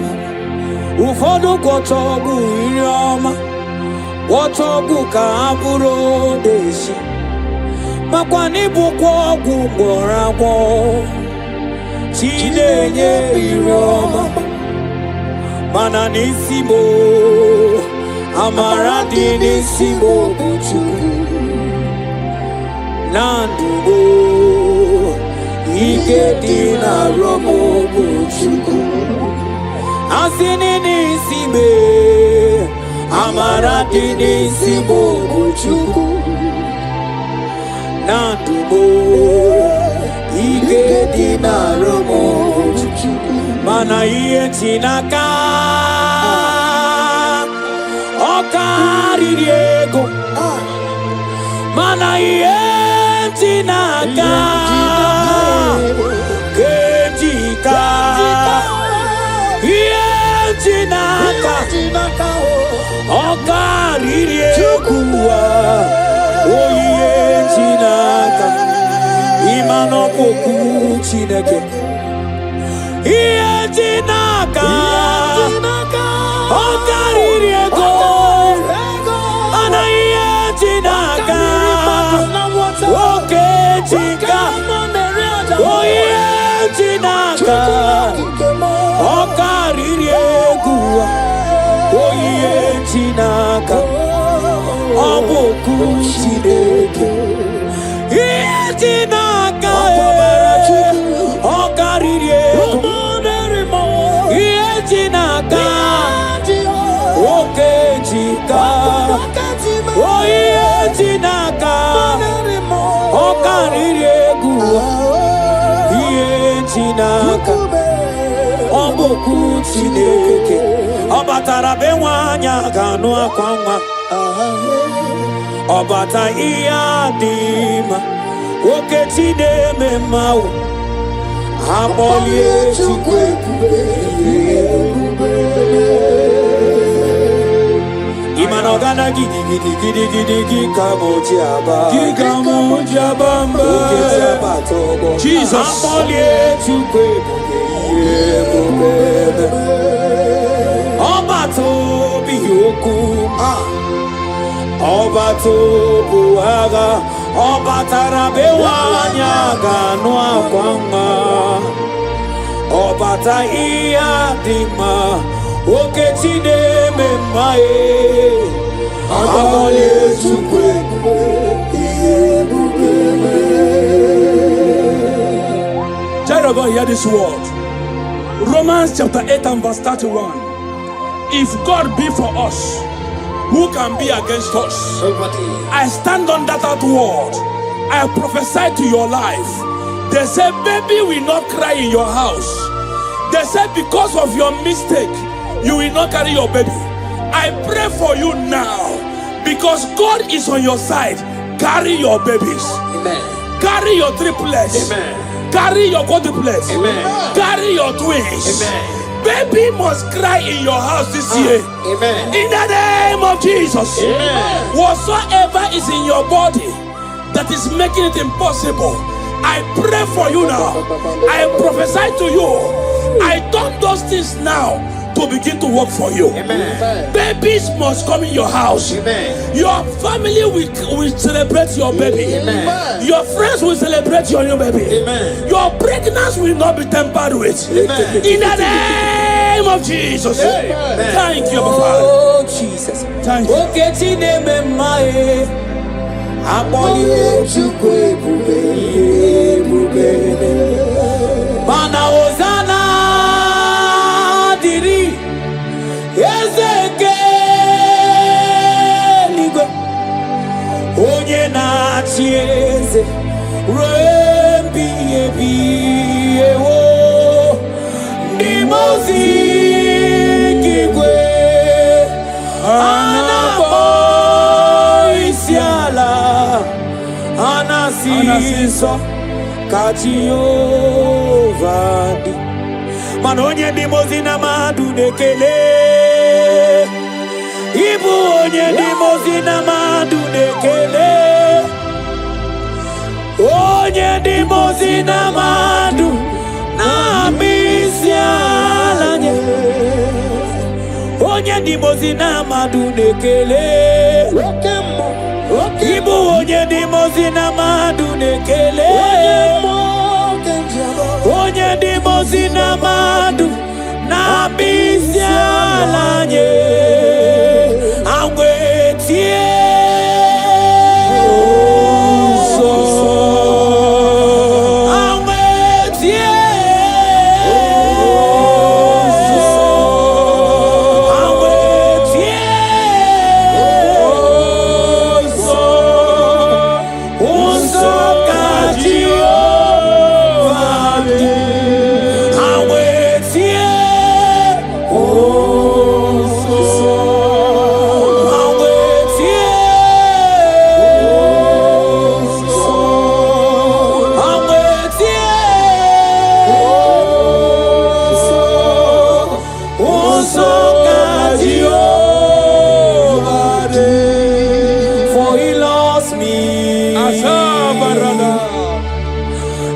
Ụfọdụ gwọta ọgwụ ihe ọma, gwọta ọgwụ ka bụrụ odeshi, makwa n'ịbụkwa ọgwụ ngwọrọ agwọ, chi na-enye mmiri ọma. Mana n'isimo, amara dị n'isimo bụ Chukwu. Na ndụ ike dị n'arụ m bụ Chukwu. Asị n'isime, amara dị n'isimo bụ Chukwu. Na ndụ ike dị n'arụ m bụ Chukwu. Mana ihe Chinaka ọ karịrị ego, mana ihe Chinaka ga-ejika, ihe Chinaka ọ karịrị ego, ihe Chinaka ịma n'ọkpụkpụ Chineke. Ihe Chinaka ọ karịrị ego, mana ihe Chinaka oke Chika, ihe Chinaka ọ karịrị ego, ihe Chinaka ọ bụ okwu Chineke. Ihe Chinaka ọ karịrị ego, ihe Chinaka oke Chika, ihe Chinaka ọ karịrị ego, ihe Chinaka ọ bụ okwu Chineke. Ọ batara be nwanyị a ga-anụ akwa nwa, ọ bata ihe adị mma, oke chi na-eme mma, akpọlie Chukwu ebube. Ịma na ọ gana gidi ka moji aba mba, oke chi abata ọgbọ, akpọlie Chukwu ebube. Ọbata obi okwu, ọbata obu agha, ọ batara be nwanyị a ga-anụ akwa nwa, ọ bata ihe dị mma, oke chi na-eme mma, Child of God, hear this word. Romans chapter 8 and verse 31. If God be for us, who can be against us? I stand on that word. I prophesy to your life. They say, baby will not cry in your house. They say, because of your mistake, you will not carry your baby. I pray for you now, because God is on your side. Carry your babies. Amen. Carry your triplets. Amen. Carry your quadruplets. Amen. Carry your twins. Amen. Baby must cry in your house this year. Amen. In the name of Jesus. Amen. Whatsoever is in your body that is making it impossible, I pray for you now. I prophesy to you. I turn those things now to begin to work for you. Amen. Babies must come in your house. Amen. Your family will celebrate your baby. Amen. Your friends will celebrate your new baby. Amen. Your pregnancy will not be tampered with. Amen. In the name of Jesus. Amen. Thank you, my Father. Oh, Jesus. Thank you. Okay, Tineme Mae. Aboli Chukwu ebube. Mana Hosanna diri Ezeke Ligwe Onye na-achị eze Rembi ewo N'imozi Igwe Anakpo isiala Anasiso ka Jehova dị. Mana onye dị mozi na mmadụ na-ekele. Ịbụ onye dị mozi na mmadụ na-ekele. Onye dị mozi na mmadụ na-ama isi ala nye. Onye dị mozi na mmadụ na-ekele. Ịbụ onye dị mozi na mmadụ na-ekele. Onye dị mozi na mmadụ na-ama isi ala nye. Agwa etie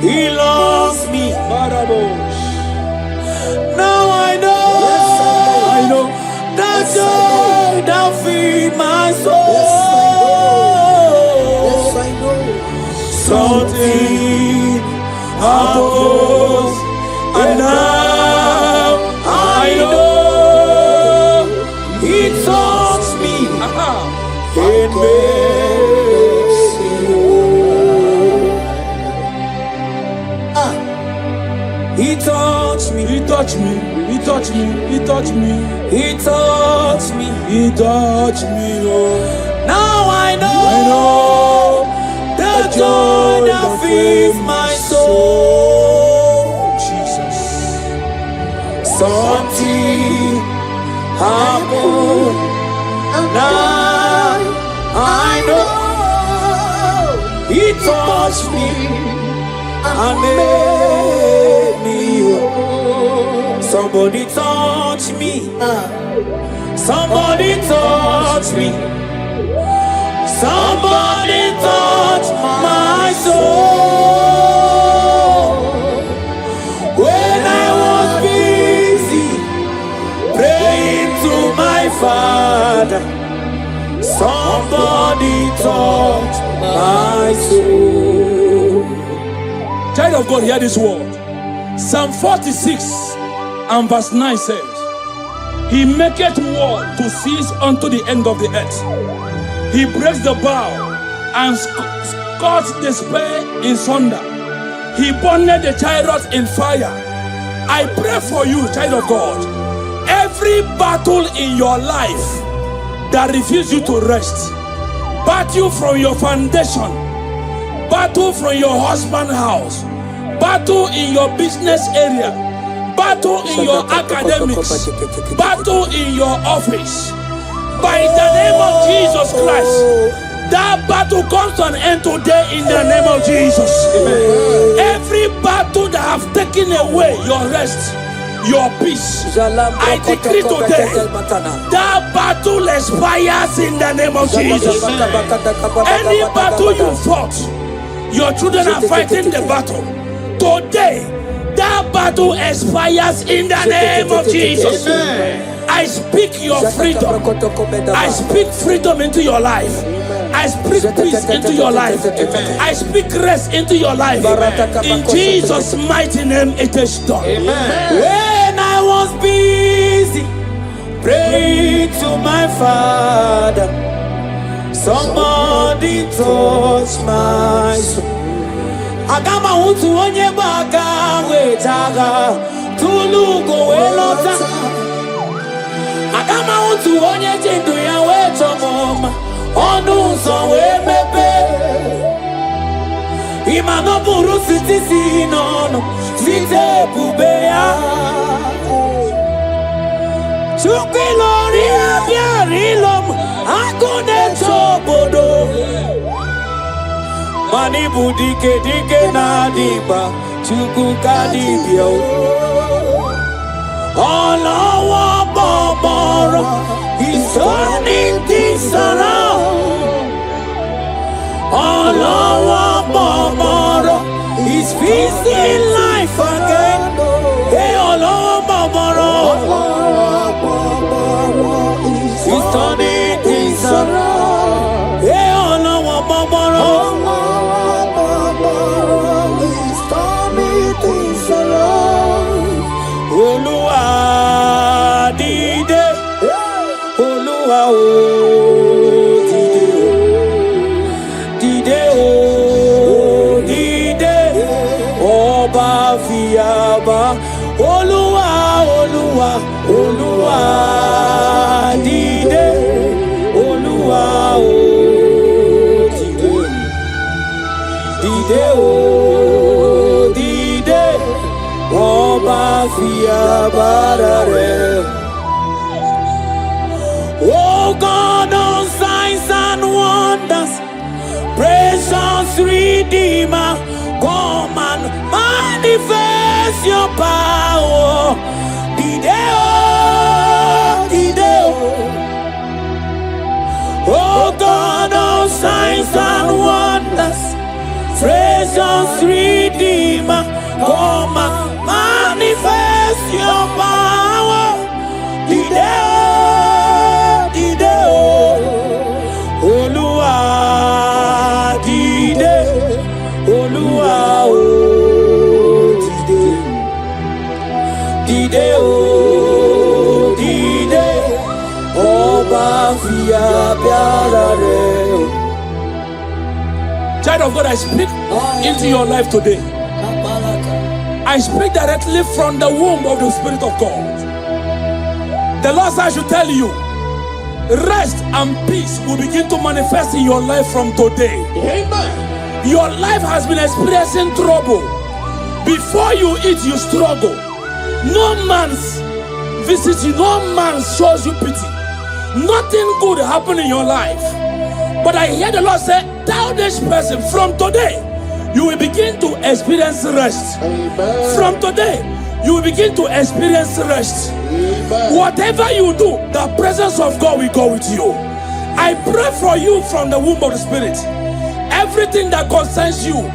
He loves me. Now I know that joy that feed my soul. Something happens, and now I know it touched me and makes me whole. He touched me. He touched me. He touched me. He touched me. He touched me. He touched me. Oh. Now I know the joy that fills my soul. Jesus. Something happened. Now I know He touched me and made me whole. Somebody touch me. Somebody touch me. Somebody touch my soul. When I was busy praying to my Father, somebody touch my soul. Child of God, hear this word. Psalm 46 and verse 9 says, He maketh war to cease unto the end of the earth. He breaks the bow and cuts the spear in sunder. He burned the chariot in fire. I pray for you, child of God. Every battle in your life that refuses you to rest, battle from your foundation, battle from your husband's house, battle in your business area, battle in your academics, battle in your office. By the name of Jesus Christ, that battle comes to an end today in the name of Jesus. Amen. Every battle that have taken away your rest, your peace, I decree today, that battle expires in the name of Jesus. Any battle you fought, your children are fighting the battle. Today, that battle expires in the name of Jesus. I speak your freedom. I speak freedom into your life. I speak peace into your life. I speak rest into your life. In Jesus' mighty name, it is done. When I was busy praying to my Father, somebody touched my soul. Agama untu onye baka wetaga tulugo welota. Agama untu onye jindu ya wetomoma onu so wemepe. Imano buru sitisi nono site pubeya. Chukilori abiarilom akune tobodo. Mani budike dike na diba chuku kadibio. Olawa babara, he's turning things around. Olawa babara, he's fixing life again. Hey, Olawa babara, he's turning things around. Hey, Olawa babara. Oluwa dide, Oluwa o dide o dide, Ọba fiyaba. Oluwa, Oluwa, Oluwa dide, Oluwa o dide o dide, Ọba fiyaba re. Oh God of signs and wonders, precious Redeemer, come and manifest your power. Dideo, Dideo. Oh God of signs and wonders, precious Redeemer, come and manifest your power. Dideo. Oluwa dide, Oluwa o dide o dide, Ọba fiyaba re. Child of God, I speak into your life today. I speak directly from the womb of the Spirit of God. The Lord said I should tell you, rest and peace will begin to manifest in your life from today. Amen. Your life has been experiencing trouble. Before you eat, you struggle. No man's visits you, no man shows you pity. Nothing good happened in your life. But I hear the Lord say, tell this person, from today, you will begin to experience rest. Amen. From today, you will begin to experience rest. Amen. Whatever you do, the presence of God will go with you. I pray for you from the womb of the Spirit. Everything that concerns you,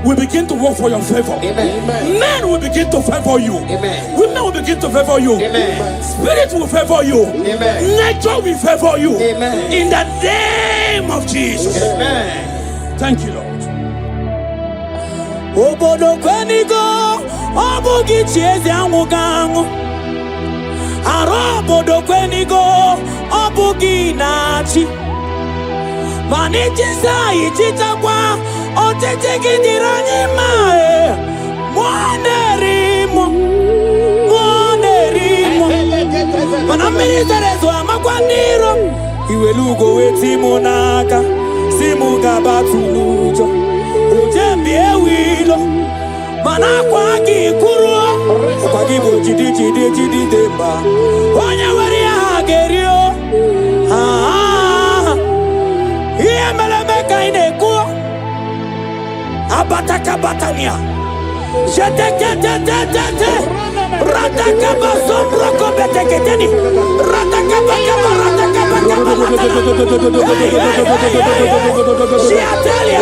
will begin to work for your favor. Amen. Men will begin to favor you. Amen. Women will begin to favor you. Amen. Spirit will favor you. Amen. Nature will favor you. Amen. In the name of Jesus. Amen. Thank you, Lord. Obodo kwenigo obugi chiezi anwugangu Arobodo kwenigo obugi nachi. Manichisa ichitakwa otetekidirani mae. Mwanerimo Manamirizwa makwaniro Iwelugo wetimonaka Simuga batulujo Ujembi ewilo Manakwa kikuro Kwa kibo jidi demba Wanya wari hagerio Iye melemeka inekuo Abataka batania Jetekete Ratakaba sombroko beteketeni Ratakaba Siatelia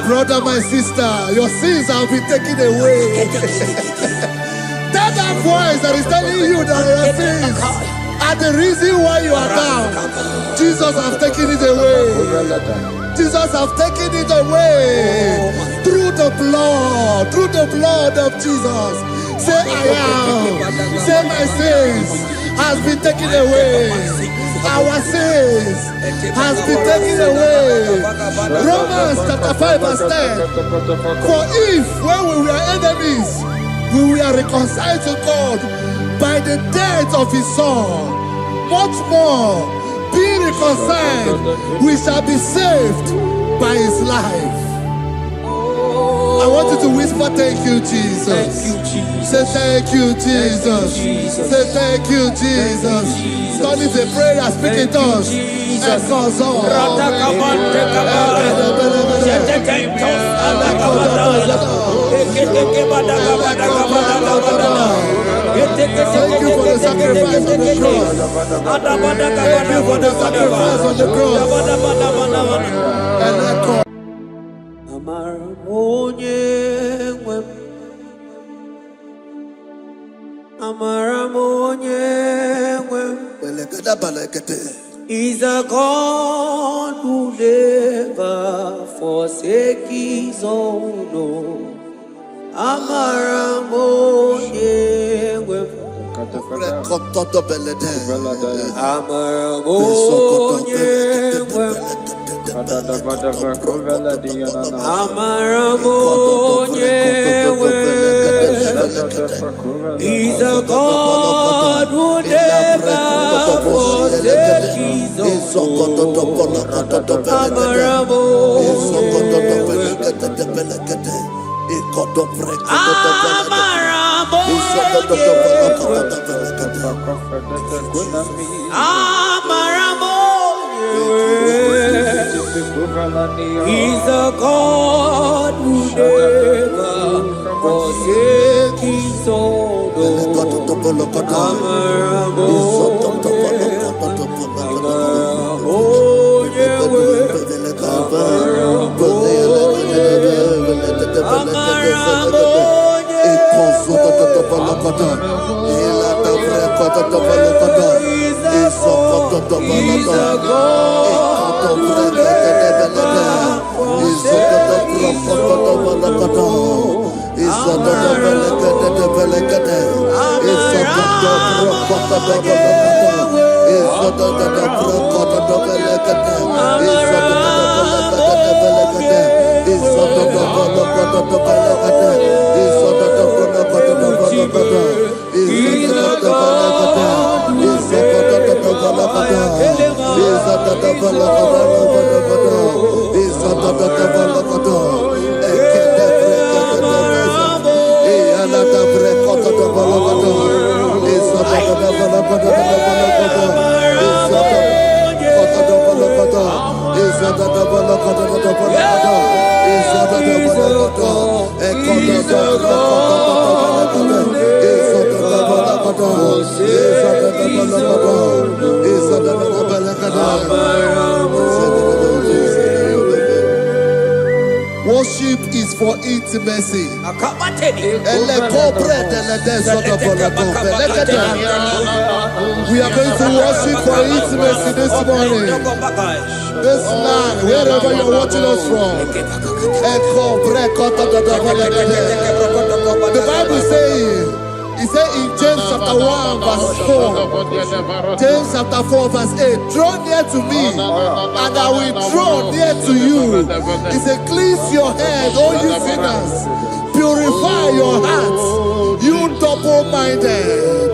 Brother, my sister, your sins have been taken away. That voice that is telling you that your sins are the reason why you are down. Jesus has taken it away. Jesus has taken it away. Through the blood of Jesus. Say I am. Say my sins has been taken away. Our sins has been taken away. Romans chapter 5 verse 10. For if when we were enemies, we were reconciled to God by the death of his son, much more, being reconciled, we shall be saved by his life. I want you to whisper, thank you, Jesus. Thank you, Jesus. Say thank you, Jesus. Say thank you, Jesus. God is a prayer, speak in tongues. Echoes all. Thank you for the sacrifice on the cross. Thank you for the sacrifice on the cross. And echo. Is a God who never forsake his own. He's a God who never forsake his own. He's a God who never forsake his own. Amara Worship is for intimacy. We are going to worship for intimacy this morning. This land, wherever you're watching us from. The Bible says, it said in James chapter 1 verse 4, James chapter 4 verse 8, draw near to me and I will draw near to you. It said, cleanse your head, all you sinners, purify your hearts, you double-minded.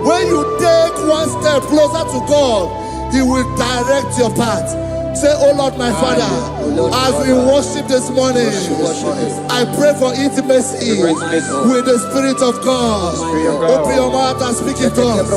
When you take one step closer to God, He will direct your path. Say, oh Lord, my Father, as we worship this morning, I pray for intimacy with the Spirit of God. Open your mouth and speak in tongues.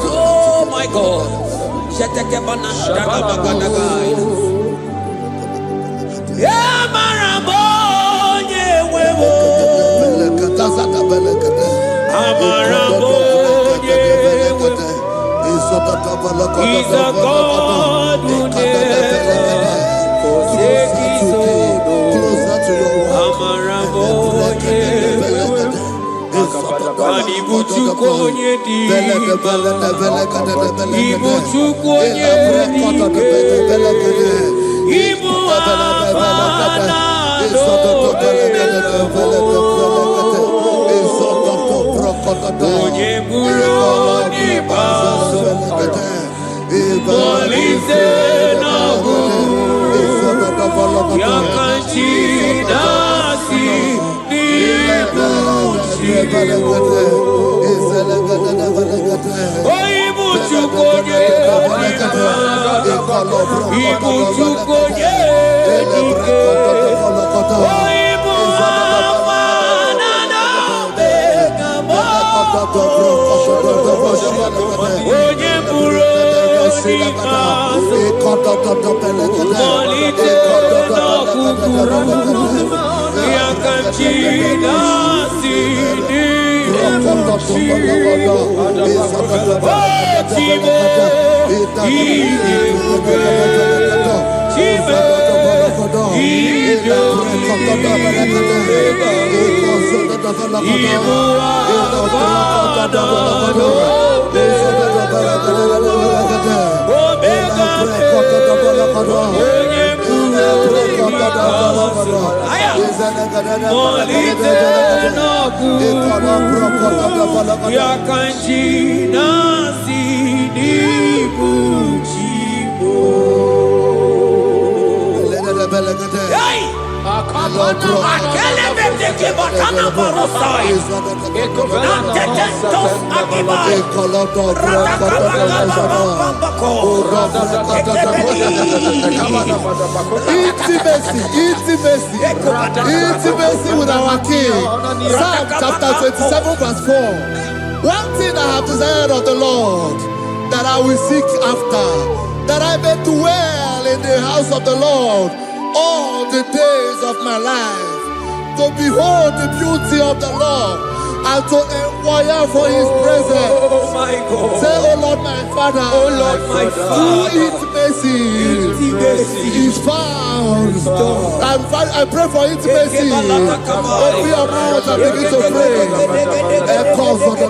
Oh my God. He's a God who never forsakes his own. Intimacy with our King. Psalm chapter 27 verse 4. One thing I have desired of the Lord, that I will seek after, that I may dwell in the house of the Lord all the days of my life, to behold the beauty of the Lord and to inquire for his presence. Oh my God. Say, oh Lord my Father, Oh Lord my Father, intimacy is found. I pray for intimacy. Open your mouth and begin to pray. Echo for the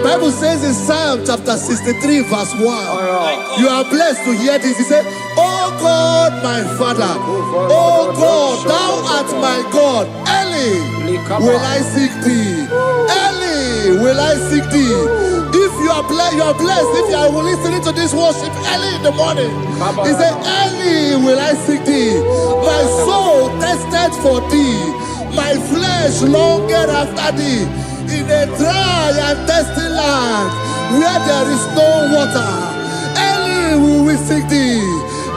Bible says in Psalm chapter 63 verse 1, you are blessed to hear this. He said, oh God, my Father, oh God, thou art my God. Early will I seek thee. Early will I seek thee. If you are blessed if you are listening to this worship early in the morning. He said, early will I seek thee. My soul tested for thee. My flesh longed after thee. In a dry and thirsty land where there is no water. Early will we seek thee.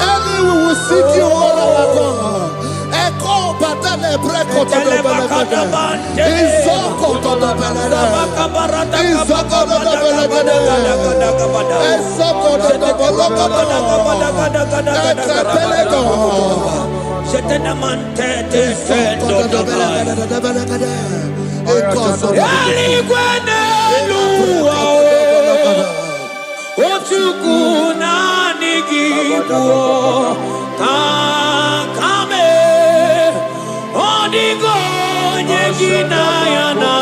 Early we will seek you, all our God. Echo batale breko to the belakada. Izoko to the belakada. Izoko to the belakada. Izoko to the belakada. Ekapelego. Shetenamante defendo the Early when chukuna nigibo kakame onigo nyegina yana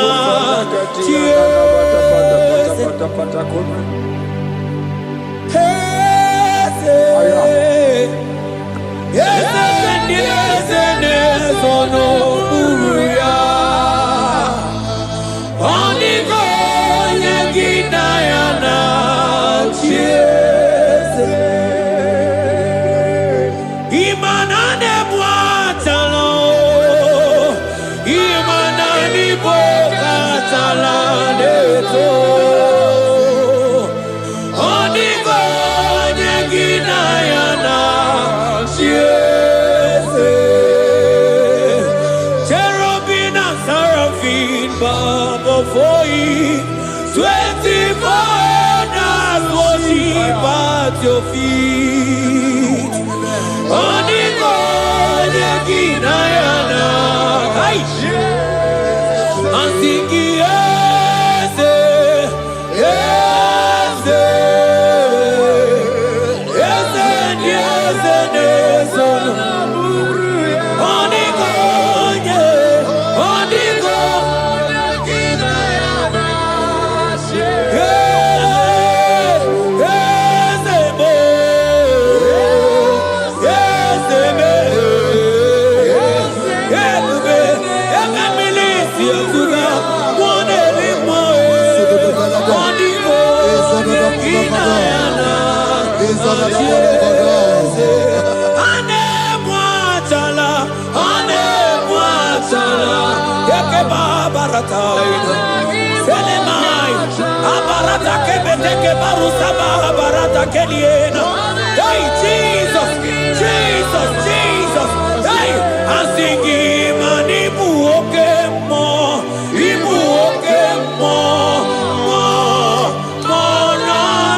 for you, 24 hours worship at your feet. Onigo Yeginayana, and singing yes, yes, yes, yes, yes, Onigo, Onigo. Hey, Jesus, Jesus, Jesus. Hey, I'm singing, man, Ibu okemo,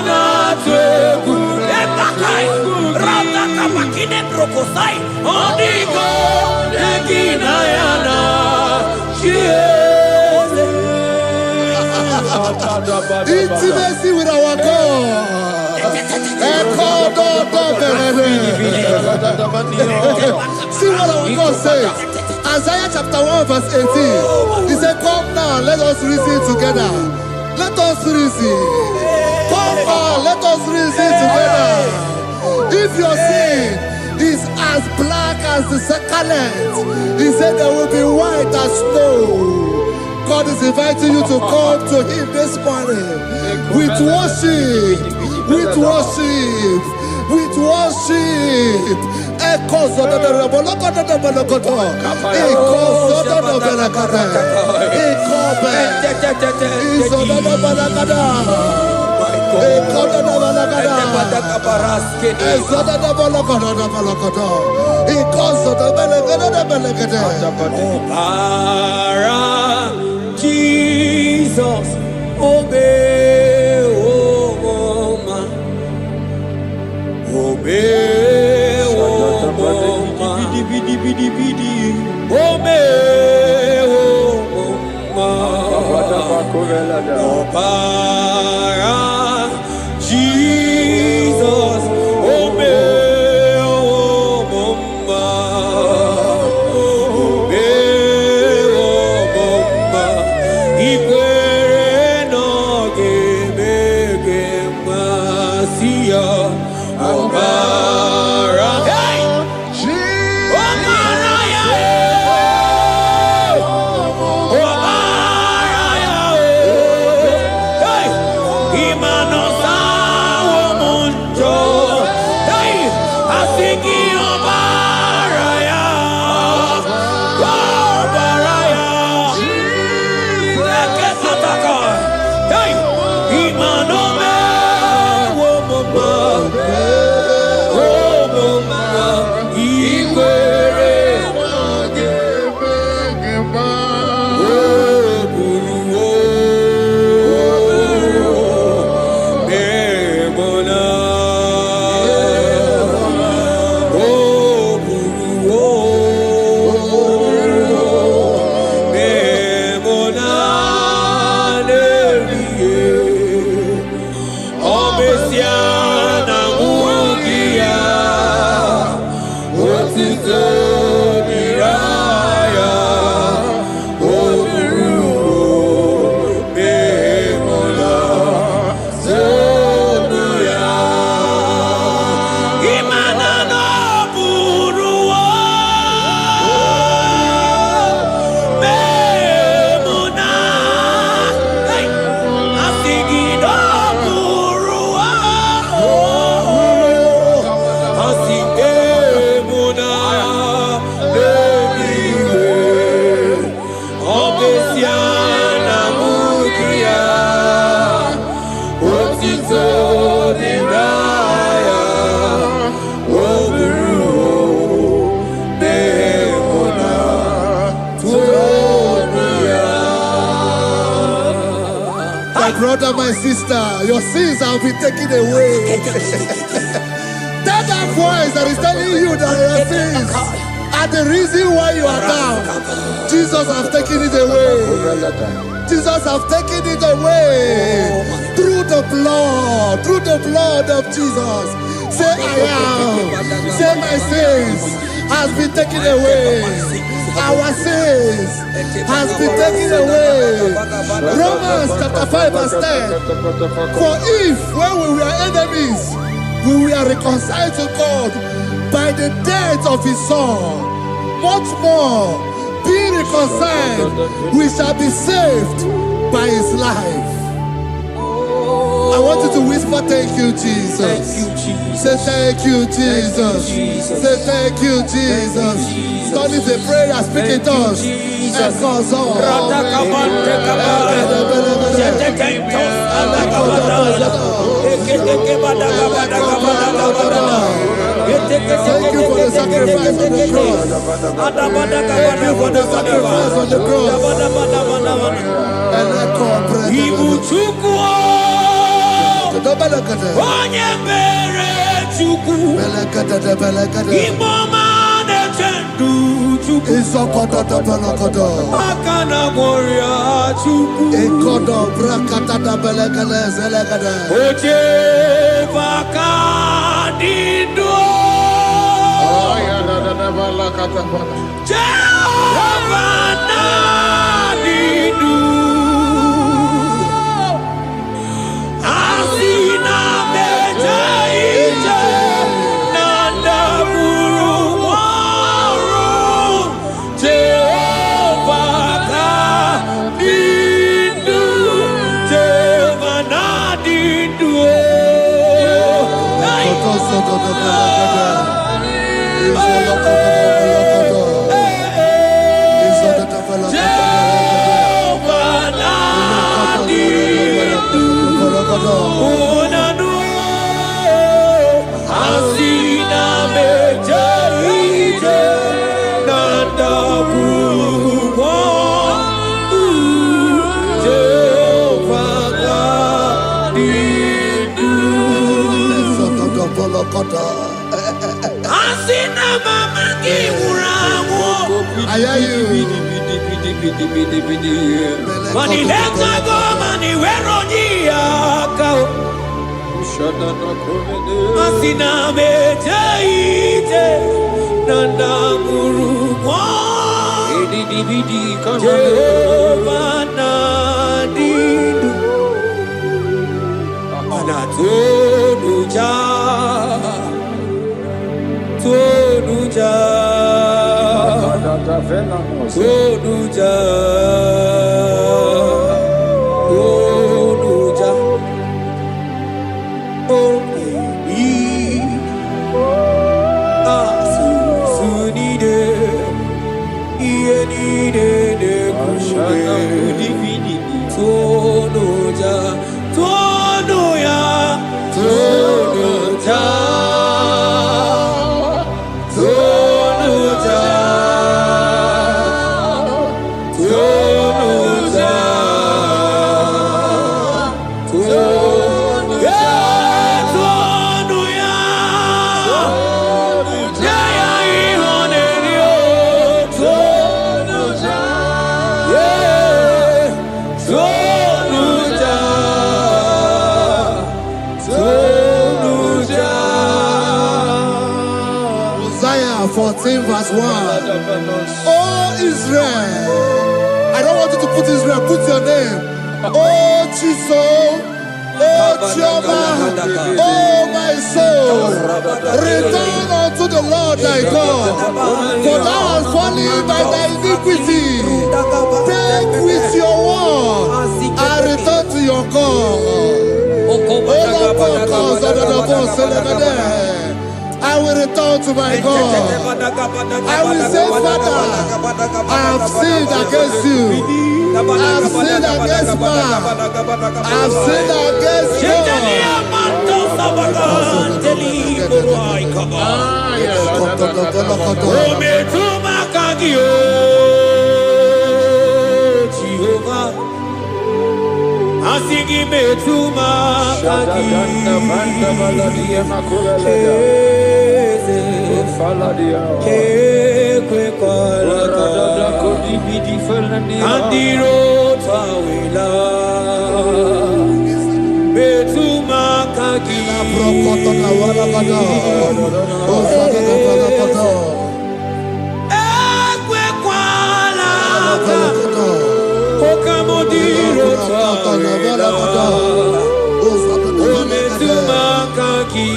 na twegu. Ebakai, rata kabakine brokosai. Onigo, Yeginayana, intimacy with our God. See what our God says. Isaiah chapter 1 verse 18. He said, come now, let us reason together. Let us reason. Come now, let us reason together. If your sin is as black as the scarlet, he said there will be white as snow. God is inviting you to come to him this morning with worship, with worship, with worship. Echoes of the Jesus, obey, oh man, obey, oh man, obey, oh man, Jesus, obey, oh Messiah. brother, my sister, your sins have been taken away. That voice that is telling you that your sins are the reason why you are down. Jesus has taken it away. Jesus has taken it away. Through the blood of Jesus. Say I am. Say my sins has been taken away. Our sins has been taken away. Romans chapter 5 verse 10. For if when we were enemies, we were reconciled to God by the death of his son, much more, being reconciled, we shall be saved by his life. I want you to whisper, thank you, Jesus. Say thank you, Jesus. Say thank you, Jesus. Don't need a prayer, speak in tongues. Thank you for the sacrifice on the cross. Thank you for the sacrifice on the I hear you. Isaiah 14 verse 1. Oh Israel, I don't want you to put Israel, put your name. Oh Chiso, oh Chioma, oh my soul, return unto the Lord thy God, for thou hast fallen by thy iniquity. Take with your word and return to your God. I will return to my God. I will say, Father, I have sinned against you. I have sinned against man. I have sinned against God. Asingi metuma kagi. Andiro tawila metuma kagi. Ekwe kwala okamodiro tawila metuma kagi.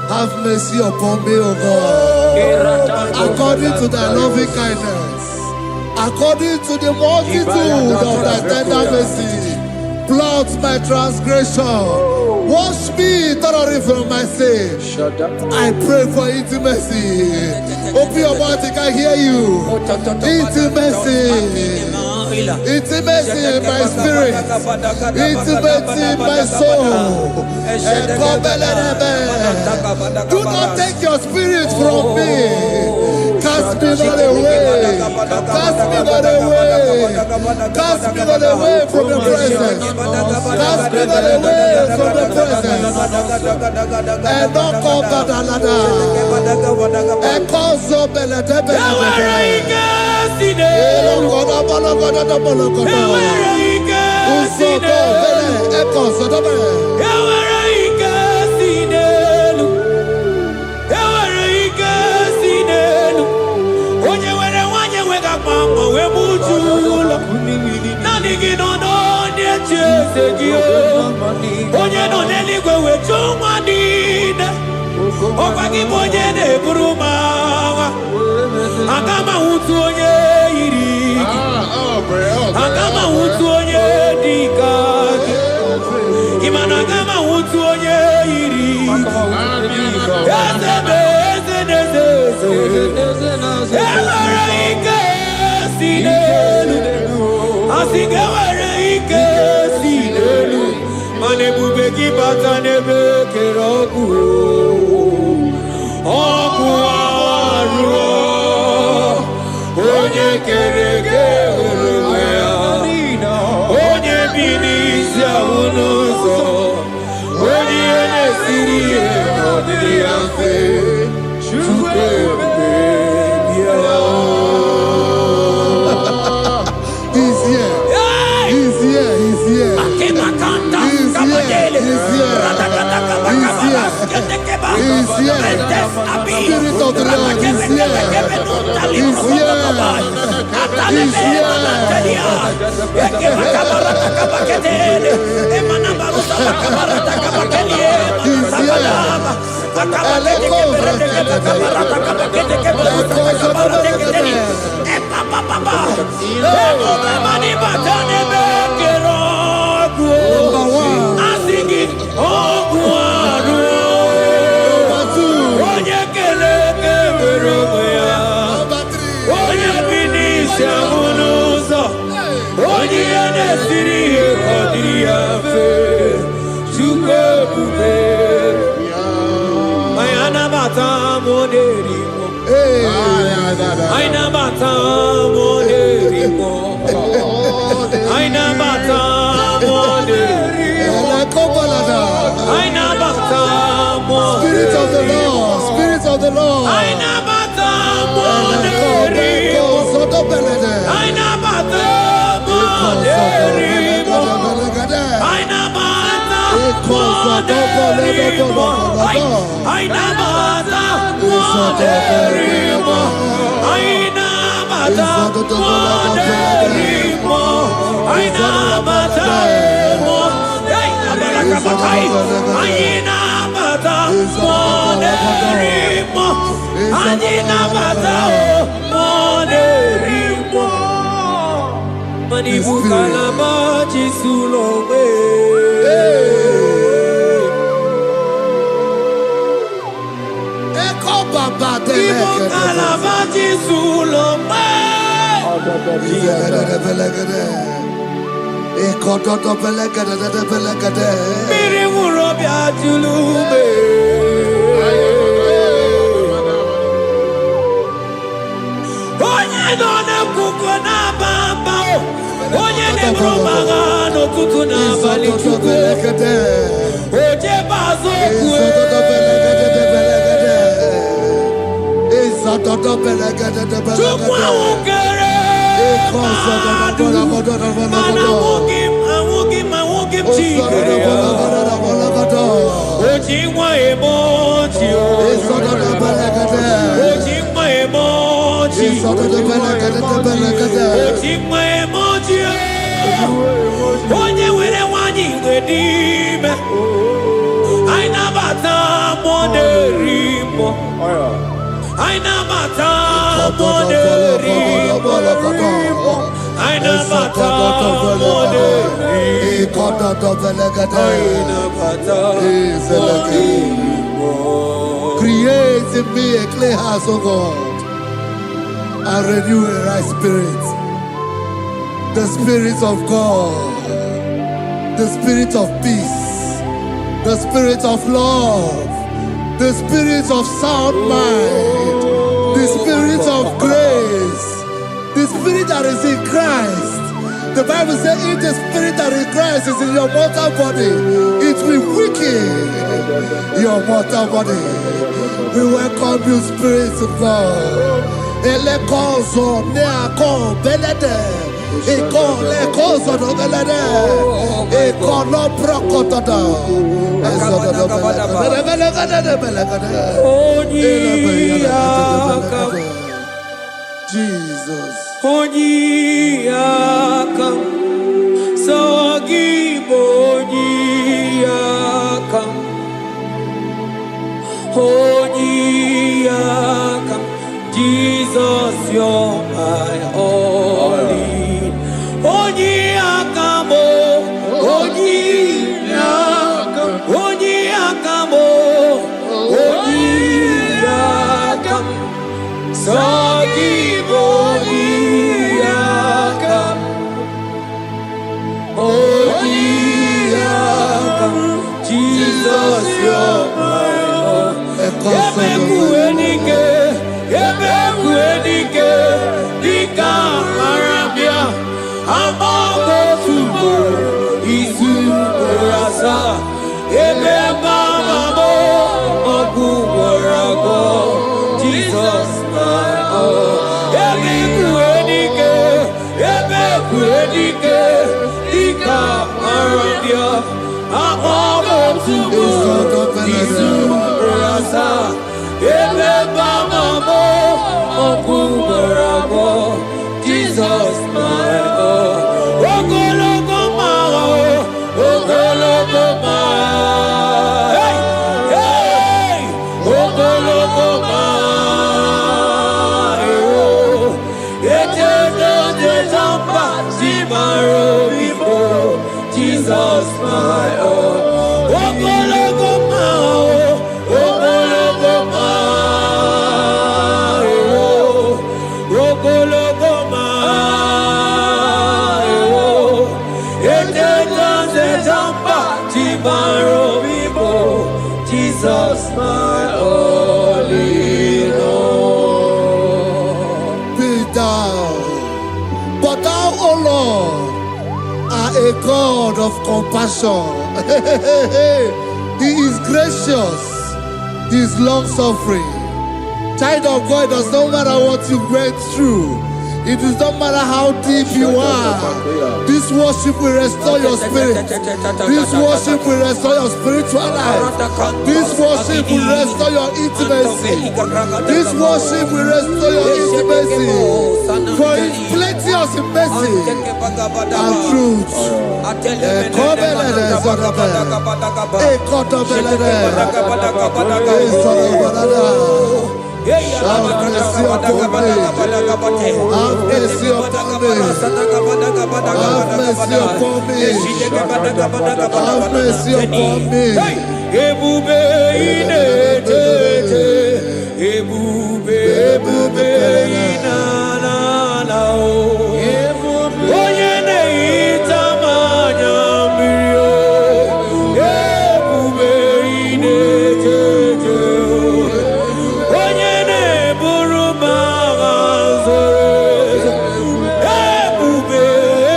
Have mercy upon me, O God, according to thy loving kindness, according to the multitude of thy tender mercy. Blot my transgression, wash me thoroughly from my sin. I pray for intimacy. Open your mouth, I can hear you. Intimacy. Intimacy in my spirit, intimacy in my soul. Do not take your spirit from me. Cast me not away. Cast me not away. Cast me not away from the presence. Cast me not away from the presence. And not come back another. And cause so bella. Agama utu onye iri agama utu onye dika imana agama utu onye iri ezebe ewere ike si n'elu asige were ike si n'elu mana ebube gị bata n'ebe kere ọkụ onye kere eke onwe ya onye bi n'isi ahụ n'ụzọ onye ihe na-esiri ihe ọdịdị ya mfe Chukwu ebube bịa. He's here. He's here. He's here. He's here. He's here. Spirit of the Lord is here. He's here. He's moderimo. Aina bata moderimo. Aina bata moderimo. Aina bata moderimo. Spirit of the Lord, Spirit of the Lord. Aina bata moderimo. Aina bata moderimo. Aina bata moderimo. Aina bata moderimo. Aina bata moderimo. Aina bata Aina bata moderimo. Aina bata moderimo. Manibu kalama chisulome. Eko baba Manibu kalama chisulome. Miri wurobi ajulube. Onye no ne kuko na bamba. Onye ne kromaga no tutu na bali chuko. Oje bazo kue. Chukwa ukere. Manamukim chikere. Ojingwa emoji. Ojingwa emoji. Ojingwa emoji. Onye were wanyi wedime. Aina bata moderimo. Aina bata moderimo. Aina bata moderimo. Create in me a clay house, O God, and renew a right spirit. The Spirit of God, the Spirit of peace, the Spirit of love, the Spirit of sound mind, the Spirit of grace, the Spirit that is in Christ. The Bible says, if the Spirit that is in Christ is in your mortal body, it will weaken your mortal body. We welcome you, Spirit of God. Elekozo neako belede, eko lekozo do belede, eko no prokotoda, Jesus. Onyiyakam, Sawagibo Onyiyakam, Onyiyakam, Jesus, you're my all in. Onyiyakam, Onyiyakam, Onyiyakam, Onyiyakam, Sawagibo Onyiyakam, Onyiyakam, Jesus, you're my all. Ebekuenike, Dika Arabia, Amago Tubo, Isu Rasa, Ebeba Mamo, Ogu Warago, Jesus, my all. Ebekuenike, Dika Arabia, Amago Tubo, Isu Rasa, Ebeba Mamo, Ogu Warago, Jesus, my all. Ogologo Mao, Ogologo Mao, hey, hey, Ogologo Mao, Eternal Jezamba, Zimaro Vivo, Jesus, my all. Ogologo Mao, Ogologo Mao, Ogologo Mao, Eternal Jezamba, Zimaro Vivo, Jesus, my all. God of compassion. He is gracious. He is long-suffering. Child of God, it does not matter what you went through. It does not matter how deep you are. This worship will restore your spirit. This worship will restore your spiritual life. This worship will restore your intimacy. This worship will restore your intimacy. For His plenty of mercy and truth. Have mercy upon me. Have mercy upon me. Have mercy upon me. Have mercy upon me. Ebube inetete, ebube inanana o. Onye na-ehita mmanya mmiri o. Ebube inetete o. Onye na-eburu m agha zoro ezo.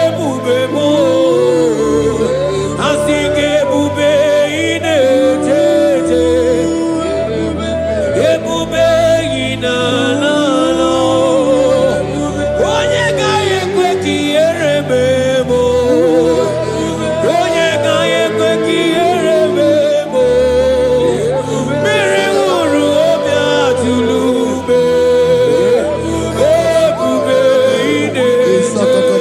Ebube m o. Asị gị ebube inetete. Ebube inanana o. Onye gaghị ekwe ka ihere mee m o. Onye gaghị ekwe ka ihere mee m o. Mmiri ṅụrụ obi atụrụ ume. Ebube inetete.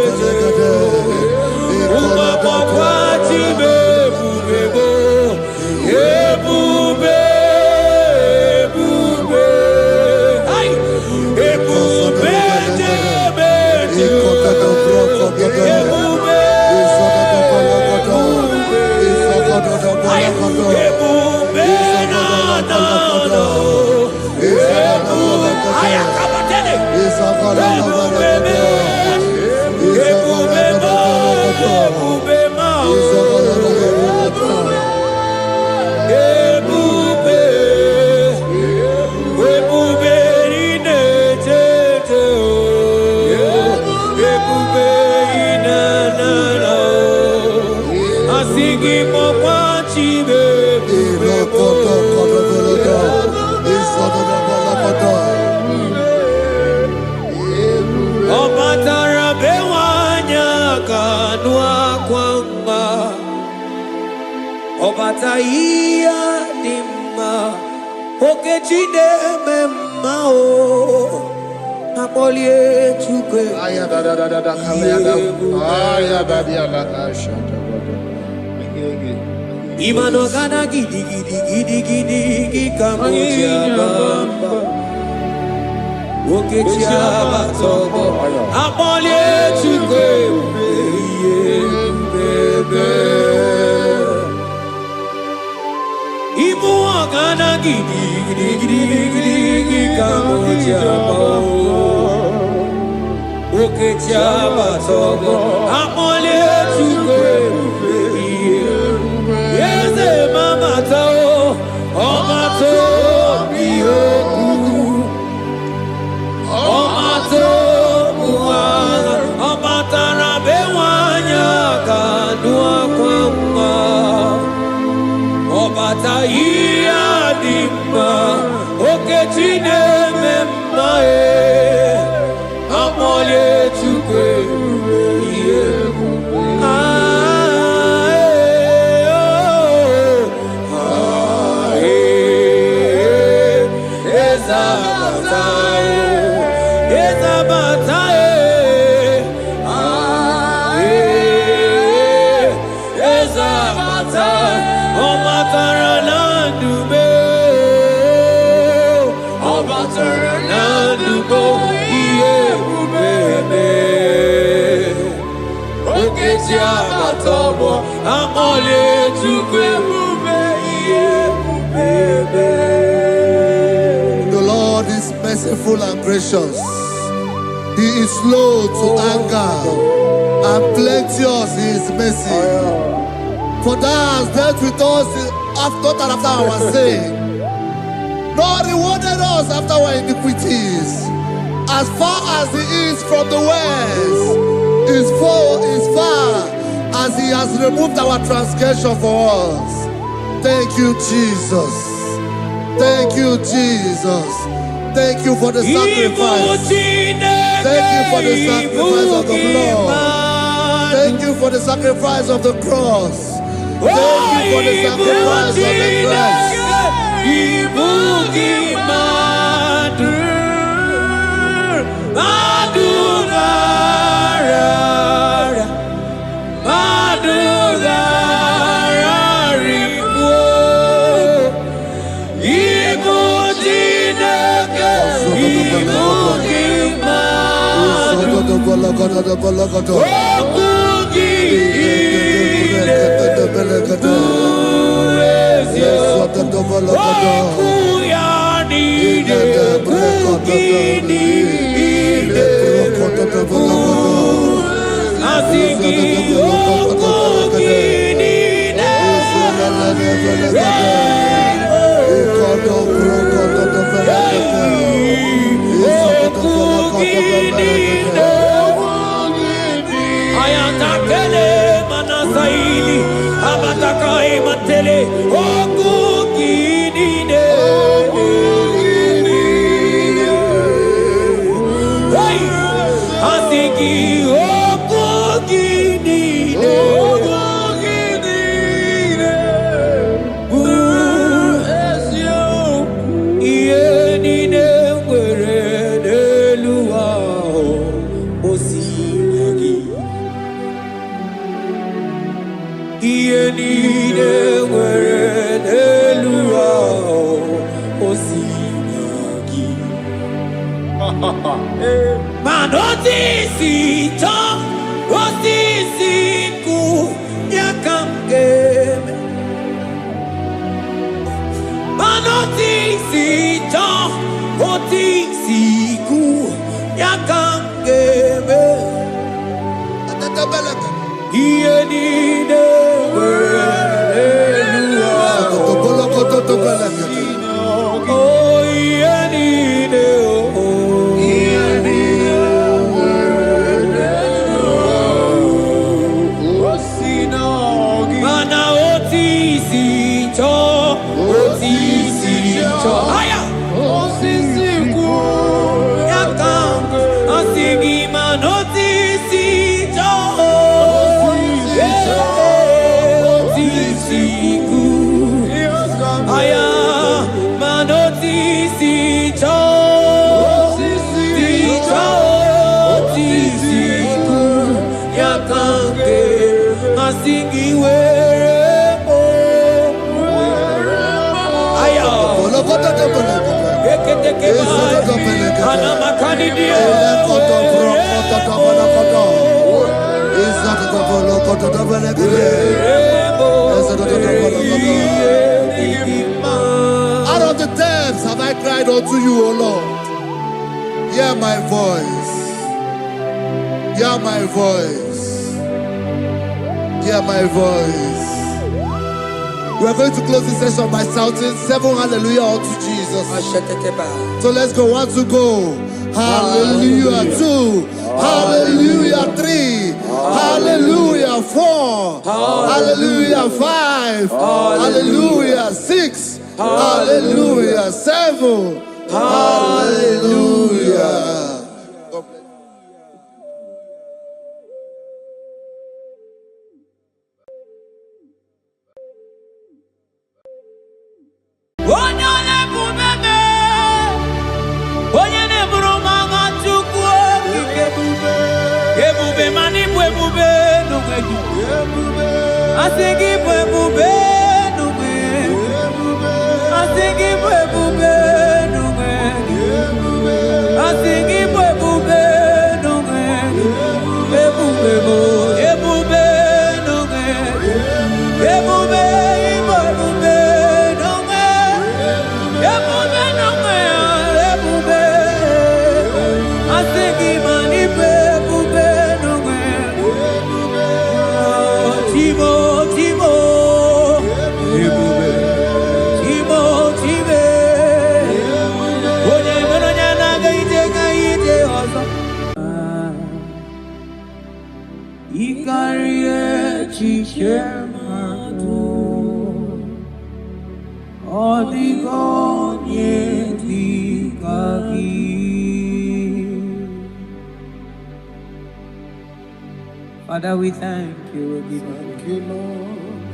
Ụmụ agbọghọ achịbe ebube m o. Ebube. Ai! Ebube jebe jebe. Ebube. Ai! Ebube na-ada ada. Ebube. Ai, akabatele. Ebube me. Ebube ma. Ebube ma. Ebube. Ebube inetete o. Ebube inanana o. Asị gị mọkwa chibe ebube mo. Ọ batara be nwanyị aka nụ akwa mma. Ọ bata ihe dị mma. Okechi na-eme mma o. Akpọlie Chukwu. Imano gana gidi gidi gidi gidi gidi kamoji abamba. Okechi abatobo. Akpọlie Chukwu ebube. Ibu ọgana gidi gidi gidi gidi gidi kamoji abamba. Okechi abatobo. Akpọlie Chukwu ebube. Eze mama tao, ọma to bi oku. Ọma to buwa, ọma tara be nwanyị aka nụ akwa mma. Ọbata ihe dị mma, Okechi na-eme mma e. Akpọlie Chukwu ebube ihe ebube. The Lord is merciful and gracious. He is slow to anger and plenteous in His mercy. For thou hast dealt with us not after our sin, nor rewarded us after our iniquities. As far as the east from the west is far as he has removed our transgression for us. Thank you, Jesus. Thank you, Jesus. Thank you for the sacrifice. Thank you for the sacrifice of the blood. Thank you for the sacrifice of the cross. Thank you for the sacrifice of the cross. Out of the depths have I cried unto you, O Lord. Hear my voice. Hear my voice. Hear my voice. We are going to close this session by shouting 7 hallelujah unto Jesus. So let's go. 1, 2, go. Hallelujah. 2. Hallelujah. 3. Hallelujah. 4. Hallelujah. 5. Hallelujah. 6. Hallelujah. 7. Hallelujah. Timo chichemadu odigonye dikagi. Father, we thank you. We thank you, Lord.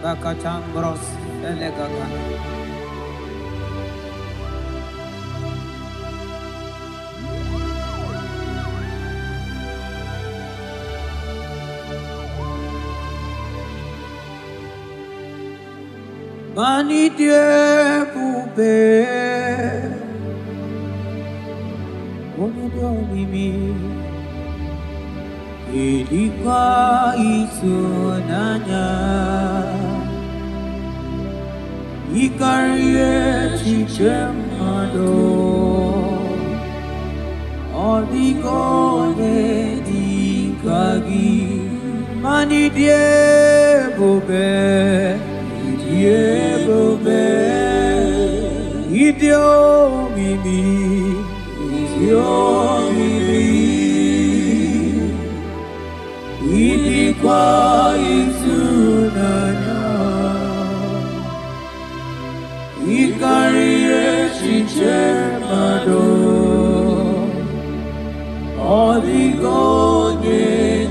Bakatambros elegagana. Mani Dieu poube, Onidonimi, Idikwa isunanya, Ikarie chichemado, Odigone dikagi, Mani Dieu poube. Idio mimi, idikwa itunanya, ikarie chichemado, odigonye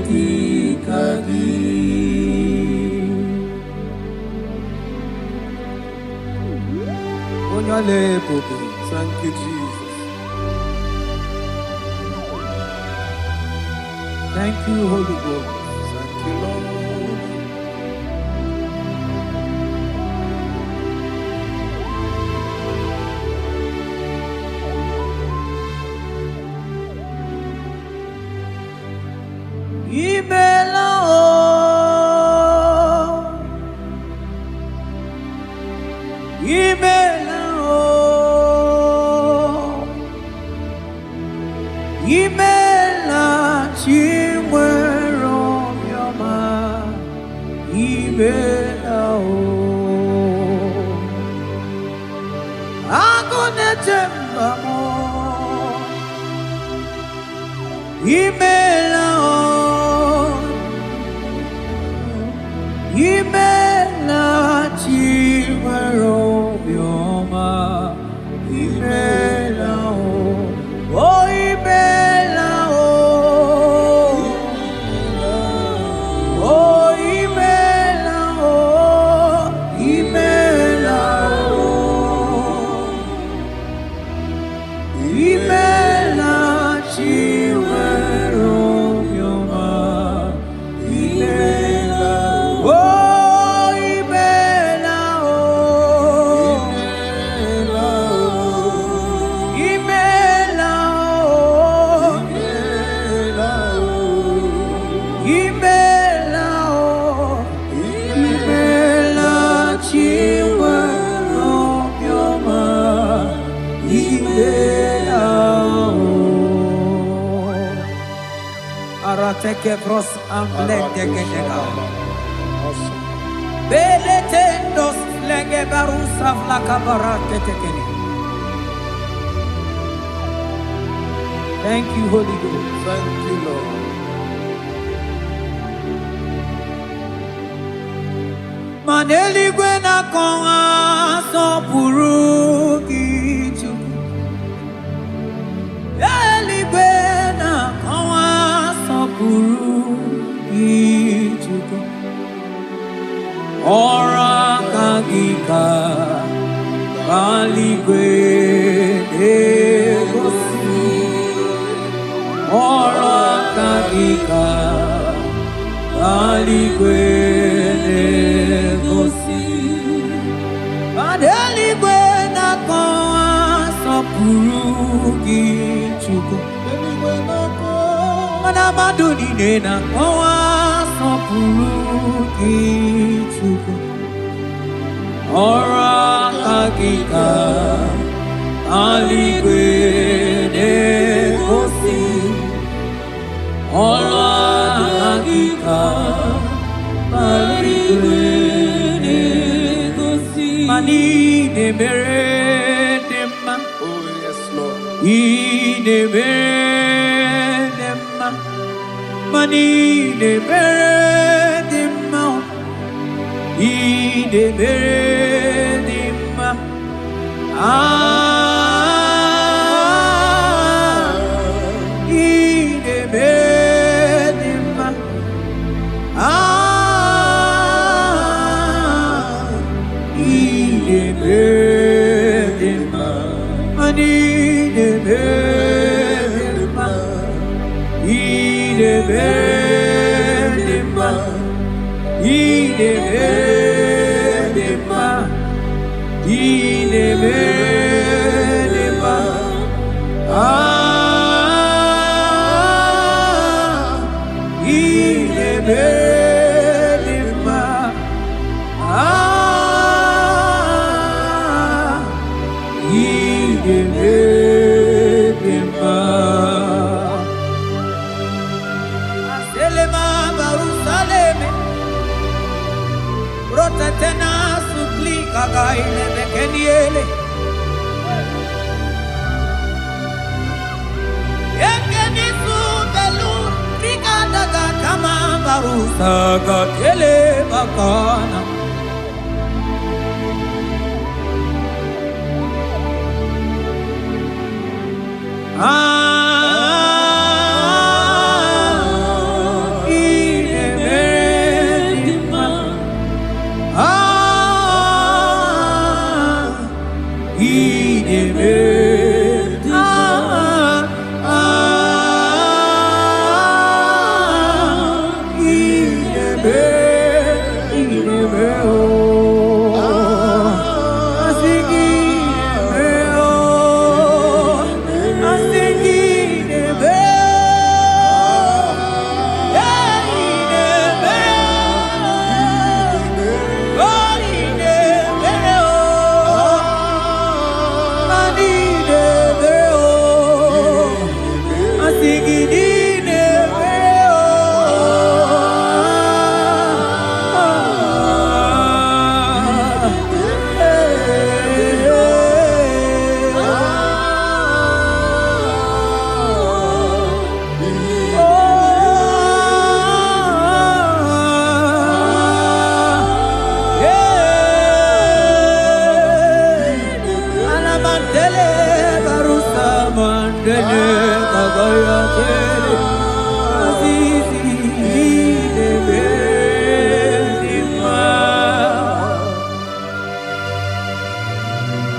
dikagi. Thank you, Jesus. Thank you, Holy Ghost. Thank you, Lord. Imela chimwero myoma imela o agone tembamo imela o imela chimwero myoma imela o Arateke pros amblende genega. Beletendos lege barusa flaka barate tekeni. Thank you, Holy Ghost. Thank you, Lord. Maneli gwena konga so purugi chuku. Eli gwena konga so purugi chuku. Ora kagika bali gwene gosi. Ora kagika bali gwene gosi. Adeli gwena konga so purugi chuku. Mana maduni nena konga so purugi chuku. Ora kagika bali gwene gosi. Ora kagika bali gwene gosi. Mani ne mere nema. Oh yes, Lord. I ne mere nema. Mani de beredima, I de beredima, I de beredima, I de beredima, mani de beredima, I de beredima, I de beredima, I de beredima, I de beredima, I de beredima. Aselema Barusaleme, rotatena suplika gaile bekeniele. Ekeni subelu rikadaga kama barusaga tele bakana.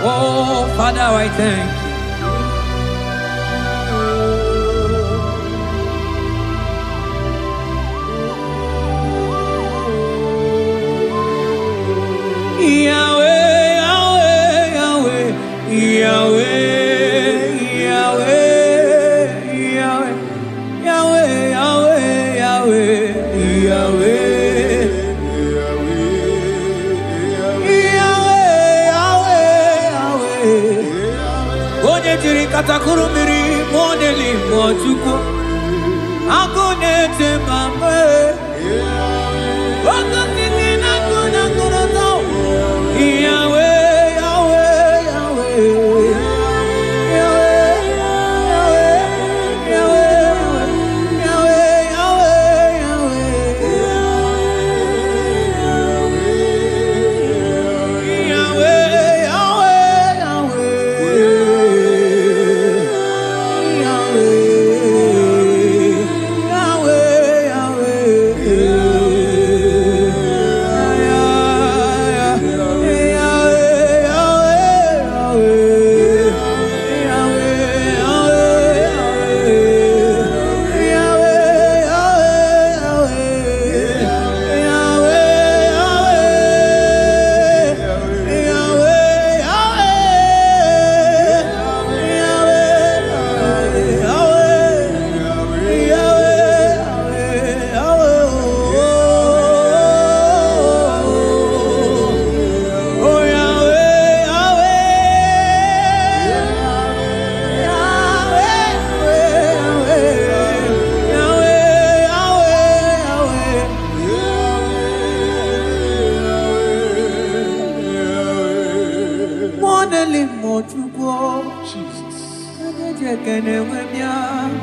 Oh, Father, I thank you. Yahweh, Yahweh, Yahweh, Yahweh, Yahweh, Yahweh, Yahweh, Katakurumiri modeli mochuko akone temambe wakati na kuna kuroto Yahweh Yahweh Yahweh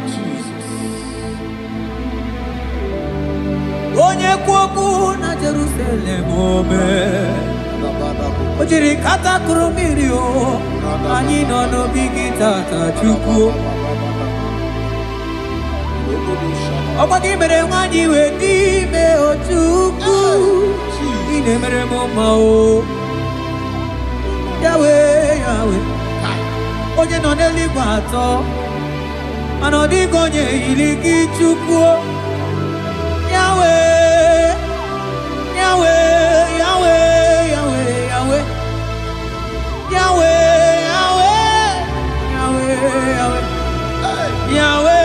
Jesus. onye kwoku na Jerusalem ome ojiri kata kurumiri o anyị nọ n'obi gị tata Chukwu ọkwa gị mere nwanyị wee n'ime Chukwu ị na-emere m mma o Yahweh Yahweh onye nọ n'eluigwe atọ mana ọ dịghị onye yiri gị Chukwu Yahweh Yahweh Yahweh Yahweh Yahweh Yahweh Yahweh Yahweh Yahweh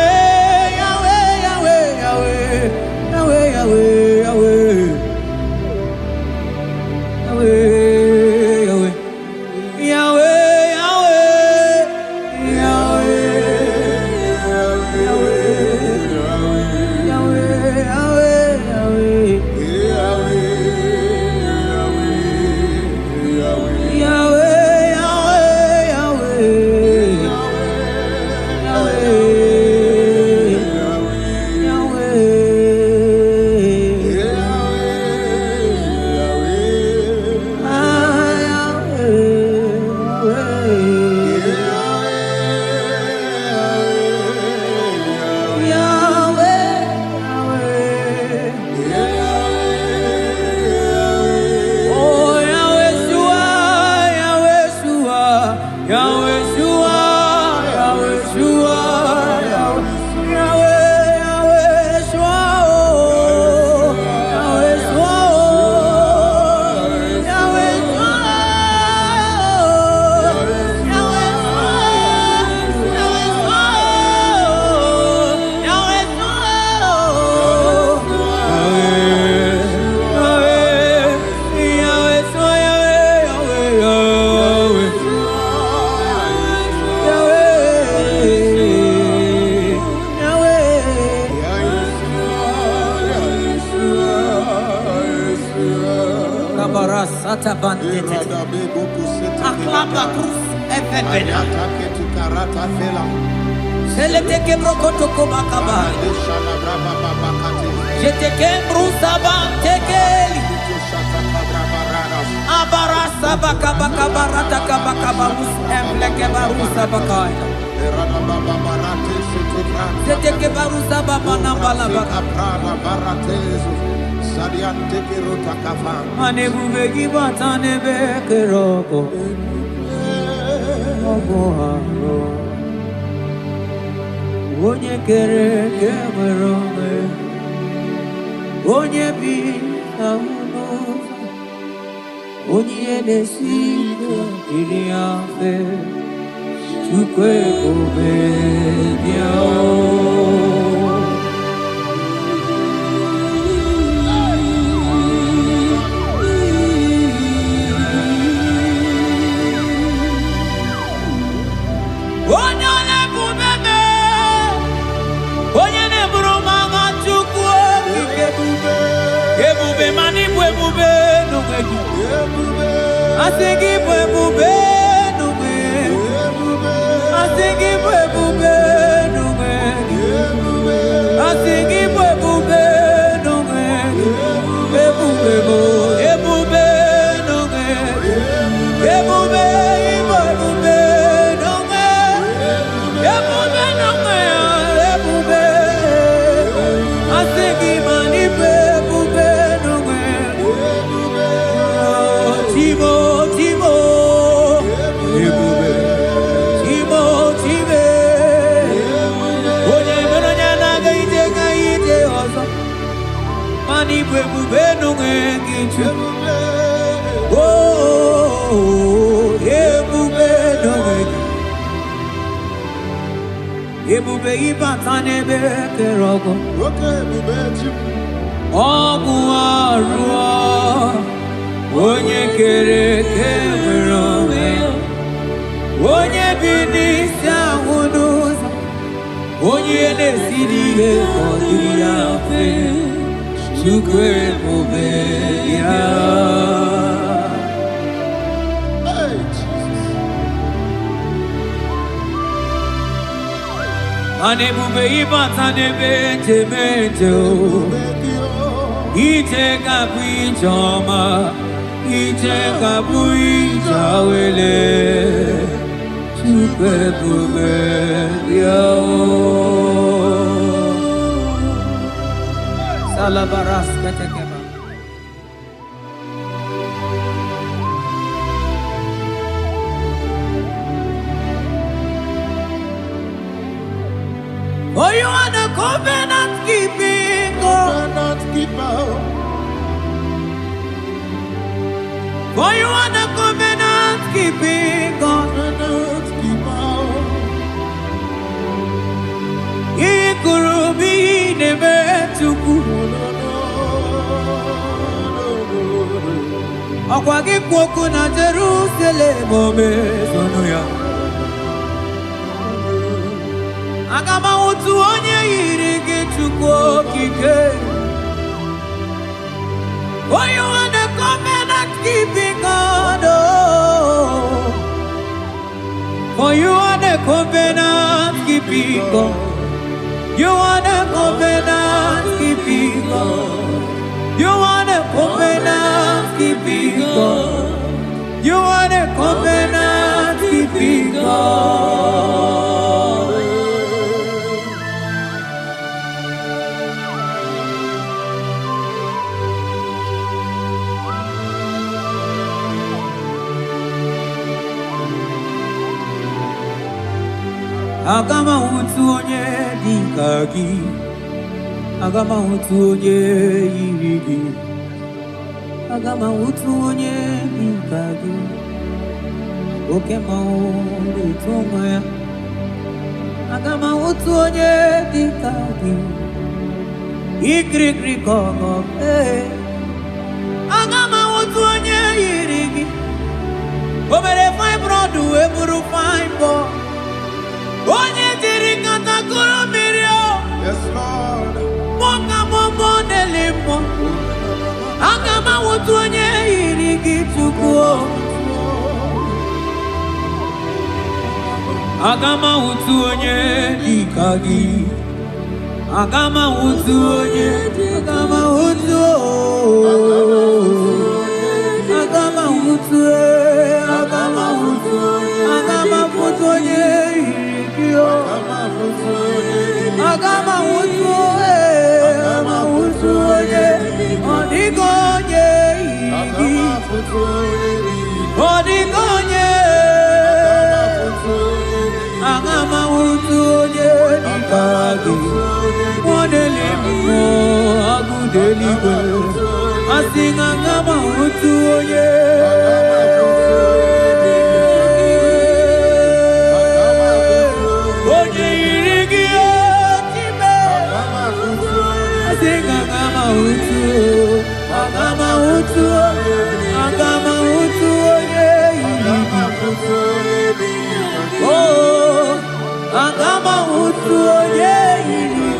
onye kere ke nwere onwe onye bi na n'ụzọ onye na-esi iri afe Chukwu ebube bịa I think it will be no way. I think it will be no way. I think it will be no way. It will be no way. It will be no way. It will be no way. It will be. I think it will be no way. Timo. Ebube ibatane bekerogo Ogu arua Onye kere kewere onwe Onye binisi ahunuza Onye nesiri ihe kodiri afe Chukwu ebube ya Anebube ibata nebe temejo Iteka bwijoma, iteka bwijawele, chupe bube yao. Salabaras ketekeba. Oh, you are the covenant keeping God. Covenant keeper. For you are the covenant keeping God. Covenant keeper. Ikurubi nebe tuku. Akwagi kwoku na Jerusalem ome sonuya. Agama utu onye yiri gị Chukwu okike. Oh, you are the covenant keeping God. Oh, for you are the covenant keeping God. You are the covenant keeping God. You are the covenant keeping God. You are the covenant keeping God. Agama utu onye dịka gị, agama utu onye yiri gị, agama utu onye dịka gị, oke mmanwụ na-eto nwa ya, agama utu onye dịka gị, ikirikiri kọkọ, agama utu onye yiri gị, o mere fibroid wee bụrụ fibroid. Onye diri katakoro mmiri o. Yes, Lord. Moka momo nelimo. Aga m awụtu onye yiri gị Chukwu o. Aga m awụtu onye dịka gị. Aga m awụtu onye. Aga m awụtu o. Aga m awụtu e. Aga m awụtu. Aga m awụtu onye. Agama utu onye odigo onye igi odigo onye agama utu onye dikagi modeli mo agudeli go asinga agama utu onye Agama utu onye yiri. Oh, agama utu onye yiri.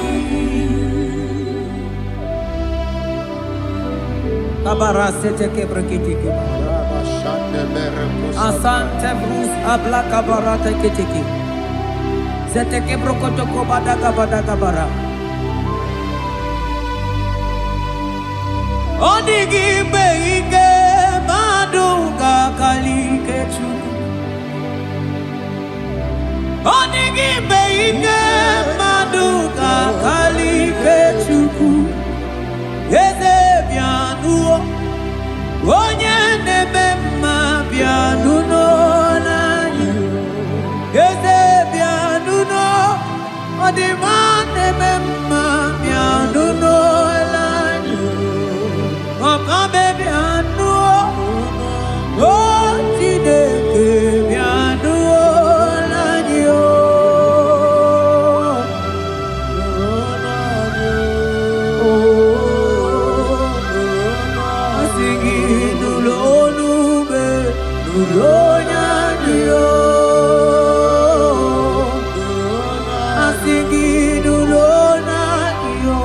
Kabara sete kebrekiti kebara. Asante brus abla kabara teketeki. Sete kebrokoto kobada kabara. Odigi beige madunga kalike Chukwu. Odigi beige madunga kalike Chukwu. Eze bianuo, onye nebe mma bianuno nanyi. Eze bianuno, odima nebe mma bianuno nanyi. Papa baby anu oh tideke bianu lanyo asingi nulonu be nulonya dio asingi nulona dio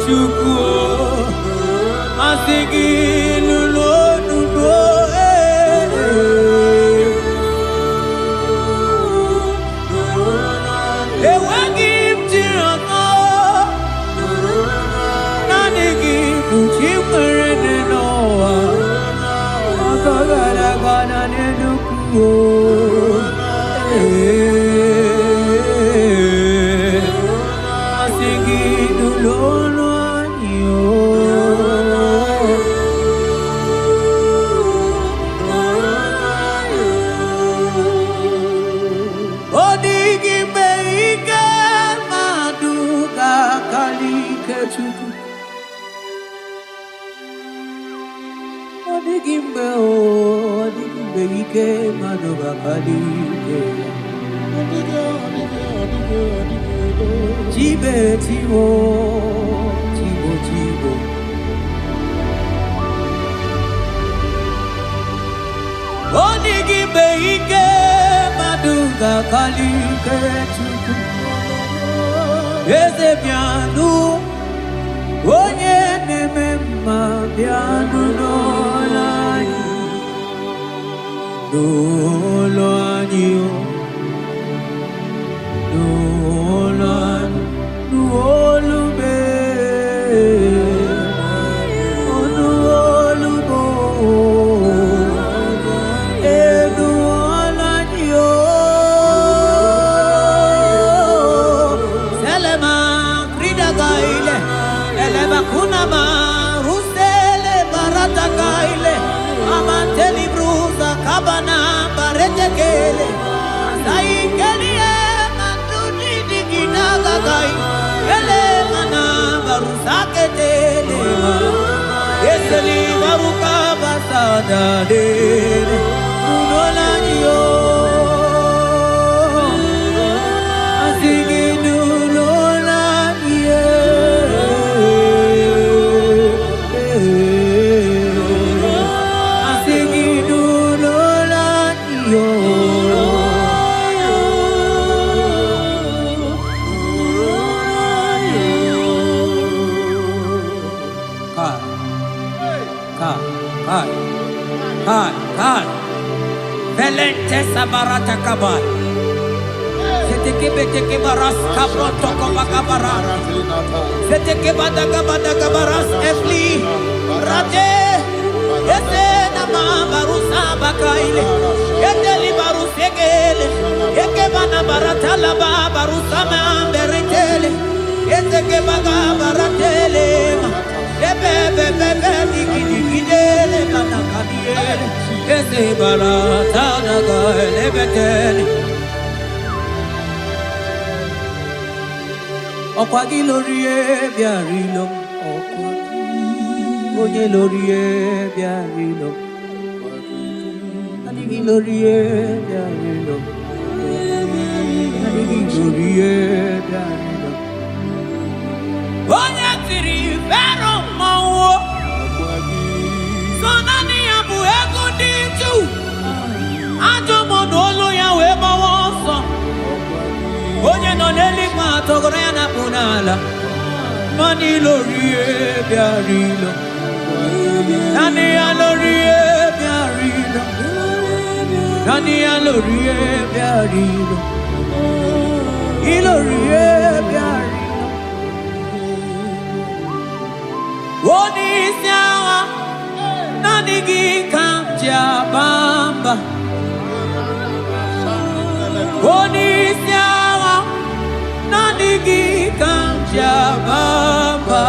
chuku asigi nulo nulo ewagi mtirano nanigi mchimere noa akagala gana neduku Jibe tibo, tibo tibo. Onigi beike maduga kalike chuku. Eze pianu, onye nemema pianu nolani, nolani o. Sabarata kabar. Seteke beteke baras kabroto kabakabara. Seteke badaka badaka baras efli. Rate. Ese nama barusa bakaile. Eteli barusegele. Eke bana baratala barusa mamberetele. Eteke baga baratele. Bebe bebe digi digi dele bana kadiele. Ese barata naga lebetele. Okwagi lorie biarilo. Oye lorie biarilo. Adigi lorie biarilo. Adigi lorie biarilo. Oye tiri vero mawo. Sonani abu ego diju. Ajomo nolo ya weba wonso. Onye no neli ma togoro ya na punala. Mani lorie biarilo. Nani ya lorie biarilo. Nani ya lorie biarilo. Ilorie biarilo. Oni siawa nani gikamja bamba. Oni siawa nani gikamja bamba.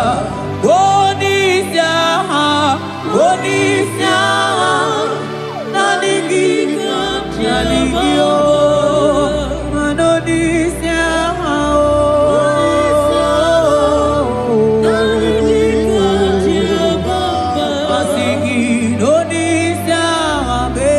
Oni siawa nani gikamja ligio. Manoni siawa Asigi noni siawa be.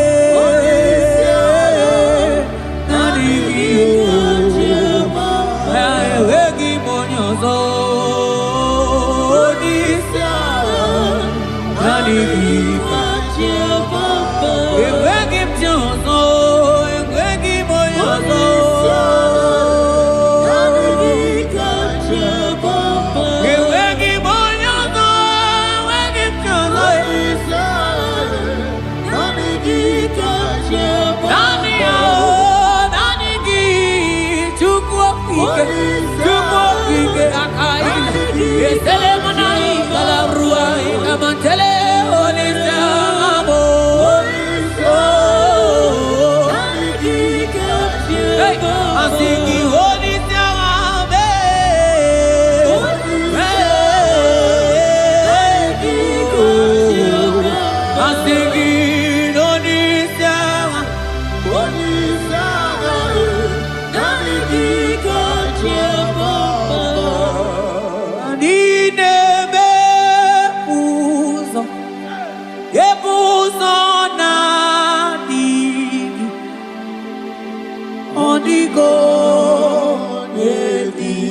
Odigo Edikagi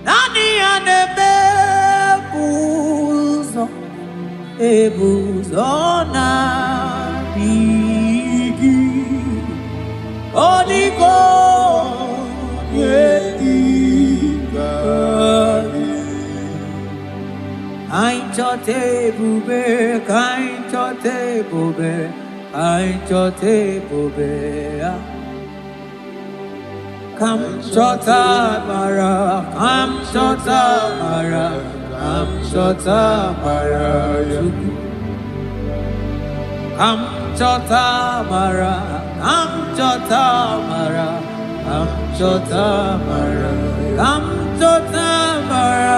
Nani anebe buzo Ebuzona Bigi Odigo Edikagi Ainchote bube, kainchote bube, kainchote bube. Kam chota mara, kam chota mara, kam chota mara. Kam chota mara, kam chota mara, kam chota mara, kam chota mara.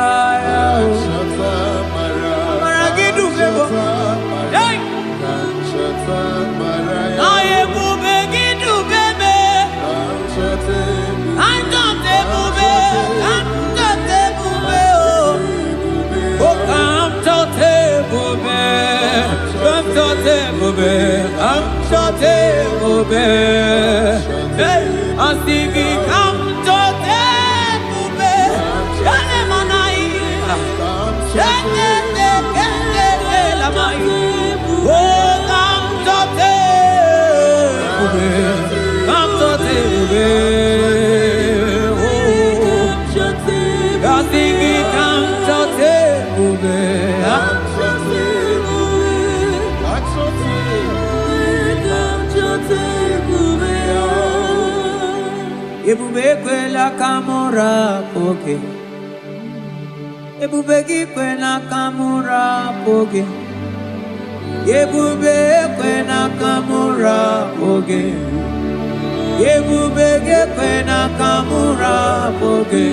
Ebube la kamura poke. Ebube la kamura poke. Ebube la kamura poke. Ebube la kamura poke.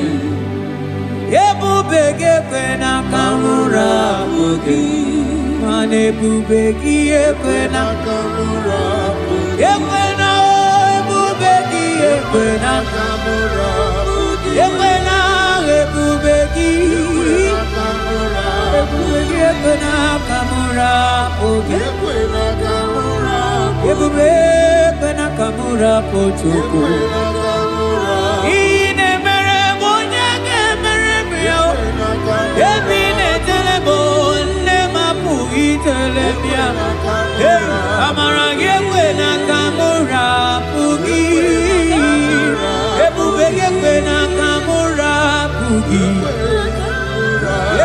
Ebube la kamura poke. Mane ebube la kamura poke. Ekwena kamura, ekwena ebubegi, ekwena kamura, ekwena kamura, ekwena kamura pochuku. Ine mere bonyage mere bio, ebine telebo ne mapu itelebia. Amara ekwena kamura pugi. Ekwena kamura pugi.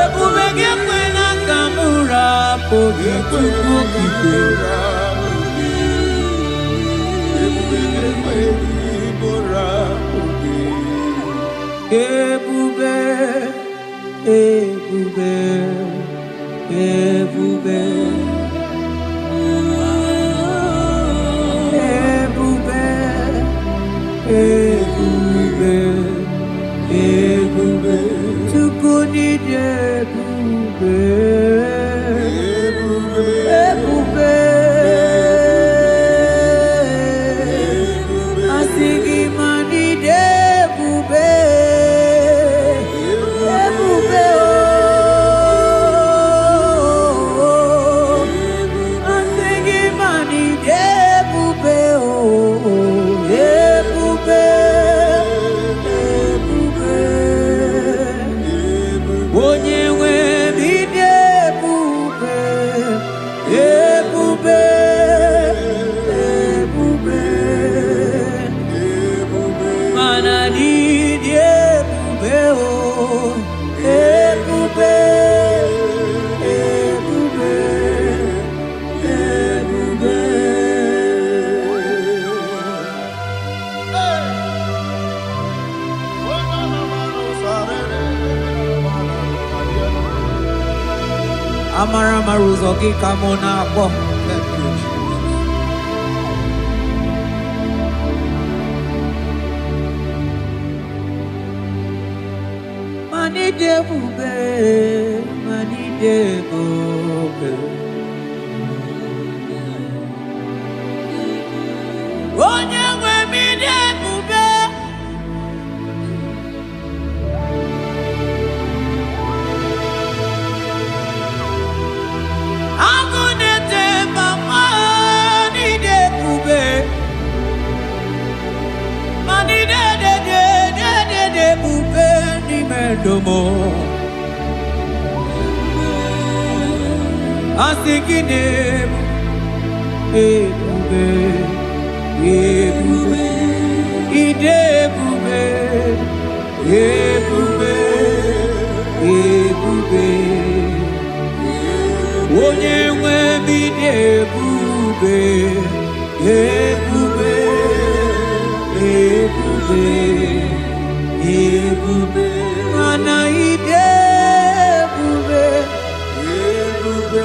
Ekwena kamura pugi. Ebube, ebube, ebube, ebube, ebube, ebube, tukuni ebube, ebube, asigi mani ebube, ebube, asigi mani ebube, ebube. Amara maruzogi kamona po. Mani debube, mani debube. Onye nwe mi debube. I'm gonna take my no more. Asikine ebube ebube idebube ebube ebube onye nwe bidebube ebube ebube ebube mana idebube ebube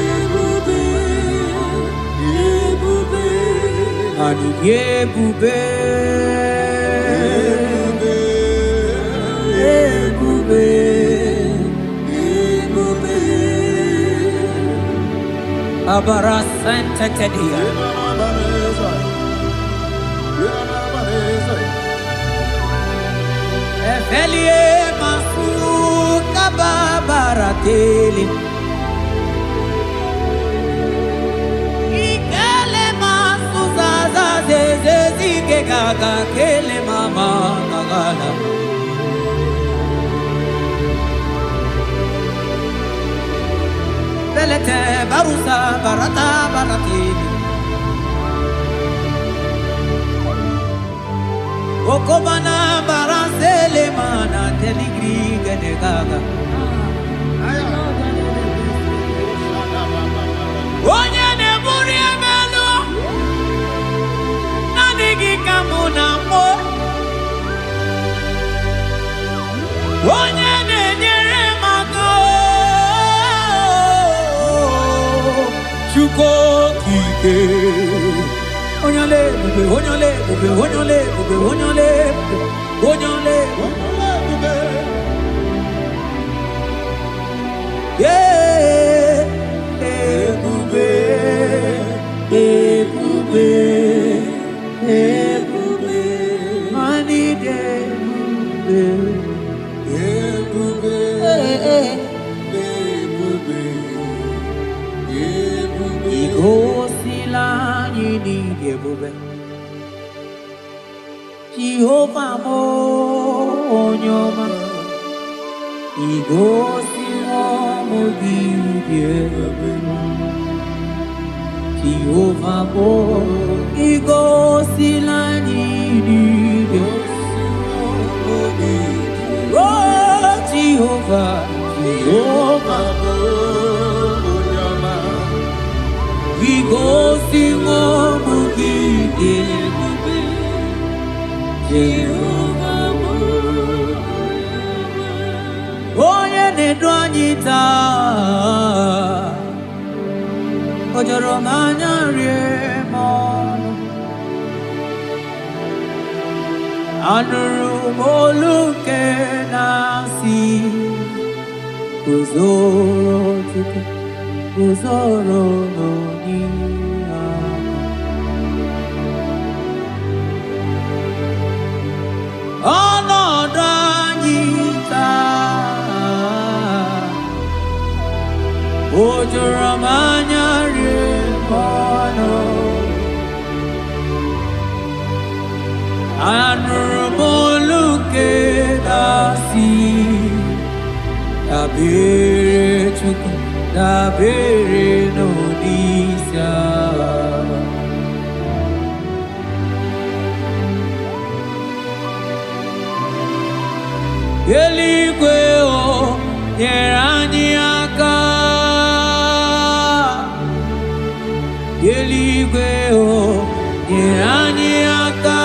ebube ebube ani ebube ebube ebube abara santa tedia efelie mafu kababarateli ikele masu zaza zezezike gaga kele mama gagala belete barusa barata barateli okobana barasele mana teligri gane gaga onye na-eburi emelu nadigi kamuna mo onye na-enyere maka Chukwu okike onyole bube onyole bube onyole bube onyole onyole bube yeah bube bube bube mani de bube bube igosila yini bube Jehovah mo onyoma igosi mo gidye Jehovah mo igosi la yini oh Jehovah Jehovah mo onyoma igosi mo gidye onye na-edu anyị taa o jọrọ m anya rie m ọnụ anụrụ m olu nke na-asị guzoro Chukwu guzoro n'onye ọnọdụ anyị taa o juru m anya rie ọnụ anụrụ m olu nke na-asị dabere Chukwu dabere n'onyeisi agha eluigwe o nyere anyị aka eluigwe o nyere anyị aka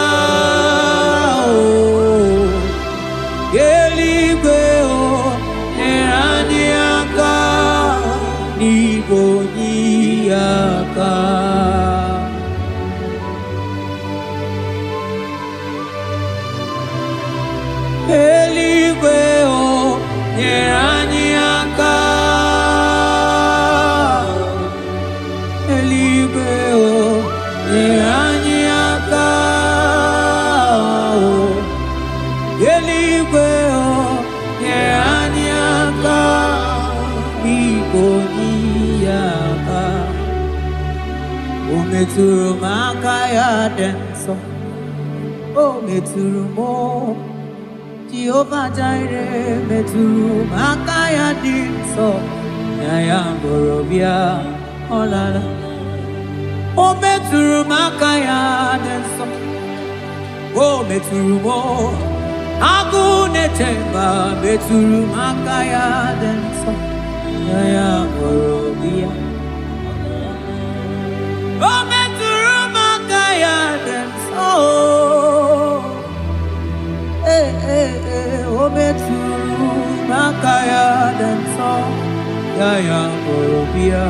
eluigwe o nyere anyị aka n'igwe onye aka eluigwe o nyere anyị aka eluigwe o nyere anyị aka eluigwe o nyere anyị aka n'igwe onye aka o metụrụ m aka ya dị nsọ o metụrụ m Jehovah Jireh meturu makaya dimso ya borobia olala o meturu makaya dimso o meturu mo agune temba meturu makaya dimso ya borobia o meturu makaya dimso o meturu makaya dimso ya borobia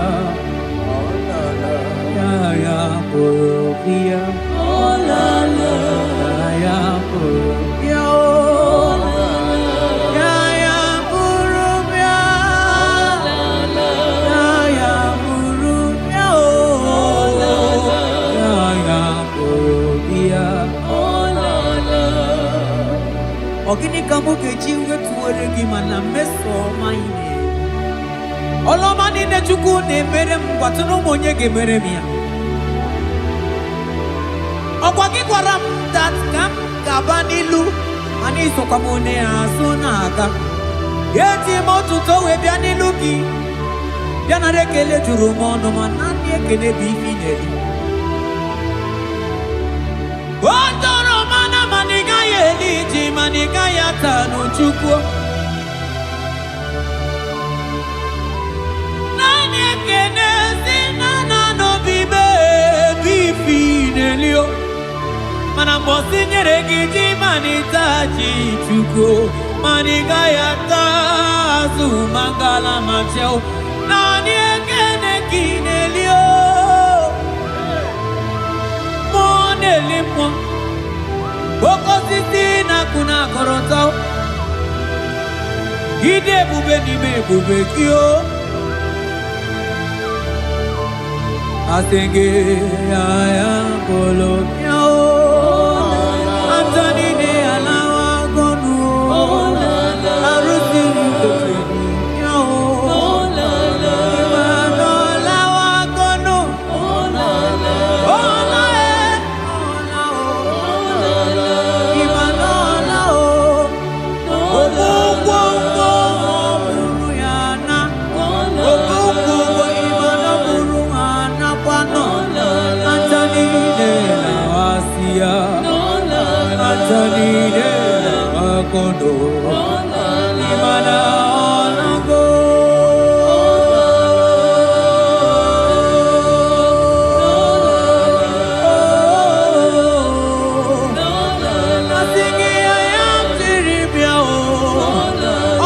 ya borobia olala ya borobia ya borobia ya borobia ya borobia olala ogini kamuke jiwe tuwere gimana meso maine Oloma ni ne chuku ne mere mkwatuno monye ge mere mia. Okwa ki kwaram that kam kabanilu ani so kamone asuna aka. Yeti motuto we bianilu ki. Biana rekele juru mono manani ekele bifineli. Wotoro mana maniga yeli ji maniga yatanu chuku. Mana bosi nyeregi manita chichuko maniga yata zumangala macheo nani ekene kinelio monelimo boko sisi na kuna korotao ide bube ni me bube kio asenge ya polo yao Antoni ne alawa gonu arusi yao imano alawa gonu imano lao obugo buruyana obugo imano buruyana kwano Antoni ne lawasia Antoni de Akondo Imana Onago Asingi ayam tiribia o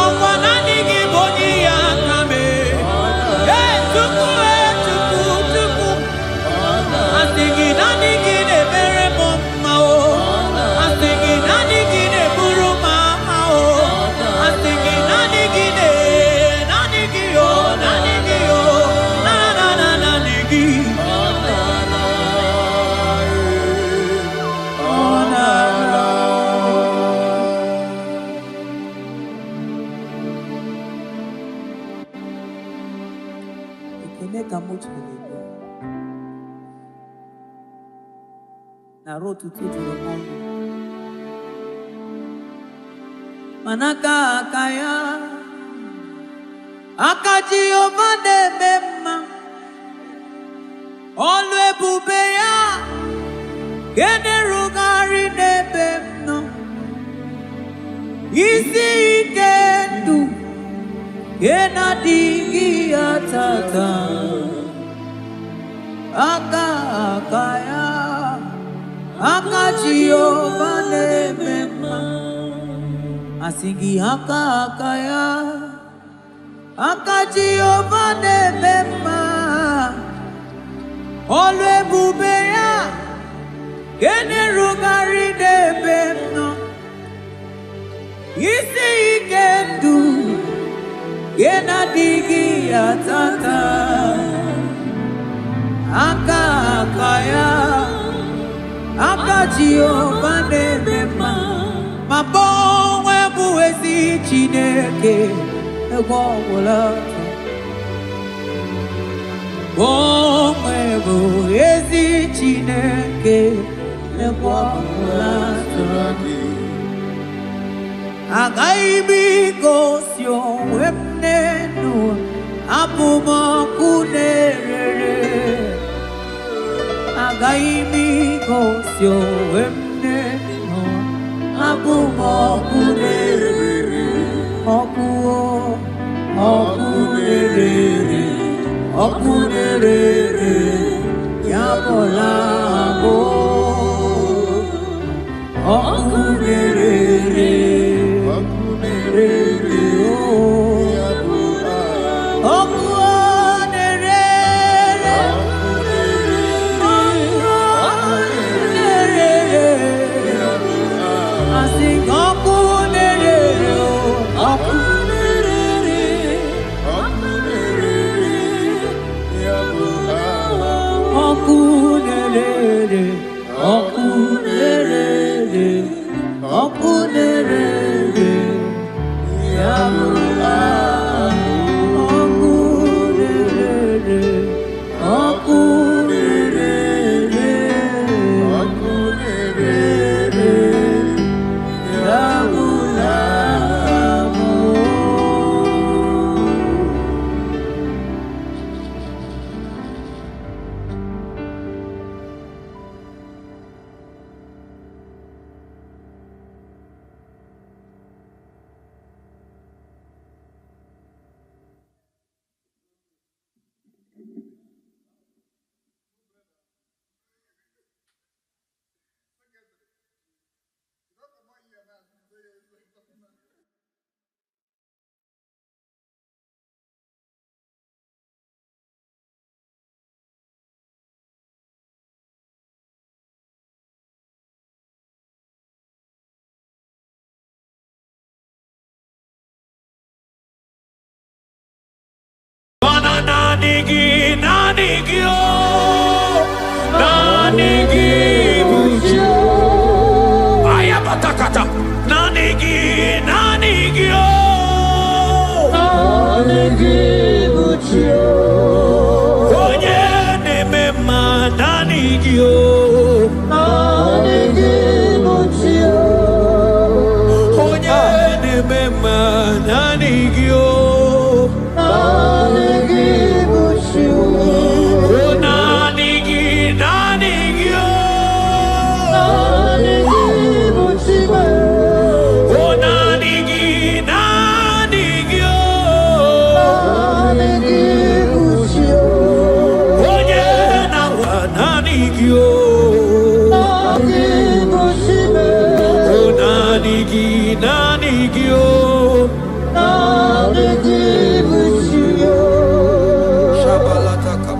Okwanani giboni yakame tuku Asingi nani gine mere moma o Asingi nani gine buru mama o Asingi nani gine nani giyo nani gi Ikeneka mutu bilego na rotu tutu romondo Manaka akaya Akaji ovade bema Olwe bubeya Gene rugari nebemno Isi ikendu Gena digi atata Akaya Akaji ovade bema Asingi akaya Akaji ovade bema Olwe bubeya Gene rugari nebemno Isi ikendu Gena digi atata Akaya Akaji ovade bema Mabonwe buwezi chineke Egwawula Bonwe buwezi chineke Egwawula Agaibi gosyo wemnenu abuma kunere. Agaibi gosyo wemnenu abuma kunere. Okuo okunere okunere yabolabo okunere.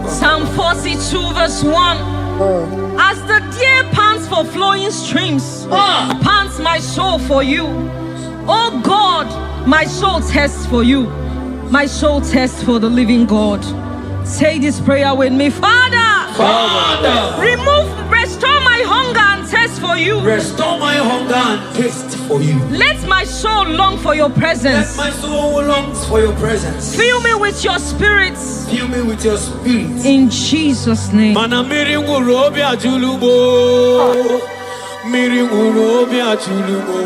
Psalm 42 verse 1. As the deer pants for flowing streams, pants my soul for you. Oh God, my soul thirsts for you. My soul thirsts for the living God. Say this prayer with me. Father, restore my hunger and thirst for you. Restore my hunger and taste for you. Let my soul long for your presence. Let my soul longs for your presence. Fill me with your spirit. Fill me with your spirit. In Jesus' name. Mana miringurobia julubo. Miringurobia julubo.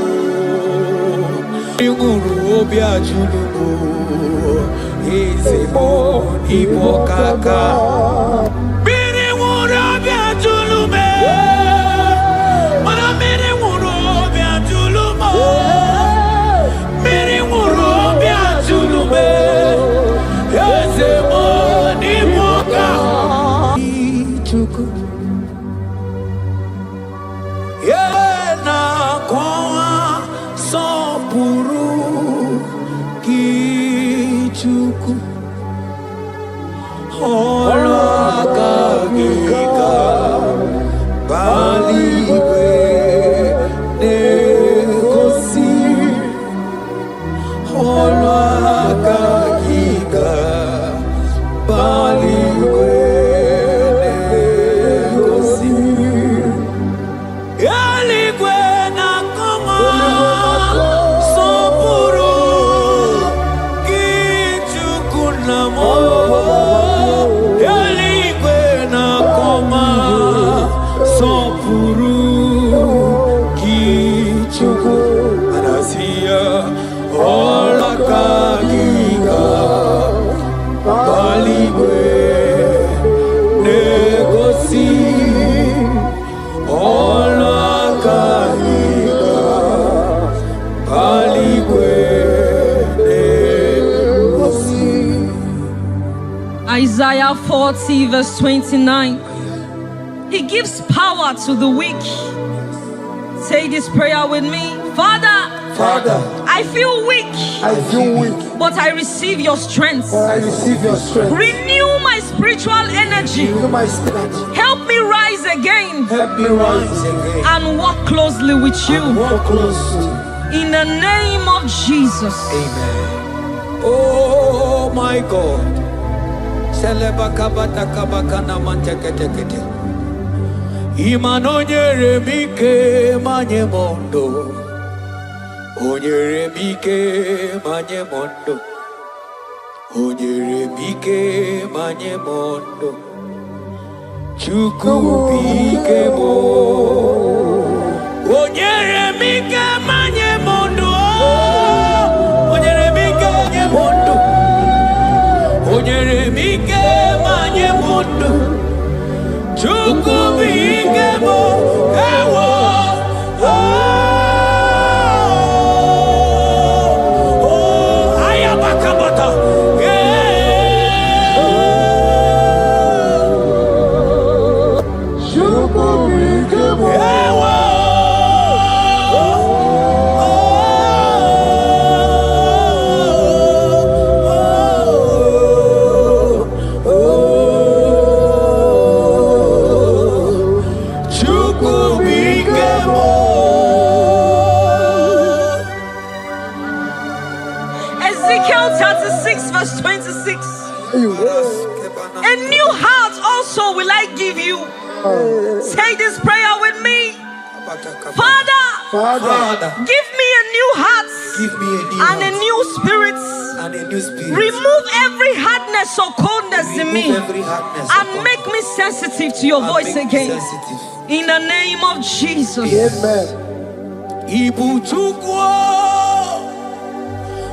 Miringurobia julubo. Ezebo ibokaka. Miringurobia julume. Mana miringurobia julumo. Miringurobia julume. Ezebo ibokaka. Ichuku. Yena kwa sopuru kichuku holakagika baliwe nekosi holakagika baliwe nekosi. Yaligwe na koma sopuru kichuku namo. Isaiah 40 verse 29. He gives power to the weak. Say this prayer with me. Father, I feel weak. But I receive your strength. Renew my spiritual energy. Help me rise again. And walk closely with you. In the name of Jesus. Amen. Oh my God. Imanonyere mike manye mondo. Onyere mike manye mondo. Onyere mike manye mondo. Chuku bike mo. Onyere mike manye mondo. Onyere mike manye mondo. Onyere mike manye mondo. Chuku bike mo. Ewo. Ezekiel 36 verse 26. A new heart also will I give you. Say this prayer with me. Father, give me a new heart and a new spirit. Remove every hardness or coldness in me and make me sensitive to your voice again. In the name of Jesus. Amen. Ibu chukwu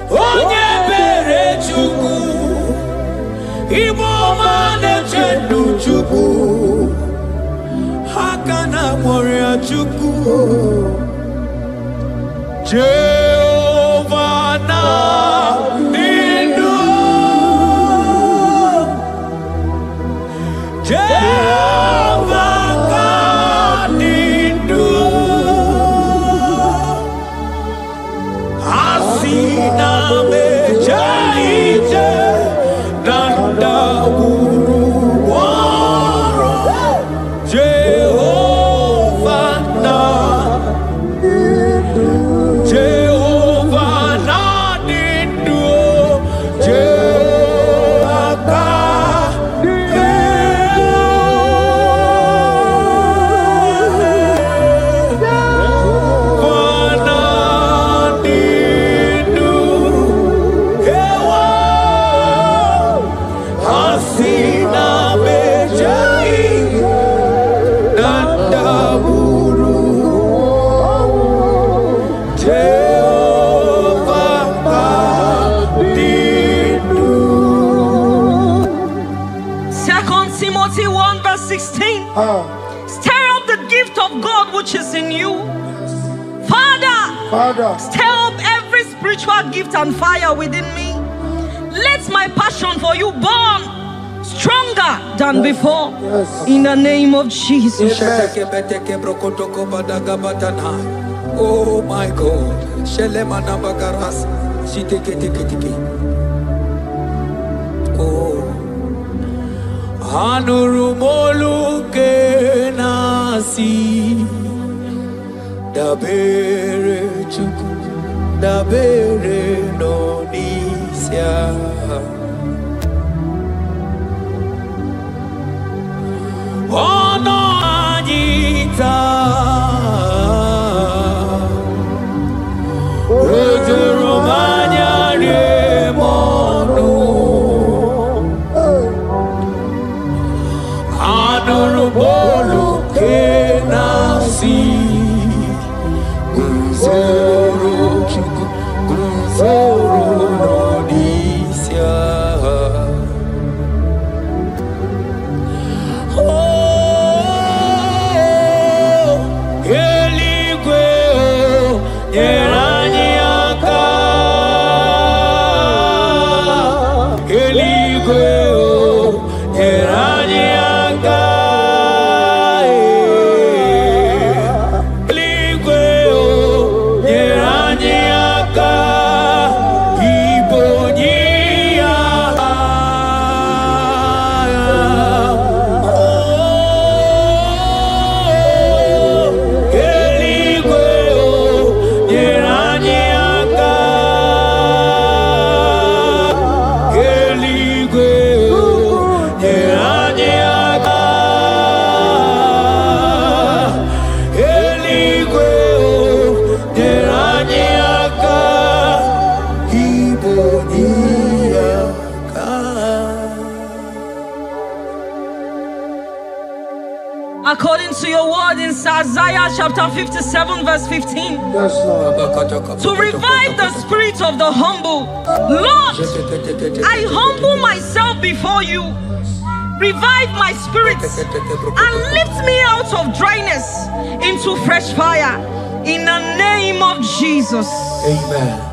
onye bere chukwu Ibu mane chendu chukwu Hakana moria chukwu Jehovah na nindu Jehovah ka nindu Asina mejaije Nanda uru waro Jehovah na Jehovah na nindu Jehovah ka Timothy 1 verse 16. Stir up the gift of God which is in you. Father, stir up every spiritual gift and fire within me. Let my passion for you burn stronger than before. In the name of Jesus. Oh my God. Oh. Anurumolu kenasi dabere chuku dabere nonisia ono anita Rojurumanya remonu Anurumolu kenasi Gunzoro chuku Gunzoro nonisia Oh Eligwe Yeranyaka Eligwe According to your word in Isaiah chapter 57 verse 15. Yes, Lord. To revive the spirit of the humble. Lord, I humble myself before you. Revive my spirit and lift me out of dryness into fresh fire. In the name of Jesus. Amen.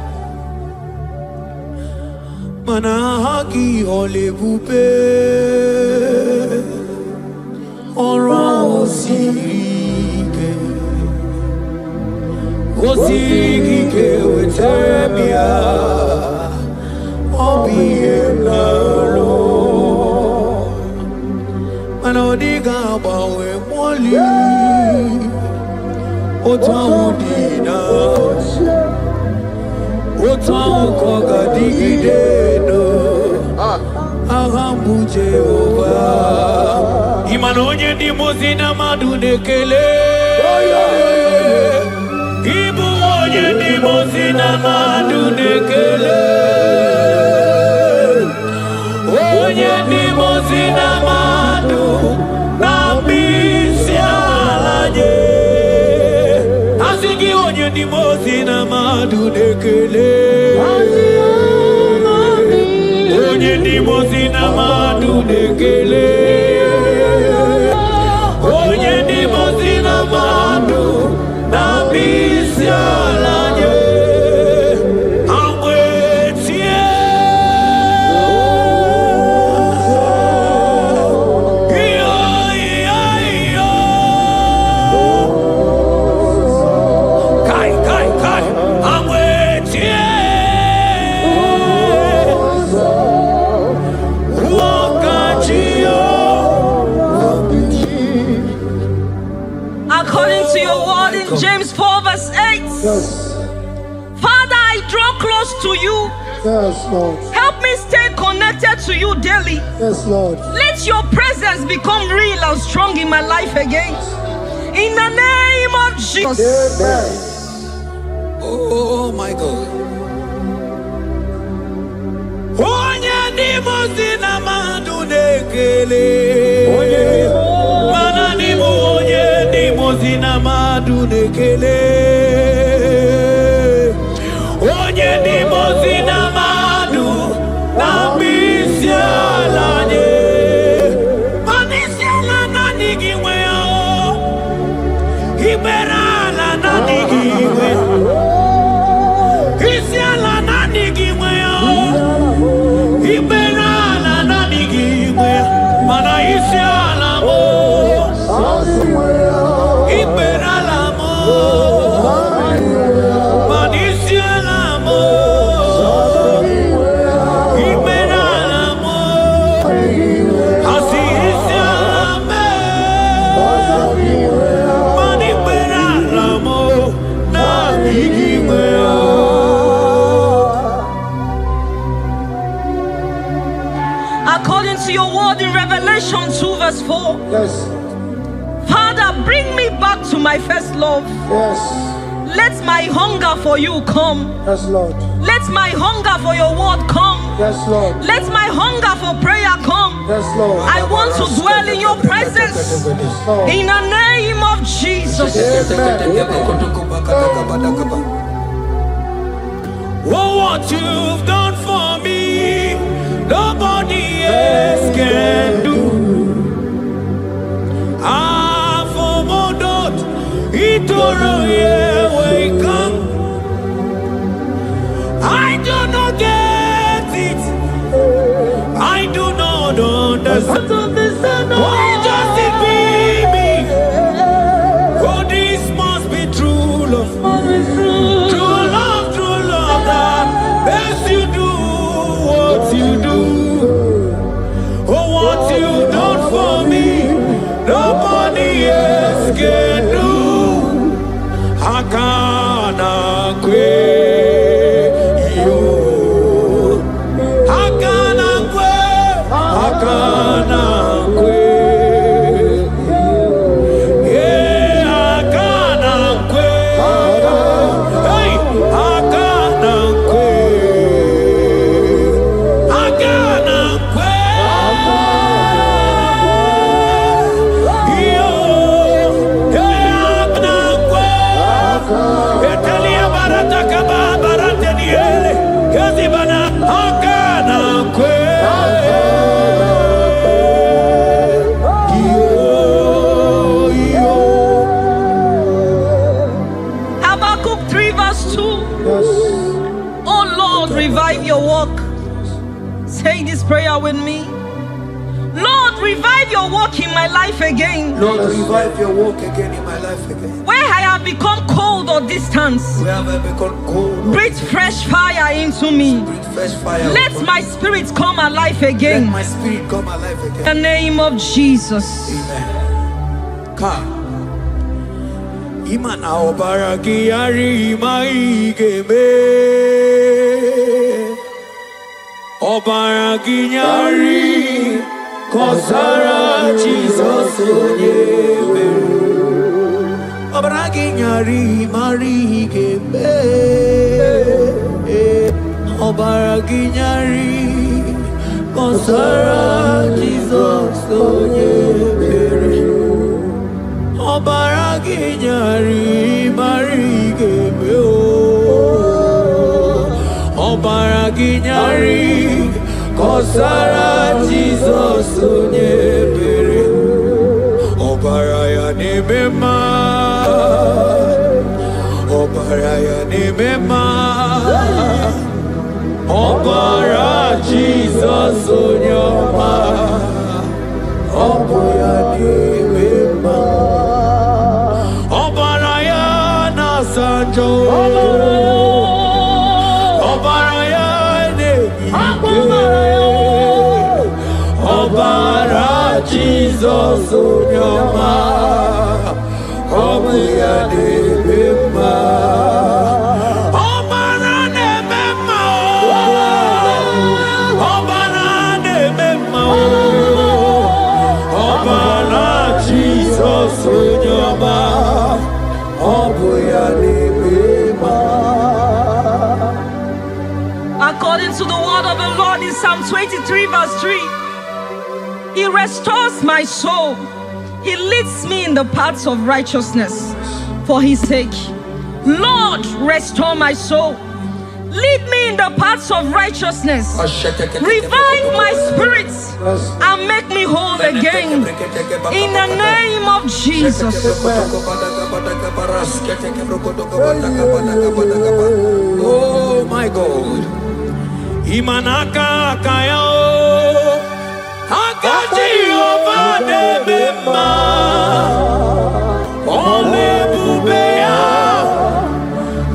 Manahaki olebupe oro osike wetebia obiemalo manodiga bawe moli otawudina otawokoga digideno ahambu Jehovah imanonye ndi mozina madunekele ibu onye ndi mozina madunekele onye ndi mozina madu na bisi alaje asigi onye ndi mozina madunekele onye ndi mozina madunekele onye ndi mozina madu na bisi alaje amwetie kai amwetie According to your word in James 4 verse 8. Yes. Father, I draw close to you. Yes, Lord. Help me stay connected to you daily. Yes, Lord. Let your presence become real and strong in my life again. In the name of Jesus. Amen. Oh my God. Onye ndi mozina madunekele mana ni onye ndi mozina madunekele onye ndi mozina madu na bisialanye manisiala na nigimwe iberala na nigimwe isiala na nigimwe iberala na nigimwe mana isiala mo iberala mo manisiala mo iberala mo asisiala me maniberala mo na nigimwe. According to your word in Revelation 2 verse 4. Yes. Father, bring me back to my first love. Yes. Let my hunger for you come. Yes, Lord. Let my hunger for your word come. Yes, Lord. Let my hunger for prayer come. Yes, Lord. I want to dwell in your presence. Lord. In the name of Jesus. Oh, what you've done for me, nobody else can do. Ah, for Modot, Itoro, we come. I do not get it. I do not understand. Why does it be me? Oh, this must be true love. True love that makes you do what you do. Oh, what you've done for me, nobody else can do. Hakana kwe yo, hakana kwe, hakana kwe. Yeah, hakana kwe. Hey, hakana kwe, hakana kwe. revive your work in my life again. Lord, revive your work again in my life again. Where I have become cold or distant, Where have I become cold? breathe fresh fire into me. Breathe fresh fire. Let upon my me. spirit come alive Let again. my spirit come alive In again. the name of Jesus. Amen. Ka. Imana obaraki yari maigeme. Obaraki yari kosara Jesus onyebe. Obaraki yari marigeme. Obaraki yari kosara Jesus onyebe. Obaraki yari marigeme. Obaraki yari kosara Jesus onyebere. Obaraya nemema. Obaraya nemema. Obara Jesus onyoma. Obaraya nemema. Obaraya na sanjo. Obaraya Obara Jesus onyoma. Obuya nebema. Obara nebema. Obara nebema. Obara Jesus onyoma. Obuya nebema. According to the word of the Lord in Psalm 23 verse 3, He restores my soul. He leads me in the paths of righteousness for His sake. Lord, restore my soul. Lead me in the paths of righteousness. Revive my spirit and make me whole again. In the name of Jesus. Oh my God. Imanaka kayo. Akaji obade bema. Ole bubea.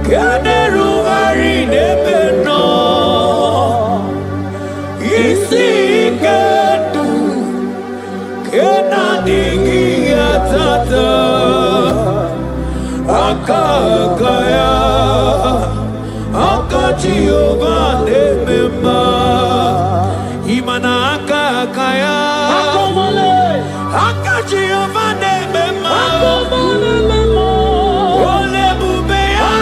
Kaderu arine beno. Isi kedu. Kena digi atata. Akakaya. Akaji obade bema. Imana akakaya. Akaji obade bema. Ole bubea.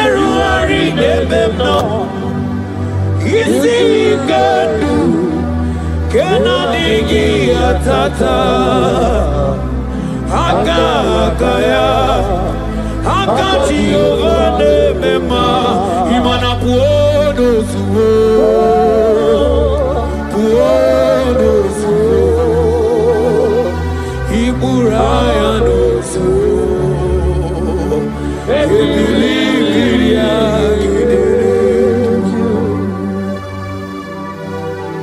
Eru arine bema. Isi kedu. Kena digi atata. Akakaya. Akati ovane mema. Imana puodo suo. Puodo suo. Iburaya no suo. Ebilibiria gidere.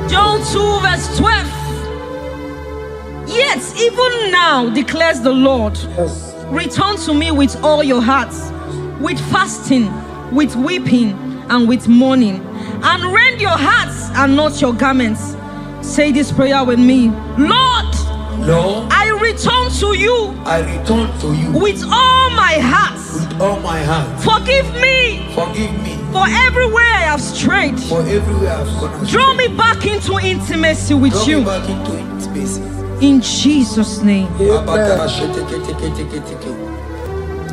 John 2 verse 12. Yet even now declares the Lord, return to me with all your hearts, with fasting, with weeping, and with mourning, and rend your hearts and not your garments. Say this prayer with me. Lord, Lord, I return to you I return to you with all my heart. with all my heart. Forgive me Forgive me for everywhere I have strayed. for everywhere I've gone astray. Draw me back into intimacy with Draw me you. back into intimacy. In Jesus' name.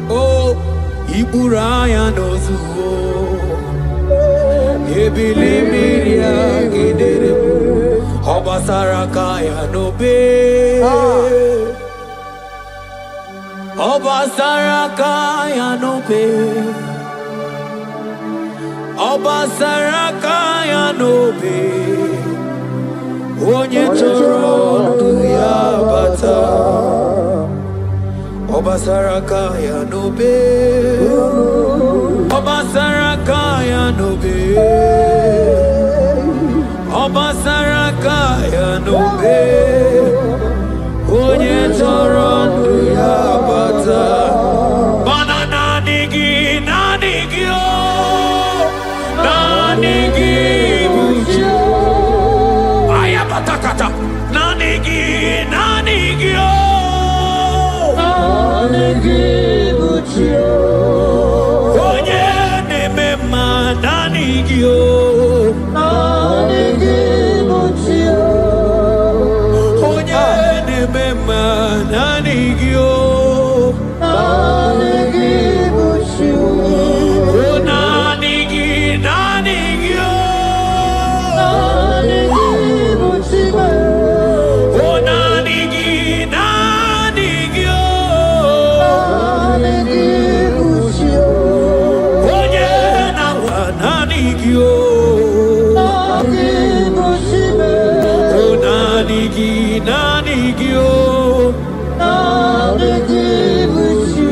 Oh, Iburaya nozuo. Ebilimiria gidere. Obasaraka ya nobe. Obasaraka ya nobe. Obasaraka ya nobe. Onye choro ndu ya bata. Obasaraka ya nobe. Obasaraka ya nobe. Obasaraka ya n'obe onye chọrọ ndụ ya bata mana naanị gị o naanị gị bụ chi aya batakata naanị gị o naanị gị bụ chi onye na-eme mma naanị gị o naanị gị bụ chi onye na-eme mma naanị gị o naanị gị bụ chi o naanị gị o naanị gị bụ chi o naanị gị o naanị gị bụ chi onye na-awa naanị gị o naanị bụ chi o naanị gị o naanị gị bụ chi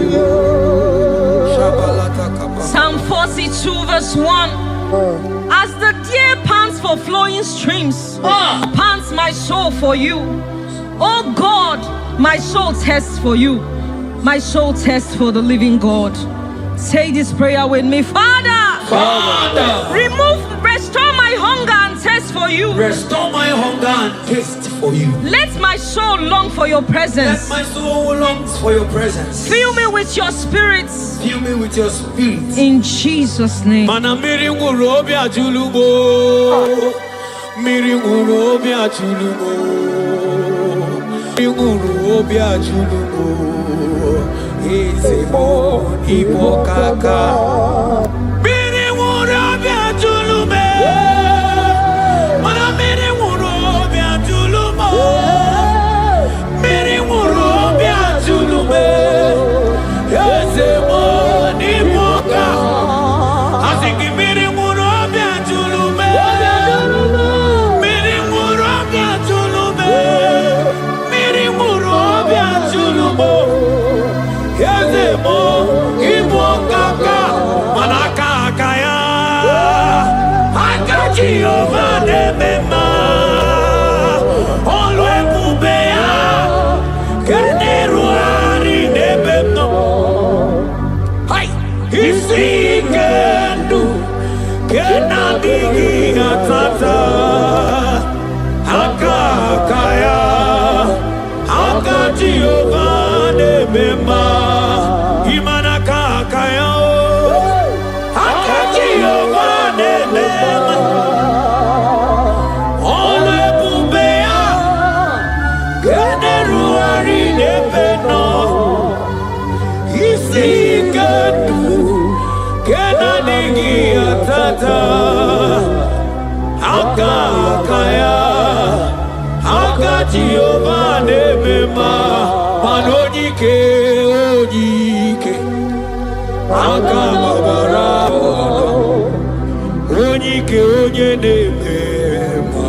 Psalm 42 verse 1. As the deer pants for flowing streams, pants my soul for you. Oh God, my soul thirsts for you. My soul thirsts for the living God. Say this prayer with me. Father, restore my hunger and thirst for you. Restore my hunger and taste for you. Let my soul long for your presence. Let my soul longs for your presence. Fill me with your spirit. Fill me with your spirit. In Jesus' name. Mana miri nguru obi ajulumo. Miri nguru obi ajulumo. Miri nguru obi ajulumo. Ezemo ibo kaka. Miri nguru obi ajulume. Mana miri nguru obi ajulumo. Miri nguru obi ajulume. Ezemo ibo kaka. Asiki miri nguru obi ajulume. Miri nguru obi ajulume. Miri nguru obi ajulume. Ezemo ibo kaka. Manaka kaya. Aka Jehovah nemema. Olwe kubeya. Keneru ari nebemno. Hai. Isi kendu. Kenadigi atata. Aka kaya. Aka Jehovah nemema. Imanaka kaya. Aka Jehovah nemema. Olwe kubeya. Keneru ari nebemno. Isi kendu. Kenadigi atata. Aka kaya. Aka Jehovah nemema. Manonyike onyike. Aka babara. Onyike onye nemema.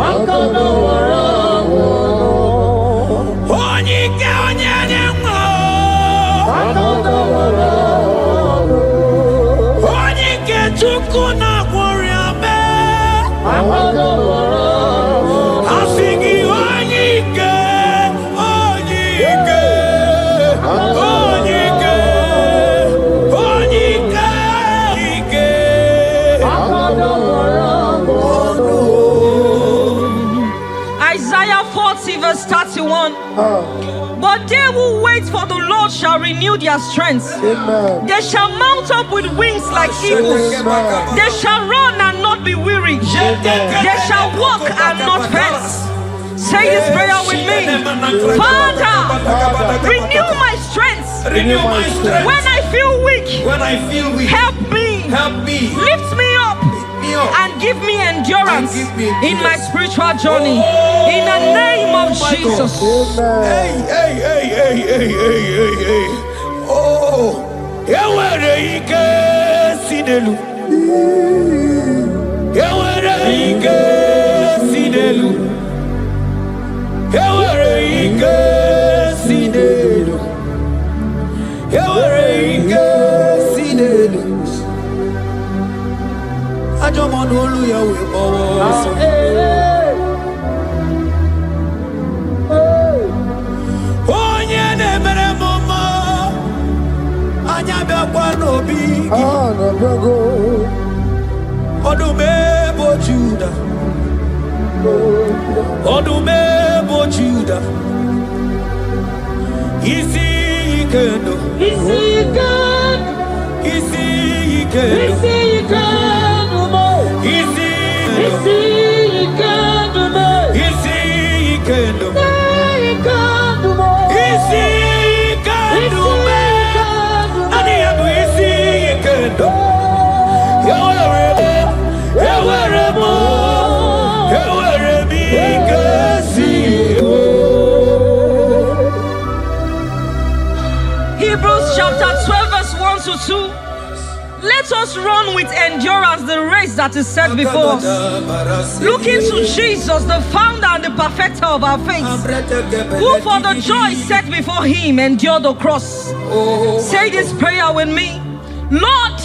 Aka babara. Onyike onye nemema. Aka babara. Onyike Chukwu na gworiame. Aka babara. Asigi onyike. Onyike. Onyike. Onyike. Isaiah 40 verse 31. But they who wait for the Lord shall renew their strength. Amen. They shall mount up with wings like eagles. Amen. They shall run and not be weary. They shall walk and not faint. Say this prayer with me. Father, renew my strength. Renew my strength. When I feel weak, When I feel weak, help me. help me. Lift me up Me up. and give me endurance And give me in my endurance. spiritual journey. In the name of my Jesus. Hey, hey, hey, hey, hey, hey, hey, hey. Oh, ewere ike sinelu. Ewere ike sinelu. Ewere ike sinelu. Ewere ike sinelu. Ajọmọ n'olu ya wee kpọwọ ọsọ. gigi. Odumebo Judah. Odumebo Judah. Isi ikendo. Isi ikendo. Isi ikendo. Isi ikendo. Isi ikendo. Isi ikendo. Isi ikendo. Ani abu isi ikendo. Hebrews chapter 12 verse 1 to 2. Let us run with endurance the race that is set before us, looking to Jesus, the founder and the perfecter of our faith, who for the joy set before him endured the cross. Say this prayer with me. Lord,